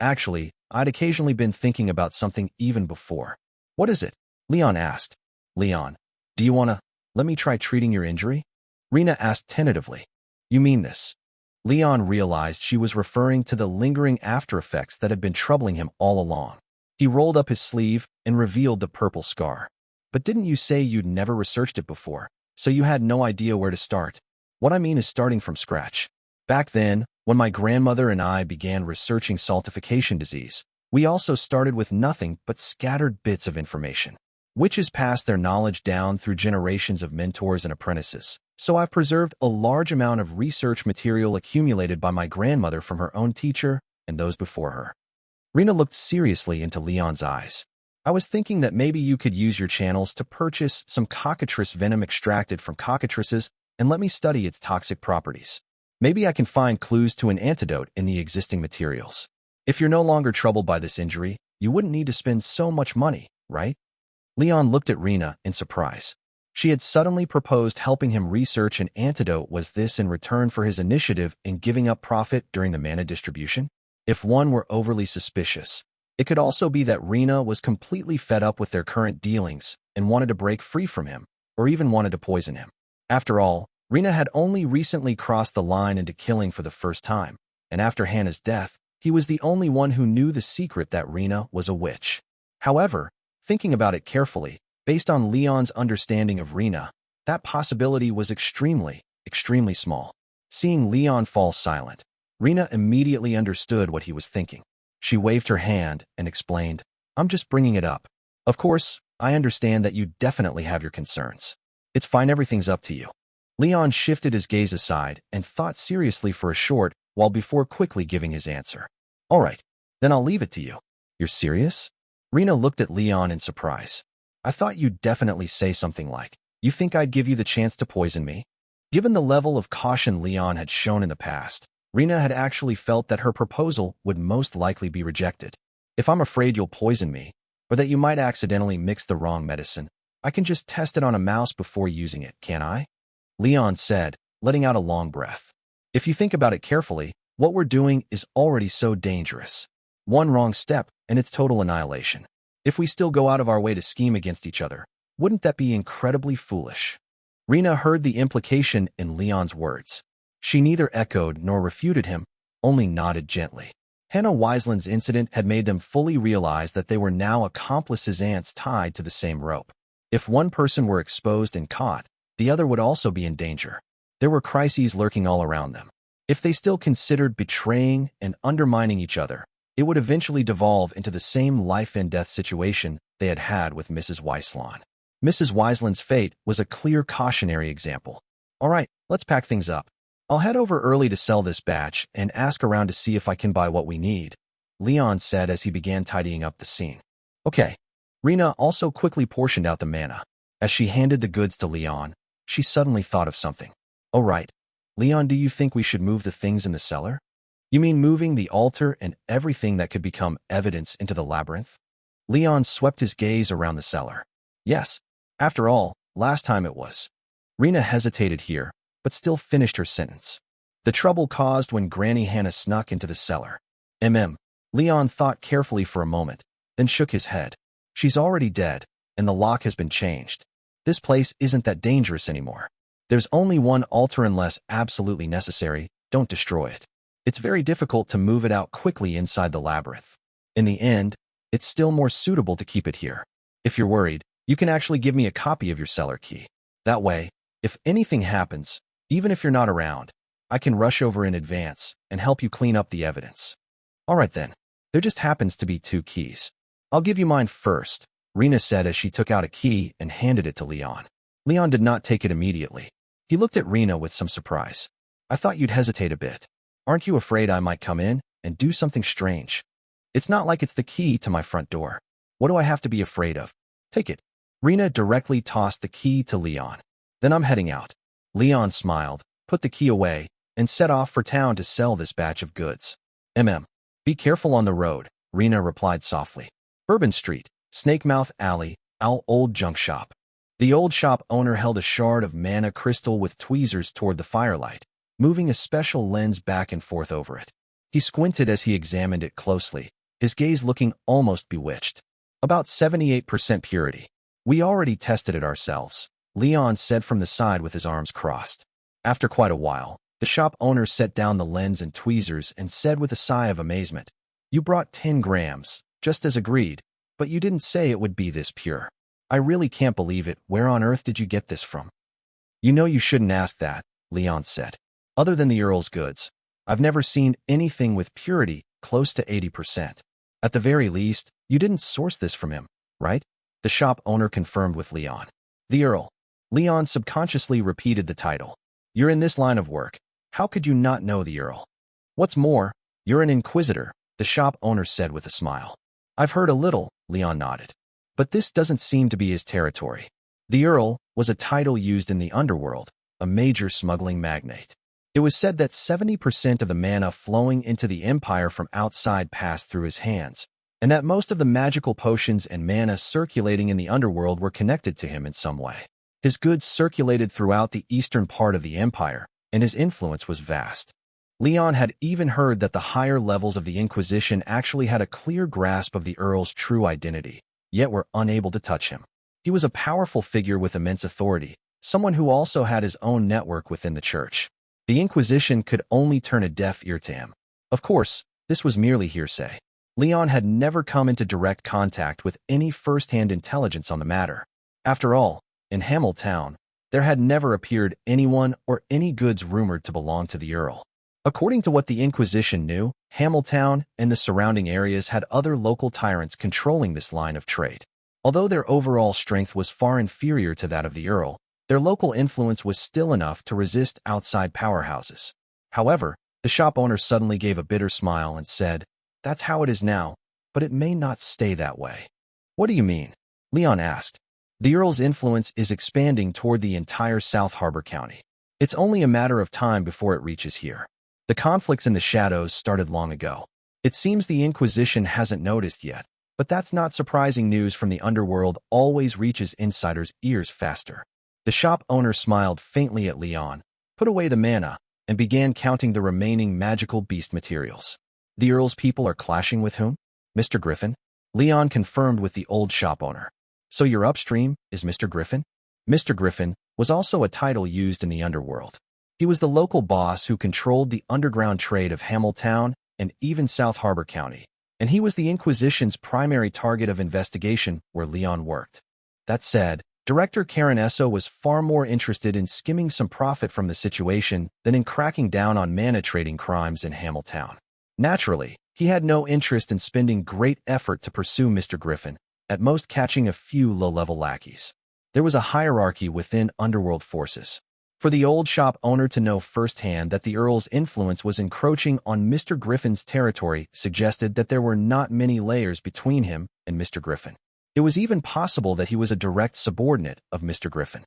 Actually, I'd occasionally been thinking about something even before. What is it? Leon asked. Leon, do you want to let me try treating your injury? Rena asked tentatively. You mean this? Leon realized she was referring to the lingering after-effects that had been troubling him all along. He rolled up his sleeve and revealed the purple scar. But didn't you say you'd never researched it before, so you had no idea where to start? What I mean is starting from scratch. Back then, when my grandmother and I began researching saltification disease, we also started with nothing but scattered bits of information. Witches passed their knowledge down through generations of mentors and apprentices, so I've preserved a large amount of research material accumulated by my grandmother from her own teacher and those before her. Rena looked seriously into Leon's eyes. I was thinking that maybe you could use your channels to purchase some cockatrice venom extracted from cockatrices and let me study its toxic properties. Maybe I can find clues to an antidote in the existing materials. If you're no longer troubled by this injury, you wouldn't need to spend so much money, right? Leon looked at Rena in surprise. She had suddenly proposed helping him research an antidote. Was this in return for his initiative in giving up profit during the mana distribution? If one were overly suspicious, it could also be that Rena was completely fed up with their current dealings and wanted to break free from him, or even wanted to poison him. After all, Rena had only recently crossed the line into killing for the first time, and after Hannah's death, he was the only one who knew the secret that Rena was a witch. However, thinking about it carefully, based on Leon's understanding of Rena, that possibility was extremely small. Seeing Leon fall silent, Rena immediately understood what he was thinking. She waved her hand and explained, I'm just bringing it up. Of course, I understand that you definitely have your concerns. It's fine, everything's up to you. Leon shifted his gaze aside and thought seriously for a short while before quickly giving his answer. All right, then I'll leave it to you. You're serious? Rena looked at Leon in surprise. I thought you'd definitely say something like, you think I'd give you the chance to poison me? Given the level of caution Leon had shown in the past, Rena had actually felt that her proposal would most likely be rejected. If I'm afraid you'll poison me, or that you might accidentally mix the wrong medicine, I can just test it on a mouse before using it, can't I? Leon said, letting out a long breath. If you think about it carefully, what we're doing is already so dangerous. One wrong step, and it's total annihilation. If we still go out of our way to scheme against each other, wouldn't that be incredibly foolish? Rena heard the implication in Leon's words. She neither echoed nor refuted him, only nodded gently. Hannah Wiseland's incident had made them fully realize that they were now accomplices, ants tied to the same rope. If one person were exposed and caught, the other would also be in danger. There were crises lurking all around them. If they still considered betraying and undermining each other, it would eventually devolve into the same life-and-death situation they had had with Mrs. Wiseland. Mrs. Wiseland's fate was a clear cautionary example. All right, let's pack things up. I'll head over early to sell this batch and ask around to see if I can buy what we need, Leon said as he began tidying up the scene. Okay. Rena also quickly portioned out the mana. As she handed the goods to Leon, she suddenly thought of something. Oh right. Leon, do you think we should move the things in the cellar? You mean moving the altar and everything that could become evidence into the labyrinth? Leon swept his gaze around the cellar. Yes. After all, last time it was. Rena hesitated here, but still finished her sentence. The trouble caused when Granny Hannah snuck into the cellar. Leon thought carefully for a moment, then shook his head. She's already dead, and the lock has been changed. This place isn't that dangerous anymore. There's only one altar unless absolutely necessary. Don't destroy it. It's very difficult to move it out quickly inside the labyrinth. In the end, it's still more suitable to keep it here. If you're worried, you can actually give me a copy of your cellar key. That way, if anything happens, even if you're not around, I can rush over in advance and help you clean up the evidence. All right then. There just happens to be 2 keys. I'll give you mine first, Rena said as she took out a key and handed it to Leon. Leon did not take it immediately. He looked at Rena with some surprise. I thought you'd hesitate a bit. Aren't you afraid I might come in and do something strange? It's not like it's the key to my front door. What do I have to be afraid of? Take it. Rena directly tossed the key to Leon. Then I'm heading out. Leon smiled, put the key away, and set off for town to sell this batch of goods. Be careful on the road, Rena replied softly. Bourbon Street, Snake Mouth Alley, Old Junk Shop. The old shop owner held a shard of mana crystal with tweezers toward the firelight, moving a special lens back and forth over it. He squinted as he examined it closely, his gaze looking almost bewitched. About 78% purity. We already tested it ourselves, Leon said from the side with his arms crossed. After quite a while, the shop owner set down the lens and tweezers and said with a sigh of amazement, You brought 10 grams, just as agreed, but you didn't say it would be this pure. I really can't believe it. Where on earth did you get this from? You know you shouldn't ask that, Leon said. Other than the Earl's goods, I've never seen anything with purity close to 80%. At the very least, you didn't source this from him, right? The shop owner confirmed with Leon. The Earl. Leon subconsciously repeated the title. You're in this line of work. How could you not know the Earl? What's more, you're an Inquisitor, the shop owner said with a smile. I've heard a little, Leon nodded. But this doesn't seem to be his territory. The Earl was a title used in the Underworld, a major smuggling magnate. It was said that 70% of the mana flowing into the Empire from outside passed through his hands, and that most of the magical potions and mana circulating in the Underworld were connected to him in some way. His goods circulated throughout the eastern part of the Empire, and his influence was vast. Leon had even heard that the higher levels of the Inquisition actually had a clear grasp of the Earl's true identity, yet were unable to touch him. He was a powerful figure with immense authority, someone who also had his own network within the Church. The Inquisition could only turn a deaf ear to him. Of course, this was merely hearsay. Leon had never come into direct contact with any first-hand intelligence on the matter. After all, in Hamiltown, there had never appeared anyone or any goods rumored to belong to the Earl. According to what the Inquisition knew, Hamiltown and the surrounding areas had other local tyrants controlling this line of trade. Although their overall strength was far inferior to that of the Earl, their local influence was still enough to resist outside powerhouses. However, the shop owner suddenly gave a bitter smile and said, That's how it is now, but it may not stay that way. What do you mean? Leon asked. The Earl's influence is expanding toward the entire South Harbor County. It's only a matter of time before it reaches here. The conflicts in the shadows started long ago. It seems the Inquisition hasn't noticed yet, but that's not surprising. News from the Underworld always reaches insiders' ears faster. The shop owner smiled faintly at Leon, put away the mana, and began counting the remaining magical beast materials. The Earl's people are clashing with whom? Mr. Griffin? Leon confirmed with the old shop owner. So your upstream is Mr. Griffin? Mr. Griffin was also a title used in the Underworld. He was the local boss who controlled the underground trade of Hamiltown and even South Harbor County, and he was the Inquisition's primary target of investigation where Leon worked. That said, Director Karen Esso was far more interested in skimming some profit from the situation than in cracking down on mana trading crimes in Hamiltown. Naturally, he had no interest in spending great effort to pursue Mr. Griffin, at most catching a few low-level lackeys. There was a hierarchy within Underworld forces. For the old shop owner to know firsthand that the Earl's influence was encroaching on Mr. Griffin's territory suggested that there were not many layers between him and Mr. Griffin. It was even possible that he was a direct subordinate of Mr. Griffin.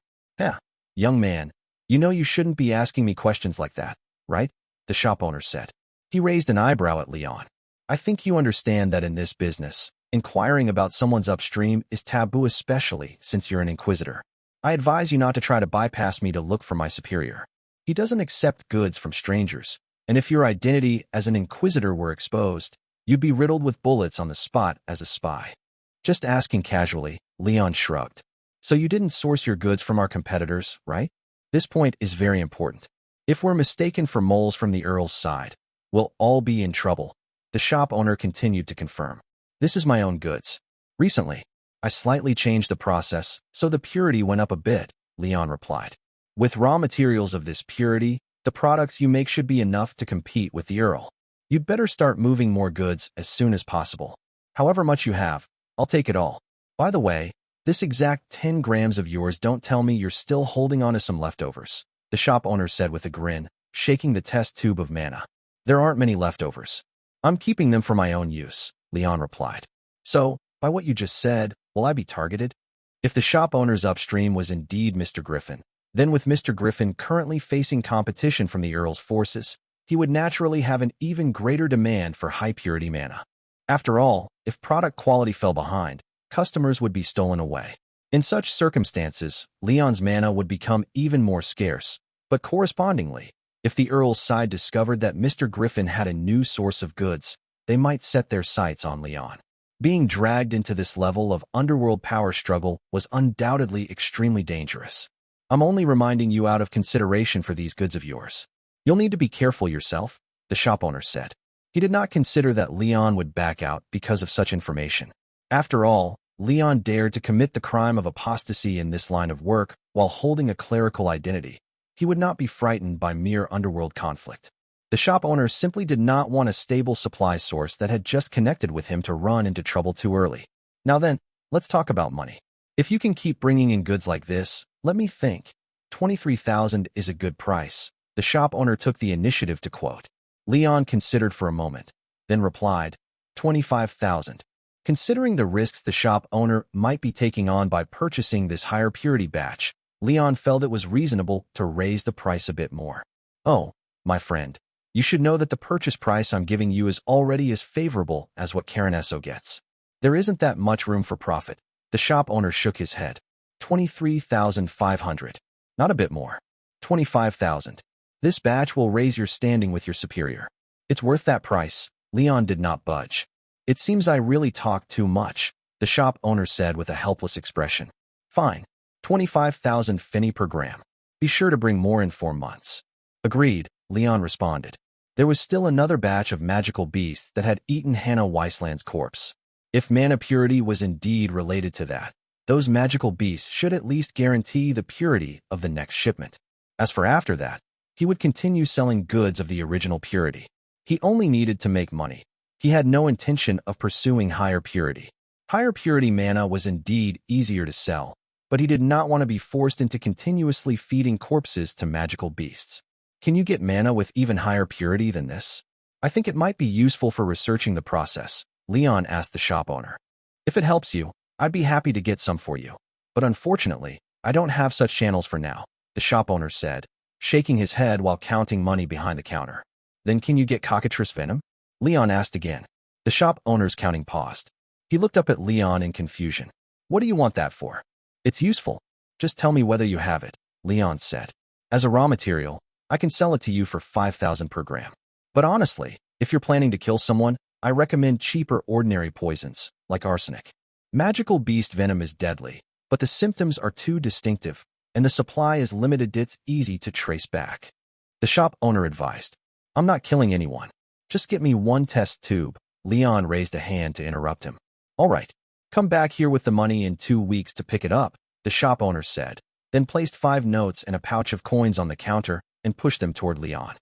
Young man, you know you shouldn't be asking me questions like that, right? The shop owner said. He raised an eyebrow at Leon. I think you understand that in this business, inquiring about someone's upstream is taboo, especially since you're an Inquisitor. I advise you not to try to bypass me to look for my superior. He doesn't accept goods from strangers, and if your identity as an Inquisitor were exposed, you'd be riddled with bullets on the spot as a spy. Just asking casually, Leon shrugged. So you didn't source your goods from our competitors, right? This point is very important. If we're mistaken for moles from the Earl's side, we'll all be in trouble. The shop owner continued to confirm. This is my own goods. Recently, I slightly changed the process, so the purity went up a bit, Leon replied. With raw materials of this purity, the products you make should be enough to compete with the Earl. You'd better start moving more goods as soon as possible. However much you have, I'll take it all. By the way, this exact 10 grams of yours, don't tell me you're still holding on to some leftovers, the shop owner said with a grin, shaking the test tube of mana. There aren't many leftovers. I'm keeping them for my own use, Leon replied. So, by what you just said, will I be targeted? If the shop owner's upstream was indeed Mr. Griffin, then with Mr. Griffin currently facing competition from the Earl's forces, he would naturally have an even greater demand for high-purity mana. After all, if product quality fell behind, customers would be stolen away. In such circumstances, Leon's mana would become even more scarce, but correspondingly, if the Earl's side discovered that Mr. Griffin had a new source of goods, they might set their sights on Leon. Being dragged into this level of underworld power struggle was undoubtedly extremely dangerous. I'm only reminding you out of consideration for these goods of yours. You'll need to be careful yourself, the shop owner said. He did not consider that Leon would back out because of such information. After all, Leon dared to commit the crime of apostasy in this line of work while holding a clerical identity. He would not be frightened by mere underworld conflict. The shop owner simply did not want a stable supply source that had just connected with him to run into trouble too early. Now then, let's talk about money. If you can keep bringing in goods like this, let me think. 23,000 is a good price. The shop owner took the initiative to quote. Leon considered for a moment, then replied, 25,000. Considering the risks the shop owner might be taking on by purchasing this higher purity batch, Leon felt it was reasonable to raise the price a bit more. Oh, my friend, you should know that the purchase price I'm giving you is already as favorable as what Cardinal gets. There isn't that much room for profit. The shop owner shook his head. 23,500. Not a bit more. 25,000. This batch will raise your standing with your superior. It's worth that price. Leon did not budge. It seems I really talk too much, the shop owner said with a helpless expression. Fine. 25,000 finny per gram. Be sure to bring more in 4 months. Agreed, Leon responded. There was still another batch of magical beasts that had eaten Hannah Weisland's corpse. If mana purity was indeed related to that, those magical beasts should at least guarantee the purity of the next shipment. As for after that, he would continue selling goods of the original purity. He only needed to make money. He had no intention of pursuing higher purity. Higher purity mana was indeed easier to sell, but he did not want to be forced into continuously feeding corpses to magical beasts. Can you get mana with even higher purity than this? I think it might be useful for researching the process, Leon asked the shop owner. If it helps you, I'd be happy to get some for you. But unfortunately, I don't have such channels for now, the shop owner said, shaking his head while counting money behind the counter. Then can you get cockatrice venom? Leon asked again. The shop owner's counting paused. He looked up at Leon in confusion. What do you want that for? It's useful. Just tell me whether you have it, Leon said. As a raw material, I can sell it to you for 5,000 per gram. But honestly, if you're planning to kill someone, I recommend cheaper ordinary poisons, like arsenic. Magical beast venom is deadly, but the symptoms are too distinctive, and the supply is limited. It's easy to trace back. The shop owner advised. I'm not killing anyone. Just get me 1 test tube. Leon raised a hand to interrupt him. All right. Come back here with the money in 2 weeks to pick it up, the shop owner said, then placed 5 notes and a pouch of coins on the counter and pushed them toward Leon.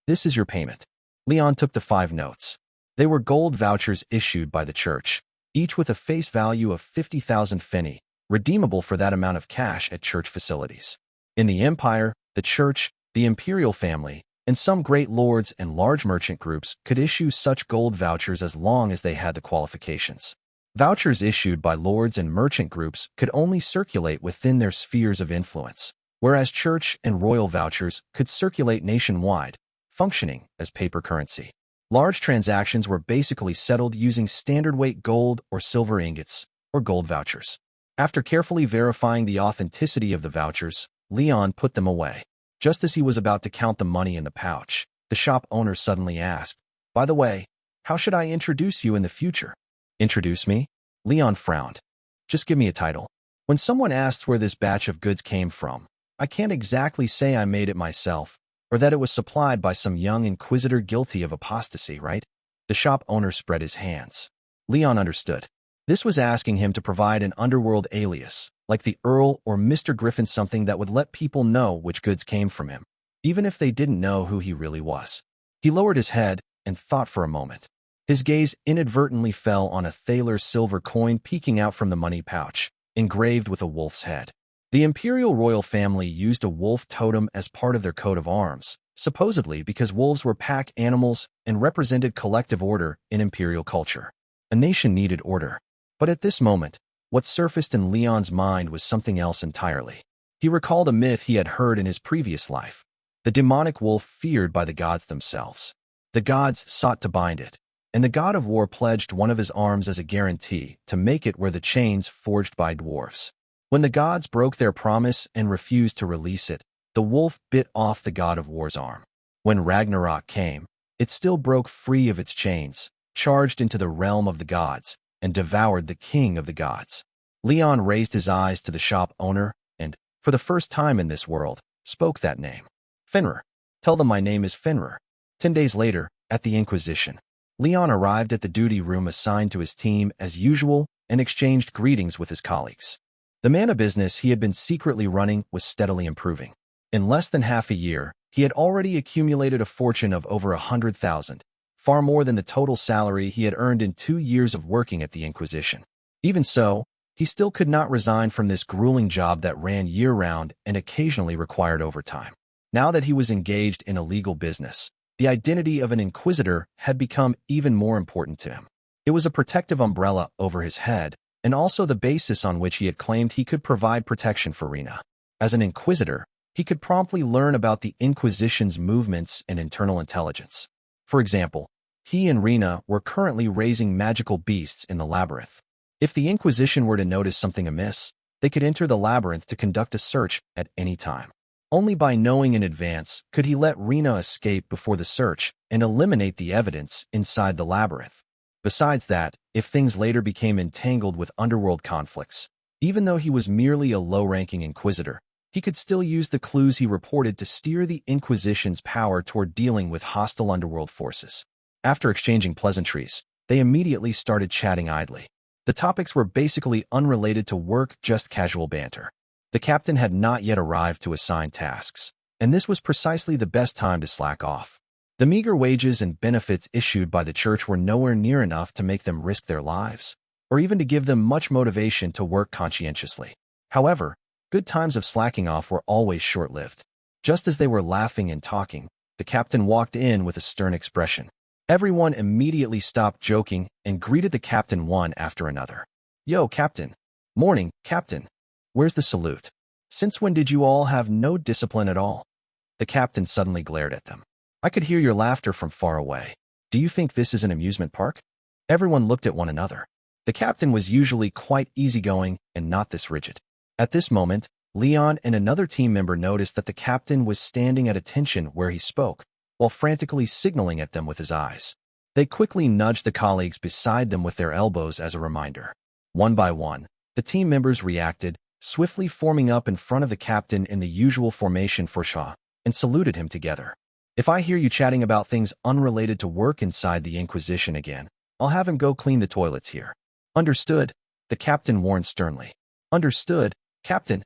This is your payment. Leon took the 5 notes. They were gold vouchers issued by the church, each with a face value of 50,000 finny, redeemable for that amount of cash at church facilities. In the Empire, the church, the imperial family, and some great lords and large merchant groups could issue such gold vouchers as long as they had the qualifications. Vouchers issued by lords and merchant groups could only circulate within their spheres of influence, whereas church and royal vouchers could circulate nationwide, functioning as paper currency. Large transactions were basically settled using standard weight gold or silver ingots, or gold vouchers. After carefully verifying the authenticity of the vouchers, Leon put them away. Just as he was about to count the money in the pouch, the shop owner suddenly asked, "By the way, how should I introduce you in the future?" "Introduce me?" Leon frowned. "Just give me a title. When someone asks where this batch of goods came from, I can't exactly say I made it myself, or that it was supplied by some young inquisitor guilty of apostasy, right?" The shop owner spread his hands. Leon understood. This was asking him to provide an underworld alias, like the Earl or Mr. Griffin, something that would let people know which goods came from him, even if they didn't know who he really was. He lowered his head and thought for a moment. His gaze inadvertently fell on a thaler silver coin peeking out from the money pouch, engraved with a wolf's head. The Imperial royal family used a wolf totem as part of their coat of arms, supposedly because wolves were pack animals and represented collective order in Imperial culture. A nation needed order. But at this moment, what surfaced in Leon's mind was something else entirely. He recalled a myth he had heard in his previous life, the demonic wolf feared by the gods themselves. The gods sought to bind it, and the god of war pledged one of his arms as a guarantee to make it wear the chains forged by dwarves. When the gods broke their promise and refused to release it, the wolf bit off the god of war's arm. When Ragnarok came, it still broke free of its chains, charged into the realm of the gods, and devoured the king of the gods. Leon raised his eyes to the shop owner and, for the first time in this world, spoke that name. "Fenrir. Tell them my name is Fenrir." 10 days later, at the Inquisition, Leon arrived at the duty room assigned to his team as usual and exchanged greetings with his colleagues. The man of business he had been secretly running was steadily improving. In less than half a year, he had already accumulated a fortune of over 100,000, far more than the total salary he had earned in 2 years of working at the Inquisition. Even so, he still could not resign from this grueling job that ran year-round and occasionally required overtime. Now that he was engaged in a legal business, the identity of an Inquisitor had become even more important to him. It was a protective umbrella over his head, and also the basis on which he had claimed he could provide protection for Rena. As an Inquisitor, he could promptly learn about the Inquisition's movements and internal intelligence. For example, he and Rena were currently raising magical beasts in the labyrinth. If the Inquisition were to notice something amiss, they could enter the labyrinth to conduct a search at any time. Only by knowing in advance could he let Rena escape before the search and eliminate the evidence inside the labyrinth. Besides that, if things later became entangled with underworld conflicts, even though he was merely a low-ranking Inquisitor, he could still use the clues he reported to steer the Inquisition's power toward dealing with hostile underworld forces. After exchanging pleasantries, they immediately started chatting idly. The topics were basically unrelated to work, just casual banter. The captain had not yet arrived to assign tasks, and this was precisely the best time to slack off. The meager wages and benefits issued by the church were nowhere near enough to make them risk their lives, or even to give them much motivation to work conscientiously. However, good times of slacking off were always short-lived. Just as they were laughing and talking, the captain walked in with a stern expression. Everyone immediately stopped joking and greeted the captain one after another. "Yo, Captain." "Morning, Captain." "Where's the salute? Since when did you all have no discipline at all?" The captain suddenly glared at them. "I could hear your laughter from far away. Do you think this is an amusement park?" Everyone looked at one another. The captain was usually quite easygoing and not this rigid. At this moment, Leon and another team member noticed that the captain was standing at attention where he spoke, while frantically signaling at them with his eyes. They quickly nudged the colleagues beside them with their elbows as a reminder. One by one, the team members reacted, swiftly forming up in front of the captain in the usual formation for Shah, and saluted him together. "If I hear you chatting about things unrelated to work inside the Inquisition again, I'll have him go clean the toilets here." "Understood," the captain warned sternly. "Understood, Captain,"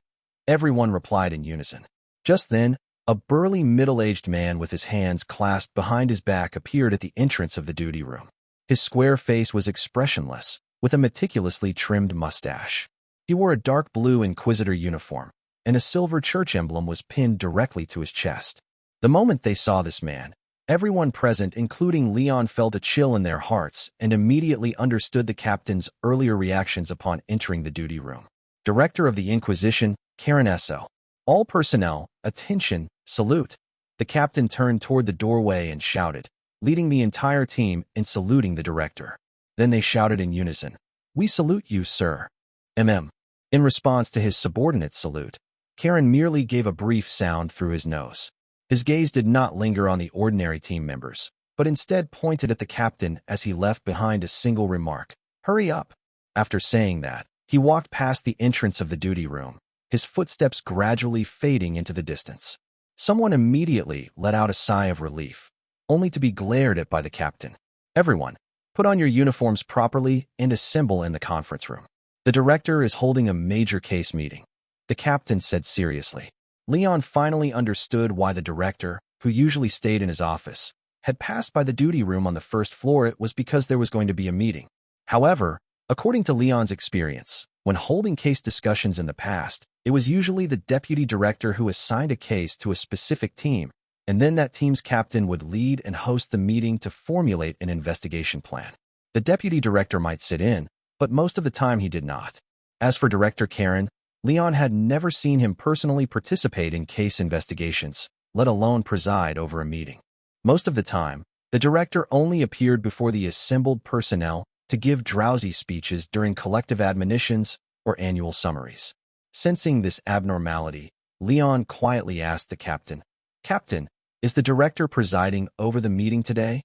everyone replied in unison. Just then, a burly middle-aged man with his hands clasped behind his back appeared at the entrance of the duty room. His square face was expressionless, with a meticulously trimmed mustache. He wore a dark blue Inquisitor uniform, and a silver church emblem was pinned directly to his chest. The moment they saw this man, everyone present, including Leon, felt a chill in their hearts and immediately understood the captain's earlier reactions upon entering the duty room. Director of the Inquisition, Karen Esso. "All personnel, attention, salute." The captain turned toward the doorway and shouted, leading the entire team in saluting the director. Then they shouted in unison, "We salute you, sir." In response to his subordinate's salute, Karen merely gave a brief sound through his nose. His gaze did not linger on the ordinary team members, but instead pointed at the captain as he left behind a single remark, "Hurry up." After saying that, he walked past the entrance of the duty room, his footsteps gradually fading into the distance. Someone immediately let out a sigh of relief, only to be glared at by the captain. "Everyone, put on your uniforms properly and assemble in the conference room. The director is holding a major case meeting," the captain said seriously. Leon finally understood why the director, who usually stayed in his office, had passed by the duty room on the first floor. It was because there was going to be a meeting. However, according to Leon's experience, when holding case discussions in the past, it was usually the deputy director who assigned a case to a specific team, and then that team's captain would lead and host the meeting to formulate an investigation plan. The deputy director might sit in, but most of the time he did not. As for Director Karen, Leon had never seen him personally participate in case investigations, let alone preside over a meeting. Most of the time, the director only appeared before the assembled personnel to give drowsy speeches during collective admonitions or annual summaries. Sensing this abnormality, Leon quietly asked the captain, "Captain, is the director presiding over the meeting today?"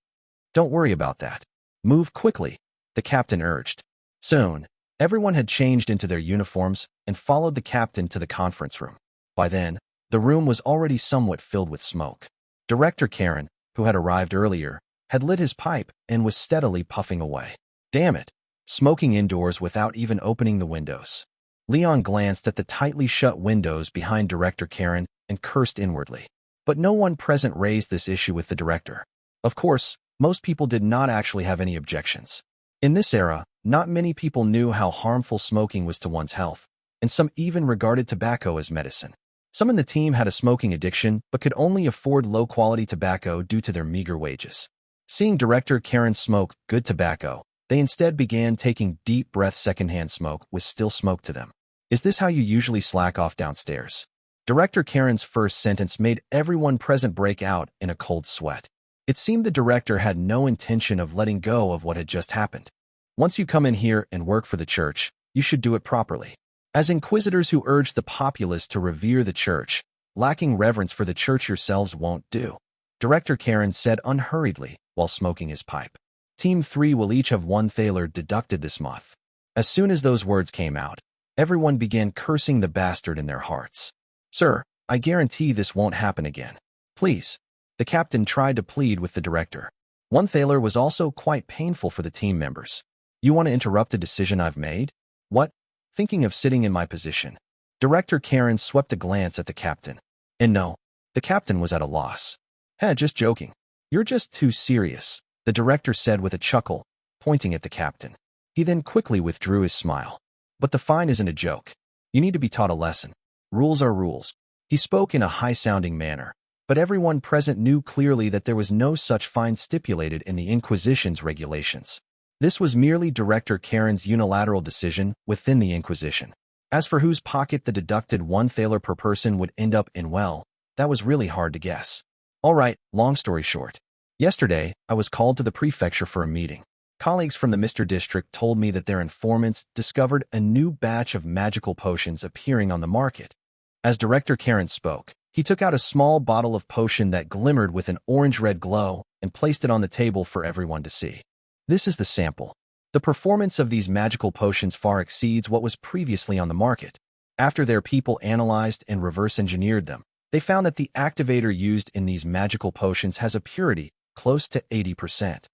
"Don't worry about that. Move quickly," the captain urged. Soon, everyone had changed into their uniforms and followed the captain to the conference room. By then, the room was already somewhat filled with smoke. Director Karen, who had arrived earlier, had lit his pipe and was steadily puffing away. Damn it, smoking indoors without even opening the windows. Leon glanced at the tightly shut windows behind Director Karen and cursed inwardly. But no one present raised this issue with the director. Of course, most people did not actually have any objections. In this era, not many people knew how harmful smoking was to one's health, and some even regarded tobacco as medicine. Some in the team had a smoking addiction but could only afford low-quality tobacco due to their meager wages. Seeing Director Karen smoke good tobacco, they instead began taking deep breaths. Secondhand smoke was still smoke to them. "Is this how you usually slack off downstairs?" Director Karen's first sentence made everyone present break out in a cold sweat. It seemed the director had no intention of letting go of what had just happened. "Once you come in here and work for the church, you should do it properly. As inquisitors who urge the populace to revere the church, lacking reverence for the church yourselves won't do," Director Karen said unhurriedly while smoking his pipe. "Team 3 will each have one thaler deducted this month." As soon as those words came out, everyone began cursing the bastard in their hearts. "Sir, I guarantee this won't happen again. Please." The captain tried to plead with the director. One thaler was also quite painful for the team members. "You want to interrupt a decision I've made? What? Thinking of sitting in my position?" Director Karen swept a glance at the captain. And no, the captain was at a loss. Just joking. You're just too serious," the director said with a chuckle, pointing at the captain. He then quickly withdrew his smile. "But the fine isn't a joke. You need to be taught a lesson. Rules are rules." He spoke in a high-sounding manner, but everyone present knew clearly that there was no such fine stipulated in the Inquisition's regulations. This was merely Director Karen's unilateral decision within the Inquisition. As for whose pocket the deducted one thaler per person would end up in, well, that was really hard to guess. All right, long story short. Yesterday, I was called to the prefecture for a meeting. Colleagues from the Mr. District told me that their informants discovered a new batch of magical potions appearing on the market. As Director Karen spoke, he took out a small bottle of potion that glimmered with an orange-red glow and placed it on the table for everyone to see. This is the sample. The performance of these magical potions far exceeds what was previously on the market. After their people analyzed and reverse-engineered them, they found that the activator used in these magical potions has a purity close to 80%.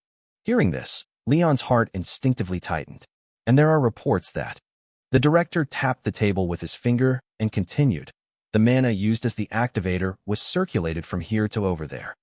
Hearing this, Leon's heart instinctively tightened. And there are reports that the director tapped the table with his finger and continued. The mana used as the activator was circulated from here to over there.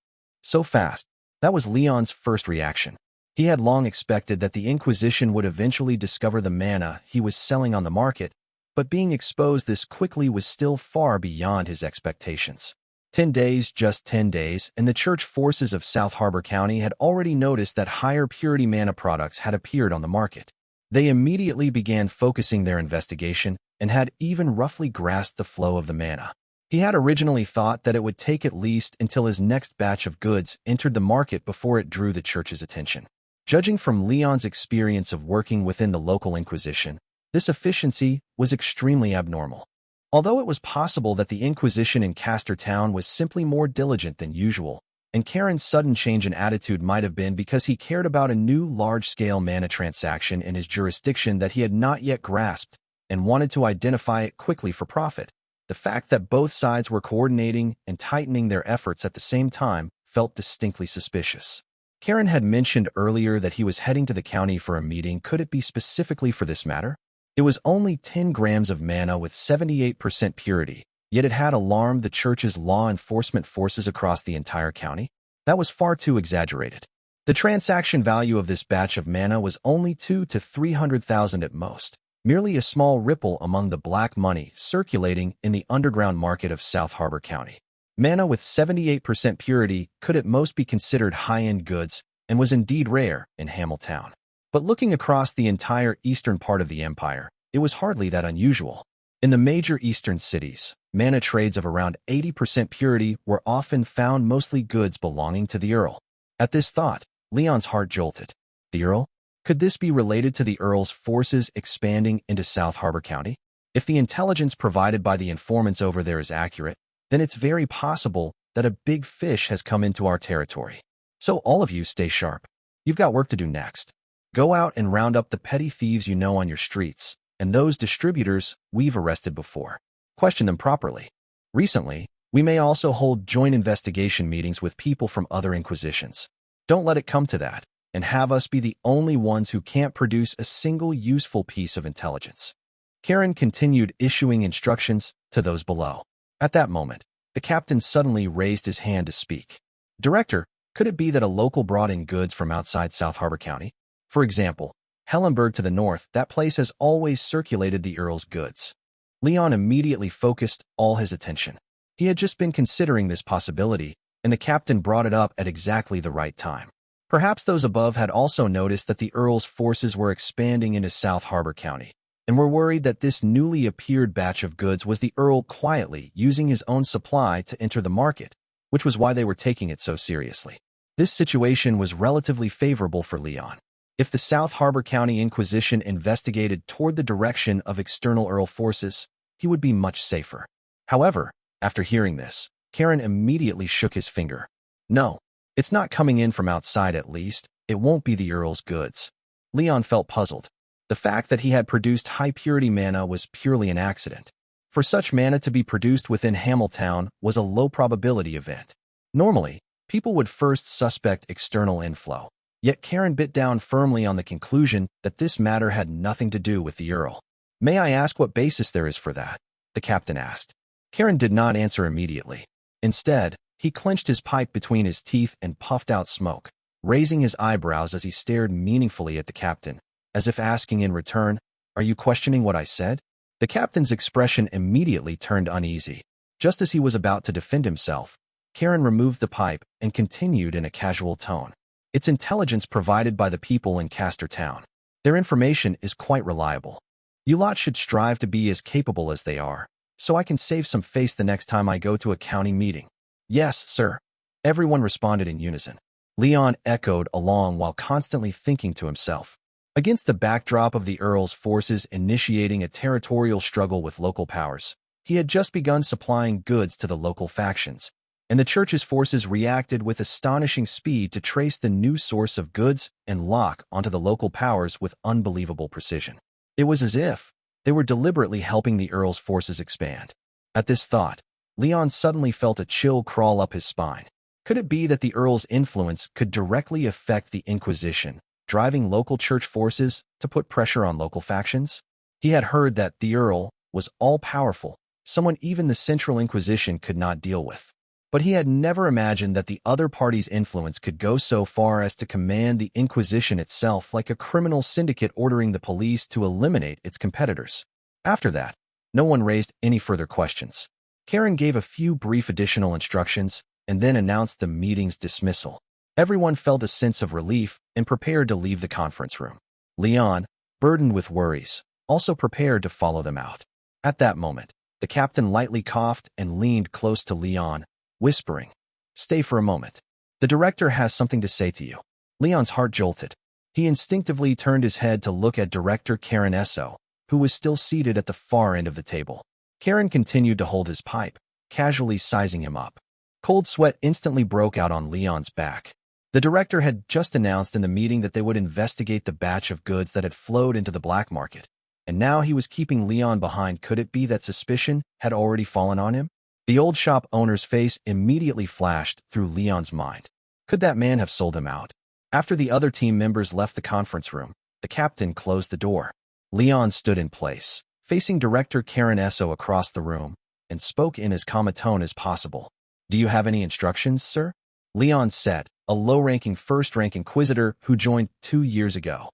So fast, that was Leon's first reaction. He had long expected that the Inquisition would eventually discover the mana he was selling on the market, but being exposed this quickly was still far beyond his expectations. 10 days, just 10 days, and the church forces of South Harbor County had already noticed that higher purity mana products had appeared on the market. They immediately began focusing their investigation and had even roughly grasped the flow of the mana. He had originally thought that it would take at least until his next batch of goods entered the market before it drew the church's attention. Judging from Leon's experience of working within the local Inquisition, this efficiency was extremely abnormal. Although it was possible that the Inquisition in Castor Town was simply more diligent than usual, and Karen's sudden change in attitude might have been because he cared about a new large-scale mana transaction in his jurisdiction that he had not yet grasped and wanted to identify it quickly for profit. The fact that both sides were coordinating and tightening their efforts at the same time felt distinctly suspicious. Karen had mentioned earlier that he was heading to the county for a meeting. Could it be specifically for this matter? It was only 10 grams of mana with 78% purity, yet it had alarmed the church's law enforcement forces across the entire county. That was far too exaggerated. The transaction value of this batch of mana was only 200,000 to 300,000 at most, merely a small ripple among the black money circulating in the underground market of South Harbor County. Mana with 78% purity could at most be considered high-end goods and was indeed rare in Hamiltown. But looking across the entire eastern part of the empire, it was hardly that unusual. In the major eastern cities, mana trades of around 80% purity were often found, mostly goods belonging to the Earl. At this thought, Leon's heart jolted. The Earl? Could this be related to the Earl's forces expanding into South Harbor County? If the intelligence provided by the informants over there is accurate, then it's very possible that a big fish has come into our territory. So all of you stay sharp. You've got work to do next. Go out and round up the petty thieves you know on your streets, and those distributors we've arrested before. Question them properly. Recently, we may also hold joint investigation meetings with people from other inquisitions. Don't let it come to that, and have us be the only ones who can't produce a single useful piece of intelligence. Karen continued issuing instructions to those below. At that moment, the captain suddenly raised his hand to speak. Director, could it be that a local brought in goods from outside South Harbor County? For example, Hellenberg to the north, that place has always circulated the Earl's goods. Leon immediately focused all his attention. He had just been considering this possibility, and the captain brought it up at exactly the right time. Perhaps those above had also noticed that the Earl's forces were expanding into South Harbor County, and were worried that this newly appeared batch of goods was the Earl quietly using his own supply to enter the market, which was why they were taking it so seriously. This situation was relatively favorable for Leon. If the South Harbor County Inquisition investigated toward the direction of external Earl forces, he would be much safer. However, after hearing this, Karen immediately shook his finger. No, it's not coming in from outside. At least, it won't be the Earl's goods. Leon felt puzzled. The fact that he had produced high-purity mana was purely an accident. For such mana to be produced within Hamiltown was a low-probability event. Normally, people would first suspect external inflow. Yet Karen bit down firmly on the conclusion that this matter had nothing to do with the Earl. May I ask what basis there is for that? The captain asked. Karen did not answer immediately. Instead, he clenched his pipe between his teeth and puffed out smoke, raising his eyebrows as he stared meaningfully at the captain, as if asking in return, "Are you questioning what I said?" The captain's expression immediately turned uneasy. Just as he was about to defend himself, Karen removed the pipe and continued in a casual tone. It's intelligence provided by the people in Castor Town. Their information is quite reliable. You lot should strive to be as capable as they are, so I can save some face the next time I go to a county meeting. Yes, sir. Everyone responded in unison. Leon echoed along while constantly thinking to himself. Against the backdrop of the Earl's forces initiating a territorial struggle with local powers, he had just begun supplying goods to the local factions, and the church's forces reacted with astonishing speed to trace the new source of goods and lock onto the local powers with unbelievable precision. It was as if they were deliberately helping the Earl's forces expand. At this thought, Leon suddenly felt a chill crawl up his spine. Could it be that the Earl's influence could directly affect the Inquisition, driving local church forces to put pressure on local factions? He had heard that the Earl was all-powerful, someone even the Central Inquisition could not deal with. But he had never imagined that the other party's influence could go so far as to command the Inquisition itself, like a criminal syndicate ordering the police to eliminate its competitors. After that, no one raised any further questions. Karen gave a few brief additional instructions and then announced the meeting's dismissal. Everyone felt a sense of relief and prepared to leave the conference room. Leon, burdened with worries, also prepared to follow them out. At that moment, The captain lightly coughed and leaned close to Leon, whispering, "Stay for a moment. The director has something to say to you." Leon's heart jolted. He instinctively turned his head to look at director Karen Esso, who was still seated at the far end of the table. Karen continued to hold his pipe, casually sizing him up. Cold sweat instantly broke out on Leon's back. The director had just announced in the meeting that they would investigate the batch of goods that had flowed into the black market, and now he was keeping Leon behind. Could it be that suspicion had already fallen on him? The old shop owner's face immediately flashed through Leon's mind. Could that man have sold him out? After the other team members left the conference room, the captain closed the door. Leon stood in place, facing director Karen Esso across the room, and spoke in as calm a tone as possible. "Do you have any instructions, sir?" Leon said, a low-ranking first-rank Inquisitor who joined 2 years ago.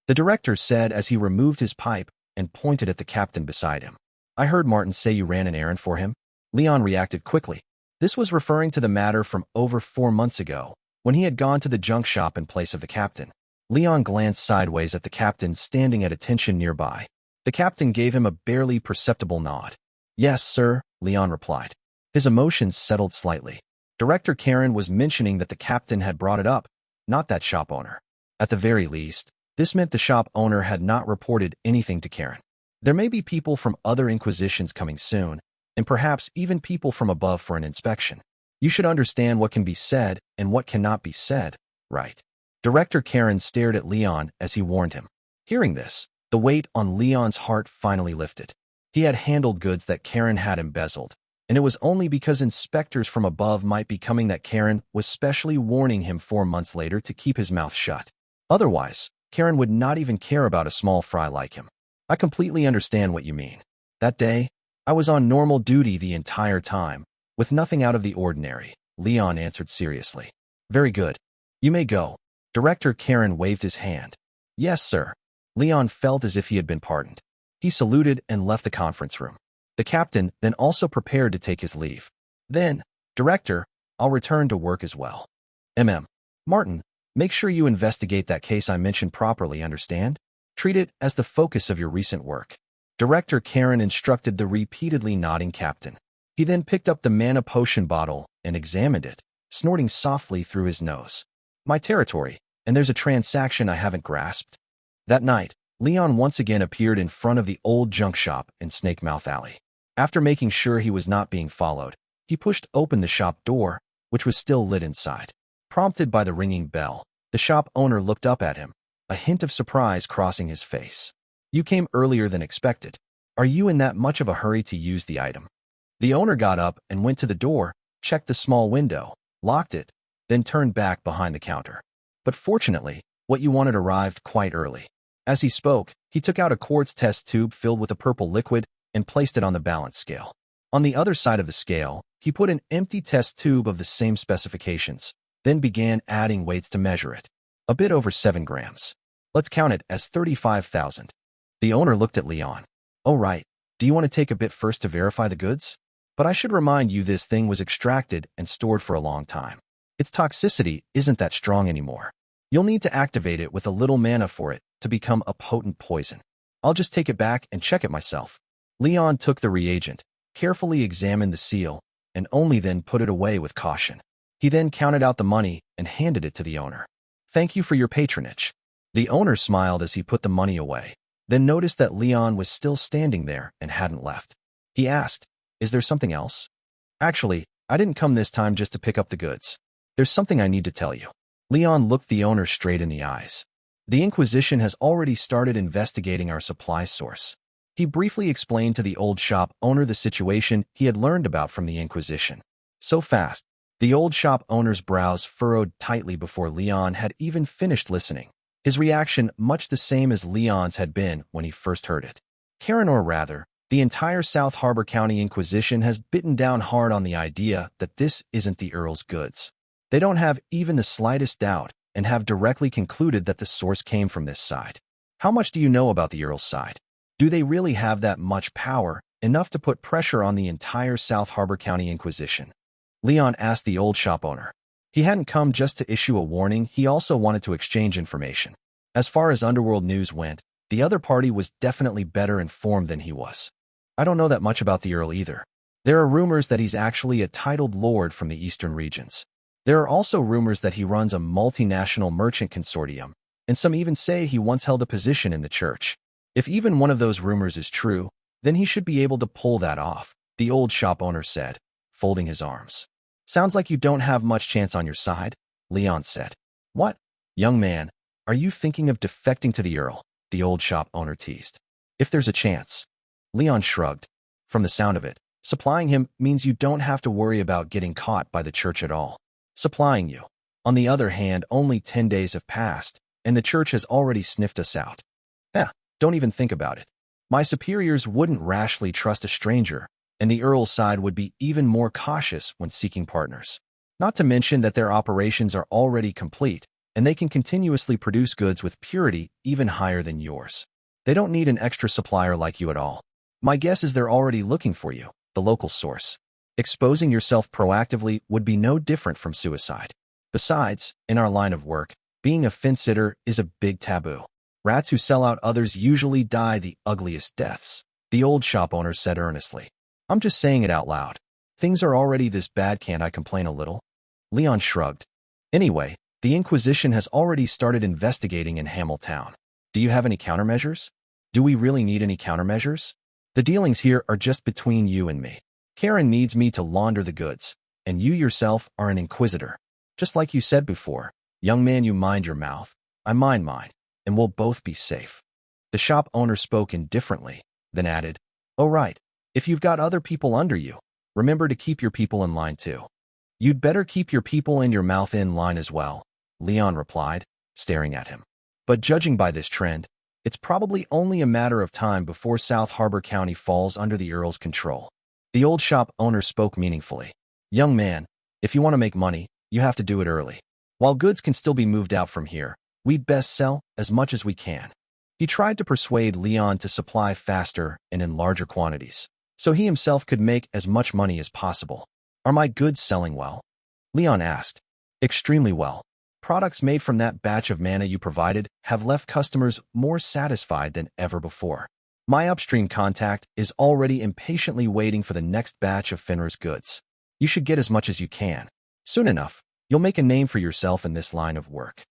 The director said as he removed his pipe and pointed at the captain beside him. "I heard Martin say you ran an errand for him." Leon reacted quickly. This was referring to the matter from over 4 months ago, when he had gone to the junk shop in place of the captain. Leon glanced sideways at the captain standing at attention nearby. The captain gave him a barely perceptible nod. "Yes, sir," Leon replied. His emotions settled slightly. Director Karen was mentioning that the captain had brought it up, not that shop owner. At the very least, this meant the shop owner had not reported anything to Karen. There may be people from other inquisitions coming soon, and perhaps even people from above for an inspection. You should understand what can be said and what cannot be said, right? Director Karen stared at Leon as he warned him. Hearing this, the weight on Leon's heart finally lifted. He had handled goods that Karen had embezzled, and it was only because inspectors from above might be coming that Karen was specially warning him 4 months later to keep his mouth shut. Otherwise, Karen would not even care about a small fry like him. "I completely understand what you mean. That day, I was on normal duty the entire time, with nothing out of the ordinary," Leon answered seriously. "Very good. You may go." Director Karen waved his hand. "Yes, sir." Leon felt as if he had been pardoned. He saluted and left the conference room. The captain then also prepared to take his leave. "Then, Director, I'll return to work as well. Martin, make sure you investigate that case I mentioned properly, understand? Treat it as the focus of your recent work." Director Karen instructed the repeatedly nodding captain. He then picked up the mana potion bottle and examined it, snorting softly through his nose. "My territory, and there's a transaction I haven't grasped." That night, Leon once again appeared in front of the old junk shop in Snake Mouth Alley. After making sure he was not being followed, he pushed open the shop door, which was still lit inside. Prompted by the ringing bell, the shop owner looked up at him, a hint of surprise crossing his face. "You came earlier than expected. Are you in that much of a hurry to use the item?" The owner got up and went to the door, checked the small window, locked it, then turned back behind the counter. "But fortunately, what you wanted arrived quite early." As he spoke, he took out a quartz test tube filled with a purple liquid and placed it on the balance scale. On the other side of the scale, he put an empty test tube of the same specifications, then began adding weights to measure it. A bit over 7 grams. "Let's count it as 35,000. The owner looked at Leon. "Oh right, do you want to take a bit first to verify the goods? But I should remind you this thing was extracted and stored for a long time. Its toxicity isn't that strong anymore. You'll need to activate it with a little mana for it to become a potent poison. I'll just take it back and check it myself." Leon took the reagent, carefully examined the seal, and only then put it away with caution. He then counted out the money and handed it to the owner. "Thank you for your patronage." The owner smiled as he put the money away, then noticed that Leon was still standing there and hadn't left. He asked, "Is there something else?" "Actually, I didn't come this time just to pick up the goods. There's something I need to tell you." Leon looked the owner straight in the eyes. "The Inquisition has already started investigating our supply source." He briefly explained to the old shop owner the situation he had learned about from the Inquisition. So fast, the old shop owner's brows furrowed tightly before Leon had even finished listening. His reaction much the same as Leon's had been when he first heard it. Karen, or rather, the entire South Harbor County Inquisition has bitten down hard on the idea that this isn't the Earl's goods. They don't have even the slightest doubt and have directly concluded that the source came from this side. How much do you know about the Earl's side? Do they really have that much power, enough to put pressure on the entire South Harbor County Inquisition? Leon asked the old shop owner. He hadn't come just to issue a warning, he also wanted to exchange information. As far as Underworld news went, the other party was definitely better informed than he was. I don't know that much about the Earl either. There are rumors that he's actually a titled lord from the eastern regions. There are also rumors that he runs a multinational merchant consortium, and some even say he once held a position in the church. If even one of those rumors is true, then he should be able to pull that off, the old shop owner said, folding his arms. Sounds like you don't have much chance on your side, Leon said. What? Young man, are you thinking of defecting to the Earl? The old shop owner teased. If there's a chance. Leon shrugged. From the sound of it, supplying him means you don't have to worry about getting caught by the church at all. Supplying you. On the other hand, only 10 days have passed, and the church has already sniffed us out. Don't even think about it. My superiors wouldn't rashly trust a stranger, and the Earl's side would be even more cautious when seeking partners. Not to mention that their operations are already complete, and they can continuously produce goods with purity even higher than yours. They don't need an extra supplier like you at all. My guess is they're already looking for you, the local source. Exposing yourself proactively would be no different from suicide. Besides, in our line of work, being a fence-sitter is a big taboo. Rats who sell out others usually die the ugliest deaths, the old shop owner said earnestly. I'm just saying it out loud. Things are already this bad, can't I complain a little? Leon shrugged. Anyway, the Inquisition has already started investigating in Hamiltown. Do you have any countermeasures? Do we really need any countermeasures? The dealings here are just between you and me. Karen needs me to launder the goods, and you yourself are an Inquisitor. Just like you said before, young man, you mind your mouth, I mind mine, and we'll both be safe. The shop owner spoke indifferently, then added, Oh right, if you've got other people under you, remember to keep your people in line too. You'd better keep your people and your mouth in line as well, Leon replied, staring at him. But judging by this trend, it's probably only a matter of time before South Harbor County falls under the Earl's control. The old shop owner spoke meaningfully. Young man, if you want to make money, you have to do it early. While goods can still be moved out from here, we'd best sell as much as we can. He tried to persuade Leon to supply faster and in larger quantities, so he himself could make as much money as possible. Are my goods selling well? Leon asked. Extremely well. Products made from that batch of mana you provided have left customers more satisfied than ever before. My upstream contact is already impatiently waiting for the next batch of Fenrir's goods. You should get as much as you can. Soon enough, you'll make a name for yourself in this line of work.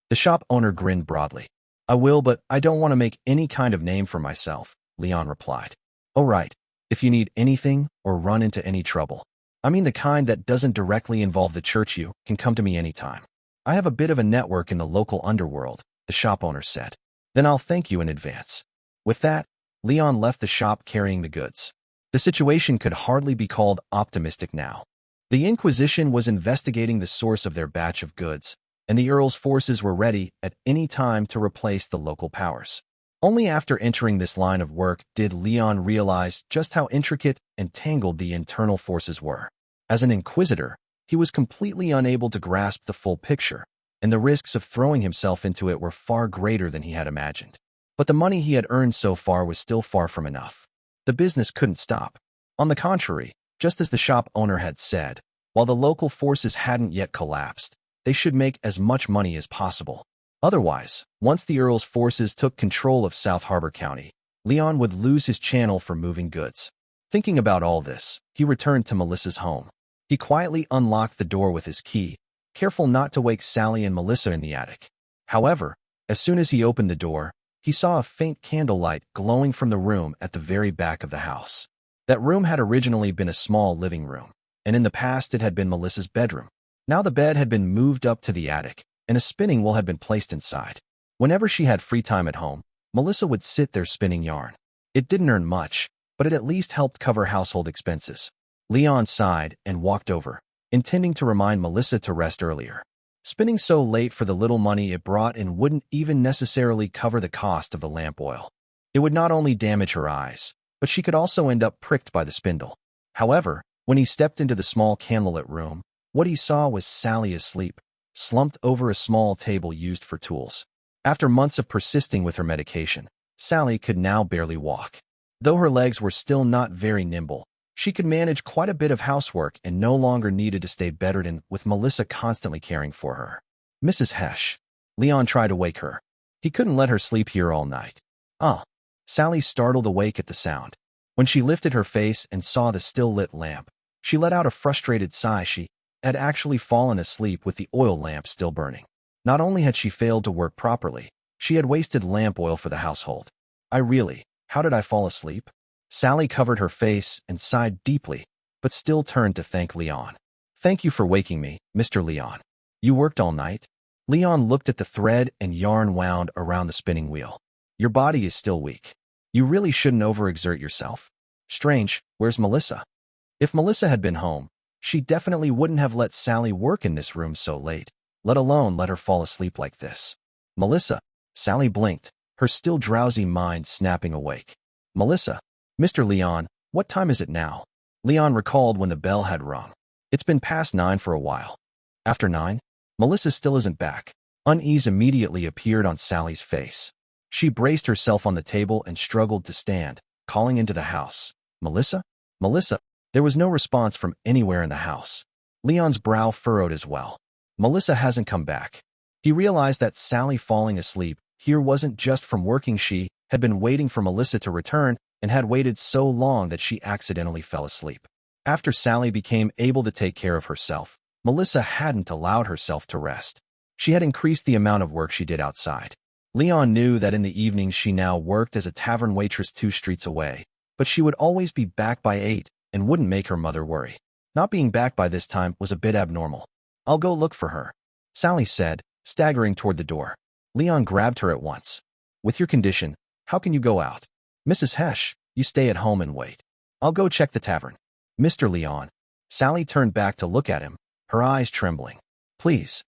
The shop owner grinned broadly. I will, but I don't want to make any kind of name for myself, Leon replied. Oh right, if you need anything or run into any trouble, I mean the kind that doesn't directly involve the church, you can come to me anytime. I have a bit of a network in the local underworld, the shop owner said. Then I'll thank you in advance. With that, Leon left the shop carrying the goods. The situation could hardly be called optimistic now. The Inquisition was investigating the source of their batch of goods, and the Earl's forces were ready at any time to replace the local powers. Only after entering this line of work did Leon realize just how intricate and tangled the internal forces were. As an Inquisitor, he was completely unable to grasp the full picture, and the risks of throwing himself into it were far greater than he had imagined. But the money he had earned so far was still far from enough. The business couldn't stop. On the contrary, just as the shop owner had said, while the local forces hadn't yet collapsed, they should make as much money as possible. Otherwise, once the Earl's forces took control of South Harbor County, Leon would lose his channel for moving goods. Thinking about all this, he returned to Melissa's home. He quietly unlocked the door with his key, careful not to wake Sally and Melissa in the attic. However, as soon as he opened the door, he saw a faint candlelight glowing from the room at the very back of the house. That room had originally been a small living room, and in the past it had been Melissa's bedroom. Now the bed had been moved up to the attic, and a spinning wheel had been placed inside. Whenever she had free time at home, Melissa would sit there spinning yarn. It didn't earn much, but it at least helped cover household expenses. Leon sighed and walked over, intending to remind Melissa to rest earlier. Spinning so late for the little money it brought in wouldn't even necessarily cover the cost of the lamp oil. It would not only damage her eyes, but she could also end up pricked by the spindle. However, when he stepped into the small candlelit room, what he saw was Sally asleep, slumped over a small table used for tools. After months of persisting with her medication, Sally could now barely walk. Though her legs were still not very nimble, she could manage quite a bit of housework and no longer needed to stay bedridden with Melissa constantly caring for her. Mrs. Hesh. Leon tried to wake her. He couldn't let her sleep here all night. Sally startled awake at the sound. When she lifted her face and saw the still-lit lamp, she let out a frustrated sigh. She had actually fallen asleep with the oil lamp still burning. Not only had she failed to work properly, she had wasted lamp oil for the household. How did I fall asleep? Sally covered her face and sighed deeply, but still turned to thank Leon. Thank you for waking me, Mr. Leon. You worked all night? Leon looked at the thread and yarn wound around the spinning wheel. Your body is still weak. You really shouldn't overexert yourself. Strange, where's Melissa? If Melissa had been home, she definitely wouldn't have let Sally work in this room so late, let alone let her fall asleep like this. Melissa? Sally blinked, her still drowsy mind snapping awake. Melissa? Mr. Leon, what time is it now? Leon recalled when the bell had rung. It's been past 9 for a while. After 9? Melissa still isn't back. Unease immediately appeared on Sally's face. She braced herself on the table and struggled to stand, calling into the house. Melissa? Melissa? There was no response from anywhere in the house. Leon's brow furrowed as well. Melissa hasn't come back. He realized that Sally falling asleep here wasn't just from working. She had been waiting for Melissa to return and had waited so long that she accidentally fell asleep. After Sally became able to take care of herself, Melissa hadn't allowed herself to rest. She had increased the amount of work she did outside. Leon knew that in the evenings she now worked as a tavern waitress 2 streets away, but she would always be back by 8 and wouldn't make her mother worry. Not being back by this time was a bit abnormal. I'll go look for her, Sally said, staggering toward the door. Leon grabbed her at once. With your condition, how can you go out? Mrs. Hesh, you stay at home and wait. I'll go check the tavern. Mr. Leon. Sally turned back to look at him, her eyes trembling. Please.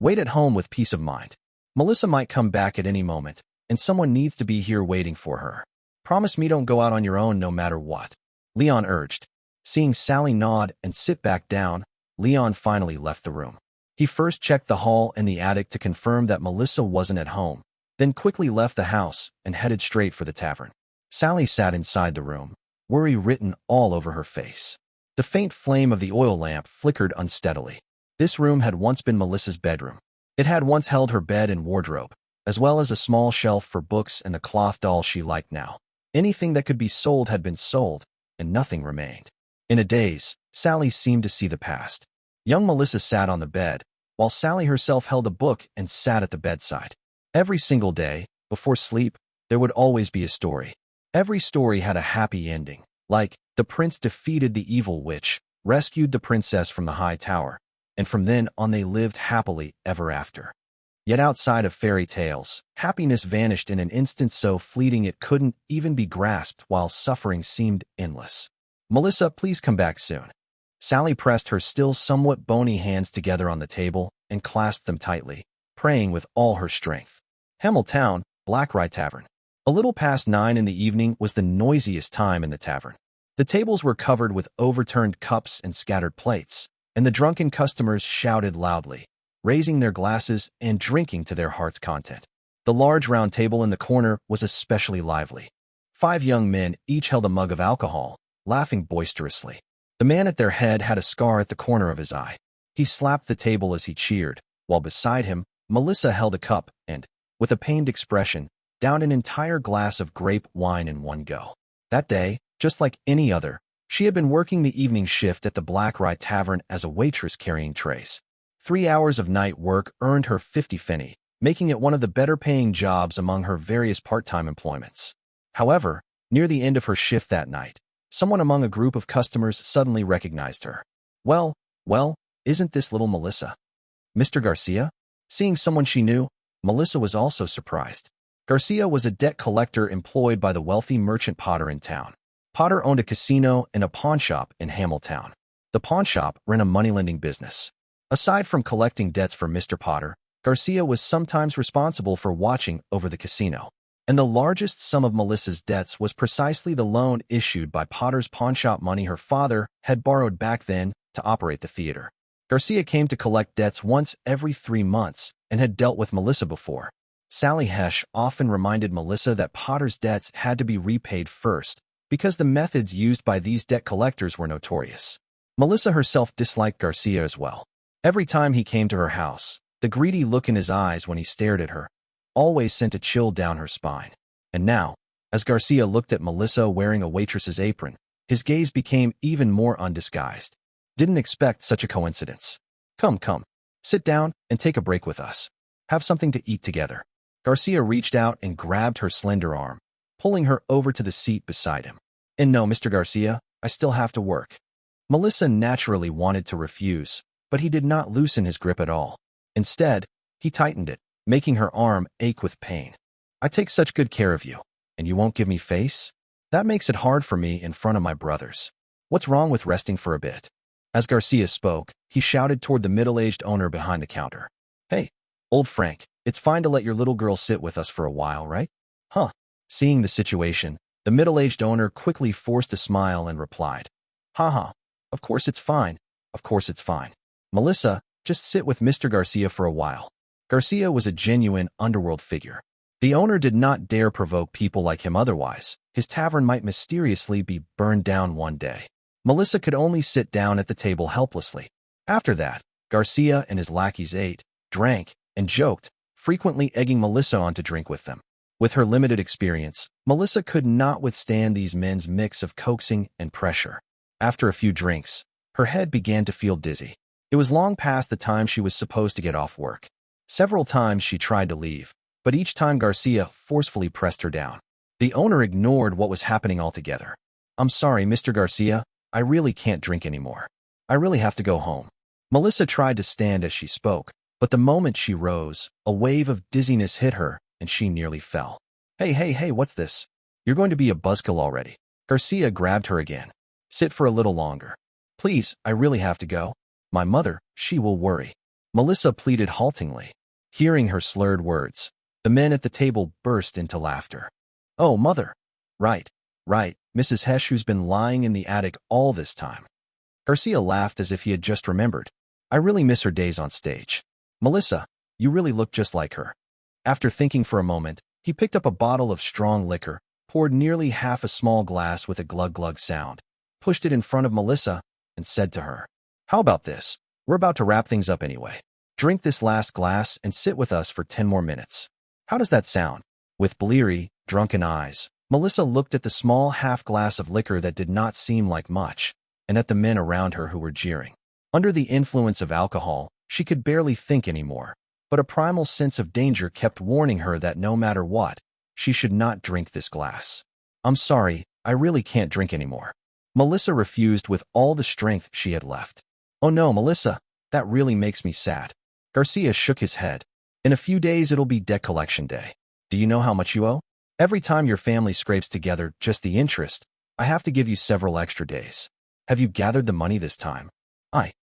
Wait at home with peace of mind. Melissa might come back at any moment, and someone needs to be here waiting for her. Promise me don't go out on your own no matter what. Leon urged. Seeing Sally nod and sit back down, Leon finally left the room. He first checked the hall and the attic to confirm that Melissa wasn't at home, then quickly left the house and headed straight for the tavern. Sally sat inside the room, worry written all over her face. The faint flame of the oil lamp flickered unsteadily. This room had once been Melissa's bedroom. It had once held her bed and wardrobe, as well as a small shelf for books and the cloth doll she liked now. Anything that could be sold had been sold, and nothing remained. In a daze, Sally seemed to see the past. Young Melissa sat on the bed, while Sally herself held a book and sat at the bedside. Every single day, before sleep, there would always be a story. Every story had a happy ending, like, the prince defeated the evil witch, rescued the princess from the high tower, and from then on they lived happily ever after. Yet outside of fairy tales, happiness vanished in an instant so fleeting it couldn't even be grasped, while suffering seemed endless. Melissa, please come back soon. Sally pressed her still somewhat bony hands together on the table and clasped them tightly, praying with all her strength. Hemel Town, Black Rye Tavern. A little past 9 in the evening was the noisiest time in the tavern. The tables were covered with overturned cups and scattered plates, and the drunken customers shouted loudly, raising their glasses and drinking to their heart's content. The large round table in the corner was especially lively. 5 young men each held a mug of alcohol, laughing boisterously. The man at their head had a scar at the corner of his eye. He slapped the table as he cheered, while beside him, Melissa held a cup and, with a pained expression, downed an entire glass of grape wine in one go. That day, just like any other, she had been working the evening shift at the Black Rye Tavern as a waitress carrying trays. 3 hours of night work earned her 50 fenny, making it one of the better-paying jobs among her various part-time employments. However, near the end of her shift that night, someone among a group of customers suddenly recognized her. Well, isn't this little Melissa? Mr. Garcia? Seeing someone she knew, Melissa was also surprised. Garcia was a debt collector employed by the wealthy merchant Potter in town. Potter owned a casino and a pawnshop in Hamiltown. The pawnshop ran a moneylending business. Aside from collecting debts for Mr. Potter, Garcia was sometimes responsible for watching over the casino. And the largest sum of Melissa's debts was precisely the loan issued by Potter's pawnshop money her father had borrowed back then to operate the theater. Garcia came to collect debts once every 3 months and had dealt with Melissa before. Sally Hesh often reminded Melissa that Potter's debts had to be repaid first, because the methods used by these debt collectors were notorious. Melissa herself disliked Garcia as well. Every time he came to her house, the greedy look in his eyes when he stared at her always sent a chill down her spine. And now, As Garcia looked at Melissa wearing a waitress's apron, his gaze became even more undisguised. Didn't expect such a coincidence. Come, come. Sit down and take a break with us. Have something to eat together. Garcia reached out and grabbed her slender arm, pulling her over to the seat beside him. And no, Mr. Garcia, I still have to work. Melissa naturally wanted to refuse, but he did not loosen his grip at all. Instead, he tightened it, making her arm ache with pain. I take such good care of you, and you won't give me face? That makes it hard for me in front of my brothers. What's wrong with resting for a bit? As Garcia spoke, he shouted toward the middle-aged owner behind the counter. Hey, old Frank, it's fine to let your little girl sit with us for a while, right? Huh. Seeing the situation, the middle-aged owner quickly forced a smile and replied, Haha, of course it's fine. Of course it's fine. Melissa, just sit with Mr. Garcia for a while. Garcia was a genuine underworld figure. The owner did not dare provoke people like him, otherwise his tavern might mysteriously be burned down one day. Melissa could only sit down at the table helplessly. After that, Garcia and his lackeys ate, drank, and joked, frequently egging Melissa on to drink with them. With her limited experience, Melissa could not withstand these men's mix of coaxing and pressure. After a few drinks, her head began to feel dizzy. It was long past the time she was supposed to get off work. Several times she tried to leave, but each time Garcia forcefully pressed her down. The owner ignored what was happening altogether. I'm sorry, Mr. Garcia, I really can't drink anymore. I really have to go home. Melissa tried to stand as she spoke, but the moment she rose, a wave of dizziness hit her, and she nearly fell. Hey, what's this? You're going to be a buzzkill already. Garcia grabbed her again. Sit for a little longer. Please, I really have to go. My mother, she will worry. Melissa pleaded haltingly. Hearing her slurred words, the men at the table burst into laughter. Oh, mother. Right. Mrs. Hesh, who's been lying in the attic all this time. Garcia laughed as if he had just remembered. I really miss her days on stage. Melissa, you really look just like her. After thinking for a moment, he picked up a bottle of strong liquor, poured nearly half a small glass with a glug-glug sound, pushed it in front of Melissa, and said to her, How about this? We're about to wrap things up anyway. Drink this last glass and sit with us for 10 more minutes. How does that sound? With bleary, drunken eyes, Melissa looked at the small half glass of liquor that did not seem like much, and at the men around her who were jeering. Under the influence of alcohol, she could barely think anymore, but a primal sense of danger kept warning her that no matter what, she should not drink this glass. I'm sorry, I really can't drink anymore. Melissa refused with all the strength she had left. Oh no, Melissa, that really makes me sad. Garcia shook his head. In a few days it'll be debt collection day. Do you know how much you owe? Every time your family scrapes together just the interest, I have to give you several extra days. Have you gathered the money this time? I.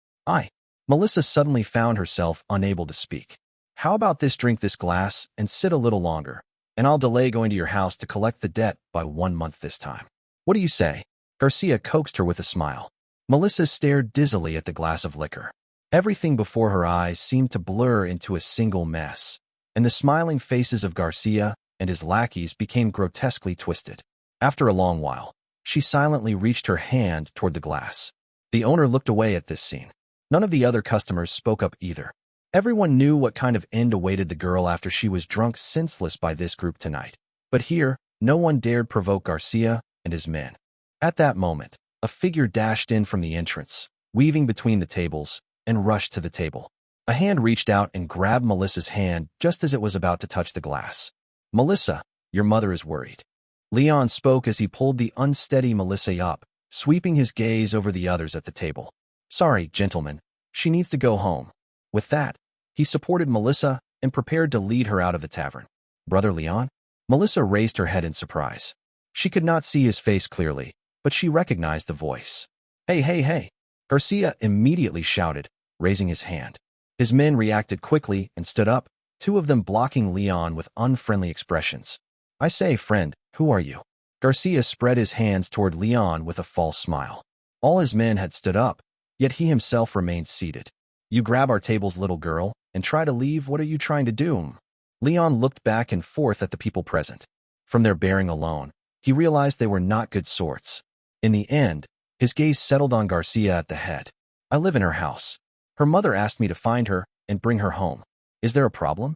Melissa suddenly found herself unable to speak. How about drink this glass and sit a little longer, and I'll delay going to your house to collect the debt by 1 month this time. What do you say? Garcia coaxed her with a smile. Melissa stared dizzily at the glass of liquor. Everything before her eyes seemed to blur into a single mess, and the smiling faces of Garcia and his lackeys became grotesquely twisted. After a long while, she silently reached her hand toward the glass. The owner looked away at this scene. None of the other customers spoke up either. Everyone knew what kind of end awaited the girl after she was drunk senseless by this group tonight. But here, no one dared provoke Garcia and his men. At that moment, a figure dashed in from the entrance, weaving between the tables, and rushed to the table. A hand reached out and grabbed Melissa's hand just as it was about to touch the glass. Melissa, your mother is worried. Leon spoke as he pulled the unsteady Melissa up, sweeping his gaze over the others at the table. Sorry, gentlemen, she needs to go home. With that, he supported Melissa and prepared to lead her out of the tavern. Brother Leon? Melissa raised her head in surprise. She could not see his face clearly, but she recognized the voice. Hey. Garcia immediately shouted, raising his hand. His men reacted quickly and stood up, 2 of them blocking Leon with unfriendly expressions. I say, friend, who are you? Garcia spread his hands toward Leon with a false smile. All his men had stood up, yet he himself remained seated. You grab our tables, little girl, and try to leave. What are you trying to do? Leon looked back and forth at the people present. From their bearing alone, he realized they were not good sorts. In the end, his gaze settled on Garcia at the head. I live in her house. Her mother asked me to find her and bring her home. Is there a problem?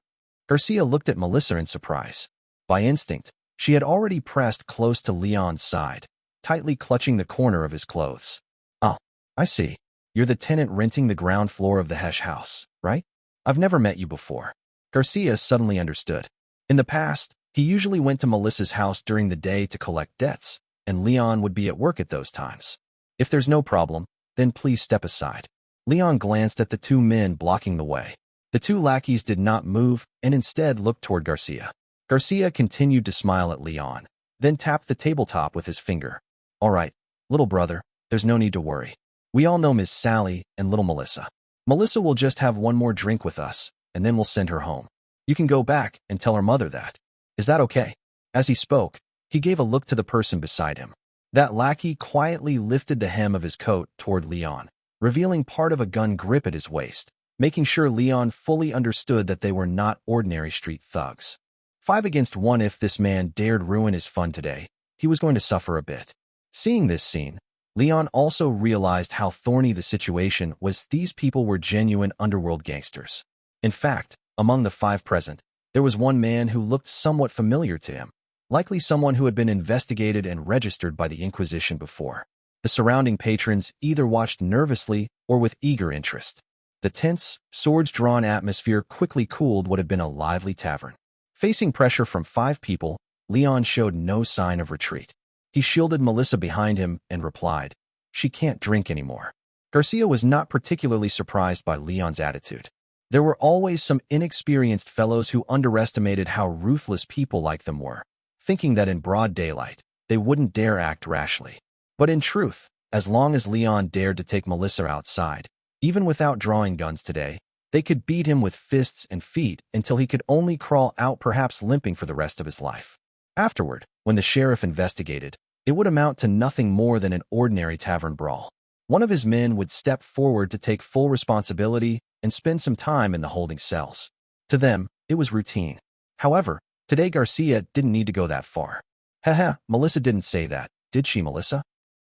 Garcia looked at Melissa in surprise. By instinct, She had already pressed close to Leon's side, tightly clutching the corner of his clothes. "Oh, I see. You're the tenant renting the ground floor of the Hesh house, right? I've never met you before." Garcia suddenly understood. In the past, he usually went to Melissa's house during the day to collect debts, and Leon would be at work at those times. "If there's no problem, then please step aside." Leon glanced at the two men blocking the way. The two lackeys did not move and instead looked toward Garcia. Garcia continued to smile at Leon, then tapped the tabletop with his finger. "All right, little brother, there's no need to worry. We all know Miss Sally and little Melissa. Melissa will just have one more drink with us, and then we'll send her home. You can go back and tell her mother that. Is that okay?" As he spoke, he gave a look to the person beside him. That lackey quietly lifted the hem of his coat toward Leon, revealing part of a gun grip at his waist, making sure Leon fully understood that they were not ordinary street thugs. 5 against 1. If this man dared ruin his fun today, he was going to suffer a bit. Seeing this scene, Leon also realized how thorny the situation was. These people were genuine underworld gangsters. In fact, among the 5 present, there was one man who looked somewhat familiar to him, likely someone who had been investigated and registered by the Inquisition before. The surrounding patrons either watched nervously or with eager interest. The tense, swords-drawn atmosphere quickly cooled what had been a lively tavern. Facing pressure from 5 people, Leon showed no sign of retreat. He shielded Melissa behind him and replied, "She can't drink anymore." Garcia was not particularly surprised by Leon's attitude. There were always some inexperienced fellows who underestimated how ruthless people like them were, thinking that in broad daylight, they wouldn't dare act rashly. But in truth, as long as Leon dared to take Melissa outside, even without drawing guns today, they could beat him with fists and feet until he could only crawl out, perhaps limping for the rest of his life. Afterward, when the sheriff investigated, it would amount to nothing more than an ordinary tavern brawl. One of his men would step forward to take full responsibility and spend some time in the holding cells. To them, it was routine. However, today Garcia didn't need to go that far. "Haha, Melissa didn't say that, did she, Melissa?"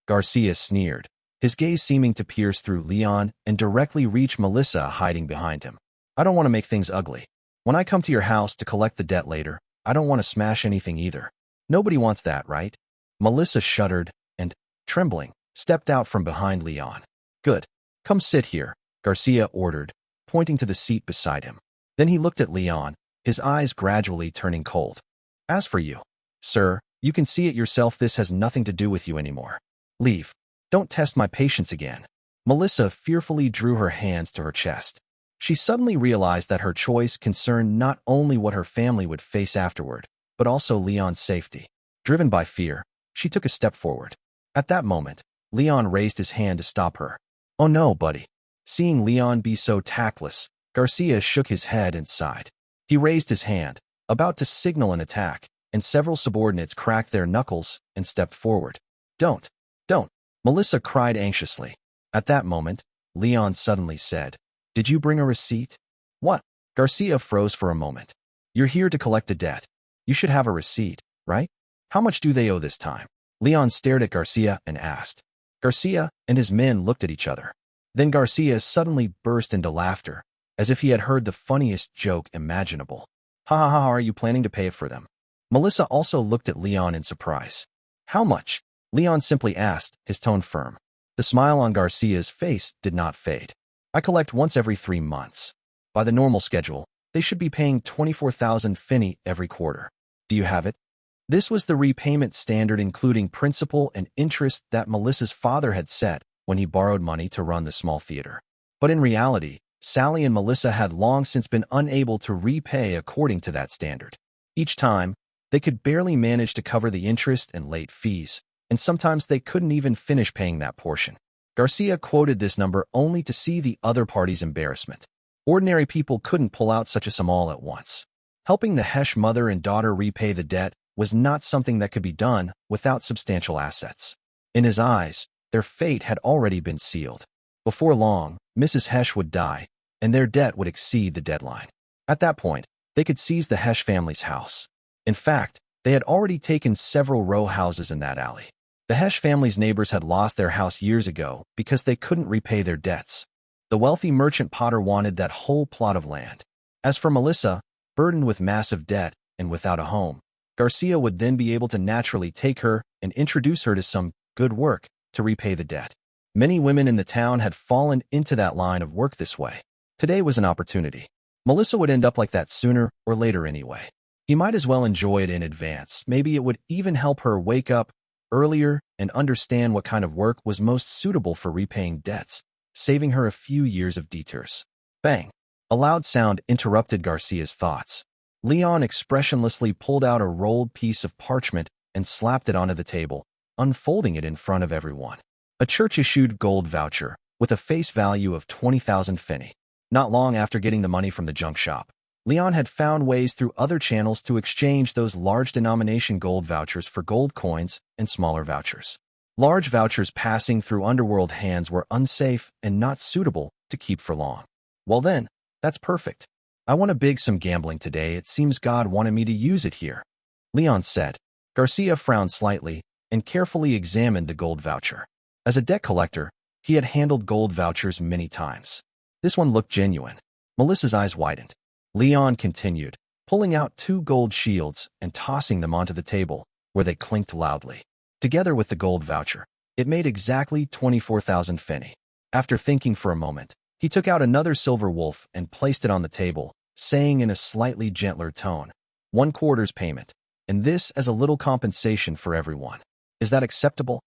Garcia sneered, his gaze seeming to pierce through Leon and directly reach Melissa hiding behind him. "I don't want to make things ugly. When I come to your house to collect the debt later, I don't want to smash anything either. Nobody wants that, right?" Melissa shuddered and, trembling, stepped out from behind Leon. "Good. Come sit here," Garcia ordered, pointing to the seat beside him. Then he looked at Leon, his eyes gradually turning cold. "As for you, sir, you can see it yourself. This has nothing to do with you anymore. Leave. Don't test my patience again." Melissa fearfully drew her hands to her chest. She suddenly realized that her choice concerned not only what her family would face afterward, but also Leon's safety. Driven by fear, she took a step forward. At that moment, Leon raised his hand to stop her. "Oh no, buddy." Seeing Leon be so tactless, Garcia shook his head and sighed. He raised his hand, about to signal an attack, and several subordinates cracked their knuckles and stepped forward. Don't, Melissa cried anxiously. At that moment, Leon suddenly said, "Did you bring a receipt?" "What?" Garcia froze for a moment. "You're here to collect a debt. You should have a receipt, right? How much do they owe this time?" Leon stared at Garcia and asked. Garcia and his men looked at each other. Then Garcia suddenly burst into laughter, as if he had heard the funniest joke imaginable. "Ha ha ha, are you planning to pay it for them?" Melissa also looked at Leon in surprise. "How much?" Leon simply asked, his tone firm. The smile on Garcia's face did not fade. "I collect once every 3 months. By the normal schedule, they should be paying 24,000 finny every quarter. Do you have it?" This was the repayment standard including principal and interest that Melissa's father had set when he borrowed money to run the small theater. But in reality, Sally and Melissa had long since been unable to repay according to that standard. Each time, they could barely manage to cover the interest and late fees, and sometimes they couldn't even finish paying that portion. Garcia quoted this number only to see the other party's embarrassment. Ordinary people couldn't pull out such a sum all at once. Helping the Hesh mother and daughter repay the debt was not something that could be done without substantial assets. In his eyes, their fate had already been sealed. Before long, Mrs. Hesh would die, and their debt would exceed the deadline. At that point, they could seize the Hesh family's house. In fact, they had already taken several row houses in that alley. The Hesh family's neighbors had lost their house years ago because they couldn't repay their debts. The wealthy merchant Potter wanted that whole plot of land. As for Melissa, burdened with massive debt and without a home, Garcia would then be able to naturally take her and introduce her to some good work to repay the debt. Many women in the town had fallen into that line of work this way. Today was an opportunity. Melissa would end up like that sooner or later anyway. He might as well enjoy it in advance. Maybe it would even help her wake up earlier and understand what kind of work was most suitable for repaying debts, saving her a few years of detours. Bang! A loud sound interrupted Garcia's thoughts. Leon expressionlessly pulled out a rolled piece of parchment and slapped it onto the table, unfolding it in front of everyone. A church-issued gold voucher with a face value of 20,000 fenny. Not long after getting the money from the junk shop, Leon had found ways through other channels to exchange those large denomination gold vouchers for gold coins and smaller vouchers. Large vouchers passing through Underworld hands were unsafe and not suitable to keep for long. Well then, that's perfect. I want to big some gambling today. It seems God wanted me to use it here, Leon said. Garcia frowned slightly and carefully examined the gold voucher. As a debt collector, he had handled gold vouchers many times. This one looked genuine. Melissa's eyes widened. Leon continued, pulling out 2 gold shields and tossing them onto the table, where they clinked loudly. Together with the gold voucher, it made exactly 24,000 fenny. After thinking for a moment, he took out another silver wolf and placed it on the table, saying in a slightly gentler tone, 1/4 payment, and this as a little compensation for everyone. Is that acceptable?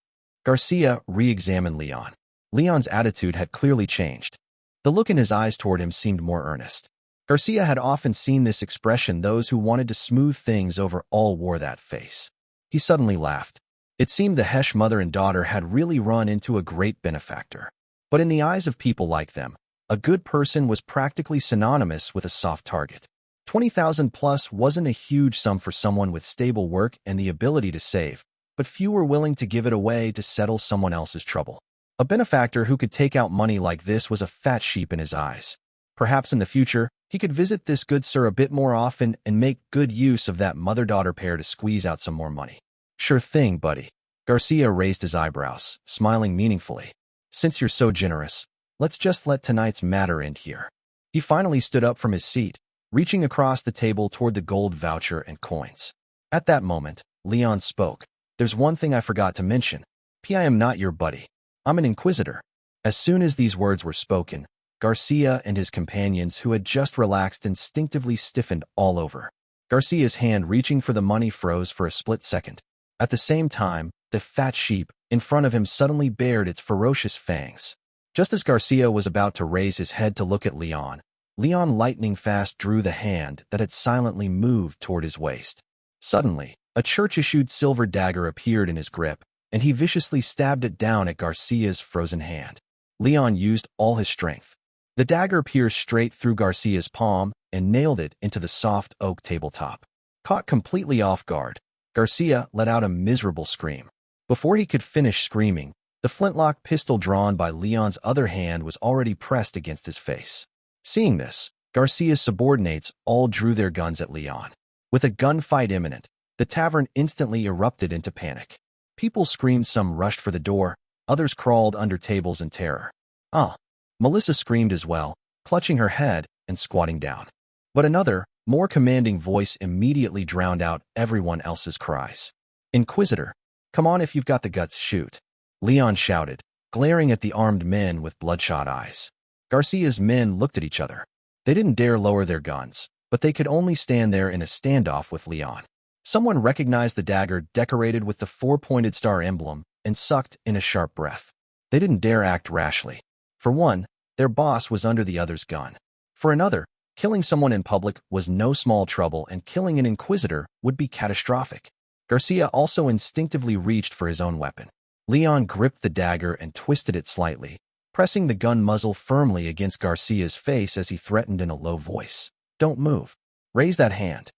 Garcia re-examined Leon. Leon's attitude had clearly changed. The look in his eyes toward him seemed more earnest. Garcia had often seen this expression. Those who wanted to smooth things over all wore that face. He suddenly laughed. It seemed the Hesh mother and daughter had really run into a great benefactor. But in the eyes of people like them, a good person was practically synonymous with a soft target. 20,000 plus wasn't a huge sum for someone with stable work and the ability to save, but few were willing to give it away to settle someone else's trouble. A benefactor who could take out money like this was a fat sheep in his eyes. Perhaps in the future, he could visit this good sir a bit more often and make good use of that mother-daughter pair to squeeze out some more money. Sure thing, buddy. Garcia raised his eyebrows, smiling meaningfully. Since you're so generous, let's just let tonight's matter end here. He finally stood up from his seat, reaching across the table toward the gold voucher and coins. At that moment, Leon spoke. There's one thing I forgot to mention. I am not your buddy. I'm an Inquisitor. As soon as these words were spoken, Garcia and his companions who had just relaxed instinctively stiffened all over. Garcia's hand reaching for the money froze for a split second. At the same time, the fat sheep in front of him suddenly bared its ferocious fangs. Just as Garcia was about to raise his head to look at Leon, Leon lightning fast drew the hand that had silently moved toward his waist. Suddenly, a church-issued silver dagger appeared in his grip, and he viciously stabbed it down at Garcia's frozen hand. Leon used all his strength. The dagger pierced straight through Garcia's palm and nailed it into the soft oak tabletop. Caught completely off guard, Garcia let out a miserable scream. Before he could finish screaming, the flintlock pistol drawn by Leon's other hand was already pressed against his face. Seeing this, Garcia's subordinates all drew their guns at Leon. With a gunfight imminent, the tavern instantly erupted into panic. People screamed, some rushed for the door, others crawled under tables in terror. Ah! Melissa screamed as well, clutching her head and squatting down. But another, more commanding voice immediately drowned out everyone else's cries. Inquisitor, come on, if you've got the guts, shoot. Leon shouted, glaring at the armed men with bloodshot eyes. Garcia's men looked at each other. They didn't dare lower their guns, but they could only stand there in a standoff with Leon. Someone recognized the dagger decorated with the 4-pointed star emblem and sucked in a sharp breath. They didn't dare act rashly. For one, their boss was under the other's gun. For another, killing someone in public was no small trouble, and killing an Inquisitor would be catastrophic. Garcia also instinctively reached for his own weapon. Leon gripped the dagger and twisted it slightly, pressing the gun muzzle firmly against Garcia's face as he threatened in a low voice. Don't move. Raise that hand.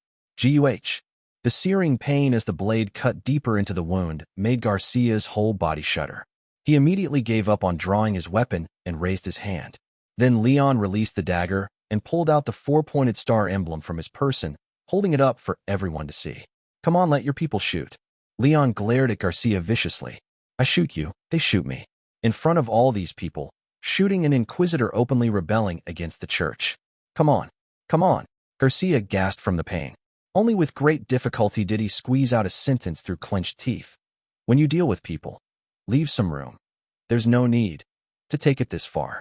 Guh. The searing pain as the blade cut deeper into the wound made Garcia's whole body shudder. He immediately gave up on drawing his weapon and raised his hand. Then Leon released the dagger and pulled out the 4-pointed star emblem from his person, holding it up for everyone to see. Come on, let your people shoot. Leon glared at Garcia viciously. I shoot you, they shoot me. In front of all these people, shooting an Inquisitor openly rebelling against the church. Come on. Come on. Garcia gasped from the pain. Only with great difficulty did he squeeze out a sentence through clenched teeth. When you deal with people, leave some room. There's no need to take it this far.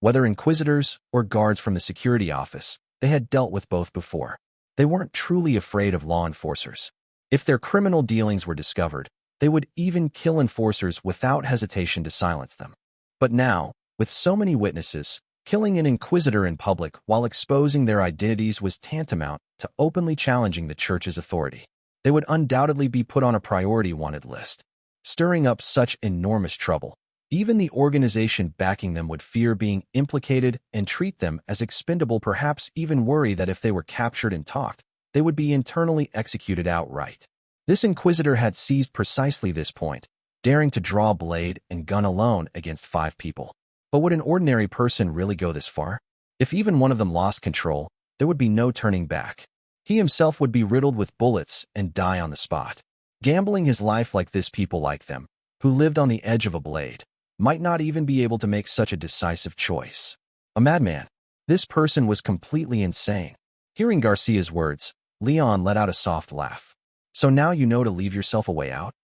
Whether inquisitors or guards from the security office, they had dealt with both before. They weren't truly afraid of law enforcers. If their criminal dealings were discovered, they would even kill enforcers without hesitation to silence them. But now, with so many witnesses, killing an inquisitor in public while exposing their identities was tantamount to openly challenging the church's authority. They would undoubtedly be put on a priority wanted list. Stirring up such enormous trouble, even the organization backing them would fear being implicated and treat them as expendable, perhaps even worry that if they were captured and talked, they would be internally executed outright. This inquisitor had seized precisely this point, daring to draw blade and gun alone against 5 people. But would an ordinary person really go this far? If even one of them lost control, there would be no turning back. He himself would be riddled with bullets and die on the spot. Gambling his life like this, people like them, who lived on the edge of a blade, might not even be able to make such a decisive choice. A madman. This person was completely insane. Hearing Garcia's words, Leon let out a soft laugh. So now you know to leave yourself a way out?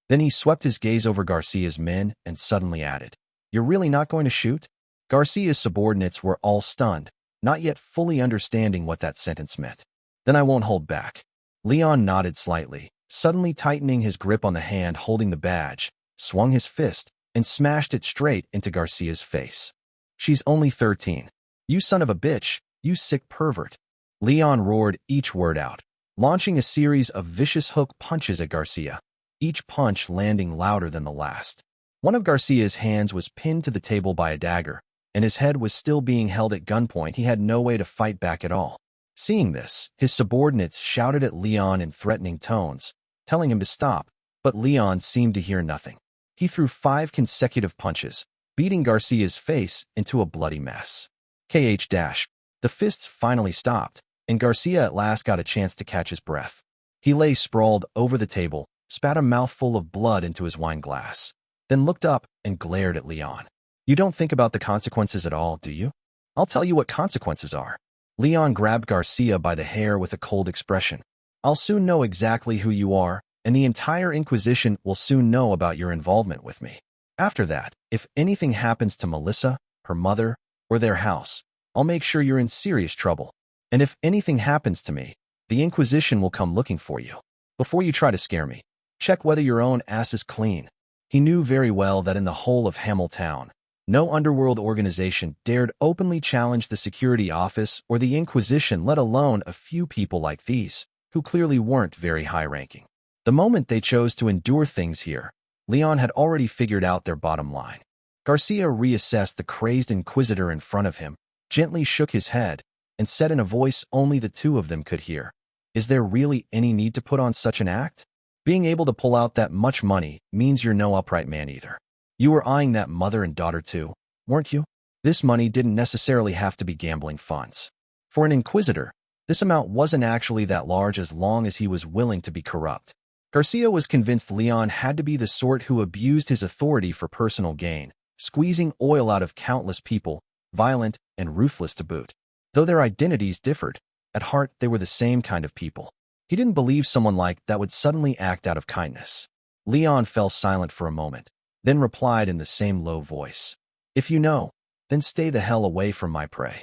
Then he swept his gaze over Garcia's men and suddenly added, "You're really not going to shoot?" Garcia's subordinates were all stunned, not yet fully understanding what that sentence meant. "Then I won't hold back." Leon nodded slightly, suddenly tightening his grip on the hand holding the badge, swung his fist, and smashed it straight into Garcia's face. "She's only 13. You son of a bitch, you sick pervert." Leon roared each word out, launching a series of vicious hook punches at Garcia, each punch landing louder than the last. One of Garcia's hands was pinned to the table by a dagger, and his head was still being held at gunpoint. He had no way to fight back at all. Seeing this, his subordinates shouted at Leon in threatening tones, telling him to stop, but Leon seemed to hear nothing. He threw 5 consecutive punches, beating Garcia's face into a bloody mess. The fists finally stopped, and Garcia at last got a chance to catch his breath. He lay sprawled over the table, spat a mouthful of blood into his wine glass, then looked up and glared at Leon. "You don't think about the consequences at all, do you? I'll tell you what consequences are." Leon grabbed Garcia by the hair with a cold expression. "I'll soon know exactly who you are, and the entire Inquisition will soon know about your involvement with me. After that, if anything happens to Melissa, her mother, or their house, I'll make sure you're in serious trouble. And if anything happens to me, the Inquisition will come looking for you. Before you try to scare me, check whether your own ass is clean." He knew very well that in the whole of Hamiltown, no underworld organization dared openly challenge the security office or the Inquisition, let alone a few people like these, who clearly weren't very high-ranking. The moment they chose to endure things here, Leon had already figured out their bottom line. Garcia reassessed the crazed Inquisitor in front of him, gently shook his head, and said in a voice only the two of them could hear, "Is there really any need to put on such an act? Being able to pull out that much money means you're no upright man either. You were eyeing that mother and daughter too, weren't you? This money didn't necessarily have to be gambling funds. For an Inquisitor, this amount wasn't actually that large as long as he was willing to be corrupt." Garcia was convinced Leon had to be the sort who abused his authority for personal gain, squeezing oil out of countless people, violent and ruthless to boot. Though their identities differed, at heart they were the same kind of people. He didn't believe someone like that would suddenly act out of kindness. Leon fell silent for a moment, then replied in the same low voice, "If you know, then stay the hell away from my prey."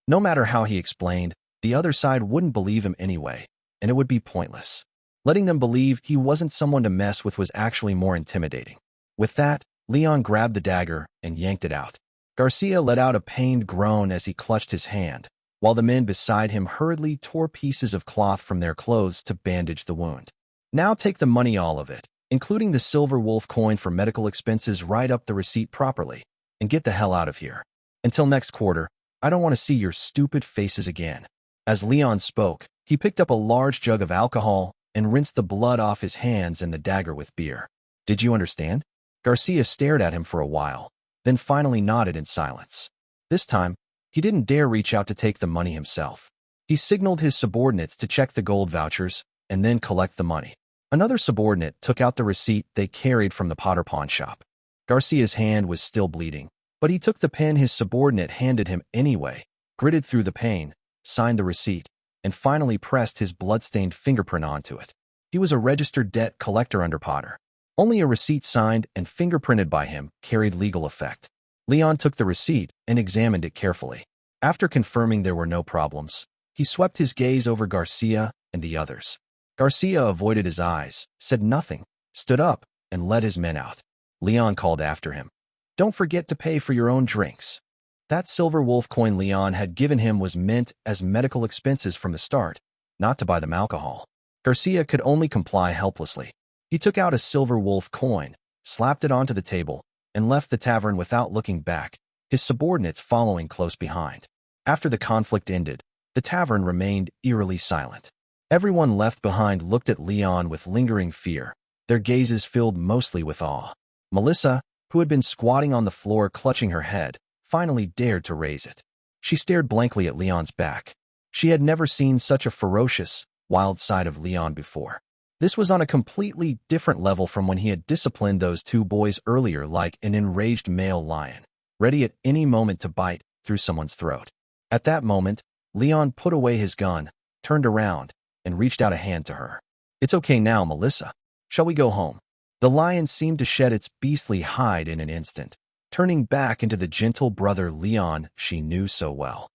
No matter how he explained, the other side wouldn't believe him anyway, and it would be pointless. Letting them believe he wasn't someone to mess with was actually more intimidating. With that, Leon grabbed the dagger and yanked it out. Garcia let out a pained groan as he clutched his hand, while the men beside him hurriedly tore pieces of cloth from their clothes to bandage the wound. "Now take the money, all of it, including the silver wolf coin for medical expenses, write up the receipt properly, and get the hell out of here. Until next quarter, I don't want to see your stupid faces again." As Leon spoke, he picked up a large jug of alcohol and rinsed the blood off his hands and the dagger with beer. "Did you understand?" Garcia stared at him for a while, then finally nodded in silence. This time, he didn't dare reach out to take the money himself. He signaled his subordinates to check the gold vouchers and then collect the money. Another subordinate took out the receipt they carried from the Potter pawn shop. Garcia's hand was still bleeding, but he took the pen his subordinate handed him anyway, gritted through the pain, signed the receipt, and finally pressed his blood-stained fingerprint onto it. He was a registered debt collector under Potter. Only a receipt signed and fingerprinted by him carried legal effect. Leon took the receipt and examined it carefully. After confirming there were no problems, he swept his gaze over Garcia and the others. Garcia avoided his eyes, said nothing, stood up, and led his men out. Leon called after him, "Don't forget to pay for your own drinks." That silver wolf coin Leon had given him was meant as medical expenses from the start, not to buy them alcohol. Garcia could only comply helplessly. He took out a silver wolf coin, slapped it onto the table, and left the tavern without looking back, his subordinates following close behind. After the conflict ended, the tavern remained eerily silent. Everyone left behind looked at Leon with lingering fear, their gazes filled mostly with awe. Melissa, who had been squatting on the floor clutching her head, finally dared to raise it. She stared blankly at Leon's back. She had never seen such a ferocious, wild side of Leon before. This was on a completely different level from when he had disciplined those two boys earlier, like an enraged male lion, ready at any moment to bite through someone's throat. At that moment, Leon put away his gun, turned around, and reached out a hand to her. "It's okay now, Melissa. Shall we go home?" The lion seemed to shed its beastly hide in an instant, turning back into the gentle brother Leon she knew so well.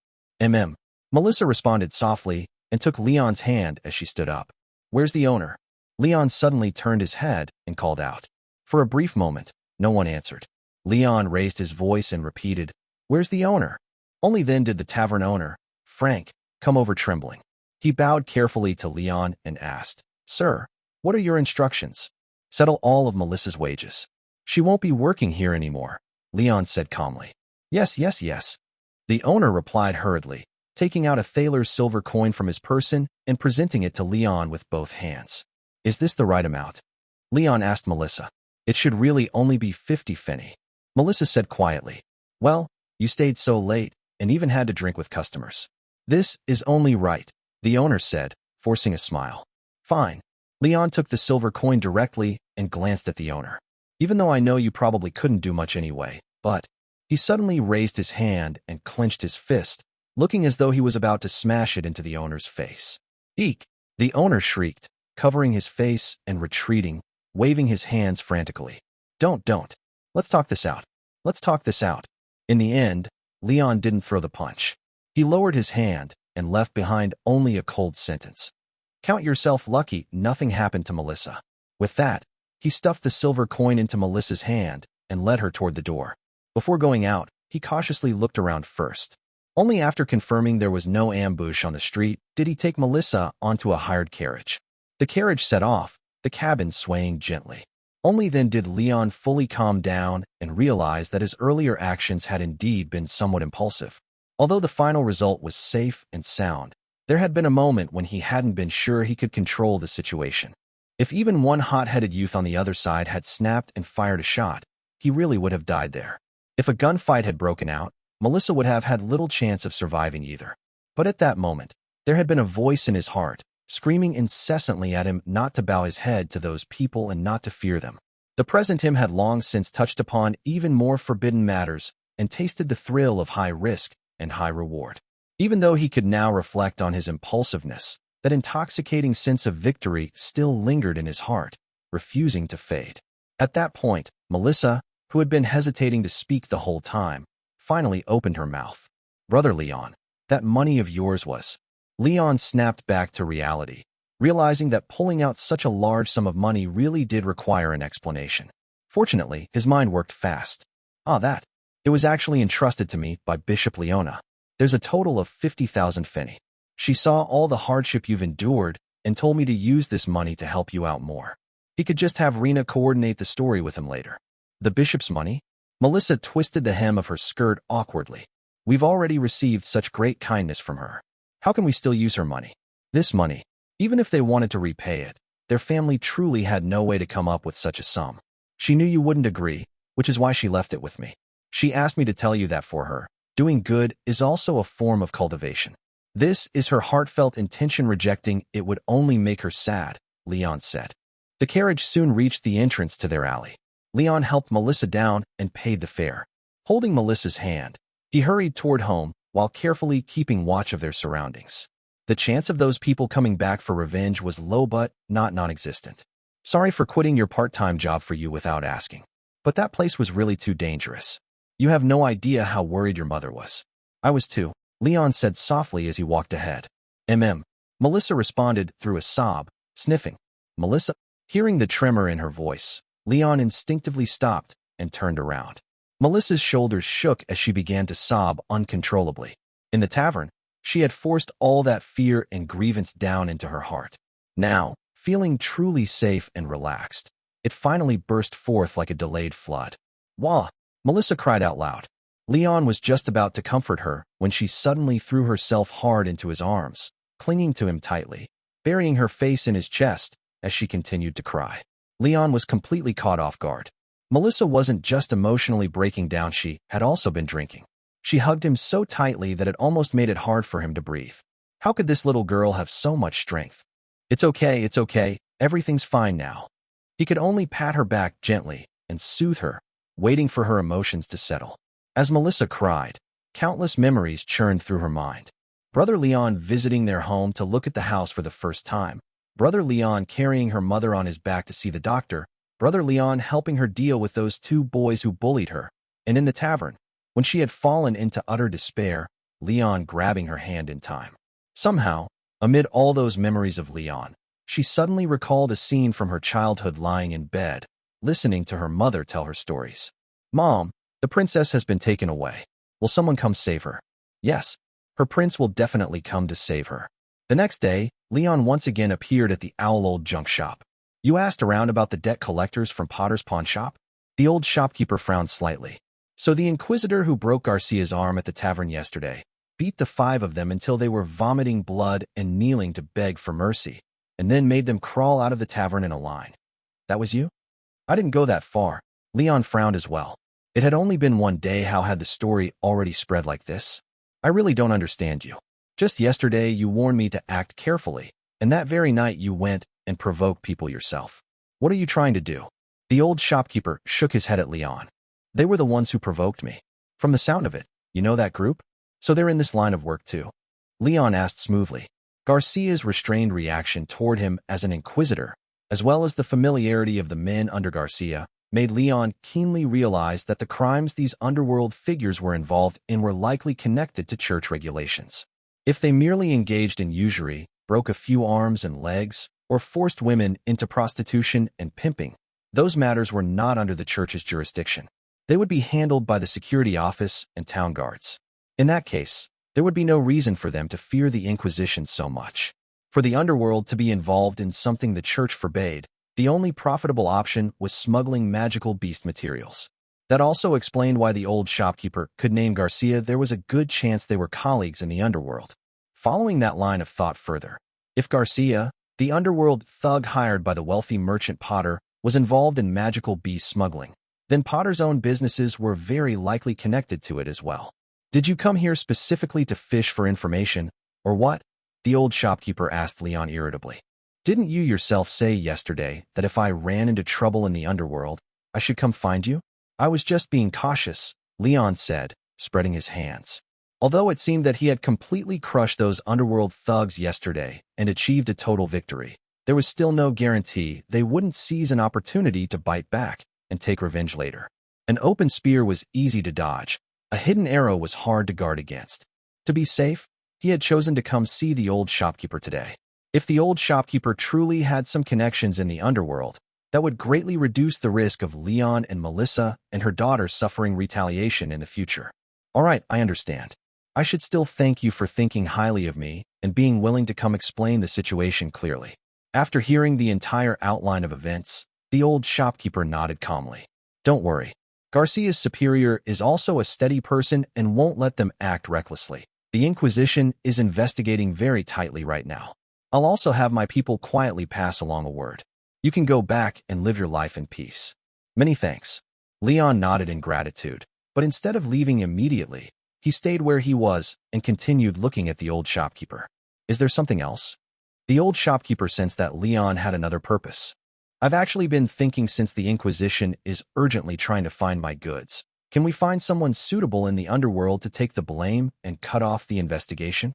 Melissa responded softly and took Leon's hand as she stood up. "Where's the owner?" Leon suddenly turned his head and called out. For a brief moment, no one answered. Leon raised his voice and repeated, "Where's the owner?" Only then did the tavern owner, Frank, come over trembling. He bowed carefully to Leon and asked, "Sir, what are your instructions?" "Settle all of Melissa's wages. She won't be working here anymore," Leon said calmly. Yes. The owner replied hurriedly, taking out a thaler's silver coin from his person and presenting it to Leon with both hands. "Is this the right amount?" Leon asked Melissa. "It should really only be 50 fenny." Melissa said quietly, "Well, you stayed so late and even had to drink with customers." "This is only right," the owner said, forcing a smile. "Fine." Leon took the silver coin directly and glanced at the owner. "Even though I know you probably couldn't do much anyway, but..." He suddenly raised his hand and clenched his fist, looking as though he was about to smash it into the owner's face. "Eek!" The owner shrieked, covering his face and retreating, waving his hands frantically. Don't. Let's talk this out. In the end, Leon didn't throw the punch. He lowered his hand and left behind only a cold sentence. "Count yourself lucky nothing happened to Melissa." With that, he stuffed the silver coin into Melissa's hand and led her toward the door. Before going out, he cautiously looked around first. Only after confirming there was no ambush on the street did he take Melissa onto a hired carriage. The carriage set off, the cabin swaying gently. Only then did Leon fully calm down and realize that his earlier actions had indeed been somewhat impulsive. Although the final result was safe and sound, there had been a moment when he hadn't been sure he could control the situation. If even one hot-headed youth on the other side had snapped and fired a shot, he really would have died there. If a gunfight had broken out, Melissa would have had little chance of surviving either. But at that moment, there had been a voice in his heart, screaming incessantly at him not to bow his head to those people and not to fear them. The present him had long since touched upon even more forbidden matters and tasted the thrill of high risk and high reward. Even though he could now reflect on his impulsiveness, that intoxicating sense of victory still lingered in his heart, refusing to fade. At that point, Melissa, who had been hesitating to speak the whole time, finally opened her mouth. "Brother Leon, that money of yours was..." Leon snapped back to reality, realizing that pulling out such a large sum of money really did require an explanation. Fortunately, his mind worked fast. That. It was actually entrusted to me by Bishop Leona. There's a total of 50,000 fenny. She saw all the hardship you've endured and told me to use this money to help you out more. He could just have Rena coordinate the story with him later. "The bishop's money?" Melissa twisted the hem of her skirt awkwardly. "We've already received such great kindness from her. How can we still use her money?" "This money, even if they wanted to repay it, their family truly had no way to come up with such a sum. She knew you wouldn't agree, which is why she left it with me. She asked me to tell you that for her, doing good is also a form of cultivation. This is her heartfelt intention. Rejecting it would only make her sad," Leon said. The carriage soon reached the entrance to their alley. Leon helped Melissa down and paid the fare. Holding Melissa's hand, he hurried toward home while carefully keeping watch of their surroundings. The chance of those people coming back for revenge was low but not non-existent. Sorry for quitting your part-time job for you without asking. But that place was really too dangerous. You have no idea how worried your mother was. I was too, Leon said softly as he walked ahead. Melissa responded through a sob, sniffing. Melissa? Hearing the tremor in her voice, Leon instinctively stopped and turned around. Melissa's shoulders shook as she began to sob uncontrollably. In the tavern, she had forced all that fear and grievance down into her heart. Now, feeling truly safe and relaxed, it finally burst forth like a delayed flood. Wah! Melissa cried out loud. Leon was just about to comfort her when she suddenly threw herself hard into his arms, clinging to him tightly, burying her face in his chest as she continued to cry. Leon was completely caught off guard. Melissa wasn't just emotionally breaking down, she had also been drinking. She hugged him so tightly that it almost made it hard for him to breathe. How could this little girl have so much strength? It's okay, everything's fine now. He could only pat her back gently and soothe her, waiting for her emotions to settle. As Melissa cried, countless memories churned through her mind. Brother Leon visiting their home to look at the house for the first time. Brother Leon carrying her mother on his back to see the doctor. Brother Leon helping her deal with those two boys who bullied her. And in the tavern, when she had fallen into utter despair, Leon grabbing her hand in time. Somehow, amid all those memories of Leon, she suddenly recalled a scene from her childhood lying in bed, listening to her mother tell her stories. Mom, the princess has been taken away. Will someone come save her? Yes, her prince will definitely come to save her. The next day, Leon once again appeared at the outlawed junk shop. You asked around about the debt collectors from Potter's pawn shop? The old shopkeeper frowned slightly. So the Inquisitor who broke Garcia's arm at the tavern yesterday beat the 5 of them until they were vomiting blood and kneeling to beg for mercy, and then made them crawl out of the tavern in a line. That was you? I didn't go that far. Leon frowned as well. It had only been one day. How had the story already spread like this? I really don't understand you. Just yesterday you warned me to act carefully, and that very night you went and provoked people yourself. What are you trying to do? The old shopkeeper shook his head at Leon. They were the ones who provoked me. From the sound of it, you know that group? So they're in this line of work too? Leon asked smoothly. Garcia's restrained reaction toward him as an Inquisitor, as well as the familiarity of the men under Garcia, made Leon keenly realize that the crimes these underworld figures were involved in were likely connected to church regulations. If they merely engaged in usury, broke a few arms and legs, or forced women into prostitution and pimping, those matters were not under the church's jurisdiction. They would be handled by the security office and town guards. In that case, there would be no reason for them to fear the Inquisition so much. For the underworld to be involved in something the church forbade, the only profitable option was smuggling magical beast materials. That also explained why the old shopkeeper could name Garcia. There was a good chance they were colleagues in the underworld. Following that line of thought further, if Garcia, the underworld thug hired by the wealthy merchant Potter, was involved in magical beast smuggling, then Potter's own businesses were very likely connected to it as well. Did you come here specifically to fish for information, or what? The old shopkeeper asked Leon irritably. Didn't you yourself say yesterday that if I ran into trouble in the underworld, I should come find you? I was just being cautious, Leon said, spreading his hands. Although it seemed that he had completely crushed those underworld thugs yesterday and achieved a total victory, there was still no guarantee they wouldn't seize an opportunity to bite back and take revenge later. An open spear was easy to dodge. A hidden arrow was hard to guard against. To be safe, he had chosen to come see the old shopkeeper today. If the old shopkeeper truly had some connections in the underworld, that would greatly reduce the risk of Leon and Melissa and her daughter suffering retaliation in the future. All right, I understand. I should still thank you for thinking highly of me and being willing to come explain the situation clearly. After hearing the entire outline of events, the old shopkeeper nodded calmly. Don't worry. Garcia's superior is also a steady person and won't let them act recklessly. The Inquisition is investigating very tightly right now. I'll also have my people quietly pass along a word. You can go back and live your life in peace. Many thanks. Leon nodded in gratitude, but instead of leaving immediately, he stayed where he was and continued looking at the old shopkeeper. Is there something else? The old shopkeeper sensed that Leon had another purpose. I've actually been thinking since the Inquisition is urgently trying to find my goods. Can we find someone suitable in the underworld to take the blame and cut off the investigation?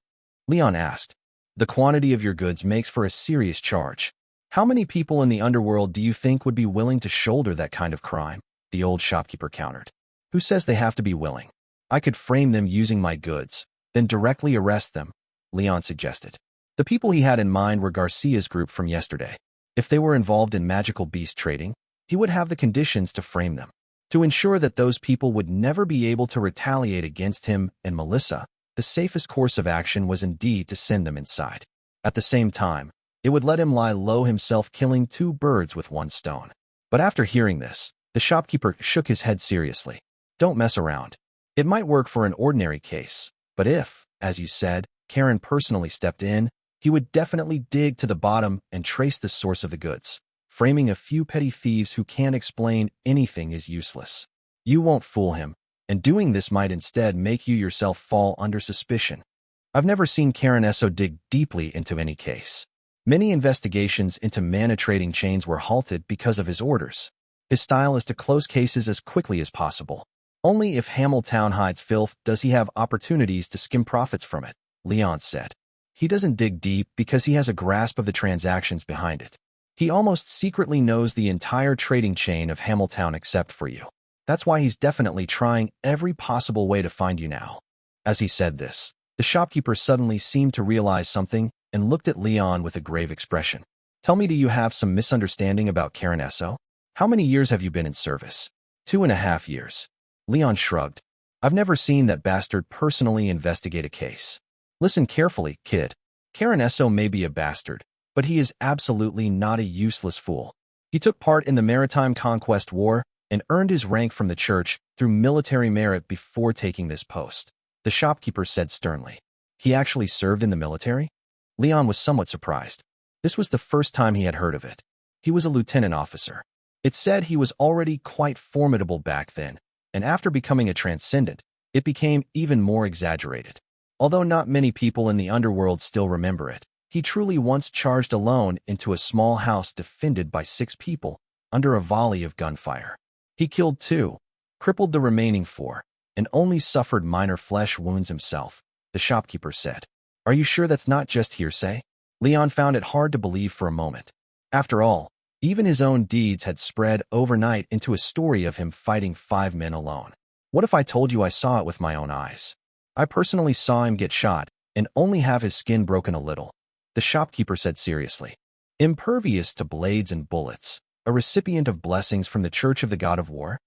Leon asked. The quantity of your goods makes for a serious charge. How many people in the underworld do you think would be willing to shoulder that kind of crime? The old shopkeeper countered. Who says they have to be willing? I could frame them using my goods, then directly arrest them, Leon suggested. The people he had in mind were Garcia's group from yesterday. If they were involved in magical beast trading, he would have the conditions to frame them. To ensure that those people would never be able to retaliate against him and Melissa, the safest course of action was indeed to send them inside. At the same time, it would let him lie low himself, killing two birds with one stone. But after hearing this, the shopkeeper shook his head seriously. Don't mess around. It might work for an ordinary case, but if, as you said, Karen personally stepped in, he would definitely dig to the bottom and trace the source of the goods. Framing a few petty thieves who can't explain anything is useless. You won't fool him, and doing this might instead make you yourself fall under suspicion. I've never seen Karen Esso dig deeply into any case. Many investigations into mana trading chains were halted because of his orders. His style is to close cases as quickly as possible. Only if Hamiltown hides filth does he have opportunities to skim profits from it, Leon said. He doesn't dig deep because he has a grasp of the transactions behind it. He almost secretly knows the entire trading chain of Hamiltown except for you. That's why he's definitely trying every possible way to find you now. As he said this, the shopkeeper suddenly seemed to realize something and looked at Leon with a grave expression. Tell me, do you have some misunderstanding about Karen Esso? How many years have you been in service? 2.5 years. Leon shrugged. I've never seen that bastard personally investigate a case. Listen carefully, kid. Karen Esso may be a bastard, but he is absolutely not a useless fool. He took part in the Maritime Conquest War and earned his rank from the church through military merit before taking this post. The shopkeeper said sternly. He actually served in the military? Leon was somewhat surprised. This was the first time he had heard of it. He was a lieutenant officer. It said he was already quite formidable back then, and after becoming a transcendent, it became even more exaggerated. Although not many people in the underworld still remember it, he truly once charged alone into a small house defended by 6 people under a volley of gunfire. He killed 2, crippled the remaining 4, and only suffered minor flesh wounds himself, the shopkeeper said. Are you sure that's not just hearsay? Leon found it hard to believe for a moment. After all, even his own deeds had spread overnight into a story of him fighting 5 men alone. What if I told you I saw it with my own eyes? I personally saw him get shot and only have his skin broken a little, the shopkeeper said seriously. Impervious to blades and bullets, a recipient of blessings from the Church of the God of War?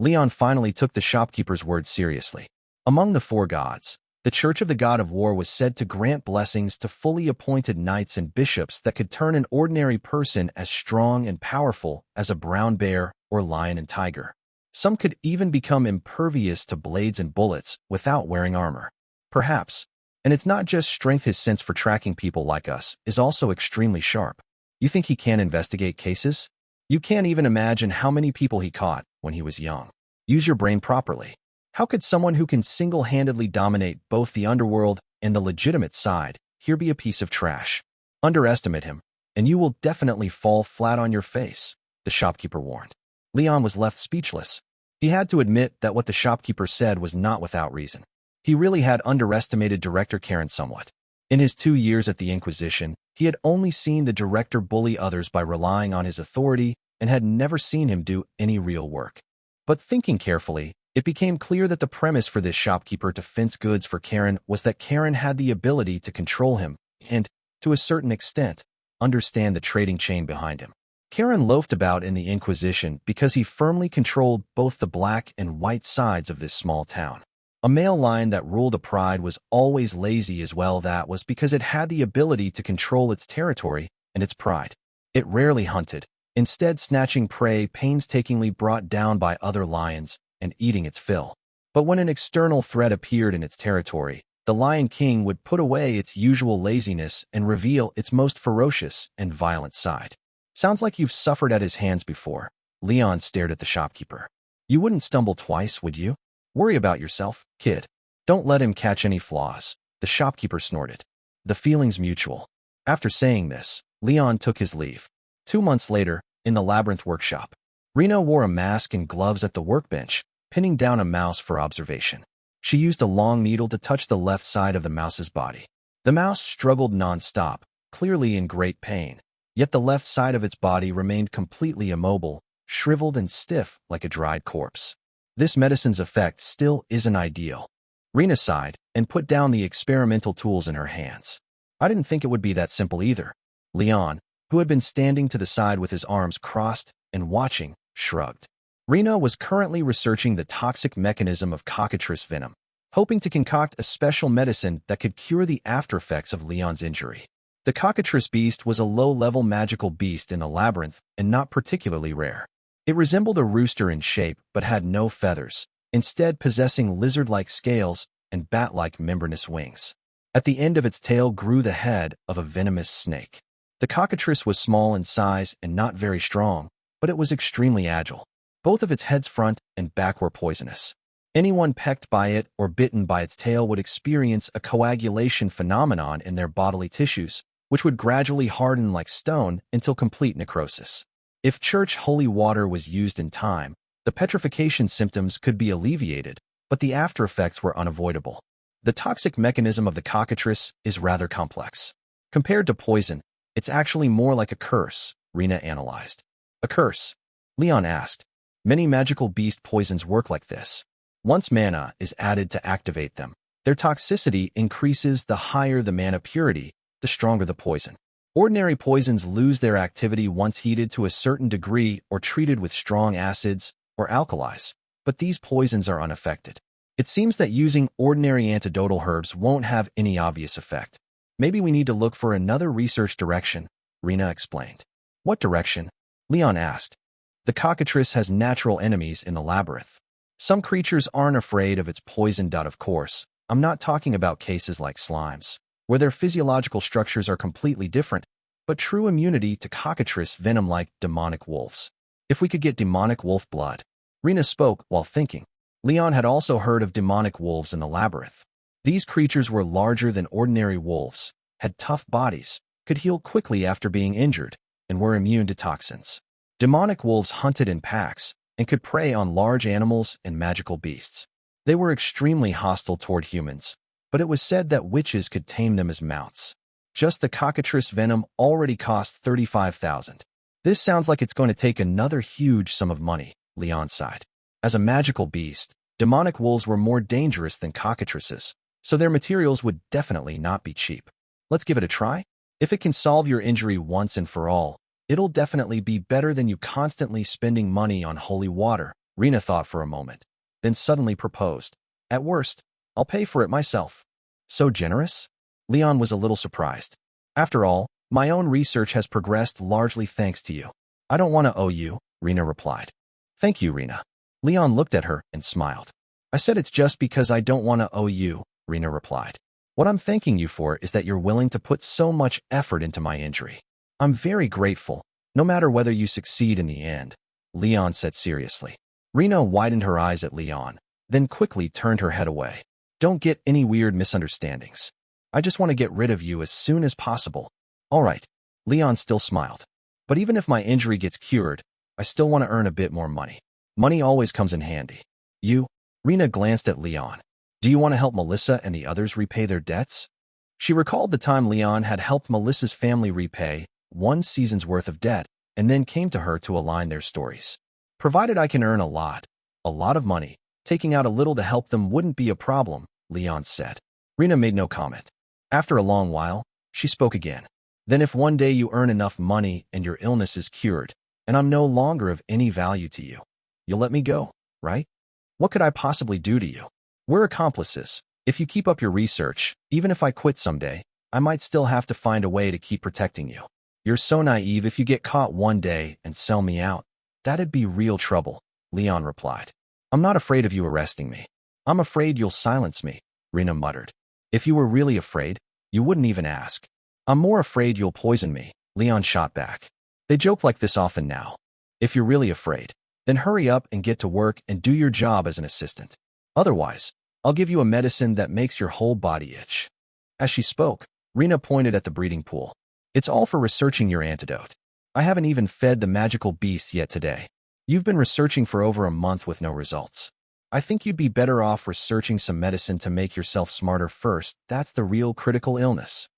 Leon finally took the shopkeeper's words seriously. Among the 4 gods, the Church of the God of War was said to grant blessings to fully appointed knights and bishops that could turn an ordinary person as strong and powerful as a brown bear or lion and tiger. Some could even become impervious to blades and bullets without wearing armor. Perhaps, and it's not just strength, his sense for tracking people like us is also extremely sharp. You think he can investigate cases? You can't even imagine how many people he caught when he was young. Use your brain properly. How could someone who can single-handedly dominate both the underworld and the legitimate side here be a piece of trash? Underestimate him, and you will definitely fall flat on your face, the shopkeeper warned. Leon was left speechless. He had to admit that what the shopkeeper said was not without reason. He really had underestimated Director Karen somewhat. In his 2 years at the Inquisition, he had only seen the director bully others by relying on his authority and had never seen him do any real work. But thinking carefully, it became clear that the premise for this shopkeeper to fence goods for Karen was that Karen had the ability to control him and, to a certain extent, understand the trading chain behind him. Karen loafed about in the Inquisition because he firmly controlled both the black and white sides of this small town. A male line that ruled a pride was always lazy as well. That was because it had the ability to control its territory and its pride. It rarely hunted, instead snatching prey painstakingly brought down by other lions and eating its fill. But when an external threat appeared in its territory, the Lion King would put away its usual laziness and reveal its most ferocious and violent side. Sounds like you've suffered at his hands before. Leon stared at the shopkeeper. You wouldn't stumble twice, would you? Worry about yourself, kid. Don't let him catch any flaws, the shopkeeper snorted. The feeling's mutual. After saying this, Leon took his leave. 2 months later, in the Labyrinth workshop, Rena wore a mask and gloves at the workbench, pinning down a mouse for observation. She used a long needle to touch the left side of the mouse's body. The mouse struggled non-stop, clearly in great pain, yet the left side of its body remained completely immobile, shriveled and stiff like a dried corpse. This medicine's effect still isn't ideal. Rena sighed and put down the experimental tools in her hands. I didn't think it would be that simple either. Leon, who had been standing to the side with his arms crossed and watching, shrugged. Rena was currently researching the toxic mechanism of cockatrice venom, hoping to concoct a special medicine that could cure the aftereffects of Leon's injury. The cockatrice beast was a low-level magical beast in the labyrinth and not particularly rare. It resembled a rooster in shape but had no feathers, instead possessing lizard-like scales and bat-like membranous wings. At the end of its tail grew the head of a venomous snake. The cockatrice was small in size and not very strong, but it was extremely agile. Both of its head's front and back were poisonous. Anyone pecked by it or bitten by its tail would experience a coagulation phenomenon in their bodily tissues, which would gradually harden like stone until complete necrosis. If church holy water was used in time, the petrification symptoms could be alleviated, but the after-effects were unavoidable. The toxic mechanism of the cockatrice is rather complex. Compared to poison, it's actually more like a curse, Rena analyzed. A curse? Leon asked. Many magical beast poisons work like this. Once mana is added to activate them, their toxicity increases. The higher the mana purity, the stronger the poison. Ordinary poisons lose their activity once heated to a certain degree or treated with strong acids or alkalis, but these poisons are unaffected. It seems that using ordinary antidotal herbs won't have any obvious effect. Maybe we need to look for another research direction, Rena explained. What direction? Leon asked. The cockatrice has natural enemies in the labyrinth. Some creatures aren't afraid of its poison. Of course, I'm not talking about cases like slimes, where their physiological structures are completely different, but true immunity to cockatrice venom like demonic wolves. If we could get demonic wolf blood. Rena spoke while thinking. Leon had also heard of demonic wolves in the labyrinth. These creatures were larger than ordinary wolves, had tough bodies, could heal quickly after being injured, and were immune to toxins. Demonic wolves hunted in packs and could prey on large animals and magical beasts. They were extremely hostile toward humans, but it was said that witches could tame them as mounts. Just the cockatrice venom already cost 35,000. This sounds like it's going to take another huge sum of money, Leon sighed. As a magical beast, demonic wolves were more dangerous than cockatrices, so their materials would definitely not be cheap. Let's give it a try. If it can solve your injury once and for all, it'll definitely be better than you constantly spending money on holy water, Rena thought for a moment, then suddenly proposed. At worst, I'll pay for it myself. So generous? Leon was a little surprised. After all, my own research has progressed largely thanks to you. I don't want to owe you, Rena replied. Thank you, Rena. Leon looked at her and smiled. I said it's just because I don't want to owe you, Rena replied. What I'm thanking you for is that you're willing to put so much effort into my injury. I'm very grateful, no matter whether you succeed in the end, Leon said seriously. Rena widened her eyes at Leon, then quickly turned her head away. Don't get any weird misunderstandings. I just want to get rid of you as soon as possible. All right, Leon still smiled. But even if my injury gets cured, I still want to earn a bit more money. Money always comes in handy. You? Rena glanced at Leon. Do you want to help Melissa and the others repay their debts? She recalled the time Leon had helped Melissa's family repay one season's worth of debt and then came to her to align their stories. Provided I can earn a lot of money, taking out a little to help them wouldn't be a problem, Leon said. Rena made no comment. After a long while, she spoke again. Then if one day you earn enough money and your illness is cured, and I'm no longer of any value to you, you'll let me go, right? What could I possibly do to you? We're accomplices. If you keep up your research, even if I quit someday, I might still have to find a way to keep protecting you. You're so naive. If you get caught one day and sell me out, that'd be real trouble, Leon replied. I'm not afraid of you arresting me. I'm afraid you'll silence me, Rena muttered. If you were really afraid, you wouldn't even ask. I'm more afraid you'll poison me, Leon shot back. They joke like this often now. If you're really afraid, then hurry up and get to work and do your job as an assistant. Otherwise, I'll give you a medicine that makes your whole body itch. As she spoke, Rena pointed at the breeding pool. It's all for researching your antidote. I haven't even fed the magical beasts yet today. You've been researching for over a month with no results. I think you'd be better off researching some medicine to make yourself smarter first. That's the real critical illness,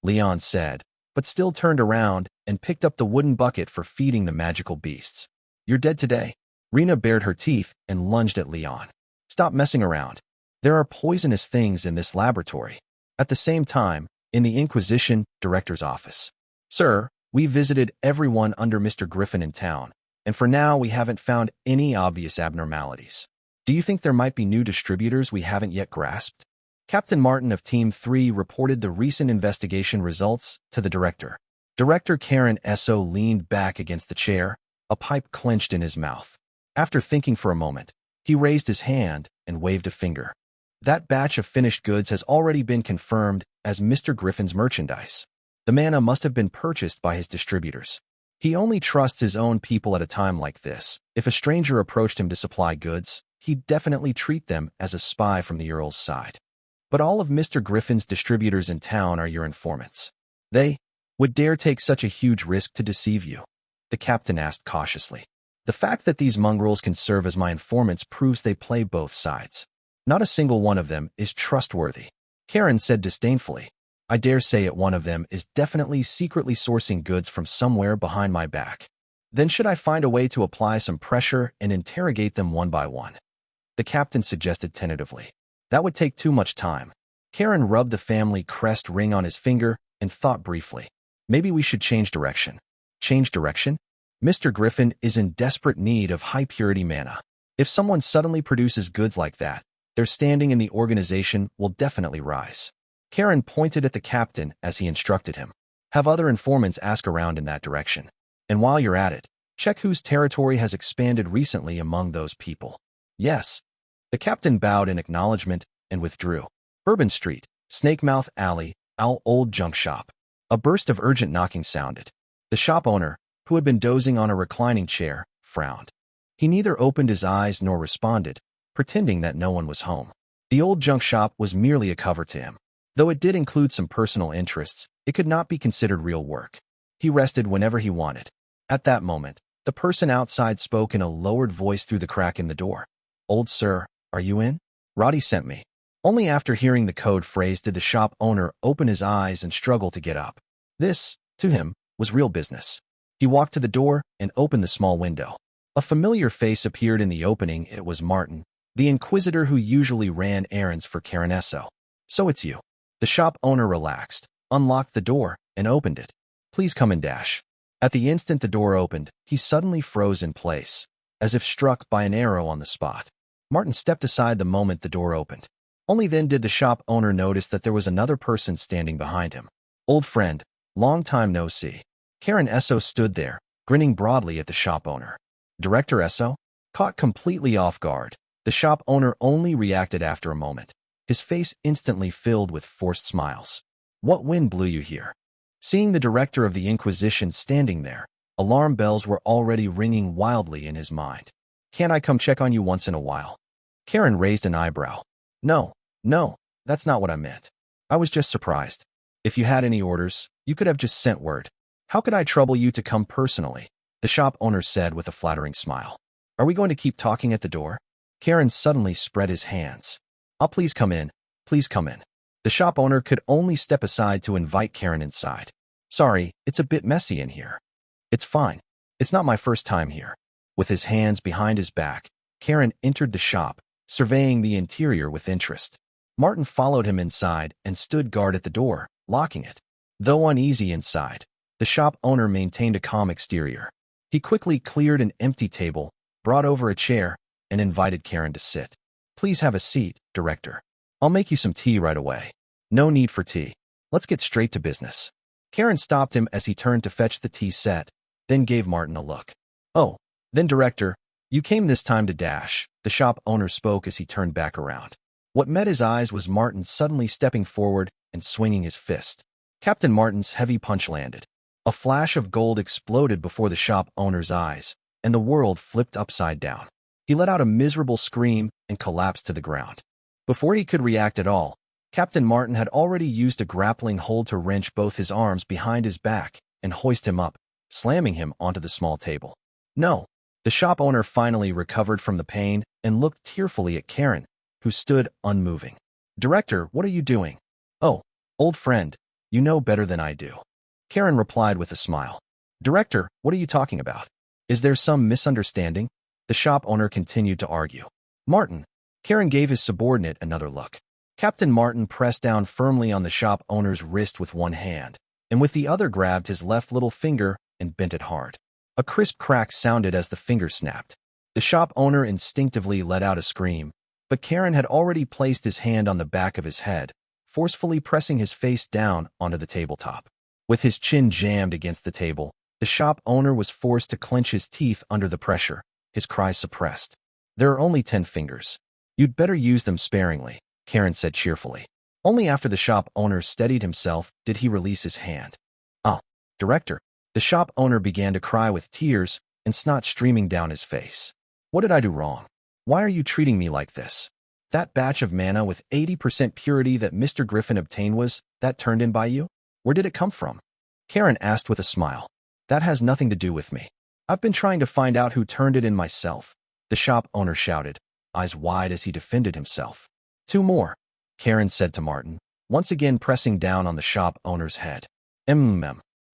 Leon said, but still turned around and picked up the wooden bucket for feeding the magical beasts. You're dead today. Rena bared her teeth and lunged at Leon. Stop messing around. There are poisonous things in this laboratory. At the same time, in the Inquisition director's office. Sir, we visited everyone under Mr. Griffin in town, and for now we haven't found any obvious abnormalities. Do you think there might be new distributors we haven't yet grasped? Captain Martin of Team 3 reported the recent investigation results to the director. Director Karen Esso leaned back against the chair, a pipe clenched in his mouth. After thinking for a moment, he raised his hand and waved a finger. That batch of finished goods has already been confirmed as Mr. Griffin's merchandise. The mana must have been purchased by his distributors. He only trusts his own people at a time like this. If a stranger approached him to supply goods, he'd definitely treat them as a spy from the Earl's side. But all of Mr. Griffin's distributors in town are your informants. They would dare take such a huge risk to deceive you? The captain asked cautiously. The fact that these mongrels can serve as my informants proves they play both sides. Not a single one of them is trustworthy. Karen said disdainfully. I dare say it one of them is definitely secretly sourcing goods from somewhere behind my back. Then should I find a way to apply some pressure and interrogate them one by one? The captain suggested tentatively. That would take too much time. Karen rubbed the family crest ring on his finger and thought briefly. Maybe we should change direction. Change direction? Mr. Griffin is in desperate need of high-purity mana. If someone suddenly produces goods like that, their standing in the organization will definitely rise. Karen pointed at the captain as he instructed him. Have other informants ask around in that direction. And while you're at it, check whose territory has expanded recently among those people. Yes. The captain bowed in acknowledgement and withdrew. Bourbon Street, Snakemouth Alley, Old Junk Shop. A burst of urgent knocking sounded. The shop owner, who had been dozing on a reclining chair, frowned. He neither opened his eyes nor responded, pretending that no one was home. The old junk shop was merely a cover to him. Though it did include some personal interests, it could not be considered real work. He rested whenever he wanted. At that moment, the person outside spoke in a lowered voice through the crack in the door. Old sir, are you in? Roddy sent me. Only after hearing the code phrase did the shop owner open his eyes and struggle to get up. This, to him, was real business. He walked to the door and opened the small window. A familiar face appeared in the opening. It was Martin, the Inquisitor who usually ran errands for Karen Esso. So it's you. The shop owner relaxed, unlocked the door, and opened it. Please come in, Dash. At the instant the door opened, he suddenly froze in place, as if struck by an arrow on the spot. Martin stepped aside the moment the door opened. Only then did the shop owner notice that there was another person standing behind him. Old friend, long time no see. Karen Esso stood there, grinning broadly at the shop owner. Director Esso? Caught completely off guard, the shop owner only reacted after a moment. His face instantly filled with forced smiles. What wind blew you here? Seeing the director of the Inquisition standing there, alarm bells were already ringing wildly in his mind. Can't I come check on you once in a while? Karen raised an eyebrow. No, that's not what I meant. I was just surprised. If you had any orders, you could have just sent word. How could I trouble you to come personally? The shop owner said with a flattering smile. Are we going to keep talking at the door? Karen suddenly spread his hands. Please come in. Please come in. The shop owner could only step aside to invite Karen inside. Sorry, it's a bit messy in here. It's fine. It's not my first time here. With his hands behind his back, Karen entered the shop, surveying the interior with interest. Martin followed him inside and stood guard at the door, locking it. Though uneasy inside, the shop owner maintained a calm exterior. He quickly cleared an empty table, brought over a chair, and invited Karen to sit. Please have a seat, Director. I'll make you some tea right away. No need for tea. Let's get straight to business. Karen stopped him as he turned to fetch the tea set, then gave Martin a look. Oh, then Director, you came this time to Dash, the shop owner spoke as he turned back around. What met his eyes was Martin suddenly stepping forward and swinging his fist. Captain Martin's heavy punch landed. A flash of gold exploded before the shop owner's eyes, and the world flipped upside down. He let out a miserable scream and collapsed to the ground. Before he could react at all, Captain Martin had already used a grappling hold to wrench both his arms behind his back and hoist him up, slamming him onto the small table. No, The shop owner finally recovered from the pain and looked tearfully at Karen, who stood unmoving. "Director, what are you doing?" "Oh, old friend, you know better than I do." Karen replied with a smile. "Director, what are you talking about? Is there some misunderstanding?" The shop owner continued to argue. "Martin." Karen gave his subordinate another look. Captain Martin pressed down firmly on the shop owner's wrist with one hand, and with the other grabbed his left little finger and bent it hard. A crisp crack sounded as the finger snapped. The shop owner instinctively let out a scream, but Karen had already placed his hand on the back of his head, forcefully pressing his face down onto the tabletop. With his chin jammed against the table, the shop owner was forced to clench his teeth under the pressure, his cries suppressed. "There are only 10 fingers. You'd better use them sparingly," Karen said cheerfully. Only after the shop owner steadied himself did he release his hand. "Oh, director." The shop owner began to cry with tears and snot streaming down his face. "What did I do wrong? Why are you treating me like this? That batch of mana with 80% purity that Mr. Griffin obtained that turned in by you? Where did it come from?" Karen asked with a smile. "That has nothing to do with me. I've been trying to find out who turned it in myself," the shop owner shouted, eyes wide as he defended himself. "Two more," Karen said to Martin, once again pressing down on the shop owner's head.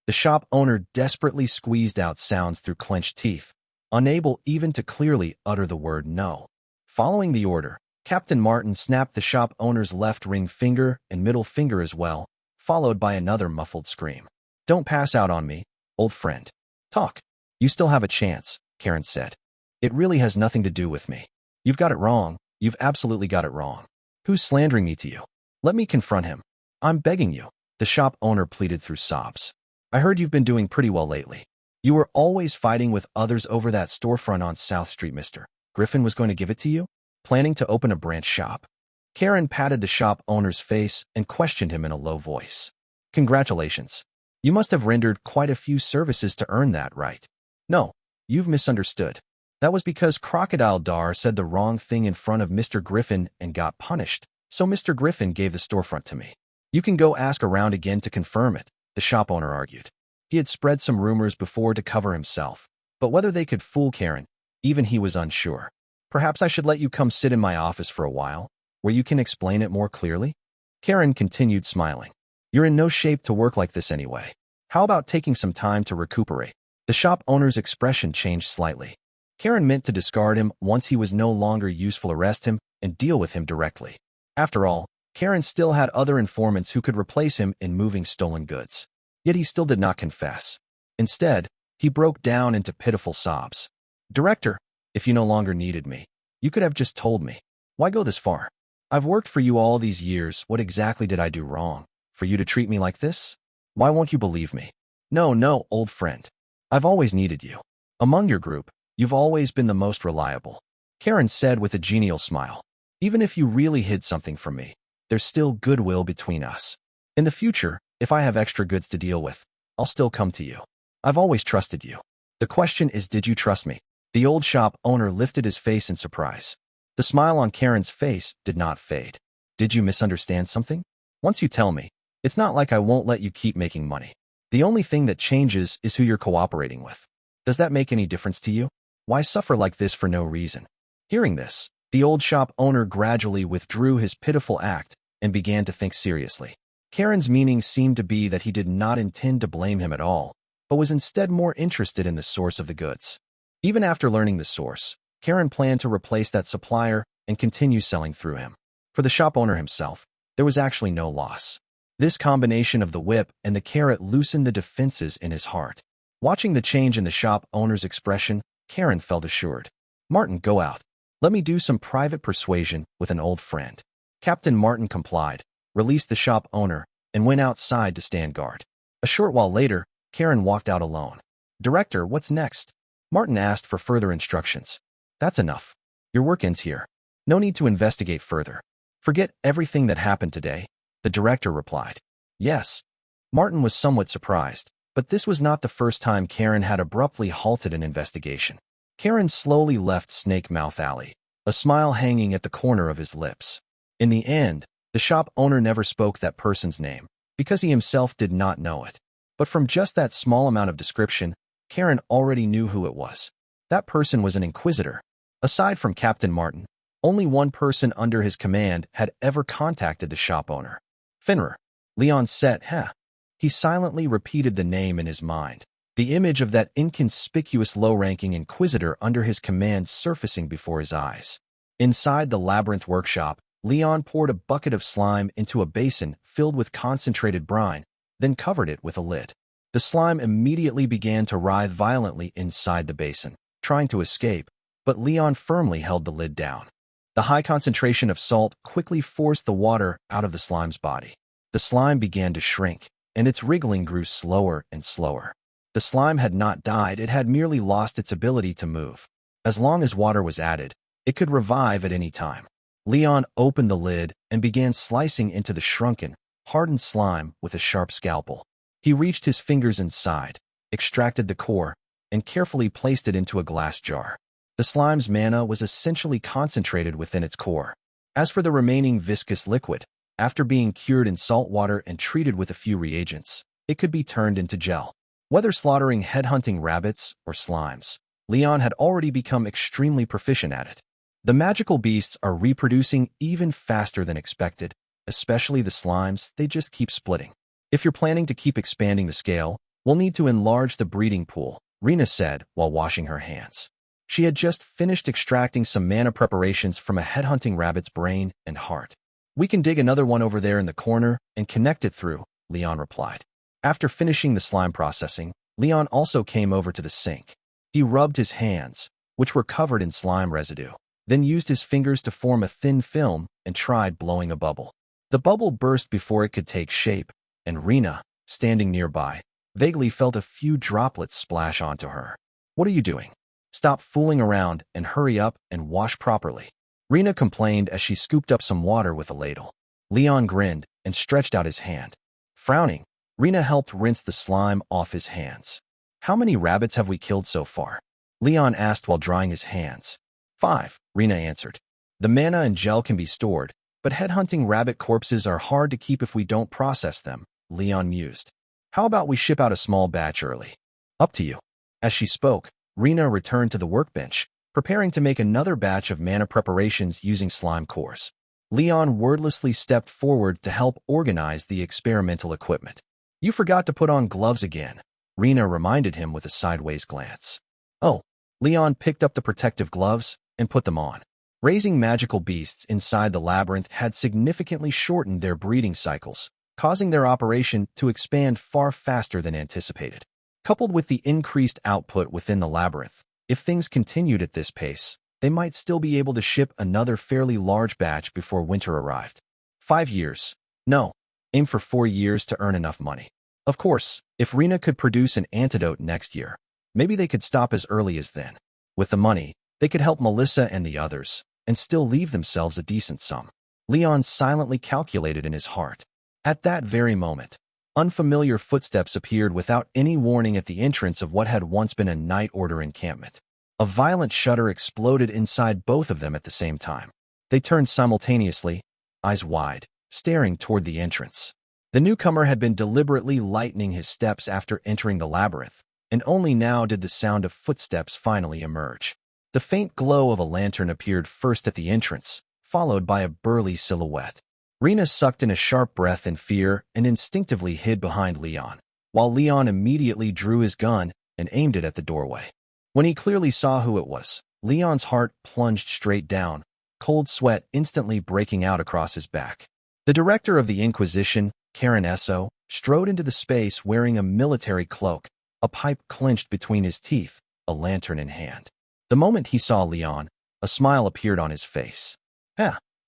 The shop owner desperately squeezed out sounds through clenched teeth, unable even to clearly utter the word no. Following the order, Captain Martin snapped the shop owner's left ring finger and middle finger as well, followed by another muffled scream. "Don't pass out on me, old friend. Talk. You still have a chance," Karen said. "It really has nothing to do with me. You've got it wrong. You've absolutely got it wrong. Who's slandering me to you? Let me confront him. I'm begging you," the shop owner pleaded through sobs. "I heard you've been doing pretty well lately. You were always fighting with others over that storefront on South Street. Mr. Griffin was going to give it to you? Planning to open a branch shop?" Karen patted the shop owner's face and questioned him in a low voice. "Congratulations. You must have rendered quite a few services to earn that, right?" "No, you've misunderstood. That was because Crocodile Dar said the wrong thing in front of Mr. Griffin and got punished, so Mr. Griffin gave the storefront to me. You can go ask around again to confirm it," the shop owner argued. He had spread some rumors before to cover himself, but whether they could fool Karen, even he was unsure. "Perhaps I should let you come sit in my office for a while, where you can explain it more clearly?" Karen continued smiling. "You're in no shape to work like this anyway. How about taking some time to recuperate?" The shop owner's expression changed slightly. Karen meant to discard him once he was no longer useful. Arrest him and deal with him directly. After all, Karen still had other informants who could replace him in moving stolen goods. Yet he still did not confess. Instead, he broke down into pitiful sobs. "Director, if you no longer needed me, you could have just told me. Why go this far? I've worked for you all these years. What exactly did I do wrong for you to treat me like this? Why won't you believe me?" No, old friend. I've always needed you. Among your group, you've always been the most reliable," Karen said with a genial smile. "Even if you really hid something from me, there's still goodwill between us. In the future, if I have extra goods to deal with, I'll still come to you. I've always trusted you. The question is, did you trust me?" The old shop owner lifted his face in surprise. The smile on Karen's face did not fade. "Did you misunderstand something? Once you tell me, it's not like I won't let you keep making money. The only thing that changes is who you're cooperating with. Does that make any difference to you? Why suffer like this for no reason?" Hearing this, the old shop owner gradually withdrew his pitiful act and began to think seriously. Karen's meaning seemed to be that he did not intend to blame him at all, but was instead more interested in the source of the goods. Even after learning the source, Karen planned to replace that supplier and continue selling through him. For the shop owner himself, there was actually no loss. This combination of the whip and the carrot loosened the defenses in his heart. Watching the change in the shop owner's expression, Karen felt assured. "Martin, go out. Let me do some private persuasion with an old friend." Captain Martin complied, released the shop owner, and went outside to stand guard. A short while later, Karen walked out alone. "Director, what's next?" Martin asked for further instructions. "That's enough. Your work ends here. No need to investigate further. Forget everything that happened today," the director replied. "Yes." Martin was somewhat surprised, but this was not the first time Karen had abruptly halted an investigation. Karen slowly left Snake Mouth Alley, a smile hanging at the corner of his lips. In the end, the shop owner never spoke that person's name, because he himself did not know it. But from just that small amount of description, Karen already knew who it was. That person was an Inquisitor. Aside from Captain Martin, only one person under his command had ever contacted the shop owner. Finner. Leon said, "Huh." He silently repeated the name in his mind, the image of that inconspicuous low-ranking Inquisitor under his command surfacing before his eyes. Inside the labyrinth workshop, Leon poured a bucket of slime into a basin filled with concentrated brine, then covered it with a lid. The slime immediately began to writhe violently inside the basin, trying to escape, but Leon firmly held the lid down. The high concentration of salt quickly forced the water out of the slime's body. The slime began to shrink, and its wriggling grew slower and slower. The slime had not died, it had merely lost its ability to move. As long as water was added, it could revive at any time. Leon opened the lid and began slicing into the shrunken, hardened slime with a sharp scalpel. He reached his fingers inside, extracted the core, and carefully placed it into a glass jar. The slime's mana was essentially concentrated within its core. As for the remaining viscous liquid, after being cured in salt water and treated with a few reagents, it could be turned into gel. Whether slaughtering headhunting rabbits or slimes, Leon had already become extremely proficient at it. The magical beasts are reproducing even faster than expected, especially the slimes. They just keep splitting. If you're planning to keep expanding the scale, we'll need to enlarge the breeding pool, Rena said while washing her hands. She had just finished extracting some mana preparations from a headhunting rabbit's brain and heart. "We can dig another one over there in the corner and connect it through," Leon replied. After finishing the slime processing, Leon also came over to the sink. He rubbed his hands, which were covered in slime residue, then used his fingers to form a thin film and tried blowing a bubble. The bubble burst before it could take shape, and Rena, standing nearby, vaguely felt a few droplets splash onto her. "What are you doing? Stop fooling around and hurry up and wash properly," Rena complained as she scooped up some water with a ladle. Leon grinned and stretched out his hand. Frowning, Rena helped rinse the slime off his hands. "How many rabbits have we killed so far?" Leon asked while drying his hands. 5, Rena answered. "The mana and gel can be stored, but headhunting rabbit corpses are hard to keep if we don't process them," Leon mused. "How about we ship out a small batch early?" "Up to you." As she spoke, Rena returned to the workbench, preparing to make another batch of mana preparations using slime cores. Leon wordlessly stepped forward to help organize the experimental equipment. "You forgot to put on gloves again," Rena reminded him with a sideways glance. "Oh." Leon picked up the protective gloves and put them on. Raising magical beasts inside the labyrinth had significantly shortened their breeding cycles, causing their operation to expand far faster than anticipated. Coupled with the increased output within the labyrinth, if things continued at this pace, they might still be able to ship another fairly large batch before winter arrived. 5 years. No. Aim for 4 years to earn enough money. Of course, if Rena could produce an antidote next year, maybe they could stop as early as then. With the money, they could help Melissa and the others, and still leave themselves a decent sum. Leon silently calculated in his heart. At that very moment, unfamiliar footsteps appeared without any warning at the entrance of what had once been a night order encampment. A violent shudder exploded inside both of them at the same time. They turned simultaneously, eyes wide, staring toward the entrance. The newcomer had been deliberately lightening his steps after entering the labyrinth, and only now did the sound of footsteps finally emerge. The faint glow of a lantern appeared first at the entrance, followed by a burly silhouette. Rena sucked in a sharp breath in fear and instinctively hid behind Leon, while Leon immediately drew his gun and aimed it at the doorway. When he clearly saw who it was, Leon's heart plunged straight down, cold sweat instantly breaking out across his back. The director of the Inquisition, Cardinal, strode into the space wearing a military cloak, a pipe clenched between his teeth, a lantern in hand. The moment he saw Leon, a smile appeared on his face.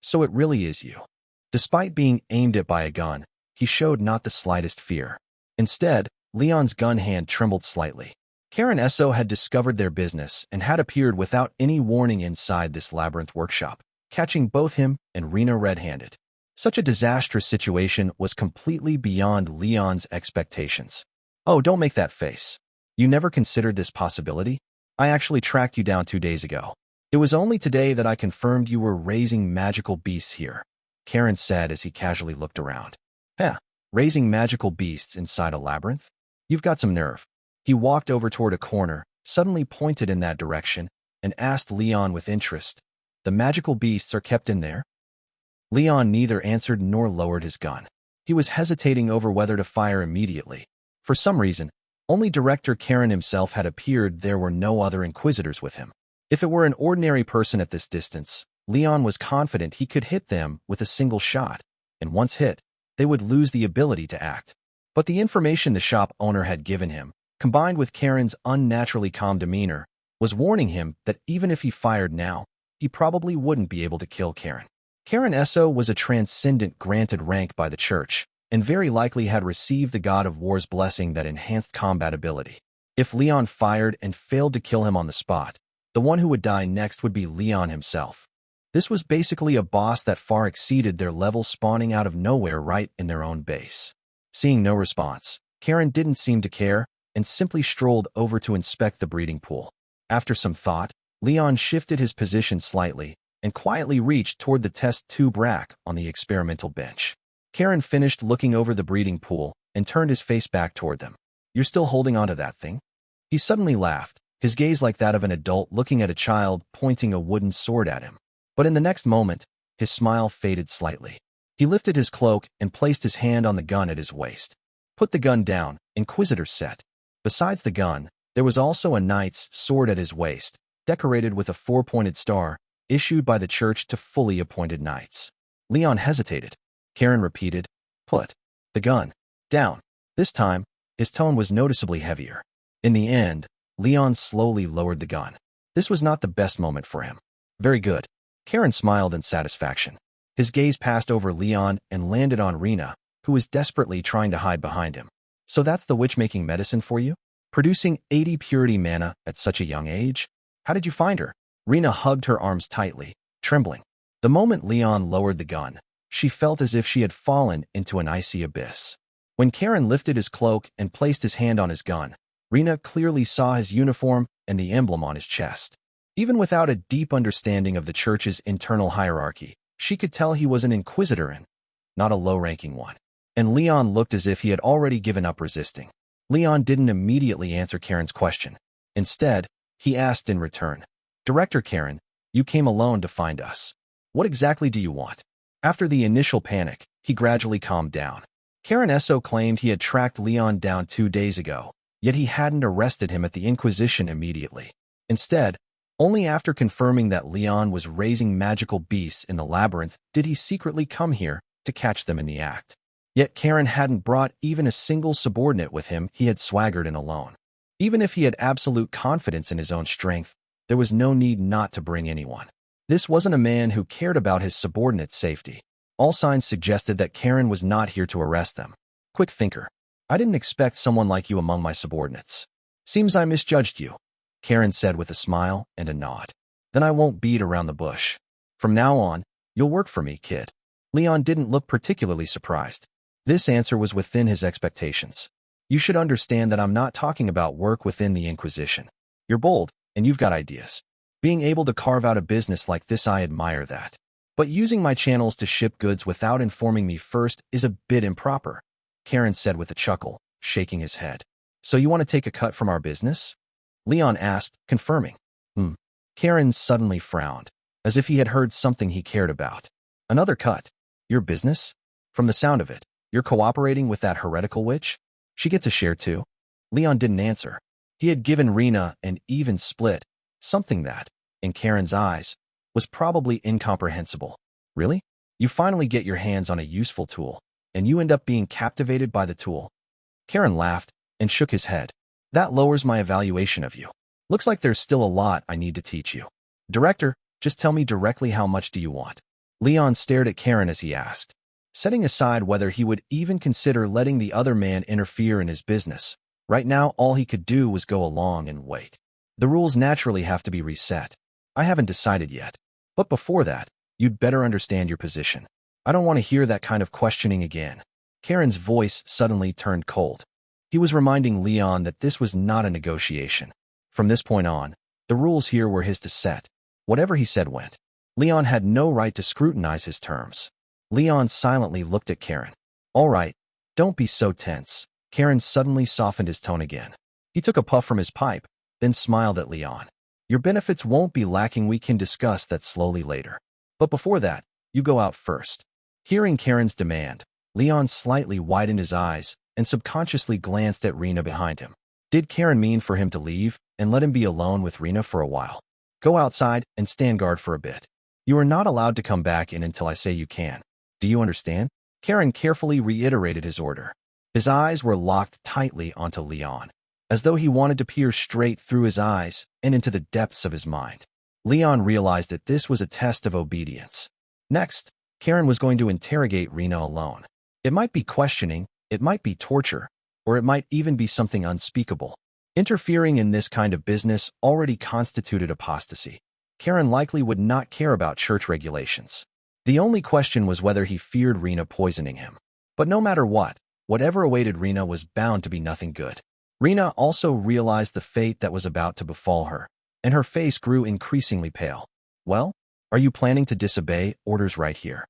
So it really is you." Despite being aimed at by a gun, he showed not the slightest fear. Instead, Leon's gun hand trembled slightly. Cardinal had discovered their business and had appeared without any warning inside this labyrinth workshop, catching both him and Rena red-handed. Such a disastrous situation was completely beyond Leon's expectations. "Oh, don't make that face. You never considered this possibility? I actually tracked you down 2 days ago. It was only today that I confirmed you were raising magical beasts here," Karen said as he casually looked around. Raising magical beasts inside a labyrinth? You've got some nerve." He walked over toward a corner, suddenly pointed in that direction and asked Leon with interest, "The magical beasts are kept in there?" Leon neither answered nor lowered his gun. He was hesitating over whether to fire immediately. For some reason, only Director Karen himself had appeared. There were no other Inquisitors with him. If it were an ordinary person at this distance, Leon was confident he could hit them with a single shot, and once hit, they would lose the ability to act. But the information the shop owner had given him, combined with Karen's unnaturally calm demeanor, was warning him that even if he fired now, he probably wouldn't be able to kill Karen. Karen Esso was a transcendent granted rank by the Church, and very likely had received the God of War's blessing that enhanced combat ability. If Leon fired and failed to kill him on the spot, the one who would die next would be Leon himself. This was basically a boss that far exceeded their level, spawning out of nowhere right in their own base. Seeing no response, Karen didn't seem to care and simply strolled over to inspect the breeding pool. After some thought, Leon shifted his position slightly and quietly reached toward the test tube rack on the experimental bench. Karen finished looking over the breeding pool and turned his face back toward them. "You're still holding onto that thing?" He suddenly laughed, his gaze like that of an adult looking at a child pointing a wooden sword at him. But in the next moment, his smile faded slightly. He lifted his cloak and placed his hand on the gun at his waist. "Put the gun down," Inquisitor said. Besides the gun, there was also a knight's sword at his waist, decorated with a four-pointed star, issued by the Church to fully appointed knights. Leon hesitated. Karen repeated, "Put the gun down." This time, his tone was noticeably heavier. In the end, Leon slowly lowered the gun. This was not the best moment for him. "Very good." Karen smiled in satisfaction. His gaze passed over Leon and landed on Rena, who was desperately trying to hide behind him. "So that's the witch-making medicine for you? Producing 80 purity mana at such a young age? How did you find her?" Rena hugged her arms tightly, trembling. The moment Leon lowered the gun, she felt as if she had fallen into an icy abyss. When Karen lifted his cloak and placed his hand on his gun, Rena clearly saw his uniform and the emblem on his chest. Even without a deep understanding of the Church's internal hierarchy, she could tell he was an Inquisitor and not a low-ranking one. And Leon looked as if he had already given up resisting. Leon didn't immediately answer Karen's question. Instead, he asked in return, "Director Karen, you came alone to find us. What exactly do you want?" After the initial panic, he gradually calmed down. Karen Esso claimed he had tracked Leon down 2 days ago, yet he hadn't arrested him at the Inquisition immediately. Instead, only after confirming that Leon was raising magical beasts in the labyrinth did he secretly come here to catch them in the act. Yet Karen hadn't brought even a single subordinate with him. He had swaggered in alone. Even if he had absolute confidence in his own strength, there was no need not to bring anyone. This wasn't a man who cared about his subordinates' safety. All signs suggested that Karen was not here to arrest them. "Quick thinker. I didn't expect someone like you among my subordinates. Seems I misjudged you," Karen said with a smile and a nod. "Then I won't beat around the bush. From now on, you'll work for me, kid." Leon didn't look particularly surprised. This answer was within his expectations. "You should understand that I'm not talking about work within the Inquisition. You're bold, and you've got ideas. Being able to carve out a business like this, I admire that. But using my channels to ship goods without informing me first is a bit improper," Karen said with a chuckle, shaking his head. "So you want to take a cut from our business?" Leon asked, confirming. Karen suddenly frowned, as if he had heard something he cared about. "Another cut? Your business? From the sound of it, you're cooperating with that heretical witch? She gets a share too?" Leon didn't answer. He had given Rena an even split, something that, in Karen's eyes, was probably incomprehensible. "Really? You finally get your hands on a useful tool, and you end up being captivated by the tool?" Karen laughed and shook his head. "That lowers my evaluation of you. Looks like there's still a lot I need to teach you. Director, just tell me directly, how much do you want?" Leon stared at Karen as he asked. Setting aside whether he would even consider letting the other man interfere in his business, right now all he could do was go along and wait. The rules naturally have to be reset. "I haven't decided yet. But before that, you'd better understand your position. I don't want to hear that kind of questioning again." Karen's voice suddenly turned cold. He was reminding Leon that this was not a negotiation. From this point on, the rules here were his to set. Whatever he said went. Leon had no right to scrutinize his terms. Leon silently looked at Karen. "All right, don't be so tense." Karen suddenly softened his tone again. He took a puff from his pipe, then smiled at Leon. Your benefits won't be lacking. We can discuss that slowly later. But before that, you go out first. Hearing Karen's demand, Leon slightly widened his eyes and subconsciously glanced at Rena behind him. Did Karen mean for him to leave and let him be alone with Rena for a while? Go outside and stand guard for a bit. You are not allowed to come back in until I say you can. Do you understand? Karen carefully reiterated his order. His eyes were locked tightly onto Leon, as though he wanted to peer straight through his eyes and into the depths of his mind. Leon realized that this was a test of obedience. Next, Karen was going to interrogate Rena alone. It might be questioning, it might be torture, or it might even be something unspeakable. Interfering in this kind of business already constituted apostasy. Karen likely would not care about church regulations. The only question was whether he feared Rena poisoning him. But no matter what, whatever awaited Rena was bound to be nothing good. Rena also realized the fate that was about to befall her, and her face grew increasingly pale. Well, are you planning to disobey orders right here?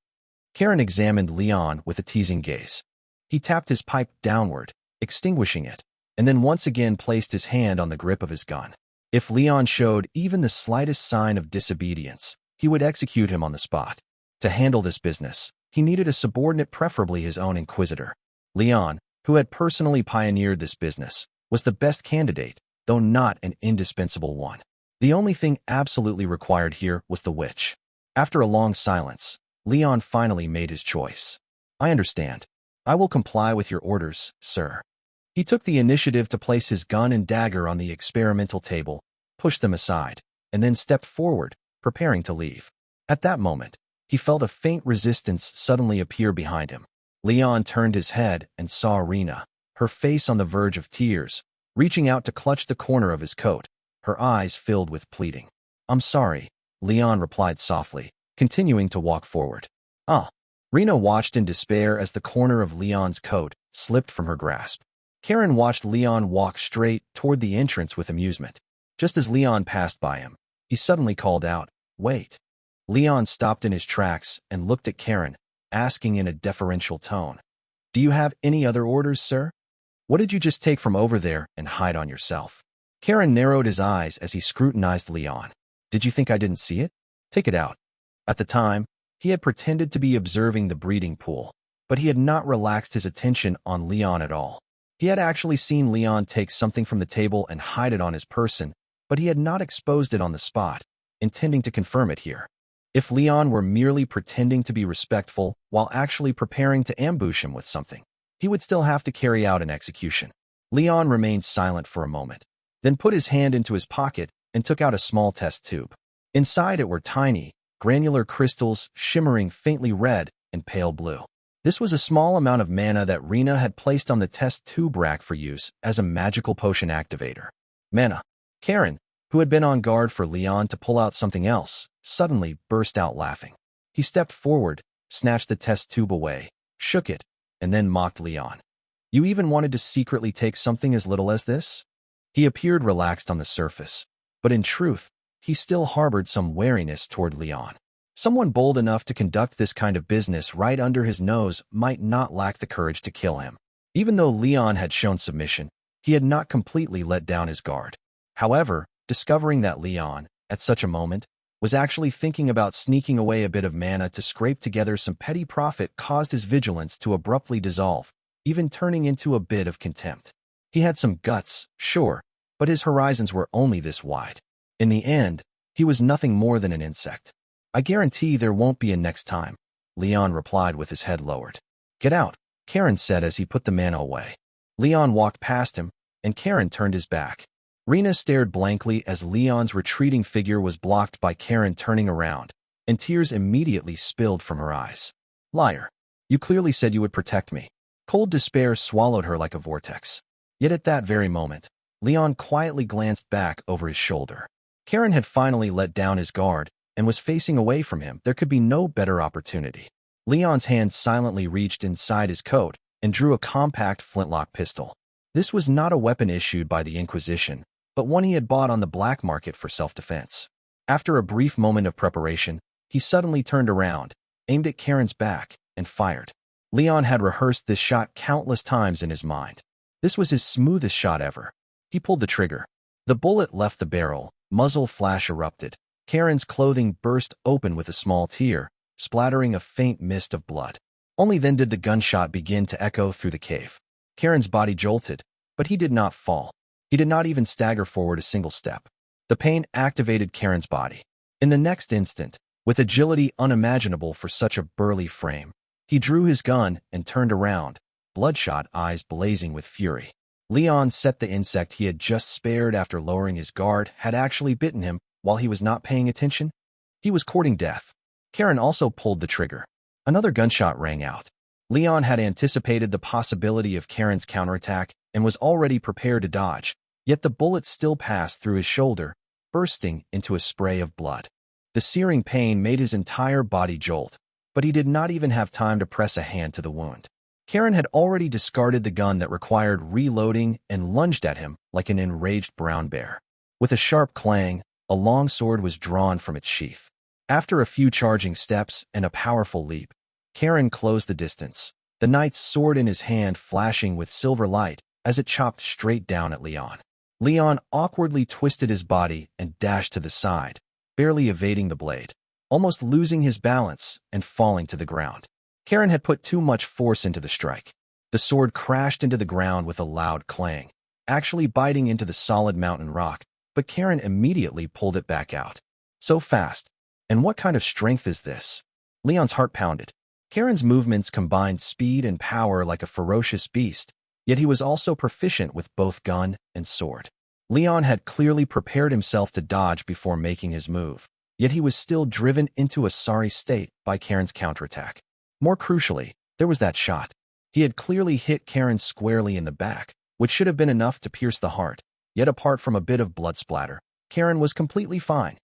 Karen examined Leon with a teasing gaze. He tapped his pipe downward, extinguishing it, and then once again placed his hand on the grip of his gun. If Leon showed even the slightest sign of disobedience, he would execute him on the spot. To handle this business, he needed a subordinate, preferably his own Inquisitor. Leon, who had personally pioneered this business, was the best candidate, though not an indispensable one. The only thing absolutely required here was the witch. After a long silence, Leon finally made his choice. I understand. I will comply with your orders, sir. He took the initiative to place his gun and dagger on the experimental table, pushed them aside, and then stepped forward, preparing to leave. At that moment, he felt a faint resistance suddenly appear behind him. Leon turned his head and saw Rena, her face on the verge of tears, reaching out to clutch the corner of his coat, her eyes filled with pleading. I'm sorry, Leon replied softly, continuing to walk forward. Rena watched in despair as the corner of Leon's coat slipped from her grasp. Karen watched Leon walk straight toward the entrance with amusement. Just as Leon passed by him, he suddenly called out, Wait. Leon stopped in his tracks and looked at Karen, asking in a deferential tone, Do you have any other orders, sir? What did you just take from over there and hide on yourself? Karen narrowed his eyes as he scrutinized Leon. Did you think I didn't see it? Take it out. At the time, he had pretended to be observing the breeding pool, but he had not relaxed his attention on Leon at all. He had actually seen Leon take something from the table and hide it on his person, but he had not exposed it on the spot, intending to confirm it here. If Leon were merely pretending to be respectful while actually preparing to ambush him with something, he would still have to carry out an execution. Leon remained silent for a moment, then put his hand into his pocket and took out a small test tube. Inside it were tiny, granular crystals shimmering faintly red and pale blue. This was a small amount of mana that Rena had placed on the test tube rack for use as a magical potion activator. Mana. Karen, who had been on guard for Leon to pull out something else, suddenly burst out laughing. He stepped forward, snatched the test tube away, shook it, and then mocked Leon. You even wanted to secretly take something as little as this? He appeared relaxed on the surface, but in truth, he still harbored some wariness toward Leon. Someone bold enough to conduct this kind of business right under his nose might not lack the courage to kill him. Even though Leon had shown submission, he had not completely let down his guard. However, discovering that Leon, at such a moment, was actually thinking about sneaking away a bit of mana to scrape together some petty profit caused his vigilance to abruptly dissolve, even turning into a bit of contempt. He had some guts, sure, but his horizons were only this wide. In the end, he was nothing more than an insect. I guarantee there won't be a next time, Leon replied with his head lowered. Get out, Karen said as he put the mana away. Leon walked past him, and Karen turned his back. Rena stared blankly as Leon's retreating figure was blocked by Karen turning around, and tears immediately spilled from her eyes. Liar. You clearly said you would protect me. Cold despair swallowed her like a vortex. Yet at that very moment, Leon quietly glanced back over his shoulder. Karen had finally let down his guard and was facing away from him. There could be no better opportunity. Leon's hand silently reached inside his coat and drew a compact flintlock pistol. This was not a weapon issued by the Inquisition, but one he had bought on the black market for self-defense. After a brief moment of preparation, he suddenly turned around, aimed at Karen's back, and fired. Leon had rehearsed this shot countless times in his mind. This was his smoothest shot ever. He pulled the trigger. The bullet left the barrel, muzzle flash erupted. Karen's clothing burst open with a small tear, splattering a faint mist of blood. Only then did the gunshot begin to echo through the cave. Karen's body jolted, but he did not fall. He did not even stagger forward a single step. The pain activated Karen's body. In the next instant, with agility unimaginable for such a burly frame, he drew his gun and turned around, bloodshot eyes blazing with fury. Leon set the insect he had just spared after lowering his guard had actually bitten him while he was not paying attention. He was courting death. Karen also pulled the trigger. Another gunshot rang out. Leon had anticipated the possibility of Karen's counterattack and was already prepared to dodge, yet the bullet still passed through his shoulder, bursting into a spray of blood. The searing pain made his entire body jolt, but he did not even have time to press a hand to the wound. Karen had already discarded the gun that required reloading and lunged at him like an enraged brown bear. With a sharp clang, a long sword was drawn from its sheath. After a few charging steps and a powerful leap, Karen closed the distance, the knight's sword in his hand flashing with silver light as it chopped straight down at Leon. Leon awkwardly twisted his body and dashed to the side, barely evading the blade, almost losing his balance and falling to the ground. Karen had put too much force into the strike. The sword crashed into the ground with a loud clang, actually biting into the solid mountain rock, but Karen immediately pulled it back out. So fast. And what kind of strength is this? Leon's heart pounded. Karen's movements combined speed and power like a ferocious beast, yet he was also proficient with both gun and sword. Leon had clearly prepared himself to dodge before making his move, yet he was still driven into a sorry state by Karen's counterattack. More crucially, there was that shot. He had clearly hit Karen squarely in the back, which should have been enough to pierce the heart, yet apart from a bit of blood splatter, Karen was completely fine.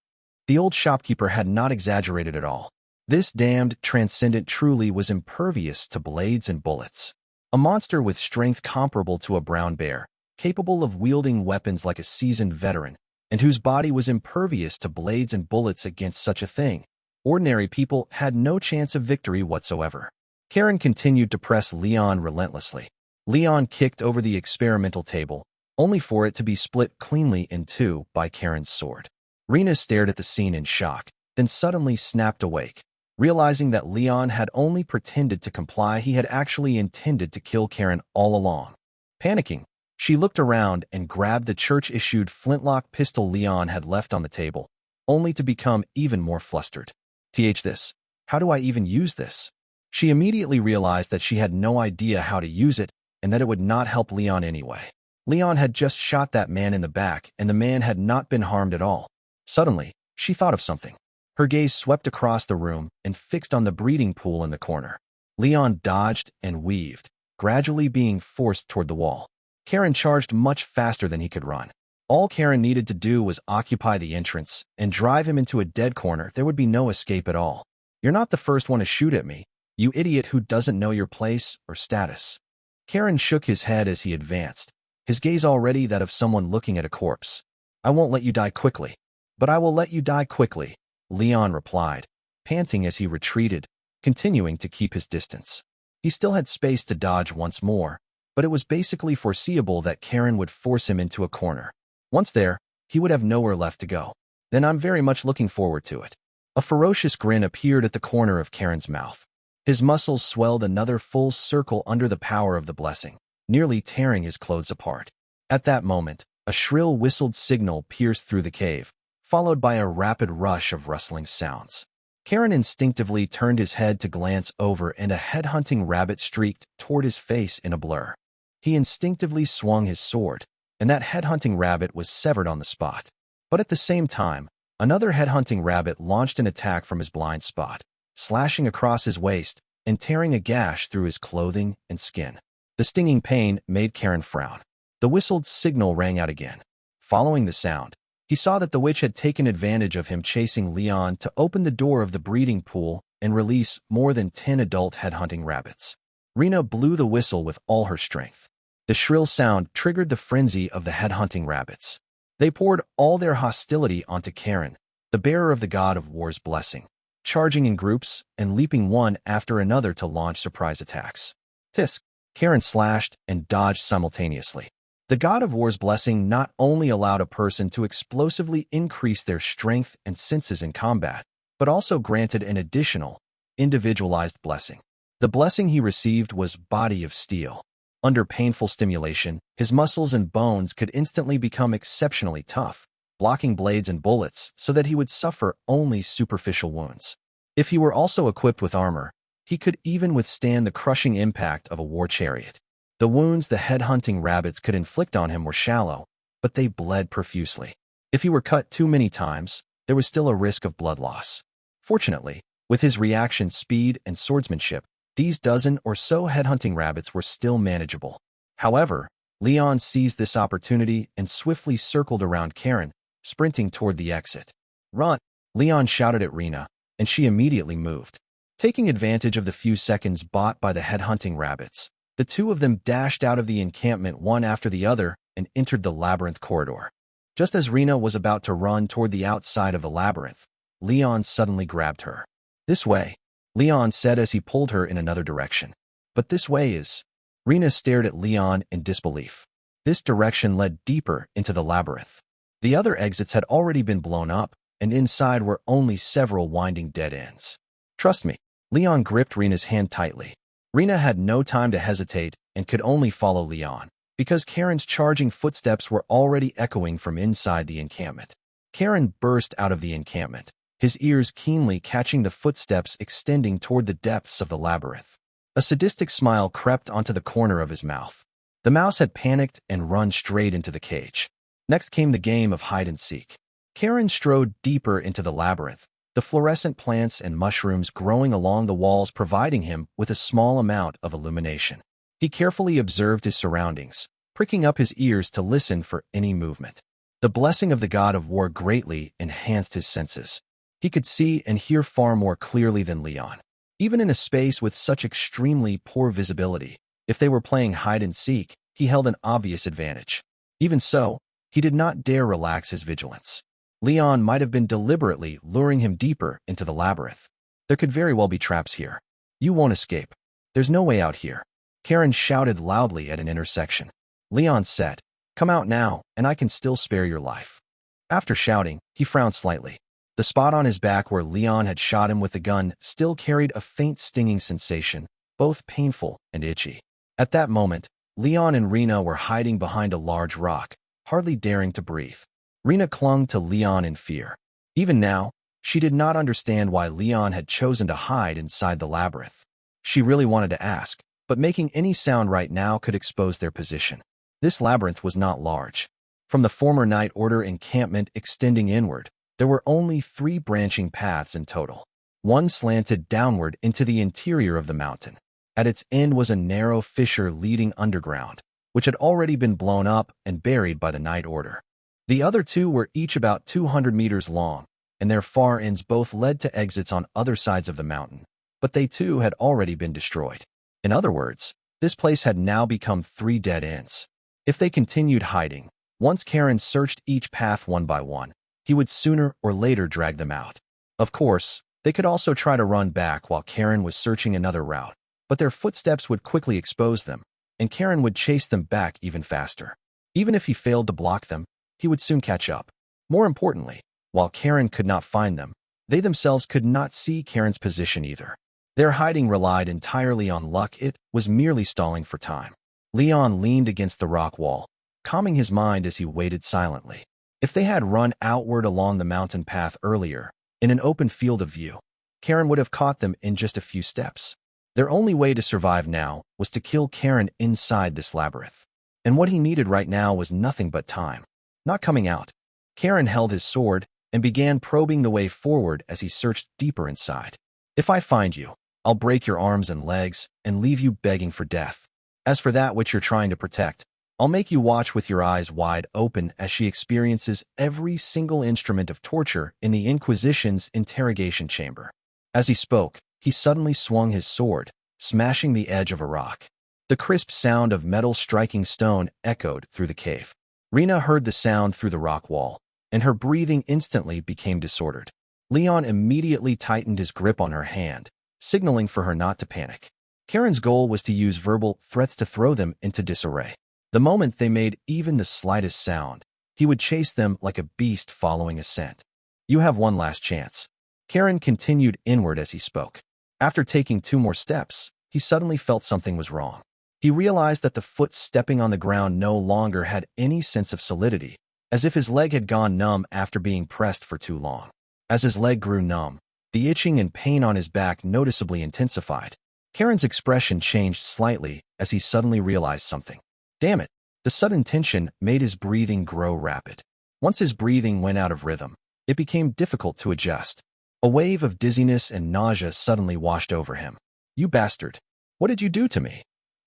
The old shopkeeper had not exaggerated at all. This damned transcendent truly was impervious to blades and bullets. A monster with strength comparable to a brown bear, capable of wielding weapons like a seasoned veteran, and whose body was impervious to blades and bullets against such a thing. Ordinary people had no chance of victory whatsoever. Karen continued to press Leon relentlessly. Leon kicked over the experimental table, only for it to be split cleanly in two by Karen's sword. Rena stared at the scene in shock, then suddenly snapped awake. Realizing that Leon had only pretended to comply, he had actually intended to kill Karen all along. Panicking, she looked around and grabbed the church-issued flintlock pistol Leon had left on the table, only to become even more flustered. This. How do I even use this? She immediately realized that she had no idea how to use it and that it would not help Leon anyway. Leon had just shot that man in the back and the man had not been harmed at all. Suddenly, she thought of something. Her gaze swept across the room and fixed on the breeding pool in the corner. Leon dodged and weaved, gradually being forced toward the wall. Karen charged much faster than he could run. All Karen needed to do was occupy the entrance and drive him into a dead corner. There would be no escape at all. You're not the first one to shoot at me, you idiot who doesn't know your place or status. Karen shook his head as he advanced, his gaze already that of someone looking at a corpse. I won't let you die quickly. But I will let you die quickly, Leon replied, panting as he retreated, continuing to keep his distance. He still had space to dodge once more, but it was basically foreseeable that Karen would force him into a corner. Once there, he would have nowhere left to go. Then I'm very much looking forward to it. A ferocious grin appeared at the corner of Karen's mouth. His muscles swelled another full circle under the power of the blessing, nearly tearing his clothes apart. At that moment, a shrill whistled signal pierced through the cave, followed by a rapid rush of rustling sounds. Karen instinctively turned his head to glance over and a headhunting rabbit streaked toward his face in a blur. He instinctively swung his sword, and that headhunting rabbit was severed on the spot. But at the same time, another headhunting rabbit launched an attack from his blind spot, slashing across his waist and tearing a gash through his clothing and skin. The stinging pain made Karen frown. The whistled signal rang out again. Following the sound, he saw that the witch had taken advantage of him chasing Leon to open the door of the breeding pool and release more than 10 adult headhunting rabbits. Rena blew the whistle with all her strength. The shrill sound triggered the frenzy of the headhunting rabbits. They poured all their hostility onto Karen, the bearer of the god of war's blessing, charging in groups and leaping one after another to launch surprise attacks. Tisk! Karen slashed and dodged simultaneously. The god of war's blessing not only allowed a person to explosively increase their strength and senses in combat, but also granted an additional, individualized blessing. The blessing he received was body of steel. Under painful stimulation, his muscles and bones could instantly become exceptionally tough, blocking blades and bullets so that he would suffer only superficial wounds. If he were also equipped with armor, he could even withstand the crushing impact of a war chariot. The wounds the headhunting rabbits could inflict on him were shallow, but they bled profusely. If he were cut too many times, there was still a risk of blood loss. Fortunately, with his reaction speed and swordsmanship, these dozen or so headhunting rabbits were still manageable. However, Leon seized this opportunity and swiftly circled around Karen, sprinting toward the exit. "Run!" Leon shouted at Rena, and she immediately moved. Taking advantage of the few seconds bought by the headhunting rabbits, the two of them dashed out of the encampment one after the other and entered the labyrinth corridor. Just as Rena was about to run toward the outside of the labyrinth, Leon suddenly grabbed her. "This way," Leon said as he pulled her in another direction. "But this way is..." Rena stared at Leon in disbelief. This direction led deeper into the labyrinth. The other exits had already been blown up, and inside were only several winding dead ends. "Trust me." Leon gripped Rena's hand tightly. Rena had no time to hesitate and could only follow Leon, because Karen's charging footsteps were already echoing from inside the encampment. Karen burst out of the encampment, his ears keenly catching the footsteps extending toward the depths of the labyrinth. A sadistic smile crept onto the corner of his mouth. The mouse had panicked and run straight into the cage. Next came the game of hide-and-seek. Karen strode deeper into the labyrinth, the fluorescent plants and mushrooms growing along the walls providing him with a small amount of illumination. He carefully observed his surroundings, pricking up his ears to listen for any movement. The blessing of the god of war greatly enhanced his senses. He could see and hear far more clearly than Leon. Even in a space with such extremely poor visibility, if they were playing hide-and-seek, he held an obvious advantage. Even so, he did not dare relax his vigilance. Leon might have been deliberately luring him deeper into the labyrinth. There could very well be traps here. "You won't escape. There's no way out here." Karen shouted loudly at an intersection. Leon said, "Come out now, and I can still spare your life." After shouting, he frowned slightly. The spot on his back where Leon had shot him with the gun still carried a faint stinging sensation, both painful and itchy. At that moment, Leon and Rena were hiding behind a large rock, hardly daring to breathe. Rena clung to Leon in fear. Even now, she did not understand why Leon had chosen to hide inside the labyrinth. She really wanted to ask, but making any sound right now could expose their position. This labyrinth was not large. From the former Night Order encampment extending inward, there were only 3 branching paths in total. One slanted downward into the interior of the mountain. At its end was a narrow fissure leading underground, which had already been blown up and buried by the Night Order. The other 2 were each about 200 meters long, and their far ends both led to exits on other sides of the mountain, but they too had already been destroyed. In other words, this place had now become 3 dead ends. If they continued hiding, once Karen searched each path one by one, he would sooner or later drag them out. Of course, they could also try to run back while Karen was searching another route, but their footsteps would quickly expose them, and Karen would chase them back even faster. Even if he failed to block them, he would soon catch up. More importantly, while Karen could not find them, they themselves could not see Karen's position either. Their hiding relied entirely on luck. It was merely stalling for time. Leon leaned against the rock wall, calming his mind as he waited silently. If they had run outward along the mountain path earlier, in an open field of view, Karen would have caught them in just a few steps. Their only way to survive now was to kill Karen inside this labyrinth. And what he needed right now was nothing but time. Not coming out, Karen held his sword and began probing the way forward as he searched deeper inside. "If I find you, I'll break your arms and legs and leave you begging for death. As for that which you're trying to protect, I'll make you watch with your eyes wide open as she experiences every single instrument of torture in the Inquisition's interrogation chamber." As he spoke, he suddenly swung his sword, smashing the edge of a rock. The crisp sound of metal striking stone echoed through the cave. Rena heard the sound through the rock wall, and her breathing instantly became disordered. Leon immediately tightened his grip on her hand, signaling for her not to panic. Karen's goal was to use verbal threats to throw them into disarray. The moment they made even the slightest sound, he would chase them like a beast following a scent. You have one last chance. Karen continued inward as he spoke. After taking 2 more steps, he suddenly felt something was wrong. He realized that the foot stepping on the ground no longer had any sense of solidity, as if his leg had gone numb after being pressed for too long. As his leg grew numb, the itching and pain on his back noticeably intensified. Karen's expression changed slightly as he suddenly realized something. Damn it! The sudden tension made his breathing grow rapid. Once his breathing went out of rhythm, it became difficult to adjust. A wave of dizziness and nausea suddenly washed over him. You bastard! What did you do to me?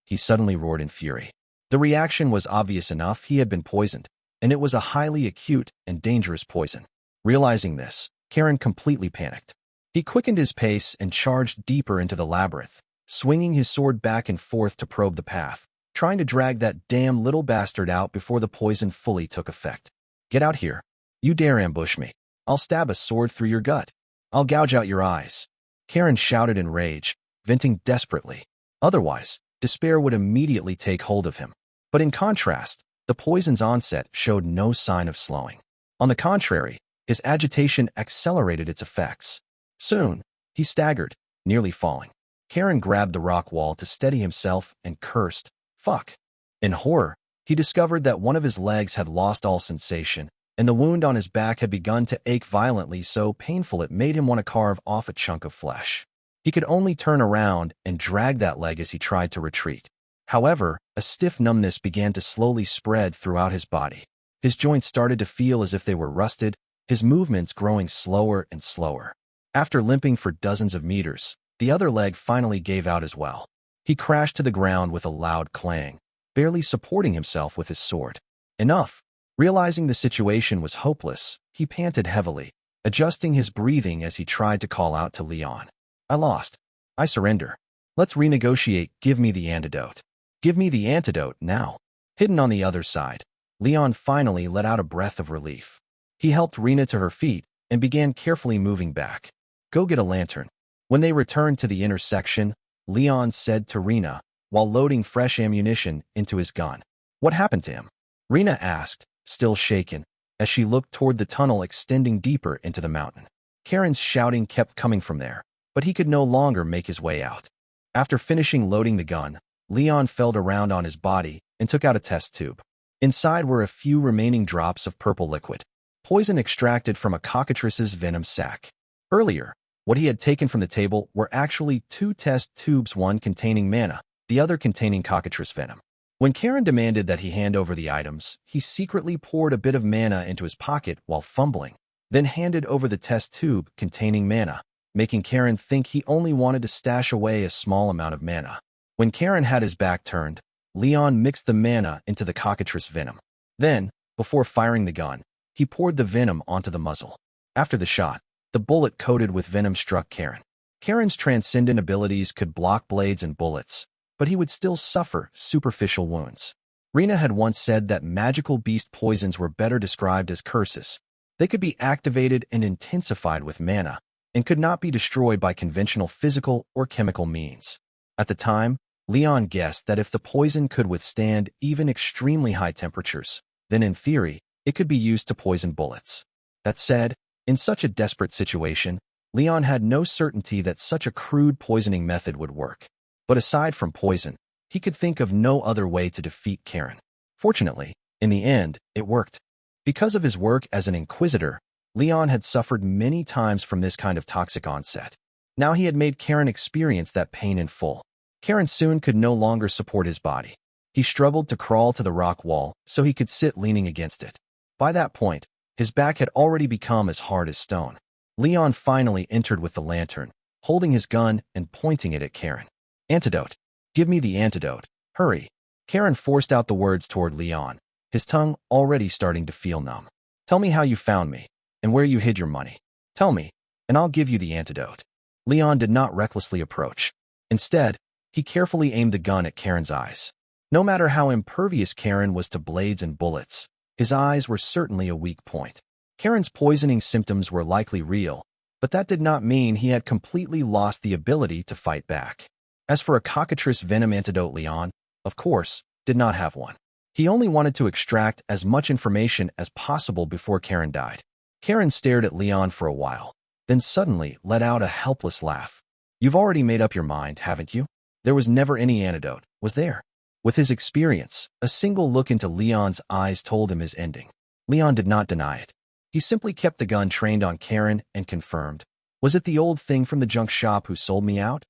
He suddenly roared in fury. The reaction was obvious enough. He had been poisoned, and it was a highly acute and dangerous poison. Realizing this, Karen completely panicked. He quickened his pace and charged deeper into the labyrinth, swinging his sword back and forth to probe the path, trying to drag that damn little bastard out before the poison fully took effect. Get out here. You dare ambush me. I'll stab a sword through your gut. I'll gouge out your eyes. Karen shouted in rage, venting desperately. Otherwise, despair would immediately take hold of him. But in contrast, the poison's onset showed no sign of slowing. On the contrary, his agitation accelerated its effects. Soon, he staggered, nearly falling. Karen grabbed the rock wall to steady himself and cursed, "Fuck." In horror, he discovered that one of his legs had lost all sensation, and the wound on his back had begun to ache violently, so painful it made him want to carve off a chunk of flesh. He could only turn around and drag that leg as he tried to retreat. However, a stiff numbness began to slowly spread throughout his body. His joints started to feel as if they were rusted, his movements growing slower and slower. After limping for dozens of meters, the other leg finally gave out as well. He crashed to the ground with a loud clang, barely supporting himself with his sword. Enough. Realizing the situation was hopeless, he panted heavily, adjusting his breathing as he tried to call out to Leon. I lost. I surrender. Let's renegotiate. Give me the antidote. Give me the antidote now. Hidden on the other side, Leon finally let out a breath of relief. He helped Rena to her feet and began carefully moving back. Go get a lantern. When they returned to the intersection, Leon said to Rena, while loading fresh ammunition into his gun. What happened to him? Rena asked, still shaken, as she looked toward the tunnel extending deeper into the mountain. Karen's shouting kept coming from there, but he could no longer make his way out. After finishing loading the gun, Leon felt around on his body and took out a test tube. Inside were a few remaining drops of purple liquid, poison extracted from a cockatrice's venom sac. Earlier, what he had taken from the table were actually 2 test tubes, one containing mana, the other containing cockatrice venom. When Karen demanded that he hand over the items, he secretly poured a bit of mana into his pocket while fumbling, then handed over the test tube containing mana, making Karen think he only wanted to stash away a small amount of mana. When Karen had his back turned, Leon mixed the mana into the cockatrice venom. Then, before firing the gun, he poured the venom onto the muzzle. After the shot, the bullet coated with venom struck Karen. Karen's transcendent abilities could block blades and bullets, but he would still suffer superficial wounds. Rena had once said that magical beast poisons were better described as curses. They could be activated and intensified with mana, and could not be destroyed by conventional physical or chemical means. At the time, Leon guessed that if the poison could withstand even extremely high temperatures, then in theory, it could be used to poison bullets. That said, in such a desperate situation, Leon had no certainty that such a crude poisoning method would work. But aside from poison, he could think of no other way to defeat Karen. Fortunately, in the end, it worked. Because of his work as an Inquisitor, Leon had suffered many times from this kind of toxic onset. Now he had made Karen experience that pain in full. Karen soon could no longer support his body. He struggled to crawl to the rock wall so he could sit leaning against it. By that point, his back had already become as hard as stone. Leon finally entered with the lantern, holding his gun and pointing it at Karen. Antidote. Give me the antidote. Hurry. Karen forced out the words toward Leon, his tongue already starting to feel numb. Tell me how you found me, and where you hid your money. Tell me, and I'll give you the antidote. Leon did not recklessly approach. Instead, he carefully aimed the gun at Karen's eyes. No matter how impervious Karen was to blades and bullets, his eyes were certainly a weak point. Karen's poisoning symptoms were likely real, but that did not mean he had completely lost the ability to fight back. As for a cockatrice venom antidote, Leon, of course, did not have one. He only wanted to extract as much information as possible before Karen died. Karen stared at Leon for a while, then suddenly let out a helpless laugh. You've already made up your mind, haven't you? There was never any antidote, was there? With his experience, a single look into Leon's eyes told him his ending. Leon did not deny it. He simply kept the gun trained on Karen and confirmed, was it the old thing from the junk shop who sold me out?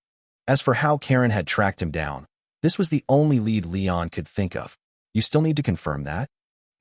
As for how Karen had tracked him down, this was the only lead Leon could think of. You still need to confirm that?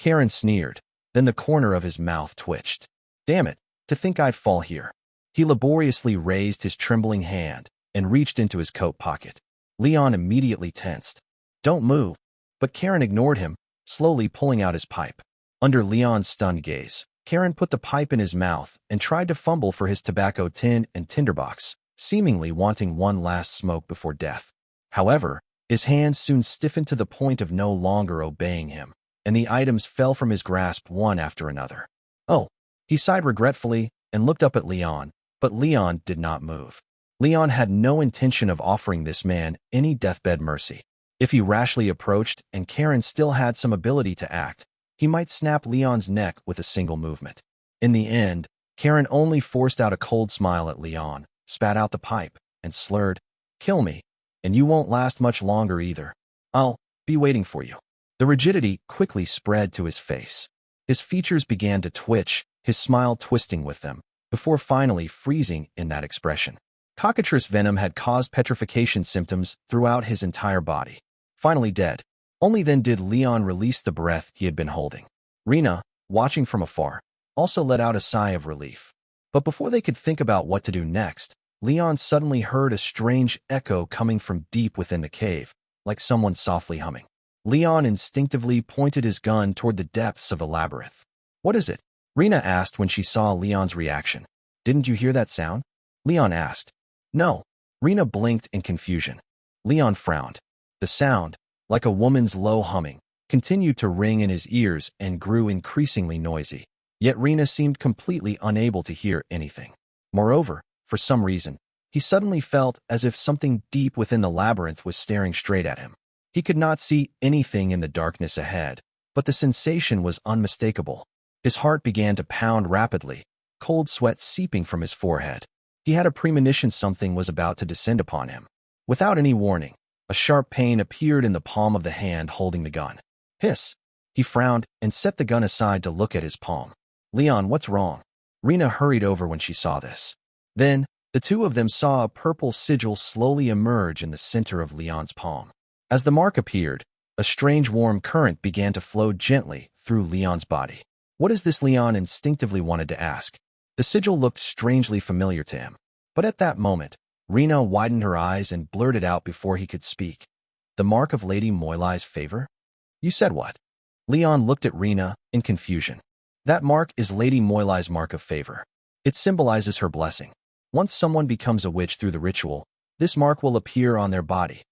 Karen sneered, then the corner of his mouth twitched. Damn it, to think I'd fall here. He laboriously raised his trembling hand and reached into his coat pocket. Leon immediately tensed. Don't move. But Karen ignored him, slowly pulling out his pipe. Under Leon's stunned gaze, Karen put the pipe in his mouth and tried to fumble for his tobacco tin and tinderbox, seemingly wanting one last smoke before death. However, his hands soon stiffened to the point of no longer obeying him, and the items fell from his grasp one after another. Oh, he sighed regretfully and looked up at Leon, but Leon did not move. Leon had no intention of offering this man any deathbed mercy. If he rashly approached and Karen still had some ability to act, he might snap Leon's neck with a single movement. In the end, Karen only forced out a cold smile at Leon, spat out the pipe, and slurred, "Kill me, and you won't last much longer either. I'll be waiting for you." The rigidity quickly spread to his face. His features began to twitch, his smile twisting with them, before finally freezing in that expression. Cockatrice venom had caused petrification symptoms throughout his entire body. Finally dead. Only then did Leon release the breath he had been holding. Rena, watching from afar, also let out a sigh of relief. But before they could think about what to do next, Leon suddenly heard a strange echo coming from deep within the cave, like someone softly humming. Leon instinctively pointed his gun toward the depths of the labyrinth. What is it? Rena asked when she saw Leon's reaction. Didn't you hear that sound? Leon asked. No. Rena blinked in confusion. Leon frowned. The sound, like a woman's low humming, continued to ring in his ears and grew increasingly noisy. Yet Rena seemed completely unable to hear anything. Moreover, for some reason, he suddenly felt as if something deep within the labyrinth was staring straight at him. He could not see anything in the darkness ahead, but the sensation was unmistakable. His heart began to pound rapidly, cold sweat seeping from his forehead. He had a premonition something was about to descend upon him. Without any warning, a sharp pain appeared in the palm of the hand holding the gun. Hiss! He frowned and set the gun aside to look at his palm. Leon, what's wrong? Rena hurried over when she saw this. Then, the two of them saw a purple sigil slowly emerge in the center of Leon's palm. As the mark appeared, a strange warm current began to flow gently through Leon's body. What is this? Leon instinctively wanted to ask. The sigil looked strangely familiar to him. But at that moment, Rena widened her eyes and blurted out before he could speak. The mark of Lady Moylai's favor? You said what? Leon looked at Rena in confusion. That mark is Lady Moylai's mark of favor. It symbolizes her blessing. Once someone becomes a witch through the ritual, this mark will appear on their body.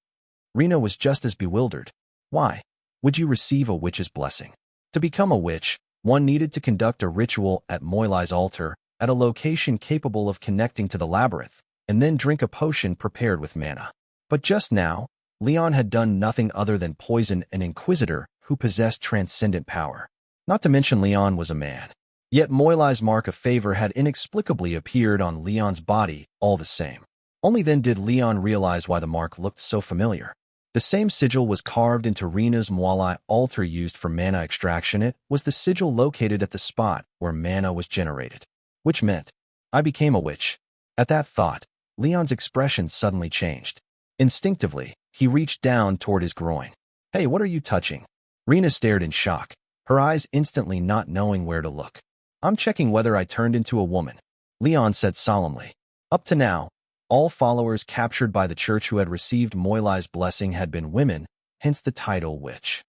Rena was just as bewildered. Why would you receive a witch's blessing? To become a witch, one needed to conduct a ritual at Moylai's altar at a location capable of connecting to the labyrinth, and then drink a potion prepared with mana. But just now, Leon had done nothing other than poison an Inquisitor who possessed transcendent power. Not to mention Leon was a man. Yet Moylai's mark of favor had inexplicably appeared on Leon's body all the same. Only then did Leon realize why the mark looked so familiar. The same sigil was carved into Rena's Moylai altar used for mana extraction. It was the sigil located at the spot where mana was generated. Which meant, I became a witch. At that thought, Leon's expression suddenly changed. Instinctively, he reached down toward his groin. Hey, what are you touching? Rena stared in shock, her eyes instantly not knowing where to look. I'm checking whether I turned into a woman, Leon said solemnly. Up to now, all followers captured by the church who had received Moylai's blessing had been women, hence the title witch.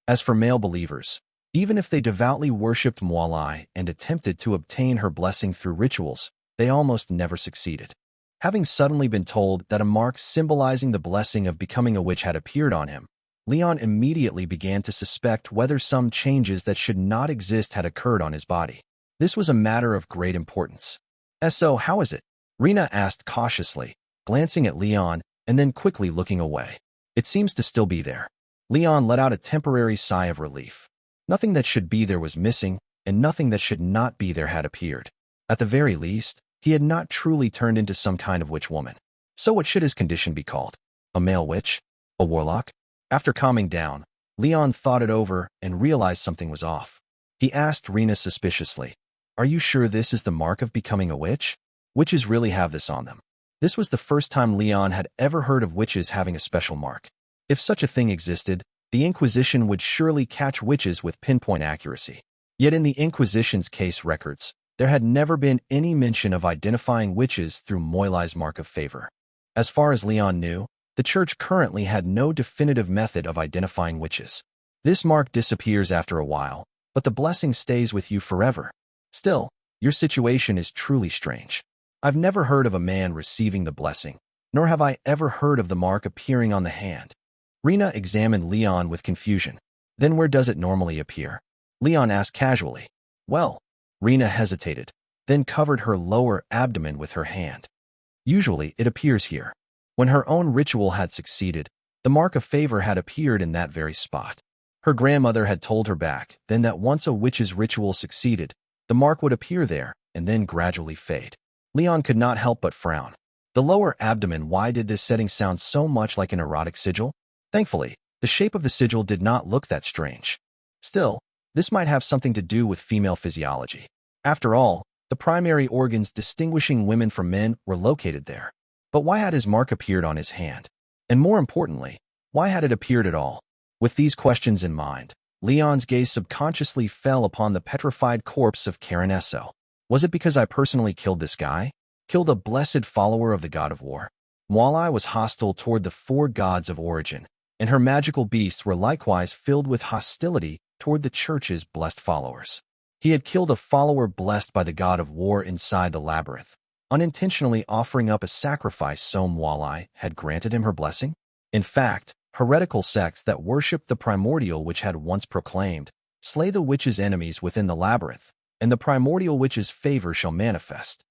As for male believers, even if they devoutly worshipped Moylai and attempted to obtain her blessing through rituals, they almost never succeeded. Having suddenly been told that a mark symbolizing the blessing of becoming a witch had appeared on him, Leon immediately began to suspect whether some changes that should not exist had occurred on his body. This was a matter of great importance. So, how is it? Rena asked cautiously, glancing at Leon and then quickly looking away. It seems to still be there. Leon let out a temporary sigh of relief. Nothing that should be there was missing, and nothing that should not be there had appeared. At the very least, he had not truly turned into some kind of witch woman. So what should his condition be called? A male witch? A warlock? After calming down, Leon thought it over and realized something was off. He asked Rena suspiciously, "Are you sure this is the mark of becoming a witch? Witches really have this on them." This was the first time Leon had ever heard of witches having a special mark. If such a thing existed, the Inquisition would surely catch witches with pinpoint accuracy. Yet in the Inquisition's case records, there had never been any mention of identifying witches through Moilai's mark of favor. As far as Leon knew, the Church currently had no definitive method of identifying witches. This mark disappears after a while, but the blessing stays with you forever. Still, your situation is truly strange. I've never heard of a man receiving the blessing, nor have I ever heard of the mark appearing on the hand. Rena examined Leon with confusion. Then where does it normally appear? Leon asked casually. Well, Rena hesitated, then covered her lower abdomen with her hand. Usually it appears here. When her own ritual had succeeded, the mark of favor had appeared in that very spot. Her grandmother had told her back then that once a witch's ritual succeeded, the mark would appear there and then gradually fade. Leon could not help but frown. The lower abdomen, why did this setting sound so much like an erotic sigil? Thankfully, the shape of the sigil did not look that strange. Still, this might have something to do with female physiology. After all, the primary organs distinguishing women from men were located there. But why had his mark appeared on his hand? And more importantly, why had it appeared at all? With these questions in mind, Leon's gaze subconsciously fell upon the petrified corpse of Karen Esso. Was it because I personally killed this guy? Killed a blessed follower of the god of war? Moilai was hostile toward the four gods of origin, and her magical beasts were likewise filled with hostility toward the Church's blessed followers. He had killed a follower blessed by the god of war inside the labyrinth, unintentionally offering up a sacrifice so Moilai had granted him her blessing. In fact, heretical sects that worshipped the primordial witch had once proclaimed, "Slay the witch's enemies within the labyrinth, and the primordial witch's favor shall manifest."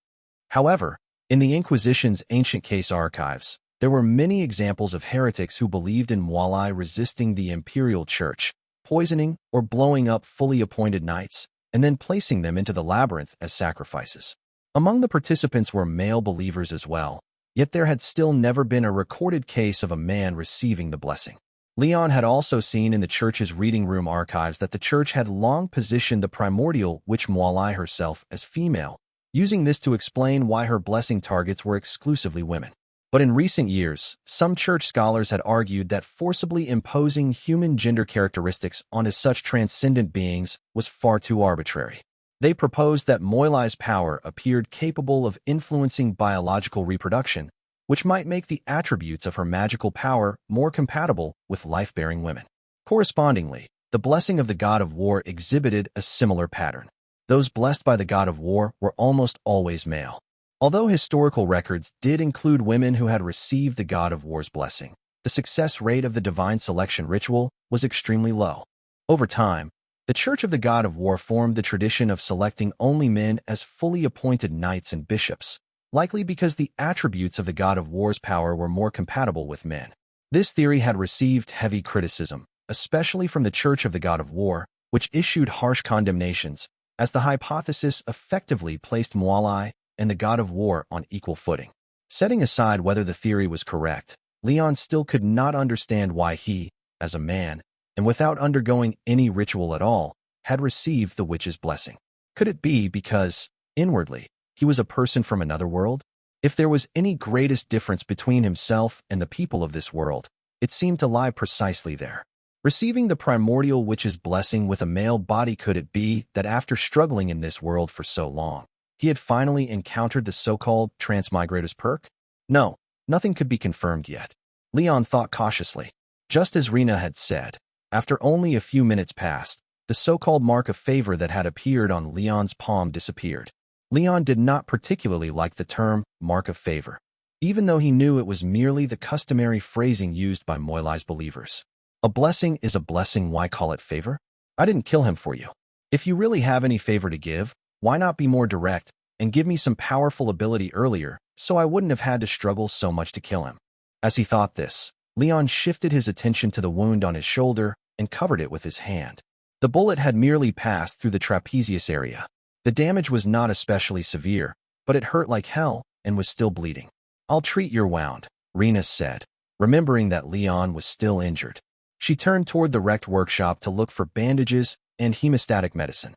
However, in the Inquisition's ancient case archives, there were many examples of heretics who believed in Moilai resisting the Imperial Church, poisoning or blowing up fully appointed knights, and then placing them into the labyrinth as sacrifices. Among the participants were male believers as well, yet there had still never been a recorded case of a man receiving the blessing. Leon had also seen in the Church's reading room archives that the Church had long positioned the primordial witch Moilai herself as female, using this to explain why her blessing targets were exclusively women. But in recent years, some Church scholars had argued that forcibly imposing human gender characteristics onto such transcendent beings was far too arbitrary. They proposed that Moilai's power appeared capable of influencing biological reproduction, which might make the attributes of her magical power more compatible with life-bearing women. Correspondingly, the blessing of the god of war exhibited a similar pattern. Those blessed by the god of war were almost always male. Although historical records did include women who had received the god of war's blessing, the success rate of the divine selection ritual was extremely low. Over time, the Church of the God of War formed the tradition of selecting only men as fully appointed knights and bishops, likely because the attributes of the God of War's power were more compatible with men. This theory had received heavy criticism, especially from the Church of the God of War, which issued harsh condemnations, as the hypothesis effectively placed Moilai and the God of War on equal footing. Setting aside whether the theory was correct, Leon still could not understand why he, as a man, and without undergoing any ritual at all, had received the witch's blessing. Could it be because, inwardly, he was a person from another world? If there was any greatest difference between himself and the people of this world, it seemed to lie precisely there. Receiving the primordial witch's blessing with a male body, could it be that after struggling in this world for so long, he had finally encountered the so-called transmigrator's perk? No, nothing could be confirmed yet. Leon thought cautiously. Just as Rena had said, after only a few minutes passed, the so-called mark of favor that had appeared on Leon's palm disappeared. Leon did not particularly like the term mark of favor, even though he knew it was merely the customary phrasing used by Moilai's believers. A blessing is a blessing, why call it favor? I didn't kill him for you. If you really have any favor to give, why not be more direct and give me some powerful ability earlier so I wouldn't have had to struggle so much to kill him? As he thought this, Leon shifted his attention to the wound on his shoulder and covered it with his hand. The bullet had merely passed through the trapezius area. The damage was not especially severe, but it hurt like hell and was still bleeding. "I'll treat your wound," Rena said, remembering that Leon was still injured. She turned toward the wrecked workshop to look for bandages and hemostatic medicine.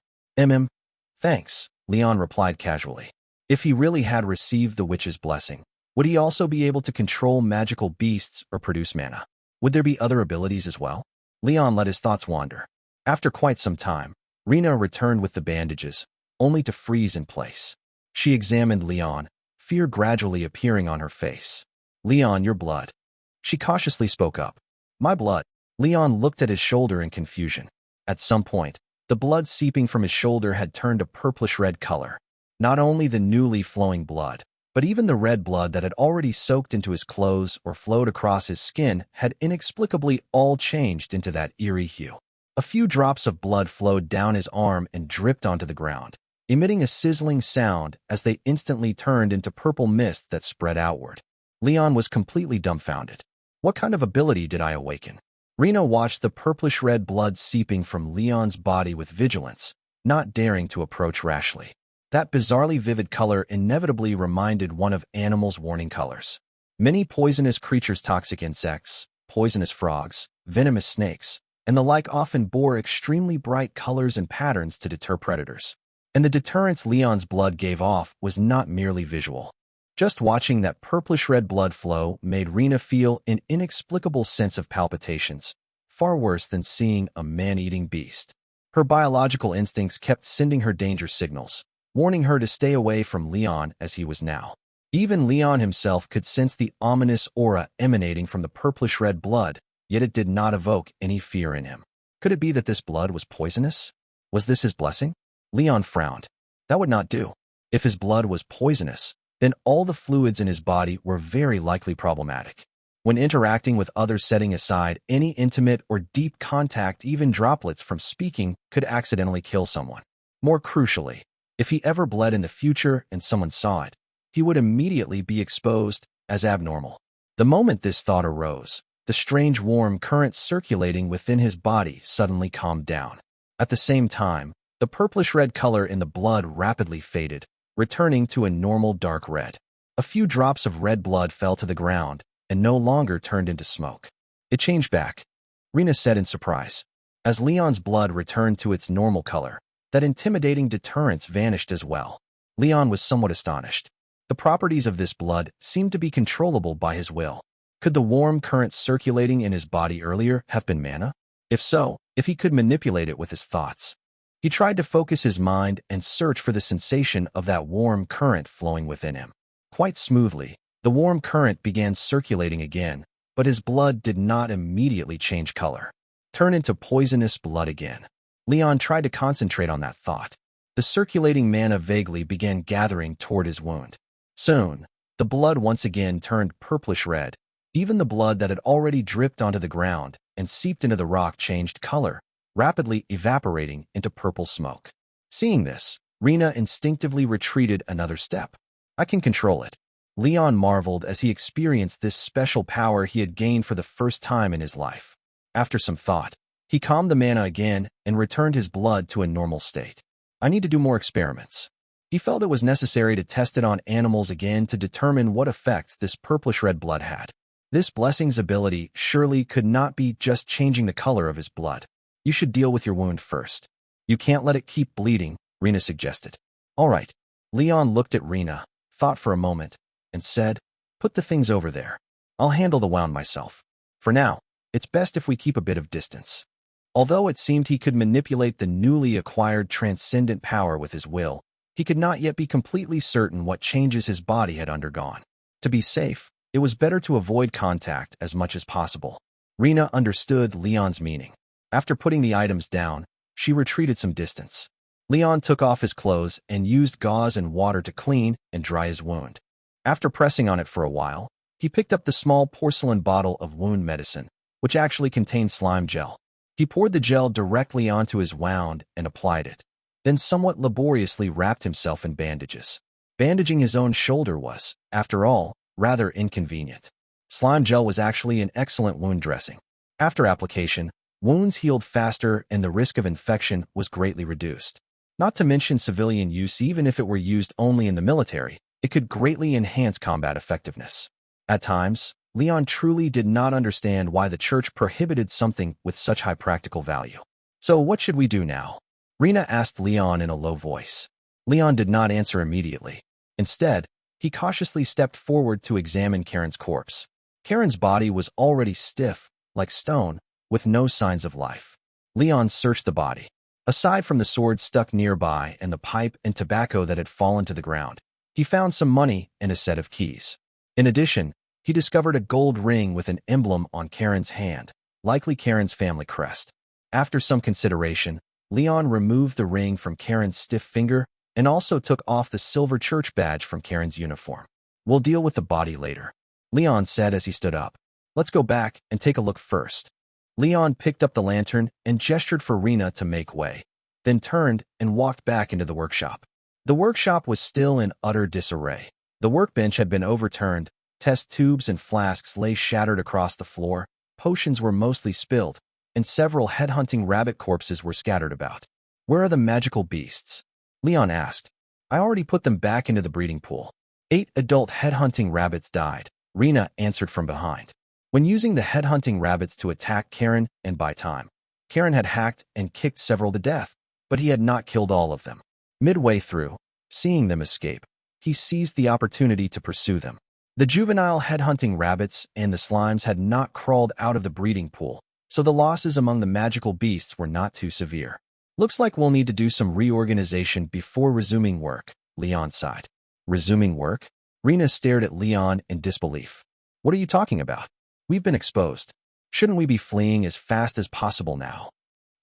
Thanks," Leon replied casually. If he really had received the witch's blessing, would he also be able to control magical beasts or produce mana? Would there be other abilities as well? Leon let his thoughts wander. After quite some time, Rena returned with the bandages, only to freeze in place. She examined Leon, fear gradually appearing on her face. "Leon, your blood." She cautiously spoke up. "My blood." Leon looked at his shoulder in confusion. At some point, the blood seeping from his shoulder had turned a purplish-red color. Not only the newly flowing blood, but even the red blood that had already soaked into his clothes or flowed across his skin had inexplicably all changed into that eerie hue. A few drops of blood flowed down his arm and dripped onto the ground, emitting a sizzling sound as they instantly turned into purple mist that spread outward. Leon was completely dumbfounded. What kind of ability did I awaken? Rena watched the purplish-red blood seeping from Leon's body with vigilance, not daring to approach rashly. That bizarrely vivid color inevitably reminded one of animals' warning colors. Many poisonous creatures, toxic insects, poisonous frogs, venomous snakes, and the like often bore extremely bright colors and patterns to deter predators. And the deterrence Leon's blood gave off was not merely visual. Just watching that purplish-red blood flow made Rena feel an inexplicable sense of palpitations, far worse than seeing a man-eating beast. Her biological instincts kept sending her danger signals, warning her to stay away from Leon as he was now. Even Leon himself could sense the ominous aura emanating from the purplish-red blood, yet it did not evoke any fear in him. Could it be that this blood was poisonous? Was this his blessing? Leon frowned. That would not do. If his blood was poisonous, then all the fluids in his body were very likely problematic. When interacting with others, setting aside any intimate or deep contact, even droplets from speaking could accidentally kill someone. More crucially, if he ever bled in the future and someone saw it, he would immediately be exposed as abnormal. The moment this thought arose, the strange warm current circulating within his body suddenly calmed down. At the same time, the purplish-red color in the blood rapidly faded, returning to a normal dark red. A few drops of red blood fell to the ground and no longer turned into smoke. It changed back, Rena said in surprise. As Leon's blood returned to its normal color, that intimidating deterrence vanished as well. Leon was somewhat astonished. The properties of this blood seemed to be controllable by his will. Could the warm current circulating in his body earlier have been mana? If so, if he could manipulate it with his thoughts. He tried to focus his mind and search for the sensation of that warm current flowing within him. Quite smoothly, the warm current began circulating again, but his blood did not immediately change color. Turn into poisonous blood again. Leon tried to concentrate on that thought. The circulating mana vaguely began gathering toward his wound. Soon, the blood once again turned purplish red. Even the blood that had already dripped onto the ground and seeped into the rock changed color, rapidly evaporating into purple smoke. Seeing this, Rena instinctively retreated another step. I can control it. Leon marveled as he experienced this special power he had gained for the first time in his life. After some thought, he calmed the mana again and returned his blood to a normal state. I need to do more experiments. He felt it was necessary to test it on animals again to determine what effects this purplish-red blood had. This blessing's ability surely could not be just changing the color of his blood. You should deal with your wound first. You can't let it keep bleeding, Rena suggested. All right. Leon looked at Rena, thought for a moment, and said, put the things over there. I'll handle the wound myself. For now, it's best if we keep a bit of distance. Although it seemed he could manipulate the newly acquired transcendent power with his will, he could not yet be completely certain what changes his body had undergone. To be safe, it was better to avoid contact as much as possible. Rena understood Leon's meaning. After putting the items down, she retreated some distance. Leon took off his clothes and used gauze and water to clean and dry his wound. After pressing on it for a while, he picked up the small porcelain bottle of wound medicine, which actually contained slime gel. He poured the gel directly onto his wound and applied it, then somewhat laboriously wrapped himself in bandages. Bandaging his own shoulder was, after all, rather inconvenient. Slime gel was actually an excellent wound dressing. After application, wounds healed faster and the risk of infection was greatly reduced. Not to mention civilian use. Even if it were used only in the military, it could greatly enhance combat effectiveness. At times, Leon truly did not understand why the church prohibited something with such high practical value. So what should we do now? Rena asked Leon in a low voice. Leon did not answer immediately. Instead, he cautiously stepped forward to examine Karen's corpse. Karen's body was already stiff, like stone, with no signs of life. Leon searched the body. Aside from the sword stuck nearby and the pipe and tobacco that had fallen to the ground, he found some money and a set of keys. In addition, he discovered a gold ring with an emblem on Karen's hand, likely Karen's family crest. After some consideration, Leon removed the ring from Karen's stiff finger and also took off the silver church badge from Karen's uniform. We'll deal with the body later, Leon said as he stood up. Let's go back and take a look first. Leon picked up the lantern and gestured for Rena to make way, then turned and walked back into the workshop. The workshop was still in utter disarray. The workbench had been overturned, test tubes and flasks lay shattered across the floor, potions were mostly spilled, and several headhunting rabbit corpses were scattered about. Where are the magical beasts? Leon asked. I already put them back into the breeding pool. 8 adult headhunting rabbits died, Rena answered from behind. When using the headhunting rabbits to attack Karen and buy time, Karen had hacked and kicked several to death, but he had not killed all of them. Midway through, seeing them escape, he seized the opportunity to pursue them. The juvenile headhunting rabbits and the slimes had not crawled out of the breeding pool, so the losses among the magical beasts were not too severe. Looks like we'll need to do some reorganization before resuming work, Leon sighed. Resuming work? Rena stared at Leon in disbelief. What are you talking about? We've been exposed. Shouldn't we be fleeing as fast as possible now?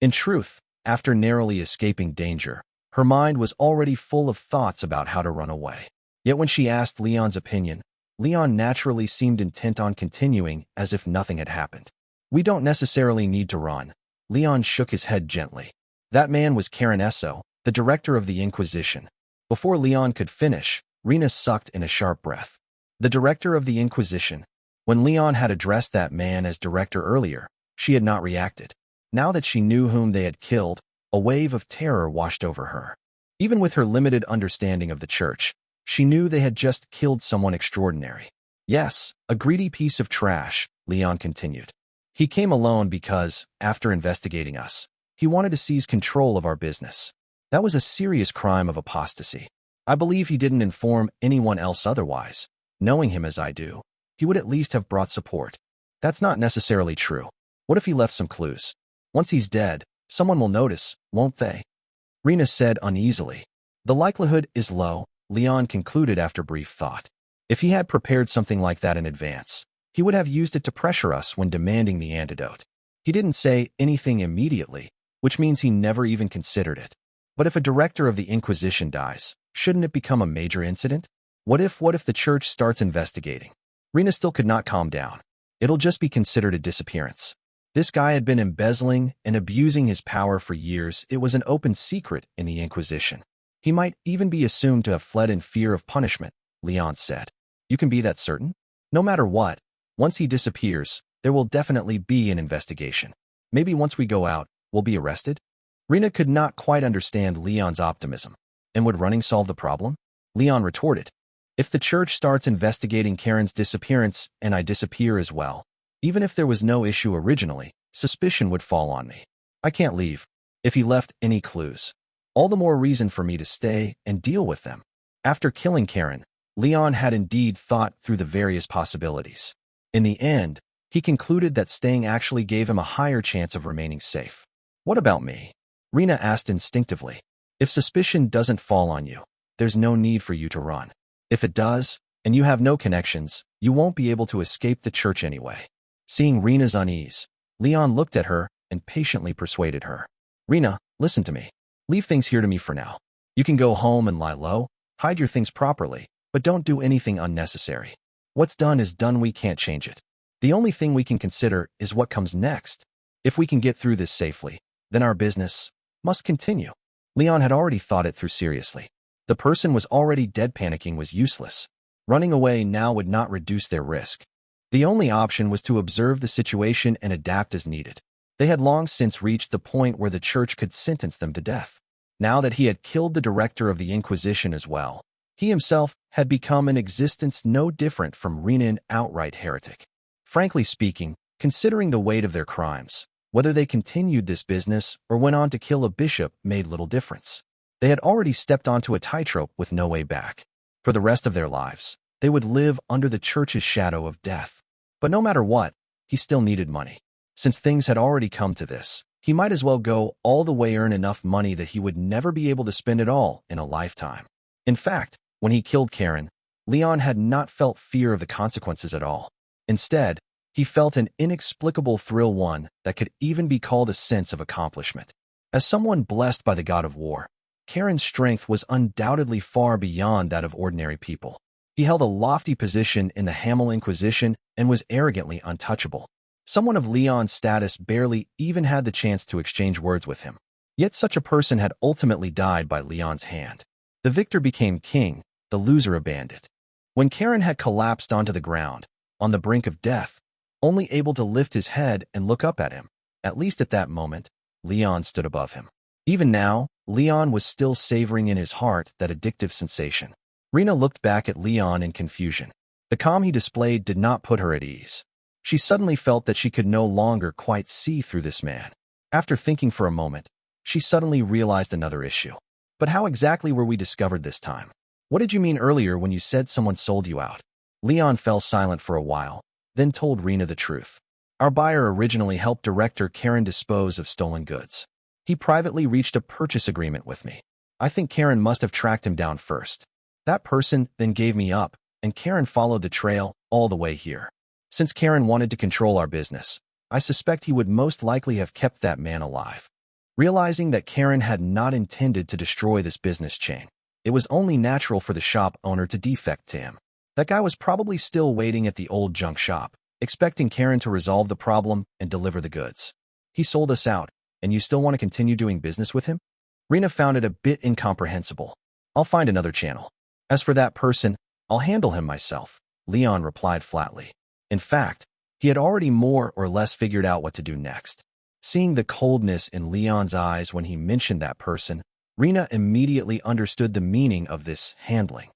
In truth, after narrowly escaping danger, her mind was already full of thoughts about how to run away. Yet when she asked Leon's opinion, Leon naturally seemed intent on continuing as if nothing had happened. We don't necessarily need to run. Leon shook his head gently. That man was Karen Esso, the director of the Inquisition. Before Leon could finish, Rena sucked in a sharp breath. The director of the Inquisition. When Leon had addressed that man as director earlier, she had not reacted. Now that she knew whom they had killed, a wave of terror washed over her. Even with her limited understanding of the church, she knew they had just killed someone extraordinary. Yes, a greedy piece of trash, Leon continued. He came alone because, after investigating us, he wanted to seize control of our business. That was a serious crime of apostasy. I believe he didn't inform anyone else otherwise. Knowing him as I do, he would at least have brought support. That's not necessarily true. What if he left some clues? Once he's dead, someone will notice, won't they? Rena said uneasily. The likelihood is low, Leon concluded after brief thought. If he had prepared something like that in advance, he would have used it to pressure us when demanding the antidote. He didn't say anything immediately, which means he never even considered it. But if a director of the Inquisition dies, shouldn't it become a major incident? What if the church starts investigating? Rena still could not calm down. It'll just be considered a disappearance. This guy had been embezzling and abusing his power for years. It was an open secret in the Inquisition. He might even be assumed to have fled in fear of punishment, Leon said. You can be that certain? No matter what, once he disappears, there will definitely be an investigation. Maybe once we go out, we'll be arrested? Rena could not quite understand Leon's optimism. And would running solve the problem? Leon retorted. If the church starts investigating Karen's disappearance and I disappear as well, even if there was no issue originally, suspicion would fall on me. I can't leave. If he left any clues, all the more reason for me to stay and deal with them. After killing Karen, Leon had indeed thought through the various possibilities. In the end, he concluded that staying actually gave him a higher chance of remaining safe. What about me? Rena asked instinctively. If suspicion doesn't fall on you, there's no need for you to run. If it does, and you have no connections, you won't be able to escape the church anyway. Seeing Rena's unease, Leon looked at her and patiently persuaded her. Rena, listen to me. Leave things here to me for now. You can go home and lie low, hide your things properly, but don't do anything unnecessary. What's done is done, we can't change it. The only thing we can consider is what comes next. If we can get through this safely, then our business must continue. Leon had already thought it through seriously. The person was already dead. Panicking was useless. Running away now would not reduce their risk. The only option was to observe the situation and adapt as needed. They had long since reached the point where the church could sentence them to death. Now that he had killed the director of the Inquisition as well, he himself had become an existence no different from Rina, an outright heretic. Frankly speaking, considering the weight of their crimes, whether they continued this business or went on to kill a bishop made little difference. They had already stepped onto a tightrope with no way back. For the rest of their lives, they would live under the church's shadow of death. But no matter what, he still needed money. Since things had already come to this, he might as well go all the way, earn enough money that he would never be able to spend it all in a lifetime. In fact, when he killed Karen, Leon had not felt fear of the consequences at all. Instead, he felt an inexplicable thrill, one that could even be called a sense of accomplishment. As someone blessed by the god of war, Karen's strength was undoubtedly far beyond that of ordinary people. He held a lofty position in the Hamel Inquisition and was arrogantly untouchable. Someone of Leon's status barely even had the chance to exchange words with him. Yet such a person had ultimately died by Leon's hand. The victor became king, the loser a bandit. When Karen had collapsed onto the ground, on the brink of death, only able to lift his head and look up at him, at least at that moment, Leon stood above him. Even now, Leon was still savoring in his heart that addictive sensation. Rina looked back at Leon in confusion. The calm he displayed did not put her at ease. She suddenly felt that she could no longer quite see through this man. After thinking for a moment, she suddenly realized another issue. But how exactly were we discovered this time? What did you mean earlier when you said someone sold you out? Leon fell silent for a while, then told Rina the truth. Our buyer originally helped director Karen dispose of stolen goods. He privately reached a purchase agreement with me. I think Karen must have tracked him down first. That person then gave me up, and Karen followed the trail all the way here. Since Karen wanted to control our business, I suspect he would most likely have kept that man alive. Realizing that Karen had not intended to destroy this business chain, it was only natural for the shop owner to defect to him. That guy was probably still waiting at the old junk shop, expecting Karen to resolve the problem and deliver the goods. He sold us out, and you still want to continue doing business with him? Rina found it a bit incomprehensible. I'll find another channel. As for that person, I'll handle him myself, Leon replied flatly. In fact, he had already more or less figured out what to do next. Seeing the coldness in Leon's eyes when he mentioned that person, Rina immediately understood the meaning of this handling.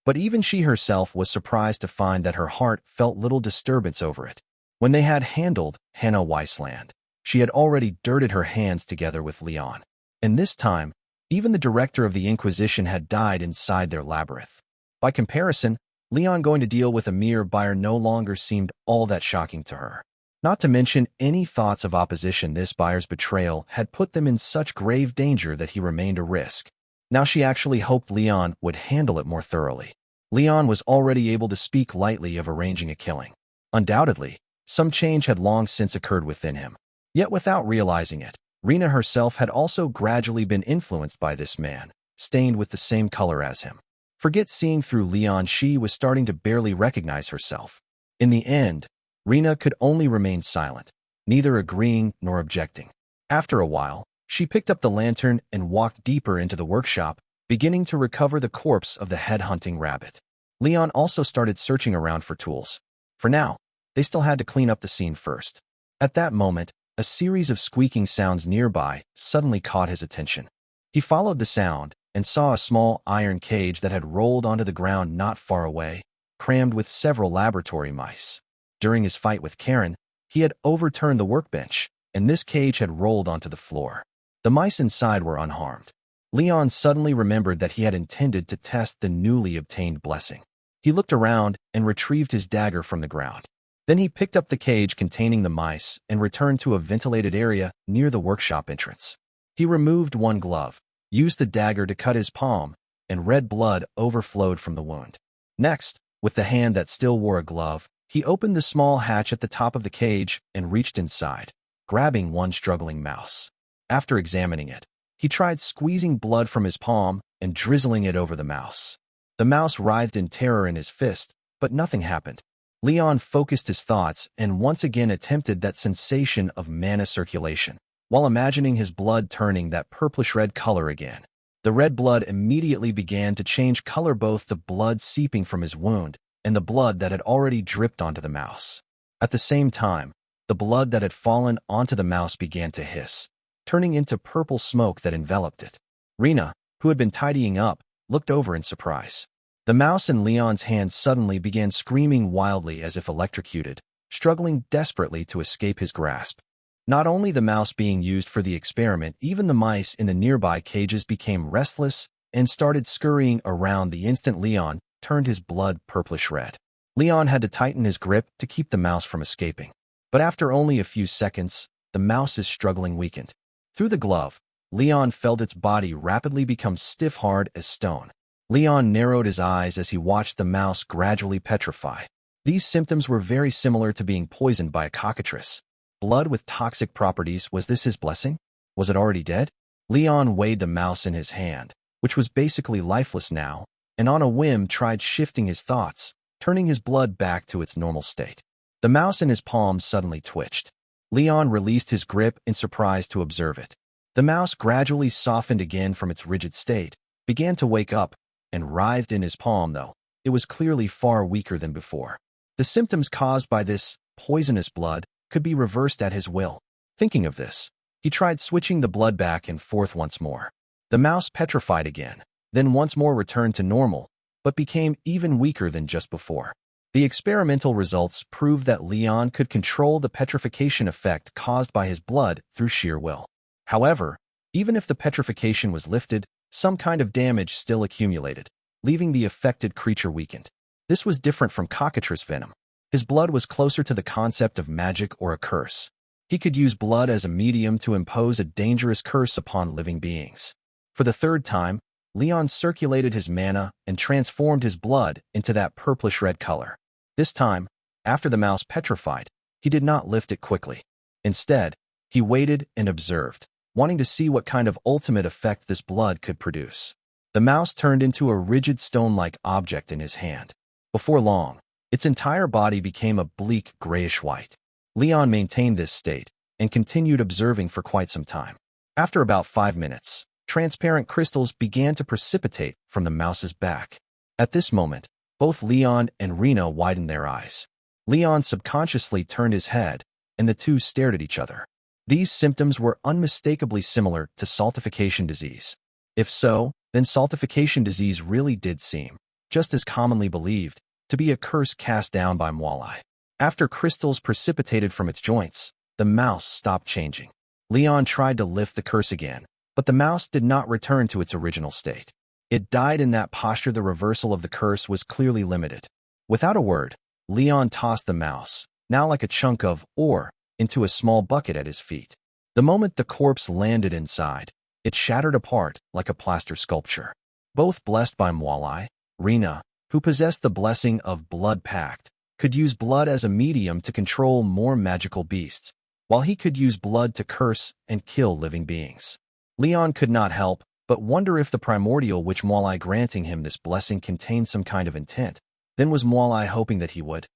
But even she herself was surprised to find that her heart felt little disturbance over it. When they had handled Hannah Weissland, she had already dirted her hands together with Leon. And this time, even the director of the Inquisition had died inside their labyrinth. By comparison, Leon going to deal with a mere buyer no longer seemed all that shocking to her. Not to mention any thoughts of opposition, this buyer's betrayal had put them in such grave danger that he remained a risk. Now she actually hoped Leon would handle it more thoroughly. Leon was already able to speak lightly of arranging a killing. Undoubtedly, some change had long since occurred within him. Yet without realizing it, Rina herself had also gradually been influenced by this man, stained with the same color as him. Forget seeing through Leon, she was starting to barely recognize herself. In the end, Rina could only remain silent, neither agreeing nor objecting. After a while, she picked up the lantern and walked deeper into the workshop, beginning to recover the corpse of the head-hunting rabbit. Leon also started searching around for tools. For now, they still had to clean up the scene first. At that moment, a series of squeaking sounds nearby suddenly caught his attention. He followed the sound and saw a small iron cage that had rolled onto the ground not far away, crammed with several laboratory mice. During his fight with Karen, he had overturned the workbench, and this cage had rolled onto the floor. The mice inside were unharmed. Leon suddenly remembered that he had intended to test the newly obtained blessing. He looked around and retrieved his dagger from the ground. Then he picked up the cage containing the mice and returned to a ventilated area near the workshop entrance. He removed one glove, used the dagger to cut his palm, and red blood overflowed from the wound. Next, with the hand that still wore a glove, he opened the small hatch at the top of the cage and reached inside, grabbing one struggling mouse. After examining it, he tried squeezing blood from his palm and drizzling it over the mouse. The mouse writhed in terror in his fist, but nothing happened. Leon focused his thoughts and once again attempted that sensation of mana circulation, while imagining his blood turning that purplish-red color again. The red blood immediately began to change color, both the blood seeping from his wound and the blood that had already dripped onto the mouse. At the same time, the blood that had fallen onto the mouse began to hiss, turning into purple smoke that enveloped it. Rena, who had been tidying up, looked over in surprise. The mouse in Leon's hand suddenly began screaming wildly as if electrocuted, struggling desperately to escape his grasp. Not only the mouse being used for the experiment, even the mice in the nearby cages became restless and started scurrying around the instant Leon turned his blood purplish red. Leon had to tighten his grip to keep the mouse from escaping. But after only a few seconds, the mouse's struggling weakened. Through the glove, Leon felt its body rapidly become stiff-hard as stone. Leon narrowed his eyes as he watched the mouse gradually petrify. These symptoms were very similar to being poisoned by a cockatrice. Blood with toxic properties, was this his blessing? Was it already dead? Leon weighed the mouse in his hand, which was basically lifeless now, and on a whim tried shifting his thoughts, turning his blood back to its normal state. The mouse in his palm suddenly twitched. Leon released his grip in surprise to observe it. The mouse gradually softened again from its rigid state, began to wake up, and writhed in his palm, though it was clearly far weaker than before. The symptoms caused by this poisonous blood could be reversed at his will. Thinking of this, he tried switching the blood back and forth once more. The mouse petrified again, then once more returned to normal, but became even weaker than just before. The experimental results proved that Leon could control the petrification effect caused by his blood through sheer will. However, even if the petrification was lifted, some kind of damage still accumulated, leaving the affected creature weakened. This was different from cockatrice venom. His blood was closer to the concept of magic or a curse. He could use blood as a medium to impose a dangerous curse upon living beings. For the third time, Leon circulated his mana and transformed his blood into that purplish-red color. This time, after the mouse petrified, he did not lift it quickly. Instead, he waited and observed, wanting to see what kind of ultimate effect this blood could produce. The mouse turned into a rigid stone-like object in his hand. Before long, its entire body became a bleak grayish-white. Leon maintained this state and continued observing for quite some time. After about 5 minutes, transparent crystals began to precipitate from the mouse's back. At this moment, both Leon and Rena widened their eyes. Leon subconsciously turned his head, and the two stared at each other. These symptoms were unmistakably similar to saltification disease. If so, then saltification disease really did seem, just as commonly believed, to be a curse cast down by Mwalai. After crystals precipitated from its joints, the mouse stopped changing. Leon tried to lift the curse again, but the mouse did not return to its original state. It died in that posture. The reversal of the curse was clearly limited. Without a word, Leon tossed the mouse, now like a chunk of ore, into a small bucket at his feet. The moment the corpse landed inside, it shattered apart like a plaster sculpture. Both blessed by Mwalai, Rena, who possessed the blessing of blood pact, could use blood as a medium to control more magical beasts, while he could use blood to curse and kill living beings. Leon could not help but wonder if the primordial which Mwalai granting him this blessing contained some kind of intent. Then was Mwalai hoping that he would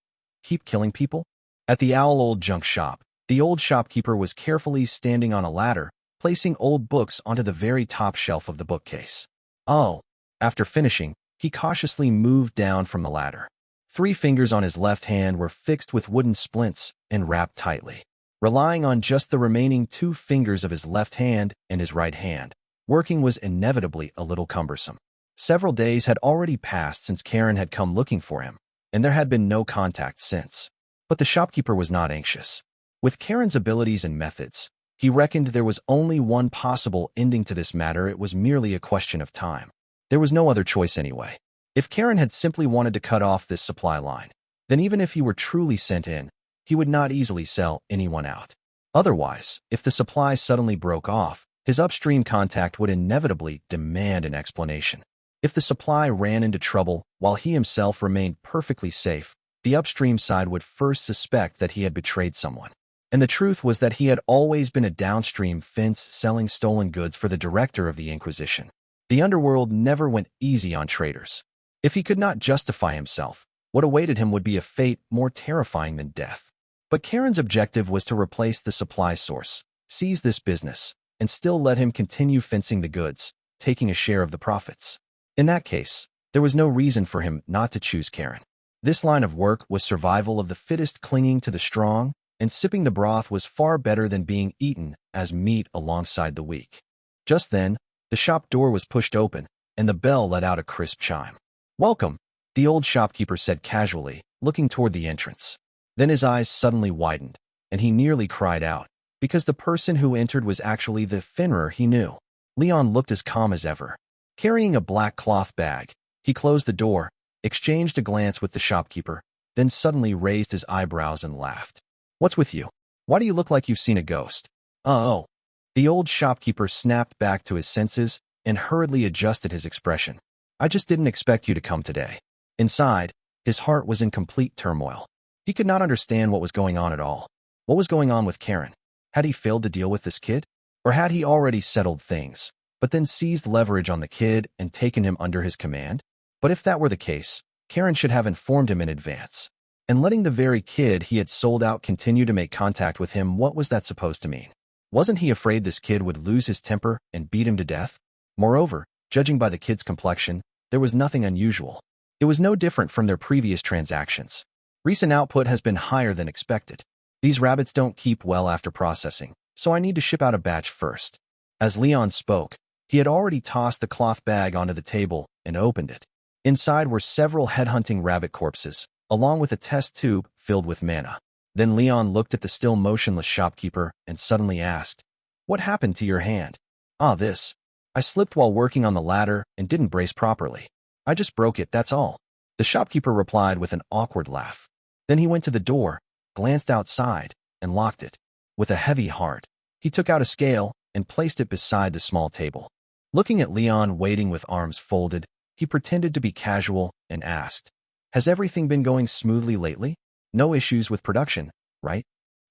keep killing people? At the outlawed junk shop, the old shopkeeper was carefully standing on a ladder, placing old books onto the very top shelf of the bookcase. Oh, after finishing, he cautiously moved down from the ladder. 3 fingers on his left hand were fixed with wooden splints and wrapped tightly. Relying on just the remaining 2 fingers of his left hand and his right hand, working was inevitably a little cumbersome. Several days had already passed since Karen had come looking for him, and there had been no contact since. But the shopkeeper was not anxious. With Karen's abilities and methods, he reckoned there was only one possible ending to this matter. It was merely a question of time. There was no other choice anyway. If Karen had simply wanted to cut off this supply line, then even if he were truly sent in, he would not easily sell anyone out. Otherwise, if the supply suddenly broke off, his upstream contact would inevitably demand an explanation. If the supply ran into trouble while he himself remained perfectly safe, the upstream side would first suspect that he had betrayed someone. And the truth was that he had always been a downstream fence selling stolen goods for the director of the Inquisition. The Underworld never went easy on traitors. If he could not justify himself, what awaited him would be a fate more terrifying than death. But Karen's objective was to replace the supply source, seize this business, and still let him continue fencing the goods, taking a share of the profits. In that case, there was no reason for him not to choose Karen. This line of work was survival of the fittest clinging to the strong, and sipping the broth was far better than being eaten as meat alongside the weak. Just then, the shop door was pushed open, and the bell let out a crisp chime. "Welcome," the old shopkeeper said casually, looking toward the entrance. Then his eyes suddenly widened, and he nearly cried out, because the person who entered was actually the Finnerer he knew. Leon looked as calm as ever. Carrying a black cloth bag, he closed the door, exchanged a glance with the shopkeeper, then suddenly raised his eyebrows and laughed. "What's with you? Why do you look like you've seen a ghost?" "Oh." The old shopkeeper snapped back to his senses and hurriedly adjusted his expression. "I just didn't expect you to come today." Inside, his heart was in complete turmoil. He could not understand what was going on at all. What was going on with Karen? Had he failed to deal with this kid? Or had he already settled things, but then seized leverage on the kid and taken him under his command? But if that were the case, Karen should have informed him in advance. And letting the very kid he had sold out continue to make contact with him, what was that supposed to mean? Wasn't he afraid this kid would lose his temper and beat him to death? Moreover, judging by the kid's complexion, there was nothing unusual. It was no different from their previous transactions. Recent output has been higher than expected. These rabbits don't keep well after processing, so I need to ship out a batch first. As Leon spoke, he had already tossed the cloth bag onto the table and opened it. Inside were several headhunting rabbit corpses, along with a test tube filled with manna. Then Leon looked at the still motionless shopkeeper and suddenly asked, "What happened to your hand?" "Ah, this. I slipped while working on the ladder and didn't brace properly. I just broke it, that's all." The shopkeeper replied with an awkward laugh. Then he went to the door, glanced outside, and locked it. With a heavy heart, he took out a scale and placed it beside the small table. Looking at Leon waiting with arms folded, he pretended to be casual and asked, "Has everything been going smoothly lately? No issues with production, right?"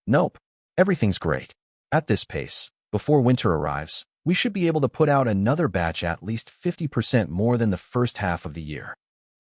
"Nope. Everything's great. At this pace, before winter arrives, we should be able to put out another batch at least 50% more than the first half of the year."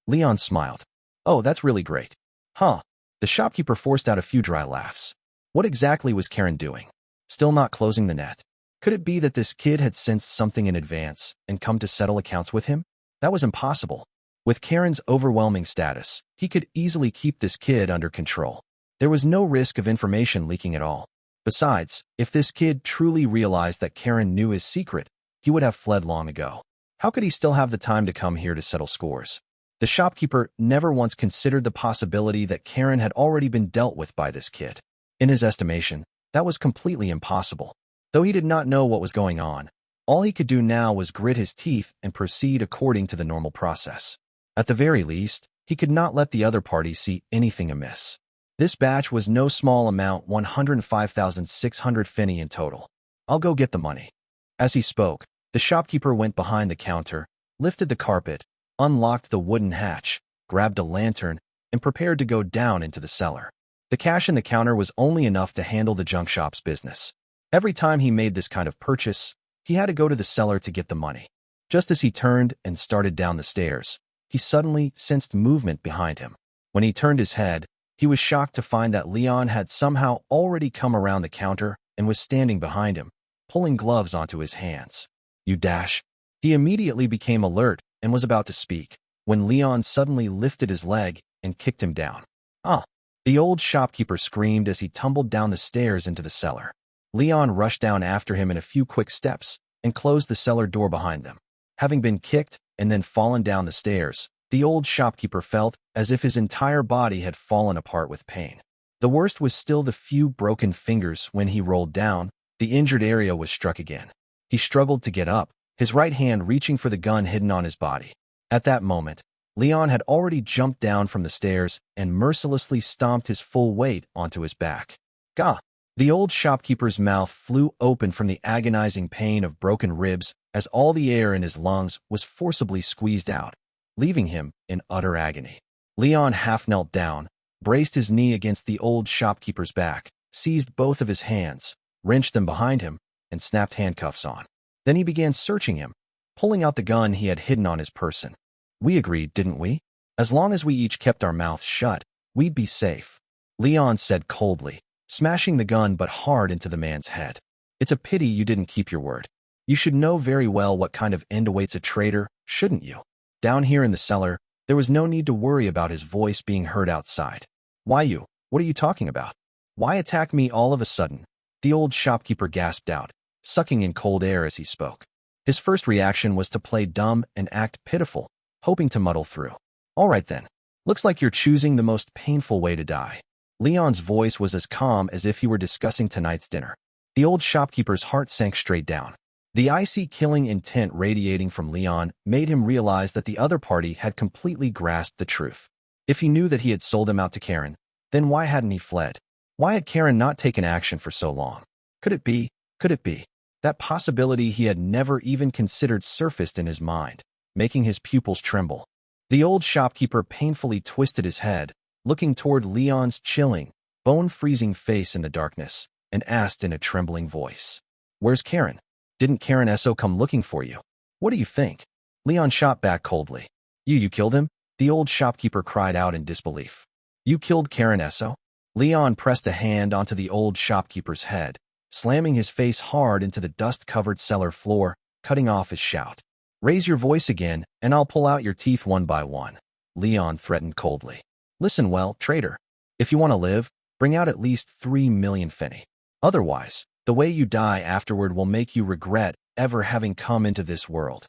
Leon smiled. "Oh, that's really great." "Huh." The shopkeeper forced out a few dry laughs. What exactly was Karen doing? Still not closing the net? Could it be that this kid had sensed something in advance and come to settle accounts with him? That was impossible. With Karen's overwhelming status, he could easily keep this kid under control. There was no risk of information leaking at all. Besides, if this kid truly realized that Karen knew his secret, he would have fled long ago. How could he still have the time to come here to settle scores? The shopkeeper never once considered the possibility that Karen had already been dealt with by this kid. In his estimation, that was completely impossible. Though he did not know what was going on, all he could do now was grit his teeth and proceed according to the normal process. At the very least, he could not let the other party see anything amiss. This batch was no small amount, 105,600 finny in total. "I'll go get the money." As he spoke, the shopkeeper went behind the counter, lifted the carpet, unlocked the wooden hatch, grabbed a lantern, and prepared to go down into the cellar. The cash in the counter was only enough to handle the junk shop's business. Every time he made this kind of purchase, he had to go to the cellar to get the money. Just as he turned and started down the stairs, he suddenly sensed movement behind him. When he turned his head, he was shocked to find that Leon had somehow already come around the counter and was standing behind him, pulling gloves onto his hands. "You dash." He immediately became alert and was about to speak, when Leon suddenly lifted his leg and kicked him down. "Ah!" The old shopkeeper screamed as he tumbled down the stairs into the cellar. Leon rushed down after him in a few quick steps and closed the cellar door behind them. Having been kicked and then fallen down the stairs, the old shopkeeper felt as if his entire body had fallen apart with pain. The worst was still the few broken fingers. When he rolled down, the injured area was struck again. He struggled to get up, his right hand reaching for the gun hidden on his body. At that moment, Leon had already jumped down from the stairs and mercilessly stomped his full weight onto his back. "Gah!" The old shopkeeper's mouth flew open from the agonizing pain of broken ribs as all the air in his lungs was forcibly squeezed out, leaving him in utter agony. Leon half knelt down, braced his knee against the old shopkeeper's back, seized both of his hands, wrenched them behind him, and snapped handcuffs on. Then he began searching him, pulling out the gun he had hidden on his person. "We agreed, didn't we? As long as we each kept our mouths shut, we'd be safe," Leon said coldly, smashing the gun but hard into the man's head. "It's a pity you didn't keep your word. You should know very well what kind of end awaits a traitor, shouldn't you?" Down here in the cellar, There was no need to worry about his voice being heard outside. Why you? What are you talking about? Why attack me all of a sudden? The old shopkeeper gasped out, sucking in cold air as he spoke. His first reaction was to play dumb and act pitiful, hoping to muddle through. All right then. Looks like you're choosing the most painful way to die. Leon's voice was as calm as if he were discussing tonight's dinner. The old shopkeeper's heart sank straight down. The icy killing intent radiating from Leon made him realize that the other party had completely grasped the truth. If he knew that he had sold him out to Karen, then why hadn't he fled? Why had Karen not taken action for so long? Could it be? Could it be? That possibility he had never even considered surfaced in his mind, making his pupils tremble. The old shopkeeper painfully twisted his head, looking toward Leon's chilling, bone-freezing face in the darkness, and asked in a trembling voice, "Where's Karen? Didn't Karen Esso come looking for you? What do you think?" Leon shot back coldly. You killed him?" The old shopkeeper cried out in disbelief. "You killed Karen Esso?" Leon pressed a hand onto the old shopkeeper's head, slamming his face hard into the dust-covered cellar floor, cutting off his shout. "Raise your voice again, and I'll pull out your teeth one by one," Leon threatened coldly. "Listen well, traitor. If you want to live, bring out at least 3 million fenny. Otherwise, the way you die afterward will make you regret ever having come into this world."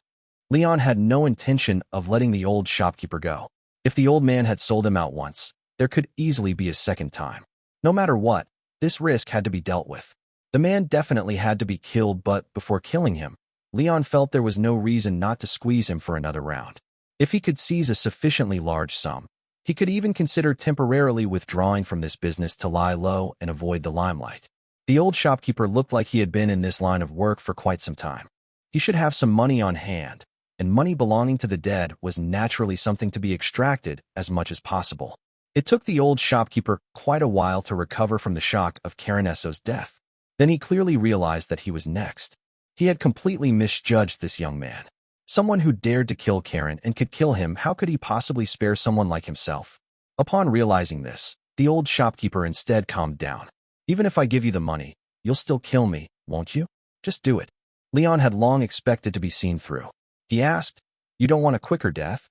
Leon had no intention of letting the old shopkeeper go. If the old man had sold him out once, there could easily be a second time. No matter what, this risk had to be dealt with. The man definitely had to be killed, but before killing him, Leon felt there was no reason not to squeeze him for another round. If he could seize a sufficiently large sum, he could even consider temporarily withdrawing from this business to lie low and avoid the limelight. The old shopkeeper looked like he had been in this line of work for quite some time. He should have some money on hand, and money belonging to the dead was naturally something to be extracted as much as possible. It took the old shopkeeper quite a while to recover from the shock of Karen Esso's death. Then he clearly realized that he was next. He had completely misjudged this young man. Someone who dared to kill Karen and could kill him, how could he possibly spare someone like himself? Upon realizing this, the old shopkeeper instead calmed down. "Even if I give you the money, you'll still kill me, won't you? Just do it." Leon had long expected to be seen through. He asked, "You don't want a quicker death?"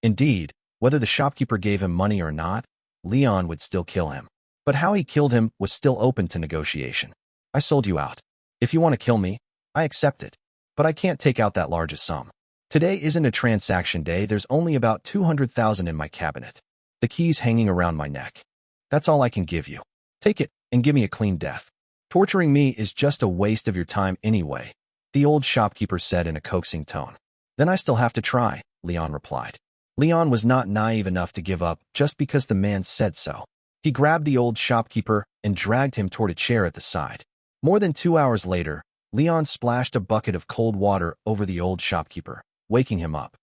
Indeed, whether the shopkeeper gave him money or not, Leon would still kill him. But how he killed him was still open to negotiation. "I sold you out. If you want to kill me, I accept it. But I can't take out that large a sum. Today isn't a transaction day. There's only about 200,000 in my cabinet. The keys hanging around my neck. That's all I can give you. Take it and give me a clean death. Torturing me is just a waste of your time anyway," the old shopkeeper said in a coaxing tone. "Then I still have to try," Leon replied. Leon was not naive enough to give up just because the man said so. He grabbed the old shopkeeper and dragged him toward a chair at the side. More than 2 hours later, Leon splashed a bucket of cold water over the old shopkeeper, waking him up.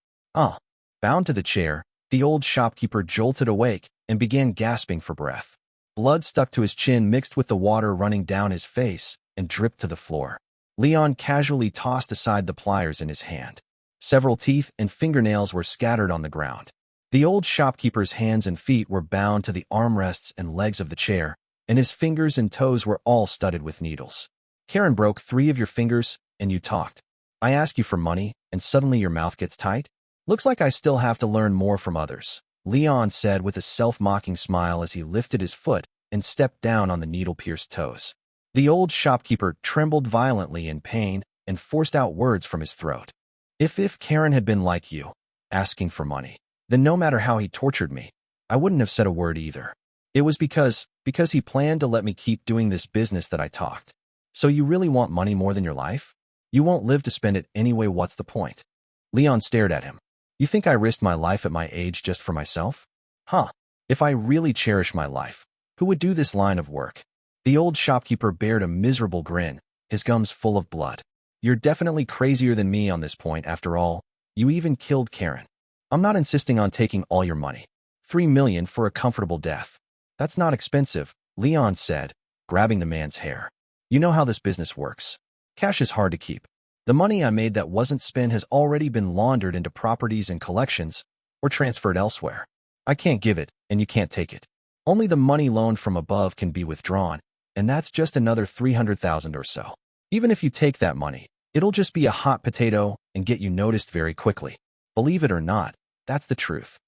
Bound to the chair, the old shopkeeper jolted awake and began gasping for breath. Blood stuck to his chin mixed with the water running down his face and dripped to the floor. Leon casually tossed aside the pliers in his hand. Several teeth and fingernails were scattered on the ground. The old shopkeeper's hands and feet were bound to the armrests and legs of the chair, and his fingers and toes were all studded with needles. "Karen broke 3 of your fingers, and you talked. I ask you for money, and suddenly your mouth gets tight? Looks like I still have to learn more from others," Leon said with a self-mocking smile as he lifted his foot and stepped down on the needle-pierced toes. The old shopkeeper trembled violently in pain and forced out words from his throat. If Karen had been like you, asking for money, then no matter how he tortured me, I wouldn't have said a word either. It was because he planned to let me keep doing this business that I talked. So you really want money more than your life? You won't live to spend it anyway. What's the point?" Leon stared at him. "You think I risked my life at my age just for myself? If I really cherish my life, who would do this line of work?" The old shopkeeper bared a miserable grin, his gums full of blood. "You're definitely crazier than me on this point. After all, you even killed Karen. I'm not insisting on taking all your money. 3 million for a comfortable death. That's not expensive," Leon said, grabbing the man's hair. "You know how this business works. Cash is hard to keep. The money I made that wasn't spent has already been laundered into properties and collections or transferred elsewhere. I can't give it, and you can't take it. Only the money loaned from above can be withdrawn, and that's just another 300,000 or so. Even if you take that money, it'll just be a hot potato and get you noticed very quickly. Believe it or not, that's the truth."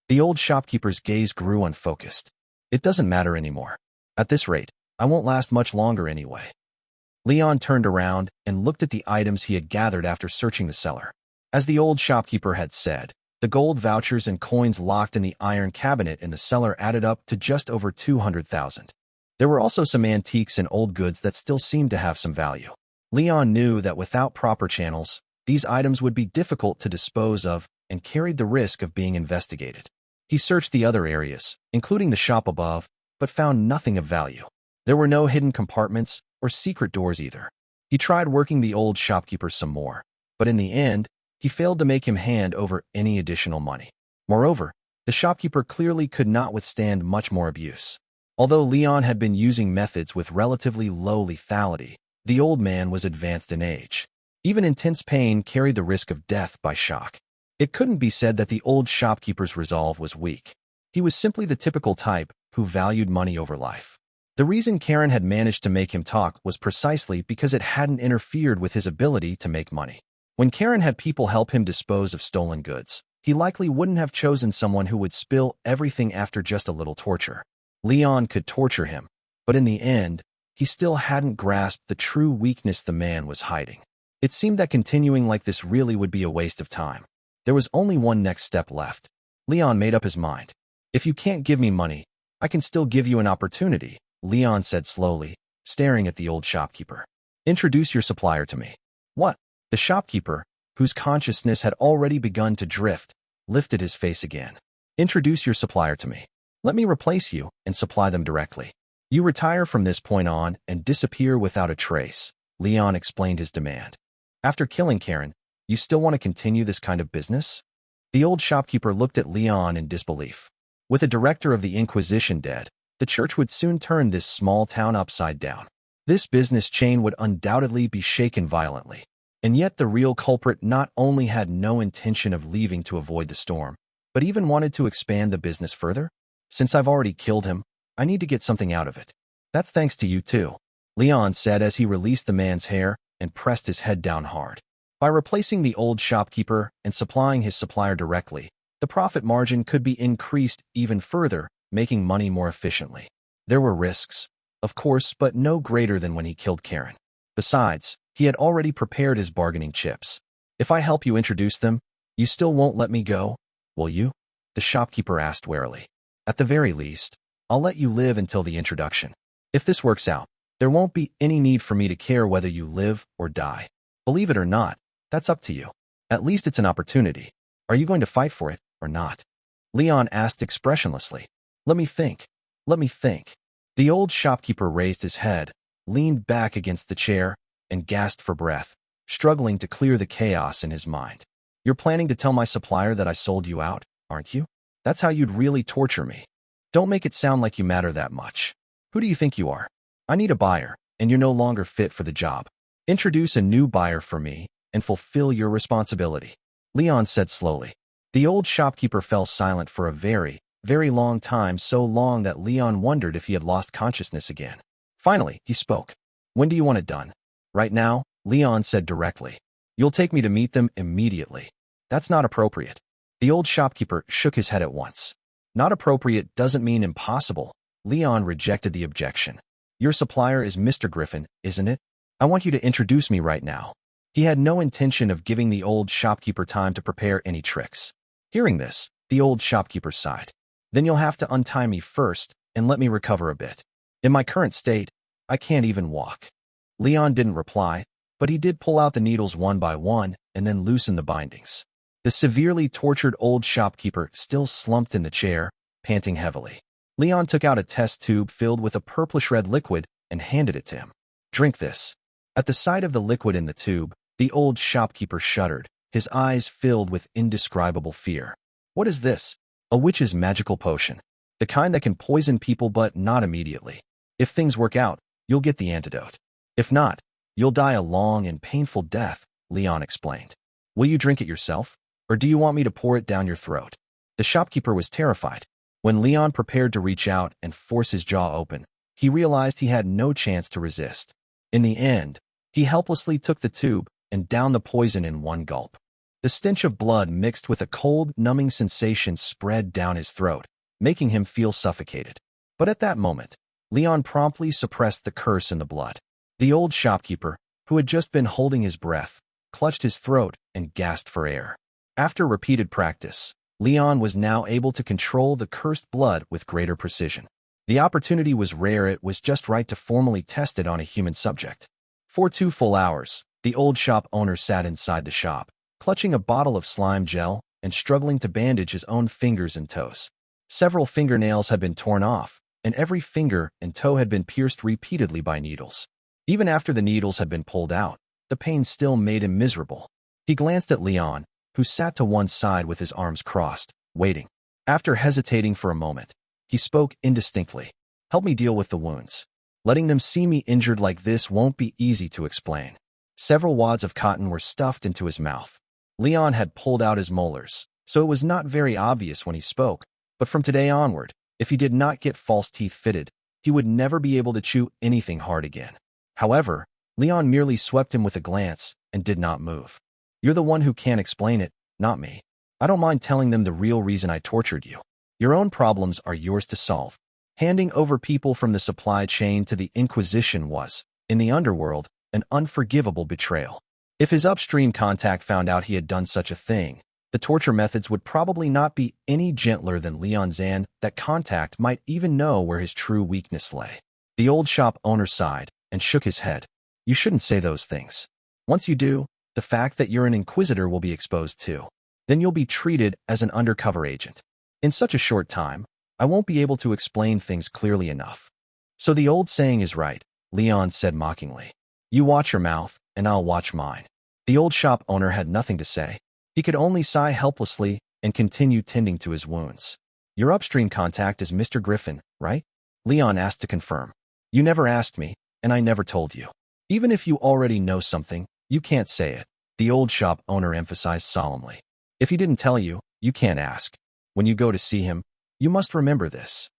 The old shopkeeper's gaze grew unfocused. It doesn't matter anymore. At this rate, I won't last much longer anyway. Leon turned around and looked at the items he had gathered after searching the cellar. As the old shopkeeper had said, the gold vouchers and coins locked in the iron cabinet in the cellar added up to just over 200,000. There were also some antiques and old goods that still seemed to have some value. Leon knew that without proper channels, these items would be difficult to dispose of and carried the risk of being investigated. He searched the other areas, including the shop above, but found nothing of value. There were no hidden compartments or secret doors either. He tried working the old shopkeeper some more, but in the end, he failed to make him hand over any additional money. Moreover, the shopkeeper clearly could not withstand much more abuse. Although Leon had been using methods with relatively low lethality, the old man was advanced in age. Even intense pain carried the risk of death by shock. It couldn't be said that the old shopkeeper's resolve was weak. He was simply the typical type who valued money over life. The reason Karen had managed to make him talk was precisely because it hadn't interfered with his ability to make money. When Karen had people help him dispose of stolen goods, he likely wouldn't have chosen someone who would spill everything after just a little torture. Leon could torture him, but in the end, he still hadn't grasped the true weakness the man was hiding. It seemed that continuing like this really would be a waste of time. There was only one next step left. Leon made up his mind. If you can't give me money, I can still give you an opportunity, Leon said slowly, staring at the old shopkeeper. Introduce your supplier to me. What? The shopkeeper, whose consciousness had already begun to drift, lifted his face again. Introduce your supplier to me. Let me replace you and supply them directly. You retire from this point on and disappear without a trace, Leon explained his demand. After killing Karen, you still want to continue this kind of business? The old shopkeeper looked at Leon in disbelief. With the director of the Inquisition dead, the church would soon turn this small town upside down. This business chain would undoubtedly be shaken violently. And yet the real culprit not only had no intention of leaving to avoid the storm, but even wanted to expand the business further. Since I've already killed him, I need to get something out of it. That's thanks to you too, Leon said as he released the man's hair and pressed his head down hard. By replacing the old shopkeeper and supplying his supplier directly, the profit margin could be increased even further, making money more efficiently. There were risks, of course, but no greater than when he killed Karen. Besides, he had already prepared his bargaining chips. If I help you introduce them, you still won't let me go, will you? The shopkeeper asked warily. At the very least, I'll let you live until the introduction. If this works out, there won't be any need for me to care whether you live or die. Believe it or not, that's up to you. At least it's an opportunity. Are you going to fight for it or not? Leon asked expressionlessly. Let me think. Let me think. The old shopkeeper raised his head, leaned back against the chair, and gasped for breath, struggling to clear the chaos in his mind. You're planning to tell my supplier that I sold you out, aren't you? That's how you'd really torture me. Don't make it sound like you matter that much. Who do you think you are? I need a buyer, and you're no longer fit for the job. Introduce a new buyer for me, and fulfill your responsibility, Leon said slowly. The old shopkeeper fell silent for a very, very long time, so long that Leon wondered if he had lost consciousness again. Finally, he spoke. When do you want it done? Right now, Leon said directly. You'll take me to meet them immediately. That's not appropriate. The old shopkeeper shook his head at once. Not appropriate doesn't mean impossible. Leon rejected the objection. Your supplier is Mr. Griffin, isn't it? I want you to introduce me right now. He had no intention of giving the old shopkeeper time to prepare any tricks. Hearing this, the old shopkeeper sighed. Then you'll have to untie me first and let me recover a bit. In my current state, I can't even walk. Leon didn't reply, but he did pull out the needles one by one and then loosen the bindings. The severely tortured old shopkeeper still slumped in the chair, panting heavily. Leon took out a test tube filled with a purplish-red liquid and handed it to him. Drink this. At the sight of the liquid in the tube, the old shopkeeper shuddered, his eyes filled with indescribable fear. What is this? A witch's magical potion. The kind that can poison people but not immediately. If things work out, you'll get the antidote. If not, you'll die a long and painful death, Leon explained. Will you drink it yourself, or do you want me to pour it down your throat? The shopkeeper was terrified. When Leon prepared to reach out and force his jaw open, he realized he had no chance to resist. In the end, he helplessly took the tube and downed the poison in one gulp. The stench of blood mixed with a cold, numbing sensation spread down his throat, making him feel suffocated. But at that moment, Leon promptly suppressed the curse in the blood. The old shopkeeper, who had just been holding his breath, clutched his throat and gasped for air. After repeated practice, Leon was now able to control the cursed blood with greater precision. The opportunity was rare. It was just right to formally test it on a human subject. For 2 full hours, the old shop owner sat inside the shop, clutching a bottle of slime gel and struggling to bandage his own fingers and toes. Several fingernails had been torn off, and every finger and toe had been pierced repeatedly by needles. Even after the needles had been pulled out, the pain still made him miserable. He glanced at Leon, who sat to one side with his arms crossed, waiting. After hesitating for a moment, he spoke indistinctly. "Help me deal with the wounds. Letting them see me injured like this won't be easy to explain." Several wads of cotton were stuffed into his mouth. Leon had pulled out his molars, so it was not very obvious when he spoke, but from today onward, if he did not get false teeth fitted, he would never be able to chew anything hard again. However, Leon merely swept him with a glance and did not move. "You're the one who can't explain it, not me. I don't mind telling them the real reason I tortured you. Your own problems are yours to solve." Handing over people from the supply chain to the Inquisition was, in the Underworld, an unforgivable betrayal. If his upstream contact found out he had done such a thing, the torture methods would probably not be any gentler than Leon's, and that contact might even know where his true weakness lay. The old shop owner sighed and shook his head. "You shouldn't say those things. Once you do, the fact that you're an Inquisitor will be exposed too. Then you'll be treated as an undercover agent. In such a short time, I won't be able to explain things clearly enough." "So the old saying is right," Leon said mockingly. "You watch your mouth, and I'll watch mine." The old shop owner had nothing to say. He could only sigh helplessly and continue tending to his wounds. "Your upstream contact is Mr. Griffin, right?" Leon asked to confirm. "You never asked me, and I never told you. Even if you already know something, you can't say it," the old shop owner emphasized solemnly. "If he didn't tell you, you can't ask. When you go to see him, you must remember this."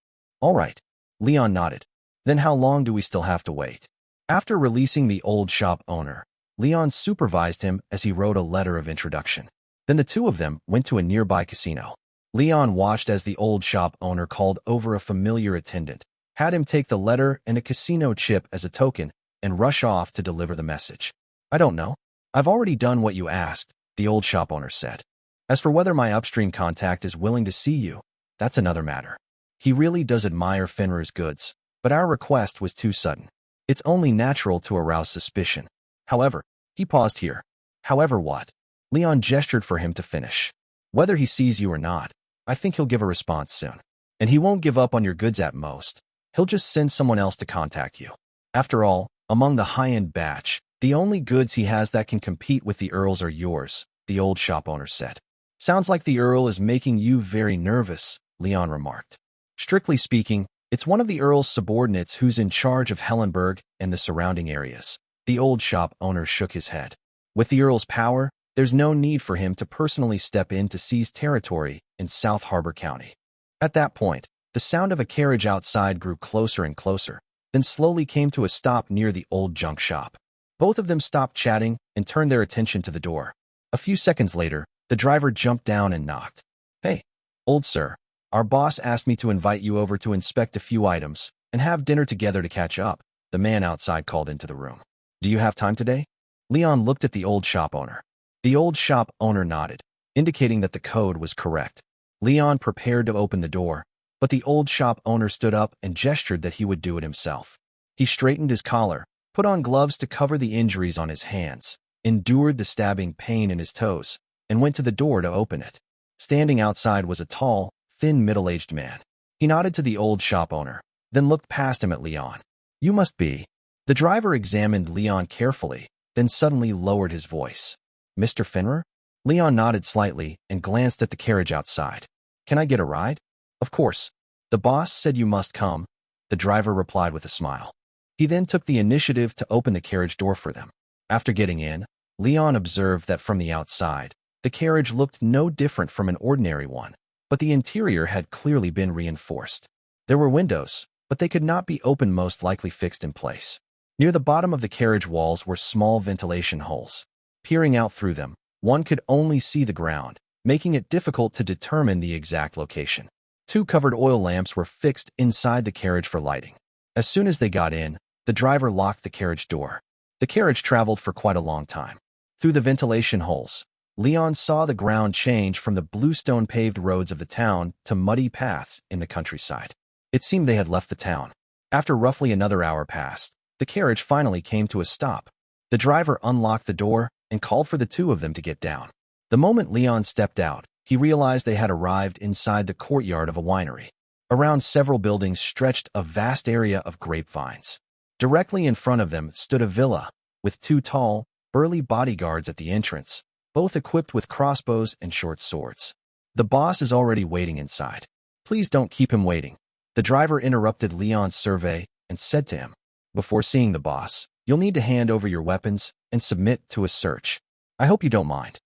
"All right," Leon nodded. "Then how long do we still have to wait?" After releasing the old shop owner, Leon supervised him as he wrote a letter of introduction. Then the two of them went to a nearby casino. Leon watched as the old shop owner called over a familiar attendant, had him take the letter and a casino chip as a token, and rush off to deliver the message. "I don't know. I've already done what you asked," the old shop owner said. "As for whether my upstream contact is willing to see you, that's another matter. He really does admire Fenrir's goods, but our request was too sudden. It's only natural to arouse suspicion. However," he paused here. "However what?" Leon gestured for him to finish. "Whether he sees you or not, I think he'll give a response soon. And he won't give up on your goods at most. He'll just send someone else to contact you. After all, among the high-end batch, the only goods he has that can compete with the Earl's are yours," the old shop owner said. "Sounds like the Earl is making you very nervous," Leon remarked. "Strictly speaking, it's one of the Earl's subordinates who's in charge of Hellenberg and the surrounding areas." The old shop owner shook his head. "With the Earl's power, there's no need for him to personally step in to seize territory in South Harbor County." At that point, the sound of a carriage outside grew closer and closer, then slowly came to a stop near the old junk shop. Both of them stopped chatting and turned their attention to the door. A few seconds later, the driver jumped down and knocked. "Hey, old sir, our boss asked me to invite you over to inspect a few items and have dinner together to catch up," the man outside called into the room. "Do you have time today?" Leon looked at the old shop owner. The old shop owner nodded, indicating that the code was correct. Leon prepared to open the door, but the old shop owner stood up and gestured that he would do it himself. He straightened his collar, put on gloves to cover the injuries on his hands, endured the stabbing pain in his toes, and went to the door to open it. Standing outside was a tall, thin, middle-aged man. He nodded to the old shop owner, then looked past him at Leon. "You must be..." The driver examined Leon carefully, then suddenly lowered his voice. "Mr. Fenrir?" Leon nodded slightly and glanced at the carriage outside. "Can I get a ride?" "Of course. The boss said you must come," the driver replied with a smile. He then took the initiative to open the carriage door for them. After getting in, Leon observed that from the outside, the carriage looked no different from an ordinary one, but the interior had clearly been reinforced. There were windows, but they could not be opened, most likely fixed in place. Near the bottom of the carriage walls were small ventilation holes. Peering out through them, one could only see the ground, making it difficult to determine the exact location. 2 covered oil lamps were fixed inside the carriage for lighting. As soon as they got in, the driver locked the carriage door. The carriage traveled for quite a long time. Through the ventilation holes, Leon saw the ground change from the bluestone paved roads of the town to muddy paths in the countryside. It seemed they had left the town. After roughly another hour passed, the carriage finally came to a stop. The driver unlocked the door and called for the 2 of them to get down. The moment Leon stepped out, he realized they had arrived inside the courtyard of a winery. Around several buildings stretched a vast area of grapevines. Directly in front of them stood a villa, with 2 tall, burly bodyguards at the entrance, both equipped with crossbows and short swords. The boss is already waiting inside. Please don't keep him waiting. The driver interrupted Leon's survey and said to him, before seeing the boss, you'll need to hand over your weapons and submit to a search. I hope you don't mind.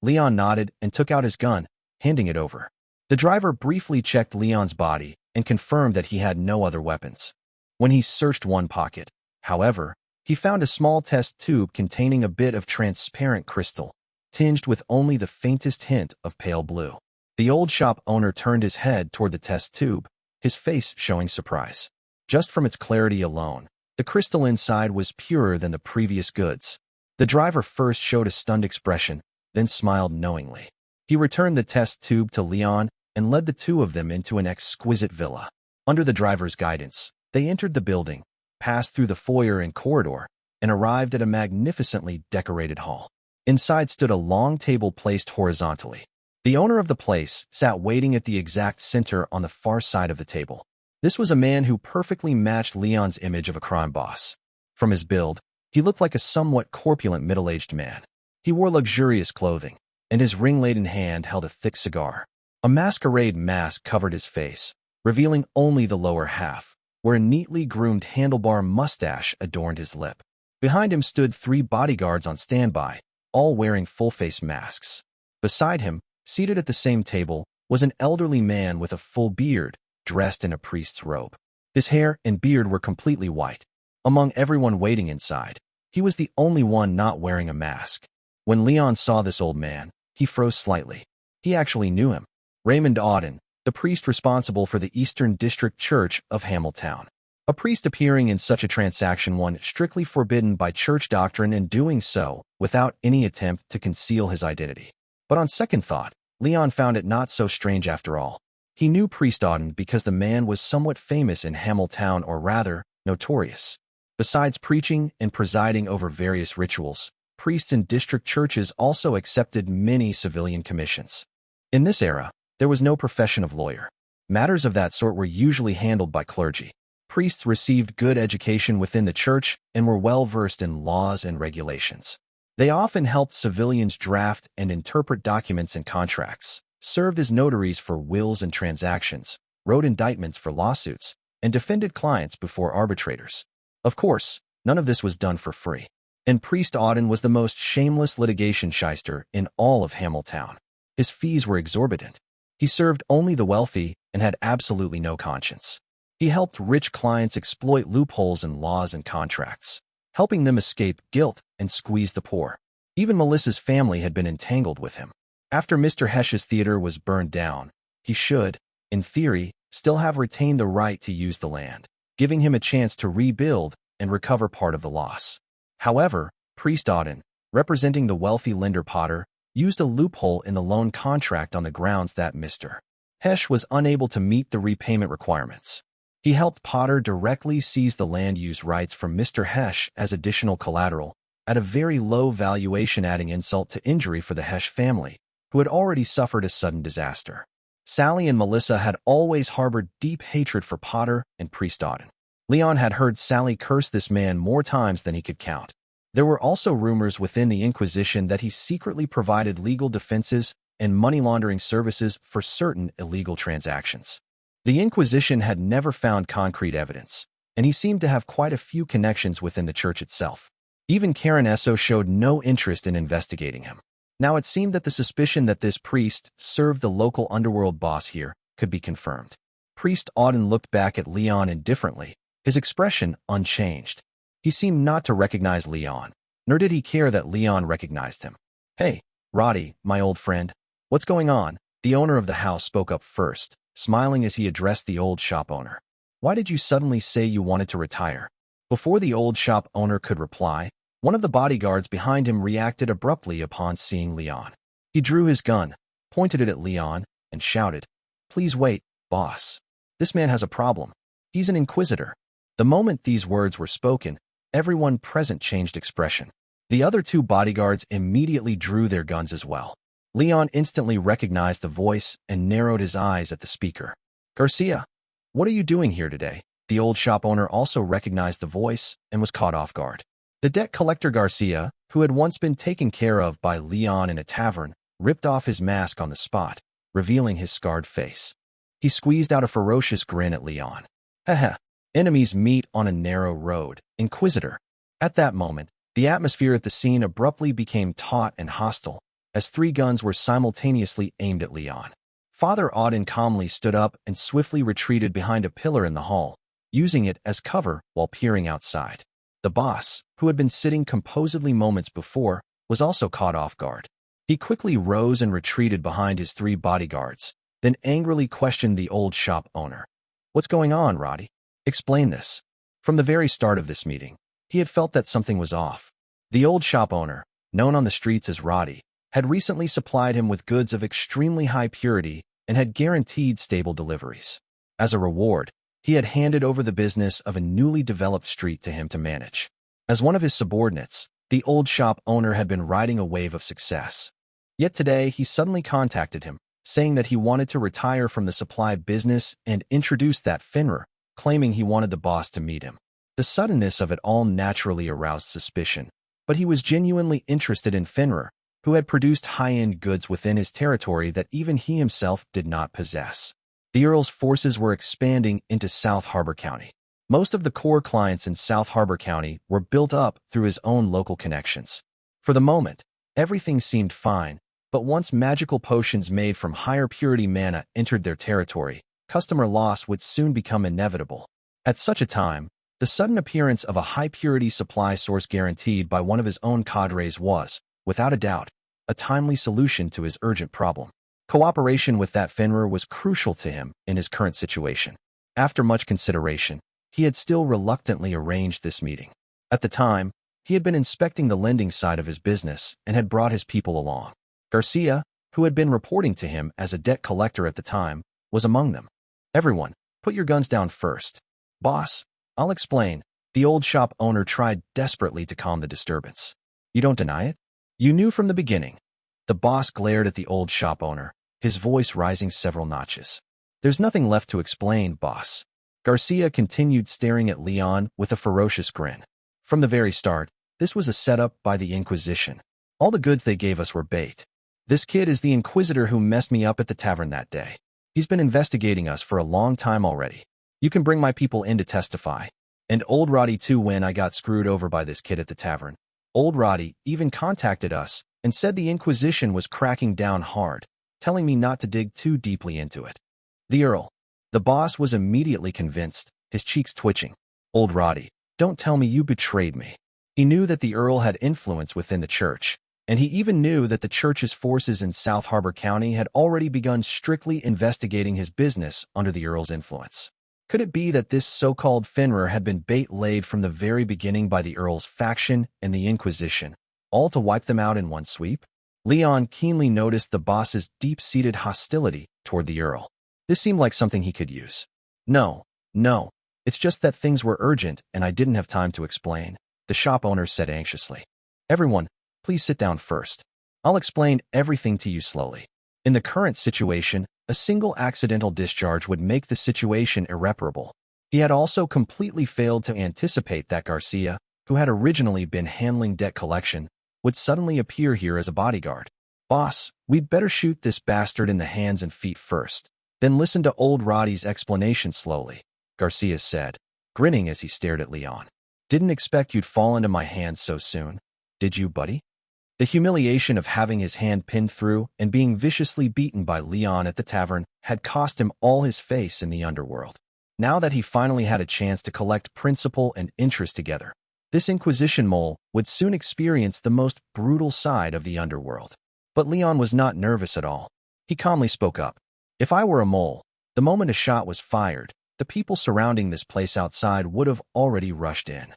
Leon nodded and took out his gun, handing it over. The driver briefly checked Leon's body and confirmed that he had no other weapons. When he searched one pocket, however, he found a small test tube containing a bit of transparent crystal, tinged with only the faintest hint of pale blue. The old shop owner turned his head toward the test tube, his face showing surprise. Just from its clarity alone, the crystal inside was purer than the previous goods. The driver first showed a stunned expression, then smiled knowingly. He returned the test tube to Leon and led the 2 of them into an exquisite villa. Under the driver's guidance, they entered the building, passed through the foyer and corridor, and arrived at a magnificently decorated hall. Inside stood a long table placed horizontally. The owner of the place sat waiting at the exact center on the far side of the table. This was a man who perfectly matched Leon's image of a crime boss. From his build, he looked like a somewhat corpulent middle-aged man. He wore luxurious clothing, and his ring-laden hand held a thick cigar. A masquerade mask covered his face, revealing only the lower half, where a neatly groomed handlebar mustache adorned his lip. Behind him stood 3 bodyguards on standby, all wearing full-face masks. Beside him, seated at the same table, was an elderly man with a full beard, dressed in a priest's robe. His hair and beard were completely white. Among everyone waiting inside, he was the only one not wearing a mask. When Leon saw this old man, he froze slightly. He actually knew him. Raymond Auden, the priest responsible for the Eastern District Church of Hamilton. A priest appearing in such a transaction was strictly forbidden by church doctrine and doing so without any attempt to conceal his identity. But on second thought, Leon found it not so strange after all. He knew Priest Auden because the man was somewhat famous in Hamilton, or rather, notorious. Besides preaching and presiding over various rituals, priests in district churches also accepted many civilian commissions. In this era, there was no profession of lawyer. Matters of that sort were usually handled by clergy. Priests received good education within the church and were well-versed in laws and regulations. They often helped civilians draft and interpret documents and contracts, served as notaries for wills and transactions, wrote indictments for lawsuits, and defended clients before arbitrators. Of course, none of this was done for free, and Priest Auden was the most shameless litigation shyster in all of Hamilton. His fees were exorbitant. He served only the wealthy and had absolutely no conscience. He helped rich clients exploit loopholes in laws and contracts, helping them escape guilt and squeeze the poor. Even Melissa's family had been entangled with him. After Mr. Hesch's theater was burned down, he should, in theory, still have retained the right to use the land, giving him a chance to rebuild and recover part of the loss. However, Priest Auden, representing the wealthy lender Potter, used a loophole in the loan contract on the grounds that Mr. Hesch was unable to meet the repayment requirements. He helped Potter directly seize the land use rights from Mr. Hesch as additional collateral, at a very low valuation, adding insult to injury for the Hesch family, who had already suffered a sudden disaster. Sally and Melissa had always harbored deep hatred for Potter and Priest Auden. Leon had heard Sally curse this man more times than he could count. There were also rumors within the Inquisition that he secretly provided legal defenses and money laundering services for certain illegal transactions. The Inquisition had never found concrete evidence, and he seemed to have quite a few connections within the church itself. Even Karen Esso showed no interest in investigating him. Now it seemed that the suspicion that this priest served the local underworld boss here could be confirmed. Priest Auden looked back at Leon indifferently, his expression unchanged. He seemed not to recognize Leon, nor did he care that Leon recognized him. "Hey, Roddy, my old friend. What's going on? The owner of the house spoke up first, smiling as he addressed the old shop owner. Why did you suddenly say you wanted to retire? Before the old shop owner could reply, one of the bodyguards behind him reacted abruptly upon seeing Leon. He drew his gun, pointed it at Leon, and shouted, "Please wait, boss. This man has a problem. He's an Inquisitor." The moment these words were spoken, everyone present changed expression. The other two bodyguards immediately drew their guns as well. Leon instantly recognized the voice and narrowed his eyes at the speaker. "Garcia, what are you doing here today?" The old shop owner also recognized the voice and was caught off guard. The debt collector Garcia, who had once been taken care of by Leon in a tavern, ripped off his mask on the spot, revealing his scarred face. He squeezed out a ferocious grin at Leon. "Haha, enemies meet on a narrow road, Inquisitor." At that moment, the atmosphere at the scene abruptly became taut and hostile, as three guns were simultaneously aimed at Leon. Father Auden calmly stood up and swiftly retreated behind a pillar in the hall, using it as cover while peering outside. The boss, who had been sitting composedly moments before, was also caught off guard. He quickly rose and retreated behind his three bodyguards, then angrily questioned the old shop owner. "What's going on, Roddy? Explain this." From the very start of this meeting, he had felt that something was off. The old shop owner, known on the streets as Roddy, had recently supplied him with goods of extremely high purity and had guaranteed stable deliveries. As a reward, he had handed over the business of a newly developed street to him to manage. As one of his subordinates, the old shop owner had been riding a wave of success. Yet today he suddenly contacted him, saying that he wanted to retire from the supply business and introduced that Finra, claiming he wanted the boss to meet him. The suddenness of it all naturally aroused suspicion, but he was genuinely interested in Finra, who had produced high-end goods within his territory that even he himself did not possess. The Earl's forces were expanding into South Harbor County. Most of the core clients in South Harbor County were built up through his own local connections. For the moment, everything seemed fine, but once magical potions made from higher purity mana entered their territory, customer loss would soon become inevitable. At such a time, the sudden appearance of a high-purity supply source guaranteed by one of his own cadres was, without a doubt, a timely solution to his urgent problem. Cooperation with that Finra was crucial to him in his current situation. After much consideration, he had still reluctantly arranged this meeting. At the time, he had been inspecting the lending side of his business and had brought his people along. Garcia, who had been reporting to him as a debt collector at the time, was among them. "Everyone, put your guns down first." "Boss, I'll explain." The old shop owner tried desperately to calm the disturbance. "You don't deny it? You knew from the beginning." The boss glared at the old shop owner, his voice rising several notches. "There's nothing left to explain, boss." Garcia continued staring at Leon with a ferocious grin. "From the very start, this was a setup by the Inquisition. All the goods they gave us were bait. This kid is the Inquisitor who messed me up at the tavern that day. He's been investigating us for a long time already. You can bring my people in to testify. And old Roddy too when I got screwed over by this kid at the tavern. Old Roddy even contacted us and said the Inquisition was cracking down hard, telling me not to dig too deeply into it." The Earl. The boss was immediately convinced, his cheeks twitching. "Old Roddy, don't tell me you betrayed me." He knew that the Earl had influence within the church, and he even knew that the church's forces in South Harbor County had already begun strictly investigating his business under the Earl's influence. Could it be that this so-called Finra had been bait laid from the very beginning by the Earl's faction and the Inquisition, all to wipe them out in one sweep? Leon keenly noticed the boss's deep-seated hostility toward the Earl. This seemed like something he could use. No, it's just that things were urgent and I didn't have time to explain," the shop owner said anxiously. "Everyone, please sit down first. I'll explain everything to you slowly." In the current situation, a single accidental discharge would make the situation irreparable. He had also completely failed to anticipate that Garcia, who had originally been handling debt collection, would suddenly appear here as a bodyguard. "Boss, we'd better shoot this bastard in the hands and feet first, then listen to old Roddy's explanation slowly," Garcia said, grinning as he stared at Leon. "Didn't expect you'd fall into my hands so soon. Did you, buddy?" The humiliation of having his hand pinned through and being viciously beaten by Leon at the tavern had cost him all his face in the underworld. Now that he finally had a chance to collect principal and interest together, this Inquisition mole would soon experience the most brutal side of the underworld. But Leon was not nervous at all. He calmly spoke up. If I were a mole, the moment a shot was fired, the people surrounding this place outside would have already rushed in.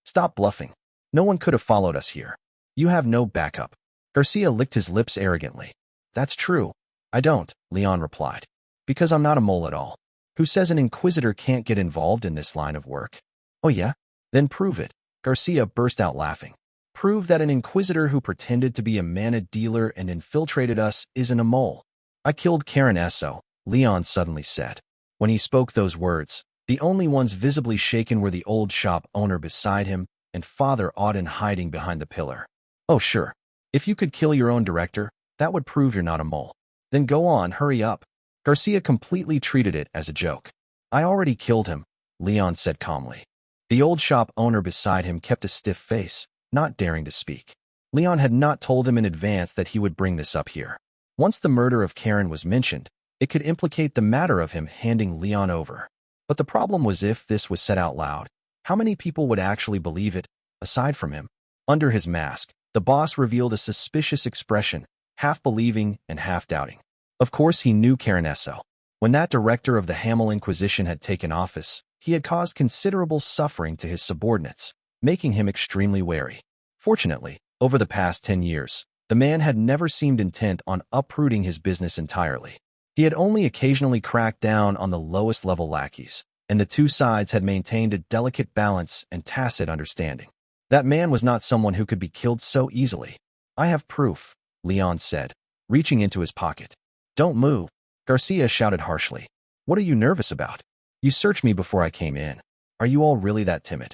Stop bluffing. No one could have followed us here. You have no backup. Garcia licked his lips arrogantly. That's true. I don't, Leon replied. Because I'm not a mole at all. Who says an Inquisitor can't get involved in this line of work? Oh yeah? Then prove it. Garcia burst out laughing. Prove that an Inquisitor who pretended to be a mana dealer and infiltrated us isn't a mole. I killed Karen Esso, Leon suddenly said. When he spoke those words, the only ones visibly shaken were the old shop owner beside him and Father Auden hiding behind the pillar. Oh sure. If you could kill your own director, that would prove you're not a mole. Then go on, hurry up. Garcia completely treated it as a joke. I already killed him, Leon said calmly. The old shop owner beside him kept a stiff face, not daring to speak. Leon had not told him in advance that he would bring this up here. Once the murder of Karen was mentioned, it could implicate the matter of him handing Leon over. But the problem was if this was said out loud, how many people would actually believe it, aside from him? Under his mask, the boss revealed a suspicious expression, half believing and half doubting. Of course he knew Karen Esso. When that director of the Hamel Inquisition had taken office, he had caused considerable suffering to his subordinates, making him extremely wary. Fortunately, over the past 10 years, the man had never seemed intent on uprooting his business entirely. He had only occasionally cracked down on the lowest-level lackeys, and the two sides had maintained a delicate balance and tacit understanding. That man was not someone who could be killed so easily. I have proof, Leon said, reaching into his pocket. Don't move, Garcia shouted harshly. What are you nervous about? You searched me before I came in. Are you all really that timid?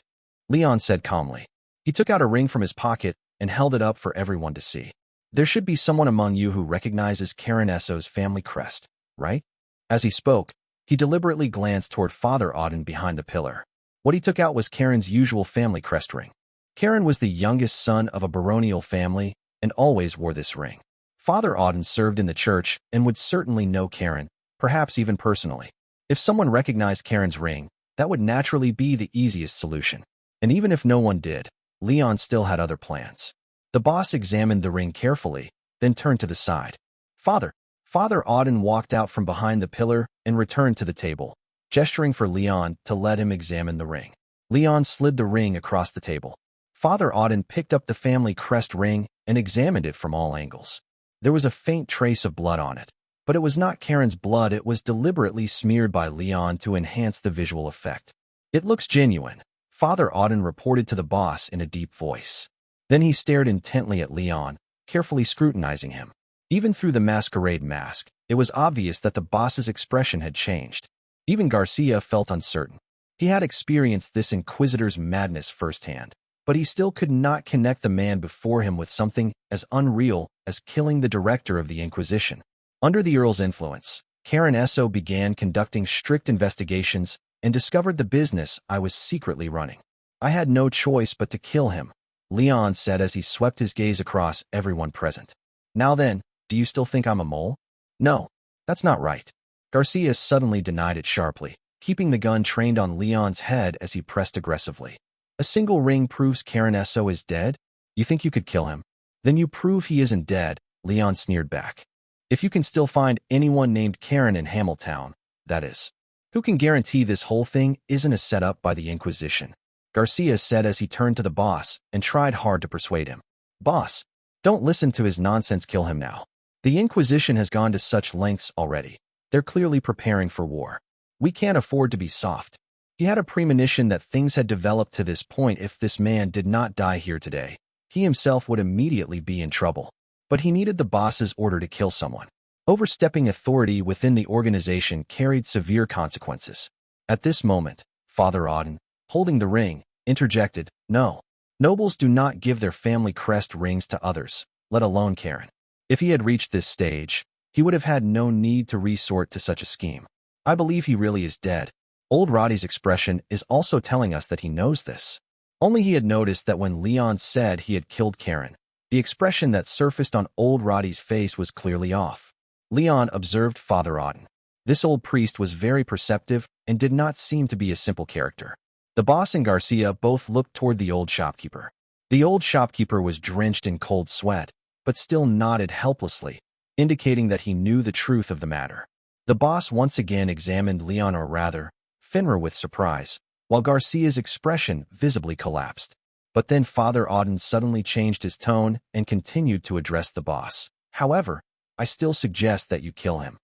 Leon said calmly. He took out a ring from his pocket and held it up for everyone to see. There should be someone among you who recognizes Karen Esso's family crest, right? As he spoke, he deliberately glanced toward Father Auden behind the pillar. What he took out was Karen's usual family crest ring. Karen was the youngest son of a baronial family and always wore this ring. Father Auden served in the church and would certainly know Karen, perhaps even personally. If someone recognized Karen's ring, that would naturally be the easiest solution. And even if no one did, Leon still had other plans. The boss examined the ring carefully, then turned to the side. Father Auden walked out from behind the pillar and returned to the table, gesturing for Leon to let him examine the ring. Leon slid the ring across the table. Father Auden picked up the family crest ring and examined it from all angles. There was a faint trace of blood on it, but it was not Karen's blood. It was deliberately smeared by Leon to enhance the visual effect. It looks genuine, Father Auden reported to the boss in a deep voice. Then he stared intently at Leon, carefully scrutinizing him. Even through the masquerade mask, it was obvious that the boss's expression had changed. Even Garcia felt uncertain. He had experienced this Inquisitor's madness firsthand, but he still could not connect the man before him with something as unreal as killing the director of the Inquisition. Under the Earl's influence, Karen Esso began conducting strict investigations and discovered the business I was secretly running. I had no choice but to kill him, Leon said as he swept his gaze across everyone present. Now then, do you still think I'm a mole? No, that's not right. Garcia suddenly denied it sharply, keeping the gun trained on Leon's head as he pressed aggressively. A single ring proves Karen Esso is dead? You think you could kill him? Then you prove he isn't dead, Leon sneered back. If you can still find anyone named Karen in Hamiltown, that is. Who can guarantee this whole thing isn't a setup by the Inquisition? Garcia said as he turned to the boss and tried hard to persuade him. Boss, don't listen to his nonsense, kill him now. The Inquisition has gone to such lengths already. They're clearly preparing for war. We can't afford to be soft. He had a premonition that things had developed to this point. If this man did not die here today, he himself would immediately be in trouble. But he needed the boss's order to kill someone. Overstepping authority within the organization carried severe consequences. At this moment, Father Auden, holding the ring, interjected, No. Nobles do not give their family crest rings to others, let alone Karen. If he had reached this stage, he would have had no need to resort to such a scheme. I believe he really is dead. Old Roddy's expression is also telling us that he knows this. Only he had noticed that when Leon said he had killed Karen, the expression that surfaced on old Roddy's face was clearly off. Leon observed Father Auden. This old priest was very perceptive and did not seem to be a simple character. The boss and Garcia both looked toward the old shopkeeper. The old shopkeeper was drenched in cold sweat, but still nodded helplessly, indicating that he knew the truth of the matter. The boss once again examined Leon, or rather, Finra, with surprise, while Garcia's expression visibly collapsed. But then Father Auden suddenly changed his tone and continued to address the boss. However, I still suggest that you kill him.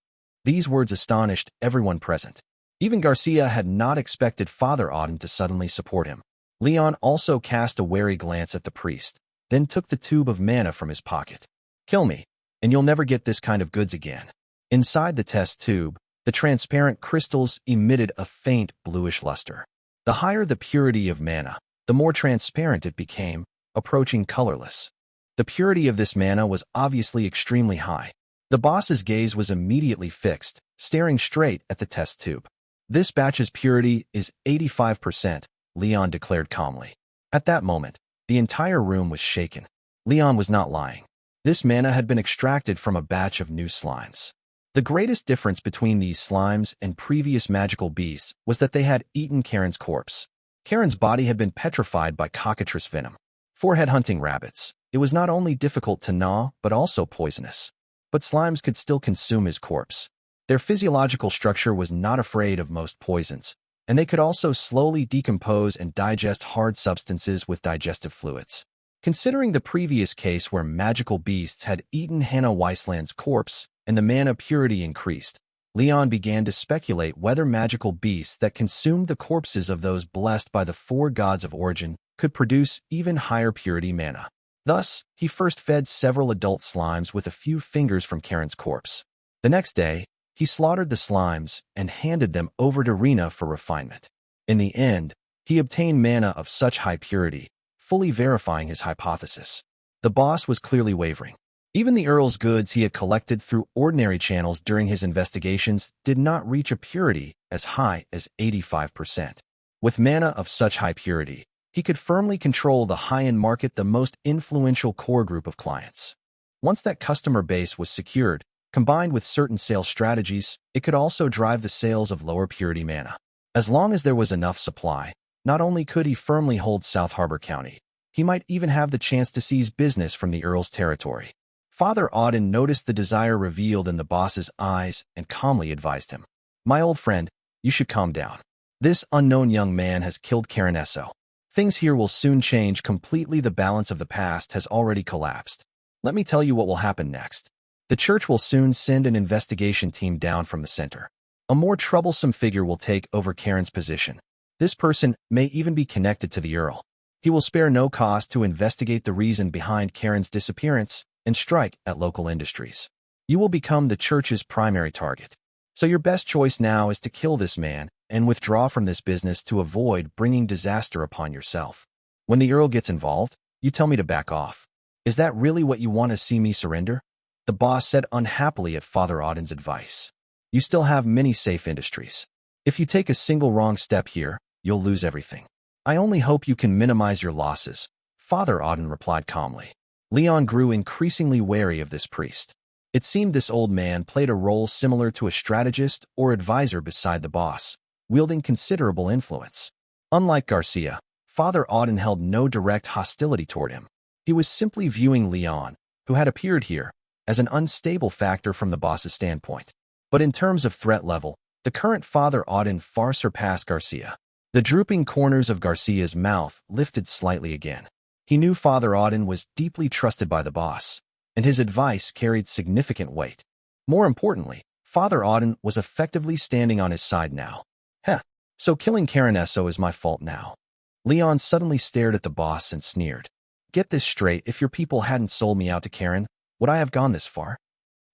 These words astonished everyone present. Even Garcia had not expected Father Auden to suddenly support him. Leon also cast a wary glance at the priest, then took the tube of mana from his pocket. Kill me, and you'll never get this kind of goods again. Inside the test tube, the transparent crystals emitted a faint bluish luster. The higher the purity of mana, the more transparent it became, approaching colorless. The purity of this mana was obviously extremely high. The boss's gaze was immediately fixed, staring straight at the test tube. This batch's purity is 85%, Leon declared calmly. At that moment, the entire room was shaken. Leon was not lying. This mana had been extracted from a batch of new slimes. The greatest difference between these slimes and previous magical beasts was that they had eaten Karen's corpse. Karen's body had been petrified by cockatrice venom. For headhunting rabbits, it was not only difficult to gnaw, but also poisonous. But slimes could still consume his corpse. Their physiological structure was not afraid of most poisons, and they could also slowly decompose and digest hard substances with digestive fluids. Considering the previous case where magical beasts had eaten Hannah Weissland's corpse and the mana purity increased, Leon began to speculate whether magical beasts that consumed the corpses of those blessed by the four gods of origin could produce even higher purity mana. Thus, he first fed several adult slimes with a few fingers from Karen's corpse. The next day, he slaughtered the slimes and handed them over to Rena for refinement. In the end, he obtained mana of such high purity, fully verifying his hypothesis. The boss was clearly wavering. Even the Earl's goods he had collected through ordinary channels during his investigations did not reach a purity as high as 85%. With mana of such high purity, he could firmly control the high-end market, the most influential core group of clients. Once that customer base was secured, combined with certain sales strategies, it could also drive the sales of lower purity mana. As long as there was enough supply, not only could he firmly hold South Harbor County, he might even have the chance to seize business from the Earl's territory. Father Auden noticed the desire revealed in the boss's eyes and calmly advised him. My old friend, you should calm down. This unknown young man has killed Karen Esso. Things here will soon change completely. The balance of the past has already collapsed. Let me tell you what will happen next. The church will soon send an investigation team down from the center. A more troublesome figure will take over Karen's position. This person may even be connected to the Earl. He will spare no cost to investigate the reason behind Karen's disappearance and strike at local industries. You will become the church's primary target. So your best choice now is to kill this man and withdraw from this business to avoid bringing disaster upon yourself. When the Earl gets involved, you tell me to back off. Is that really what you want to see me surrender? The boss said unhappily at Father Auden's advice. You still have many safe industries. If you take a single wrong step here, you'll lose everything. I only hope you can minimize your losses, Father Auden replied calmly. Leon grew increasingly wary of this priest. It seemed this old man played a role similar to a strategist or advisor beside the boss, wielding considerable influence. Unlike Garcia, Father Auden held no direct hostility toward him. He was simply viewing Leon, who had appeared here, as an unstable factor from the boss's standpoint. But in terms of threat level, the current Father Auden far surpassed Garcia. The drooping corners of Garcia's mouth lifted slightly again. He knew Father Auden was deeply trusted by the boss, and his advice carried significant weight. More importantly, Father Auden was effectively standing on his side now. So killing Karen Esso is my fault now. Leon suddenly stared at the boss and sneered. Get this straight, if your people hadn't sold me out to Karen, would I have gone this far?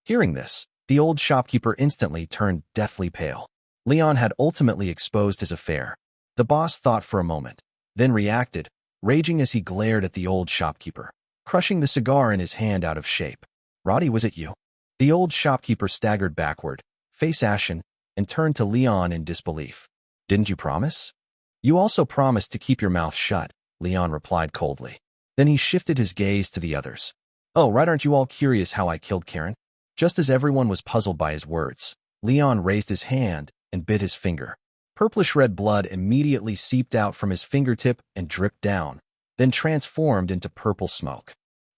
Hearing this, the old shopkeeper instantly turned deathly pale. Leon had ultimately exposed his affair. The boss thought for a moment, then reacted, raging as he glared at the old shopkeeper, crushing the cigar in his hand out of shape. Roddy, was it you? The old shopkeeper staggered backward, face ashen, and turned to Leon in disbelief. Didn't you promise? You also promised to keep your mouth shut, Leon replied coldly. Then he shifted his gaze to the others. Oh, right, aren't you all curious how I killed Karen? Just as everyone was puzzled by his words, Leon raised his hand and bit his finger. Purplish-red blood immediately seeped out from his fingertip and dripped down, then transformed into purple smoke.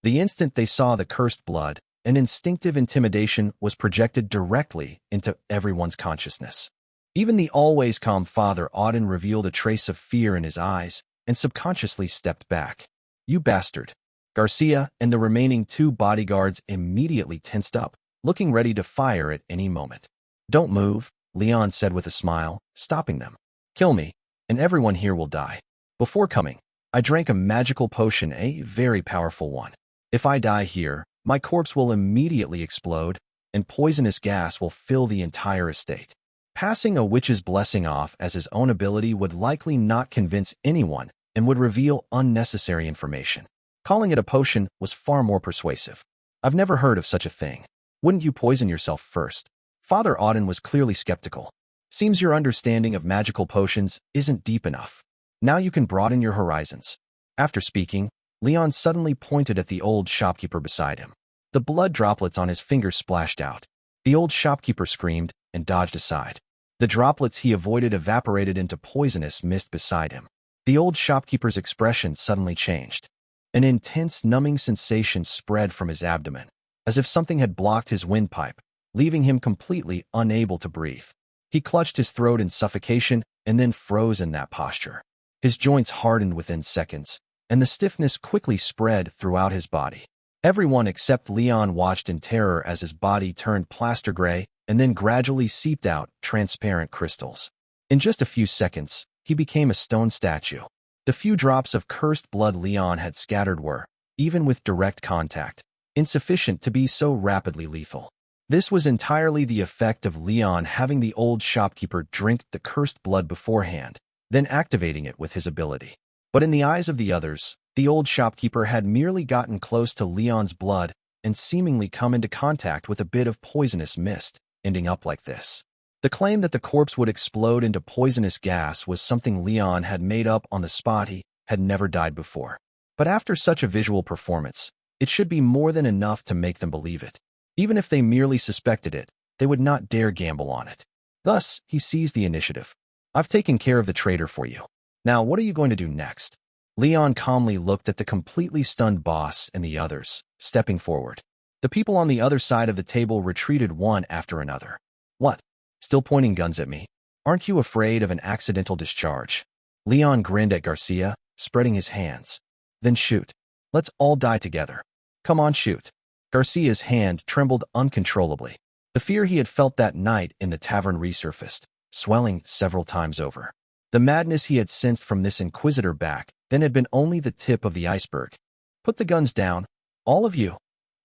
The instant they saw the cursed blood, an instinctive intimidation was projected directly into everyone's consciousness. Even the always calm Father Auden revealed a trace of fear in his eyes and subconsciously stepped back. "You bastard." Garcia and the remaining 2 bodyguards immediately tensed up, looking ready to fire at any moment. "Don't move," Leon said with a smile, stopping them. "Kill me, and everyone here will die. Before coming, I drank a magical potion, a very powerful one. If I die here, my corpse will immediately explode, and poisonous gas will fill the entire estate." Passing a witch's blessing off as his own ability would likely not convince anyone and would reveal unnecessary information. Calling it a potion was far more persuasive. "I've never heard of such a thing. Wouldn't you poison yourself first?" Father Auden was clearly skeptical. "Seems your understanding of magical potions isn't deep enough. Now you can broaden your horizons." After speaking, Leon suddenly pointed at the old shopkeeper beside him. The blood droplets on his fingers splashed out. The old shopkeeper screamed and dodged aside. The droplets he avoided evaporated into poisonous mist beside him. The old shopkeeper's expression suddenly changed. An intense numbing sensation spread from his abdomen, as if something had blocked his windpipe, leaving him completely unable to breathe. He clutched his throat in suffocation and then froze in that posture. His joints hardened within seconds, and the stiffness quickly spread throughout his body. Everyone except Leon watched in terror as his body turned plaster gray and then gradually seeped out transparent crystals. In just a few seconds, he became a stone statue. The few drops of cursed blood Leon had scattered were, even with direct contact, insufficient to be so rapidly lethal. This was entirely the effect of Leon having the old shopkeeper drink the cursed blood beforehand, then activating it with his ability. But in the eyes of the others, the old shopkeeper had merely gotten close to Leon's blood and seemingly come into contact with a bit of poisonous mist, ending up like this. The claim that the corpse would explode into poisonous gas was something Leon had made up on the spot. He had never died before. But after such a visual performance, it should be more than enough to make them believe it. Even if they merely suspected it, they would not dare gamble on it. Thus, he seized the initiative. "I've taken care of the traitor for you. Now, what are you going to do next?" Leon calmly looked at the completely stunned boss and the others, stepping forward. The people on the other side of the table retreated one after another. "What? Still pointing guns at me? Aren't you afraid of an accidental discharge?" Leon grinned at Garcia, spreading his hands. "Then shoot. Let's all die together. Come on, shoot." Garcia's hand trembled uncontrollably. The fear he had felt that night in the tavern resurfaced, swelling several times over. The madness he had sensed from this Inquisitor back then had been only the tip of the iceberg. "Put the guns down, all of you."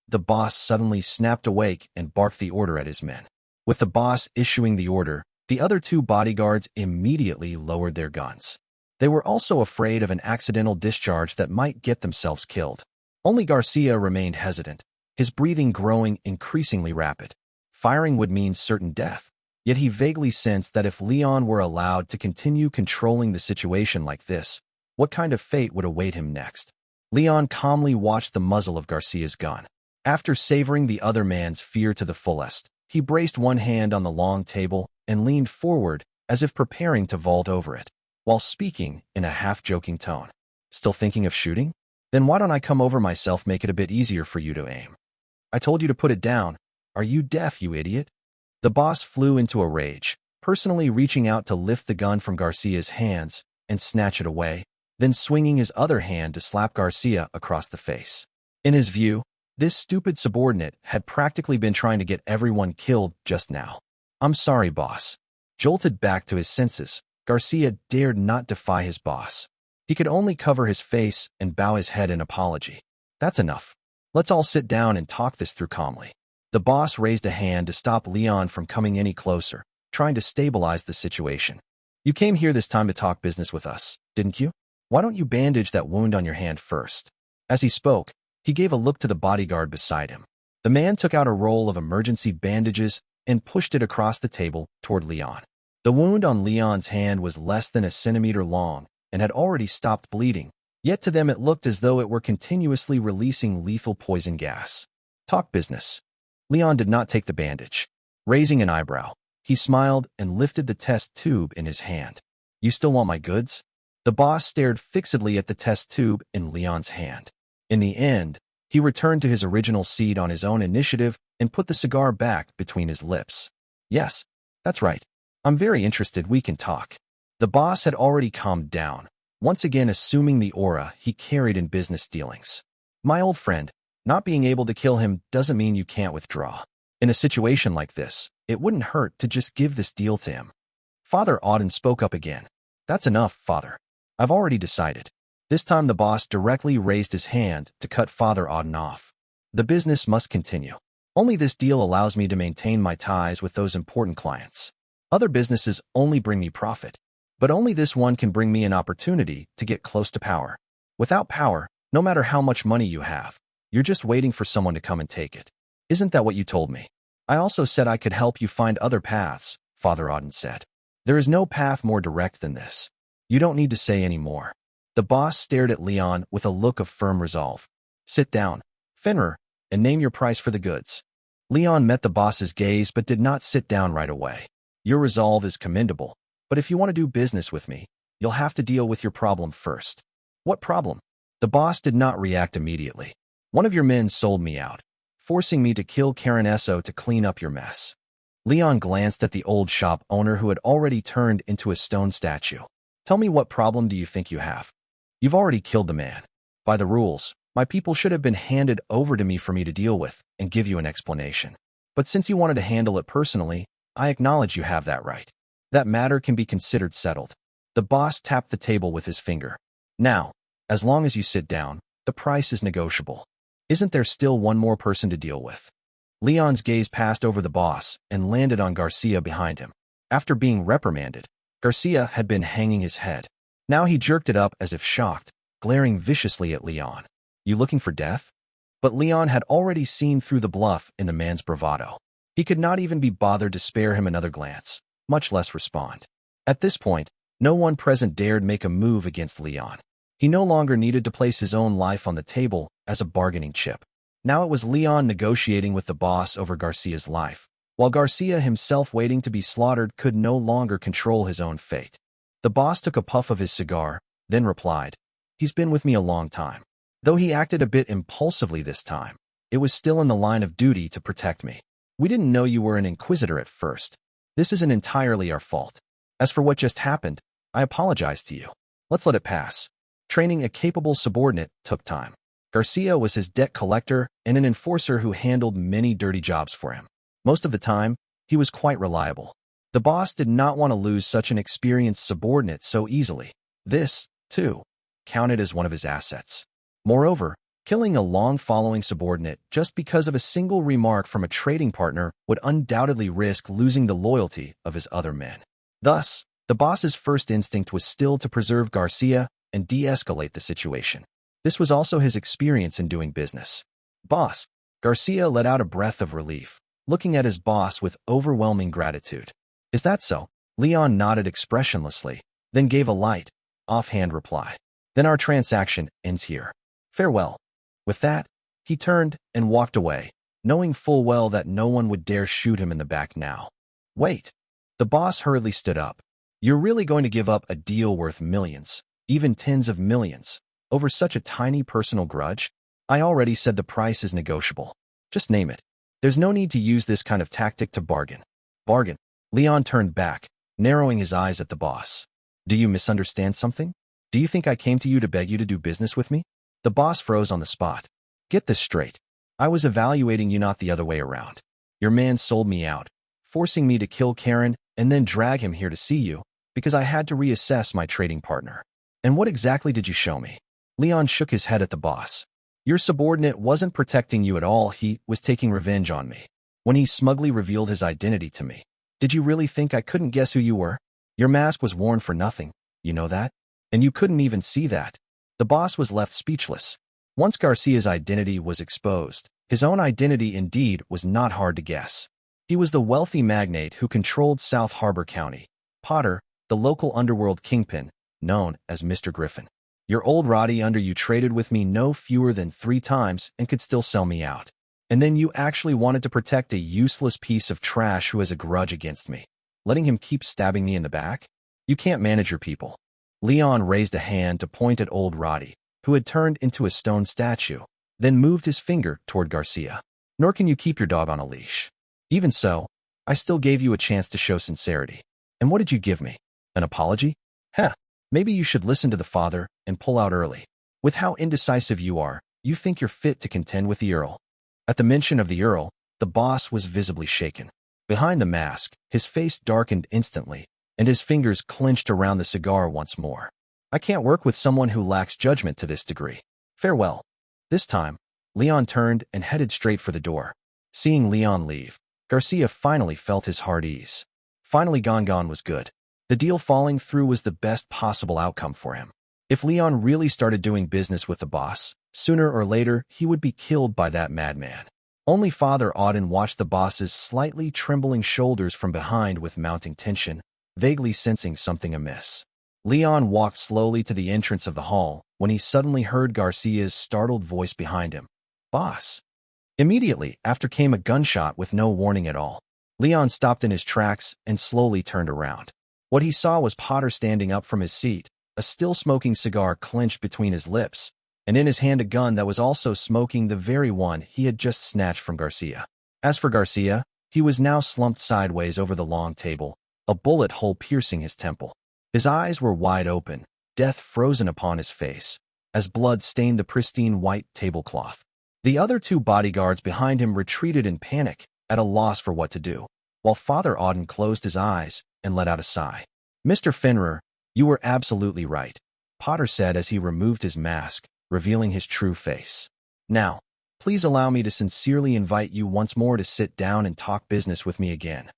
The boss suddenly snapped awake and barked the order at his men. With the boss issuing the order, the other 2 bodyguards immediately lowered their guns. They were also afraid of an accidental discharge that might get themselves killed. Only Garcia remained hesitant, his breathing growing increasingly rapid. Firing would mean certain death, yet he vaguely sensed that if Leon were allowed to continue controlling the situation like this, what kind of fate would await him next? Leon calmly watched the muzzle of Garcia's gun. After savoring the other man's fear to the fullest, he braced one hand on the long table and leaned forward as if preparing to vault over it, while speaking in a half-joking tone. "Still thinking of shooting? Then why don't I come over myself, make it a bit easier for you to aim? I told you to put it down. Are you deaf, you idiot?" The boss flew into a rage, personally reaching out to lift the gun from Garcia's hands and snatch it away, then swinging his other hand to slap Garcia across the face. In his view, this stupid subordinate had practically been trying to get everyone killed just now. "I'm sorry, boss." Jolted back to his senses, Garcia dared not defy his boss. He could only cover his face and bow his head in apology. "That's enough. Let's all sit down and talk this through calmly." The boss raised a hand to stop Leon from coming any closer, trying to stabilize the situation. "You came here this time to talk business with us, didn't you? Why don't you bandage that wound on your hand first?" As he spoke, he gave a look to the bodyguard beside him. The man took out a roll of emergency bandages and pushed it across the table toward Leon. The wound on Leon's hand was less than a centimeter long and had already stopped bleeding, yet to them it looked as though it were continuously releasing lethal poison gas. "Talk business." Leon did not take the bandage. Raising an eyebrow, he smiled and lifted the test tube in his hand. "You still want my goods?" The boss stared fixedly at the test tube in Leon's hand. In the end, He returned to his original seat on his own initiative and put the cigar back between his lips. Yes, that's right. I'm very interested. We can talk. The boss had already calmed down, once again assuming the aura he carried in business dealings. My old friend, not being able to kill him doesn't mean you can't withdraw. In a situation like this, it wouldn't hurt to just give this deal to him. Father Auden spoke up again. That's enough, Father. I've already decided. This time the boss directly raised his hand to cut Father Auden off. The business must continue. Only this deal allows me to maintain my ties with those important clients. Other businesses only bring me profit, but only this one can bring me an opportunity to get close to power. Without power, no matter how much money you have, you're just waiting for someone to come and take it. Isn't that what you told me? I also said I could help you find other paths, Father Auden said. There is no path more direct than this. You don't need to say any more. The boss stared at Leon with a look of firm resolve. Sit down, Fenrir, and name your price for the goods. Leon met the boss's gaze but did not sit down right away. Your resolve is commendable, but if you want to do business with me, you'll have to deal with your problem first. What problem? The boss did not react immediately. One of your men sold me out, forcing me to kill Karen Esso to clean up your mess. Leon glanced at the old shop owner who had already turned into a stone statue. Tell me, what problem do you think you have? You've already killed the man. By the rules, my people should have been handed over to me for me to deal with and give you an explanation. But since you wanted to handle it personally, I acknowledge you have that right. That matter can be considered settled. The boss tapped the table with his finger. Now, as long as you sit down, the price is negotiable. Isn't there still one more person to deal with? Leon's gaze passed over the boss and landed on Garcia behind him. After being reprimanded, Garcia had been hanging his head. Now he jerked it up as if shocked, glaring viciously at Leon. You looking for death? But Leon had already seen through the bluff in the man's bravado. He could not even be bothered to spare him another glance, much less respond. At this point, no one present dared make a move against Leon. He no longer needed to place his own life on the table as a bargaining chip. Now it was Leon negotiating with the boss over Garcia's life, while Garcia himself waiting to be slaughtered could no longer control his own fate. The boss took a puff of his cigar, then replied, He's been with me a long time. Though he acted a bit impulsively this time, it was still in the line of duty to protect me. We didn't know you were an Inquisitor at first. This isn't entirely our fault. As for what just happened, I apologize to you. Let's let it pass. Training a capable subordinate took time. Garcia was his debt collector and an enforcer who handled many dirty jobs for him. Most of the time, he was quite reliable. The boss did not want to lose such an experienced subordinate so easily. This, too, counted as one of his assets. Moreover, killing a long-following subordinate just because of a single remark from a trading partner would undoubtedly risk losing the loyalty of his other men. Thus, the boss's first instinct was still to preserve Garcia and de-escalate the situation. This was also his experience in doing business. Boss, Garcia let out a breath of relief, looking at his boss with overwhelming gratitude. Is that so? Leon nodded expressionlessly, then gave a light, offhand reply. Then our transaction ends here. Farewell. With that, he turned and walked away, knowing full well that no one would dare shoot him in the back now. Wait. The boss hurriedly stood up. You're really going to give up a deal worth millions, even tens of millions, over such a tiny personal grudge? I already said the price is negotiable. Just name it. There's no need to use this kind of tactic to bargain. Bargain. Leon turned back, narrowing his eyes at the boss. Do you misunderstand something? Do you think I came to you to beg you to do business with me? The boss froze on the spot. Get this straight. I was evaluating you, not the other way around. Your man sold me out, forcing me to kill Karen and then drag him here to see you, because I had to reassess my trading partner. And what exactly did you show me? Leon shook his head at the boss. Your subordinate wasn't protecting you at all, he was taking revenge on me. When he smugly revealed his identity to me. Did you really think I couldn't guess who you were? Your mask was worn for nothing, you know that? And you couldn't even see that. The boss was left speechless. Once Garcia's identity was exposed, his own identity indeed was not hard to guess. He was the wealthy magnate who controlled South Harbor County, Potter, the local underworld kingpin, known as Mr. Griffin. Your old Roddy under you traded with me no fewer than 3 times and could still sell me out. And then you actually wanted to protect a useless piece of trash who has a grudge against me, letting him keep stabbing me in the back? You can't manage your people. Leon raised a hand to point at old Roddy, who had turned into a stone statue, then moved his finger toward Garcia. Nor can you keep your dog on a leash. Even so, I still gave you a chance to show sincerity. And what did you give me? An apology? Heh, maybe you should listen to the father and pull out early. With how indecisive you are, you think you're fit to contend with the Earl. At the mention of the Earl, the boss was visibly shaken. Behind the mask, his face darkened instantly, and his fingers clenched around the cigar once more. I can't work with someone who lacks judgment to this degree. Farewell. This time, Leon turned and headed straight for the door. Seeing Leon leave, Garcia finally felt his heart ease. Finally gone was good. The deal falling through was the best possible outcome for him. If Leon really started doing business with the boss, sooner or later he would be killed by that madman. Only Father Auden watched the boss's slightly trembling shoulders from behind with mounting tension, vaguely sensing something amiss. Leon walked slowly to the entrance of the hall when he suddenly heard Garcia's startled voice behind him. Boss. Immediately after came a gunshot with no warning at all. Leon stopped in his tracks and slowly turned around. What he saw was Potter standing up from his seat, a still-smoking cigar clenched between his lips, and in his hand a gun that was also smoking, the very one he had just snatched from Garcia. As for Garcia, he was now slumped sideways over the long table, a bullet hole piercing his temple. His eyes were wide open, death frozen upon his face, as blood stained the pristine white tablecloth. The other two bodyguards behind him retreated in panic, at a loss for what to do, while Father Auden closed his eyes and let out a sigh. Mr. Fenrir, you were absolutely right, Potter said as he removed his mask, revealing his true face. Now, please allow me to sincerely invite you once more to sit down and talk business with me again.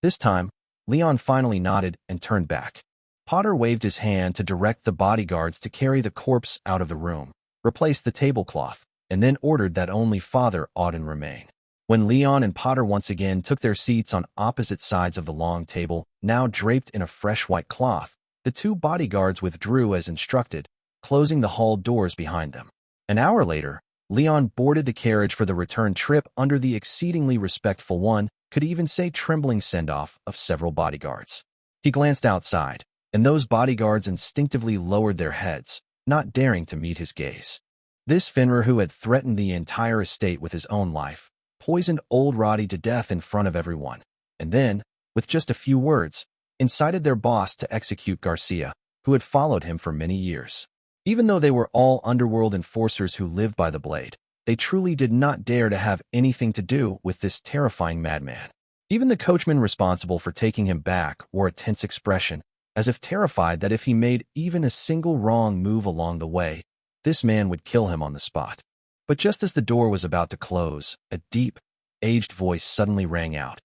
This time, Leon finally nodded and turned back. Potter waved his hand to direct the bodyguards to carry the corpse out of the room, replace the tablecloth, and then ordered that only Father Auden remain. When Leon and Potter once again took their seats on opposite sides of the long table, now draped in a fresh white cloth, the two bodyguards withdrew as instructed, closing the hall doors behind them. An hour later, Leon boarded the carriage for the return trip under the exceedingly respectful, one could even say trembling send-off of several bodyguards. He glanced outside, and those bodyguards instinctively lowered their heads, not daring to meet his gaze. This Fenrir, who had threatened the entire estate with his own life, poisoned old Roddy to death in front of everyone, and then, with just a few words, incited their boss to execute Garcia, who had followed him for many years. Even though they were all underworld enforcers who lived by the blade, they truly did not dare to have anything to do with this terrifying madman. Even the coachman responsible for taking him back wore a tense expression, as if terrified that if he made even a single wrong move along the way, this man would kill him on the spot. But just as the door was about to close, a deep, aged voice suddenly rang out.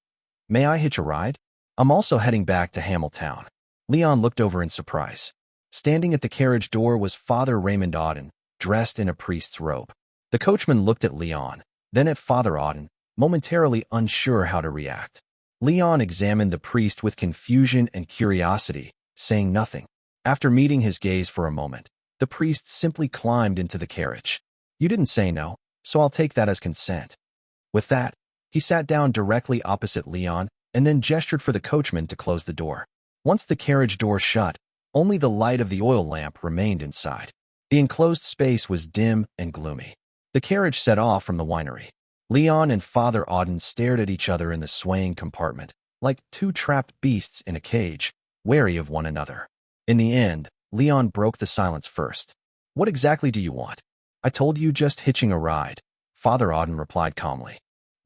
May I hitch a ride? I'm also heading back to Hamiltown. Leon looked over in surprise. Standing at the carriage door was Father Raymond Auden, dressed in a priest's robe. The coachman looked at Leon, then at Father Auden, momentarily unsure how to react. Leon examined the priest with confusion and curiosity, saying nothing. After meeting his gaze for a moment, the priest simply climbed into the carriage. You didn't say no, so I'll take that as consent. With that, he sat down directly opposite Leon and then gestured for the coachman to close the door. Once the carriage door shut, only the light of the oil lamp remained inside. The enclosed space was dim and gloomy. The carriage set off from the winery. Leon and Father Auden stared at each other in the swaying compartment, like two trapped beasts in a cage, wary of one another. In the end, Leon broke the silence first. What exactly do you want? I told you just hitching a ride, Father Auden replied calmly.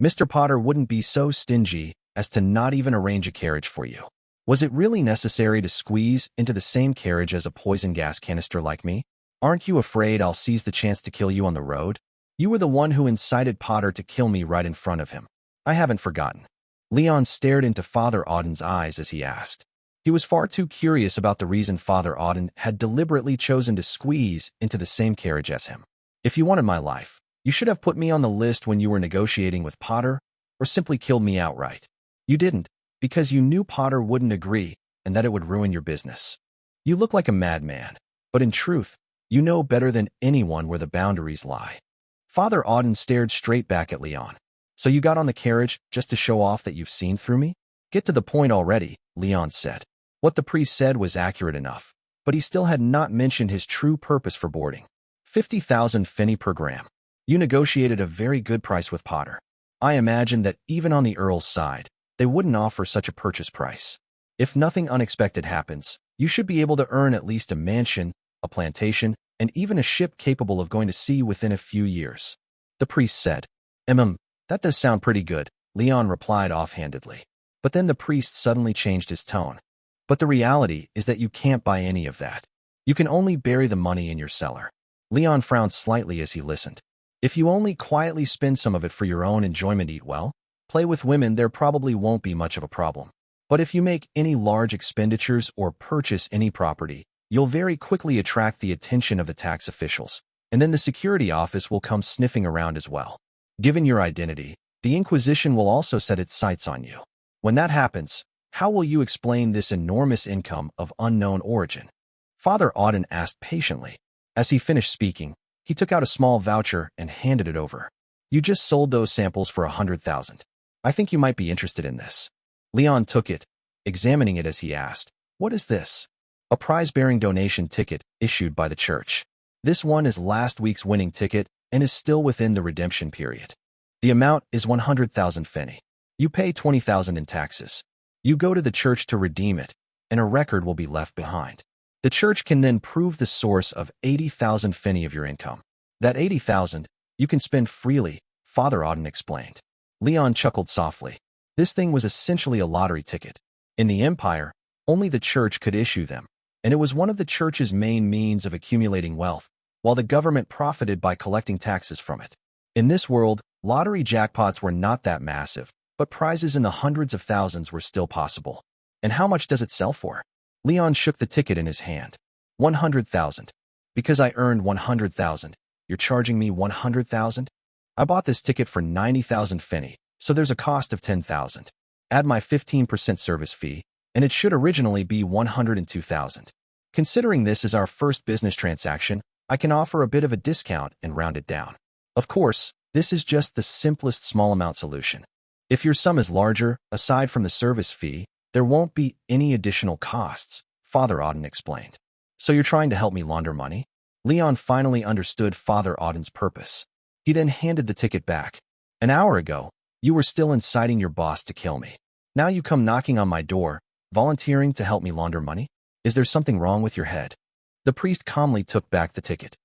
Mr. Potter wouldn't be so stingy as to not even arrange a carriage for you. Was it really necessary to squeeze into the same carriage as a poison gas canister like me? Aren't you afraid I'll seize the chance to kill you on the road? You were the one who incited Potter to kill me right in front of him. I haven't forgotten. Leon stared into Father Auden's eyes as he asked. He was far too curious about the reason Father Auden had deliberately chosen to squeeze into the same carriage as him. If you wanted my life, you should have put me on the list when you were negotiating with Potter, or simply killed me outright. You didn't, because you knew Potter wouldn't agree and that it would ruin your business. You look like a madman, but in truth, you know better than anyone where the boundaries lie. Father Auden stared straight back at Leon. So you got on the carriage just to show off that you've seen through me? Get to the point already, Leon said. What the priest said was accurate enough, but he still had not mentioned his true purpose for boarding. 50,000 fenny per gram. You negotiated a very good price with Potter. I imagine that even on the Earl's side, they wouldn't offer such a purchase price. If nothing unexpected happens, you should be able to earn at least a mansion, a plantation, and even a ship capable of going to sea within a few years. The priest said. That does sound pretty good, Leon replied offhandedly. But then the priest suddenly changed his tone. But the reality is that you can't buy any of that. You can only bury the money in your cellar. Leon frowned slightly as he listened. If you only quietly spend some of it for your own enjoyment, eat well, play with women, there probably won't be much of a problem. But if you make any large expenditures or purchase any property, you'll very quickly attract the attention of the tax officials, and then the security office will come sniffing around as well. Given your identity, the Inquisition will also set its sights on you. When that happens, how will you explain this enormous income of unknown origin? Father Auden asked patiently. As he finished speaking, he took out a small voucher and handed it over. You just sold those samples for 100,000. I think you might be interested in this. Leon took it, examining it as he asked, "What is this?" "A prize-bearing donation ticket issued by the church. This one is last week's winning ticket and is still within the redemption period. The amount is 100,000 fenny. You pay 20,000 in taxes. You go to the church to redeem it, and a record will be left behind. The church can then prove the source of 80,000 fenny of your income. That 80,000 you can spend freely," Father Auden explained. Leon chuckled softly. This thing was essentially a lottery ticket. In the Empire, only the church could issue them, and it was one of the church's main means of accumulating wealth, while the government profited by collecting taxes from it. In this world, lottery jackpots were not that massive, but prizes in the hundreds of thousands were still possible. And how much does it sell for? Leon shook the ticket in his hand. 100,000. Because I earned 100,000, you're charging me 100,000? I bought this ticket for 90,000 fenny, so there's a cost of 10,000. Add my 15% service fee, and it should originally be 102,000. Considering this is our first business transaction, I can offer a bit of a discount and round it down. Of course, this is just the simplest small amount solution. If your sum is larger, aside from the service fee, there won't be any additional costs, Father Auden explained. So you're trying to help me launder money? Leon finally understood Father Auden's purpose. He then handed the ticket back. An hour ago, you were still inciting your boss to kill me. Now you come knocking on my door, volunteering to help me launder money? Is there something wrong with your head? The priest calmly took back the ticket.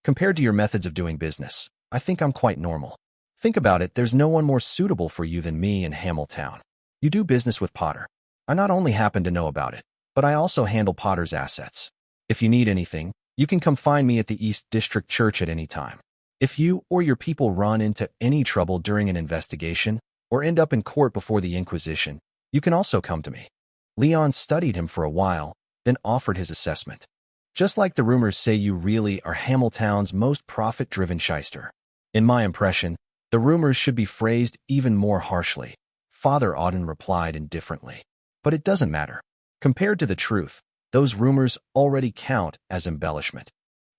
Compared to your methods of doing business, I think I'm quite normal. Think about it, there's no one more suitable for you than me in Hamiltown. You do business with Potter. I not only happen to know about it, but I also handle Potter's assets. If you need anything, you can come find me at the East District Church at any time. If you or your people run into any trouble during an investigation or end up in court before the Inquisition, you can also come to me. Leon studied him for a while, then offered his assessment. Just like the rumors say, you really are Hamiltown's most profit-driven shyster. In my impression, the rumors should be phrased even more harshly, Father Auden replied indifferently. But it doesn't matter. Compared to the truth, those rumors already count as embellishment.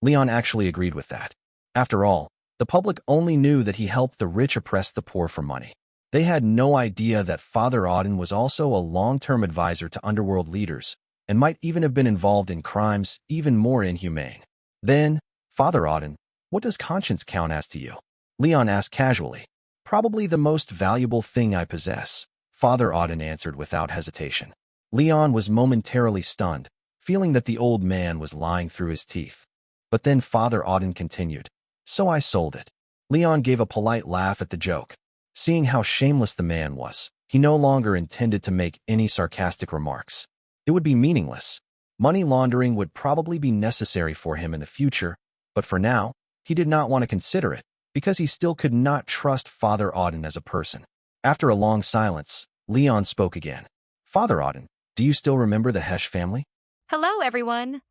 Leon actually agreed with that. After all, the public only knew that he helped the rich oppress the poor for money. They had no idea that Father Auden was also a long-term advisor to underworld leaders and might even have been involved in crimes even more inhumane. Then, Father Auden, what does conscience count as to you? Leon asked casually. Probably the most valuable thing I possess, Father Auden answered without hesitation. Leon was momentarily stunned, feeling that the old man was lying through his teeth. But then Father Auden continued. So I sold it. Leon gave a polite laugh at the joke. Seeing how shameless the man was, he no longer intended to make any sarcastic remarks. It would be meaningless. Money laundering would probably be necessary for him in the future, but for now, he did not want to consider it, because he still could not trust Father Auden as a person. After a long silence, Leon spoke again. Father Auden, do you still remember the Hesh family? Hello, everyone.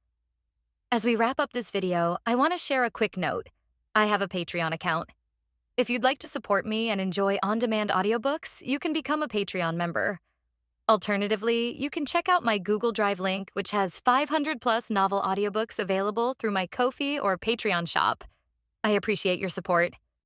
As we wrap up this video, I want to share a quick note. I have a Patreon account. If you'd like to support me and enjoy on-demand audiobooks, you can become a Patreon member. Alternatively, you can check out my Google Drive link, which has 500+ novel audiobooks available through my Ko-fi or Patreon shop. I appreciate your support.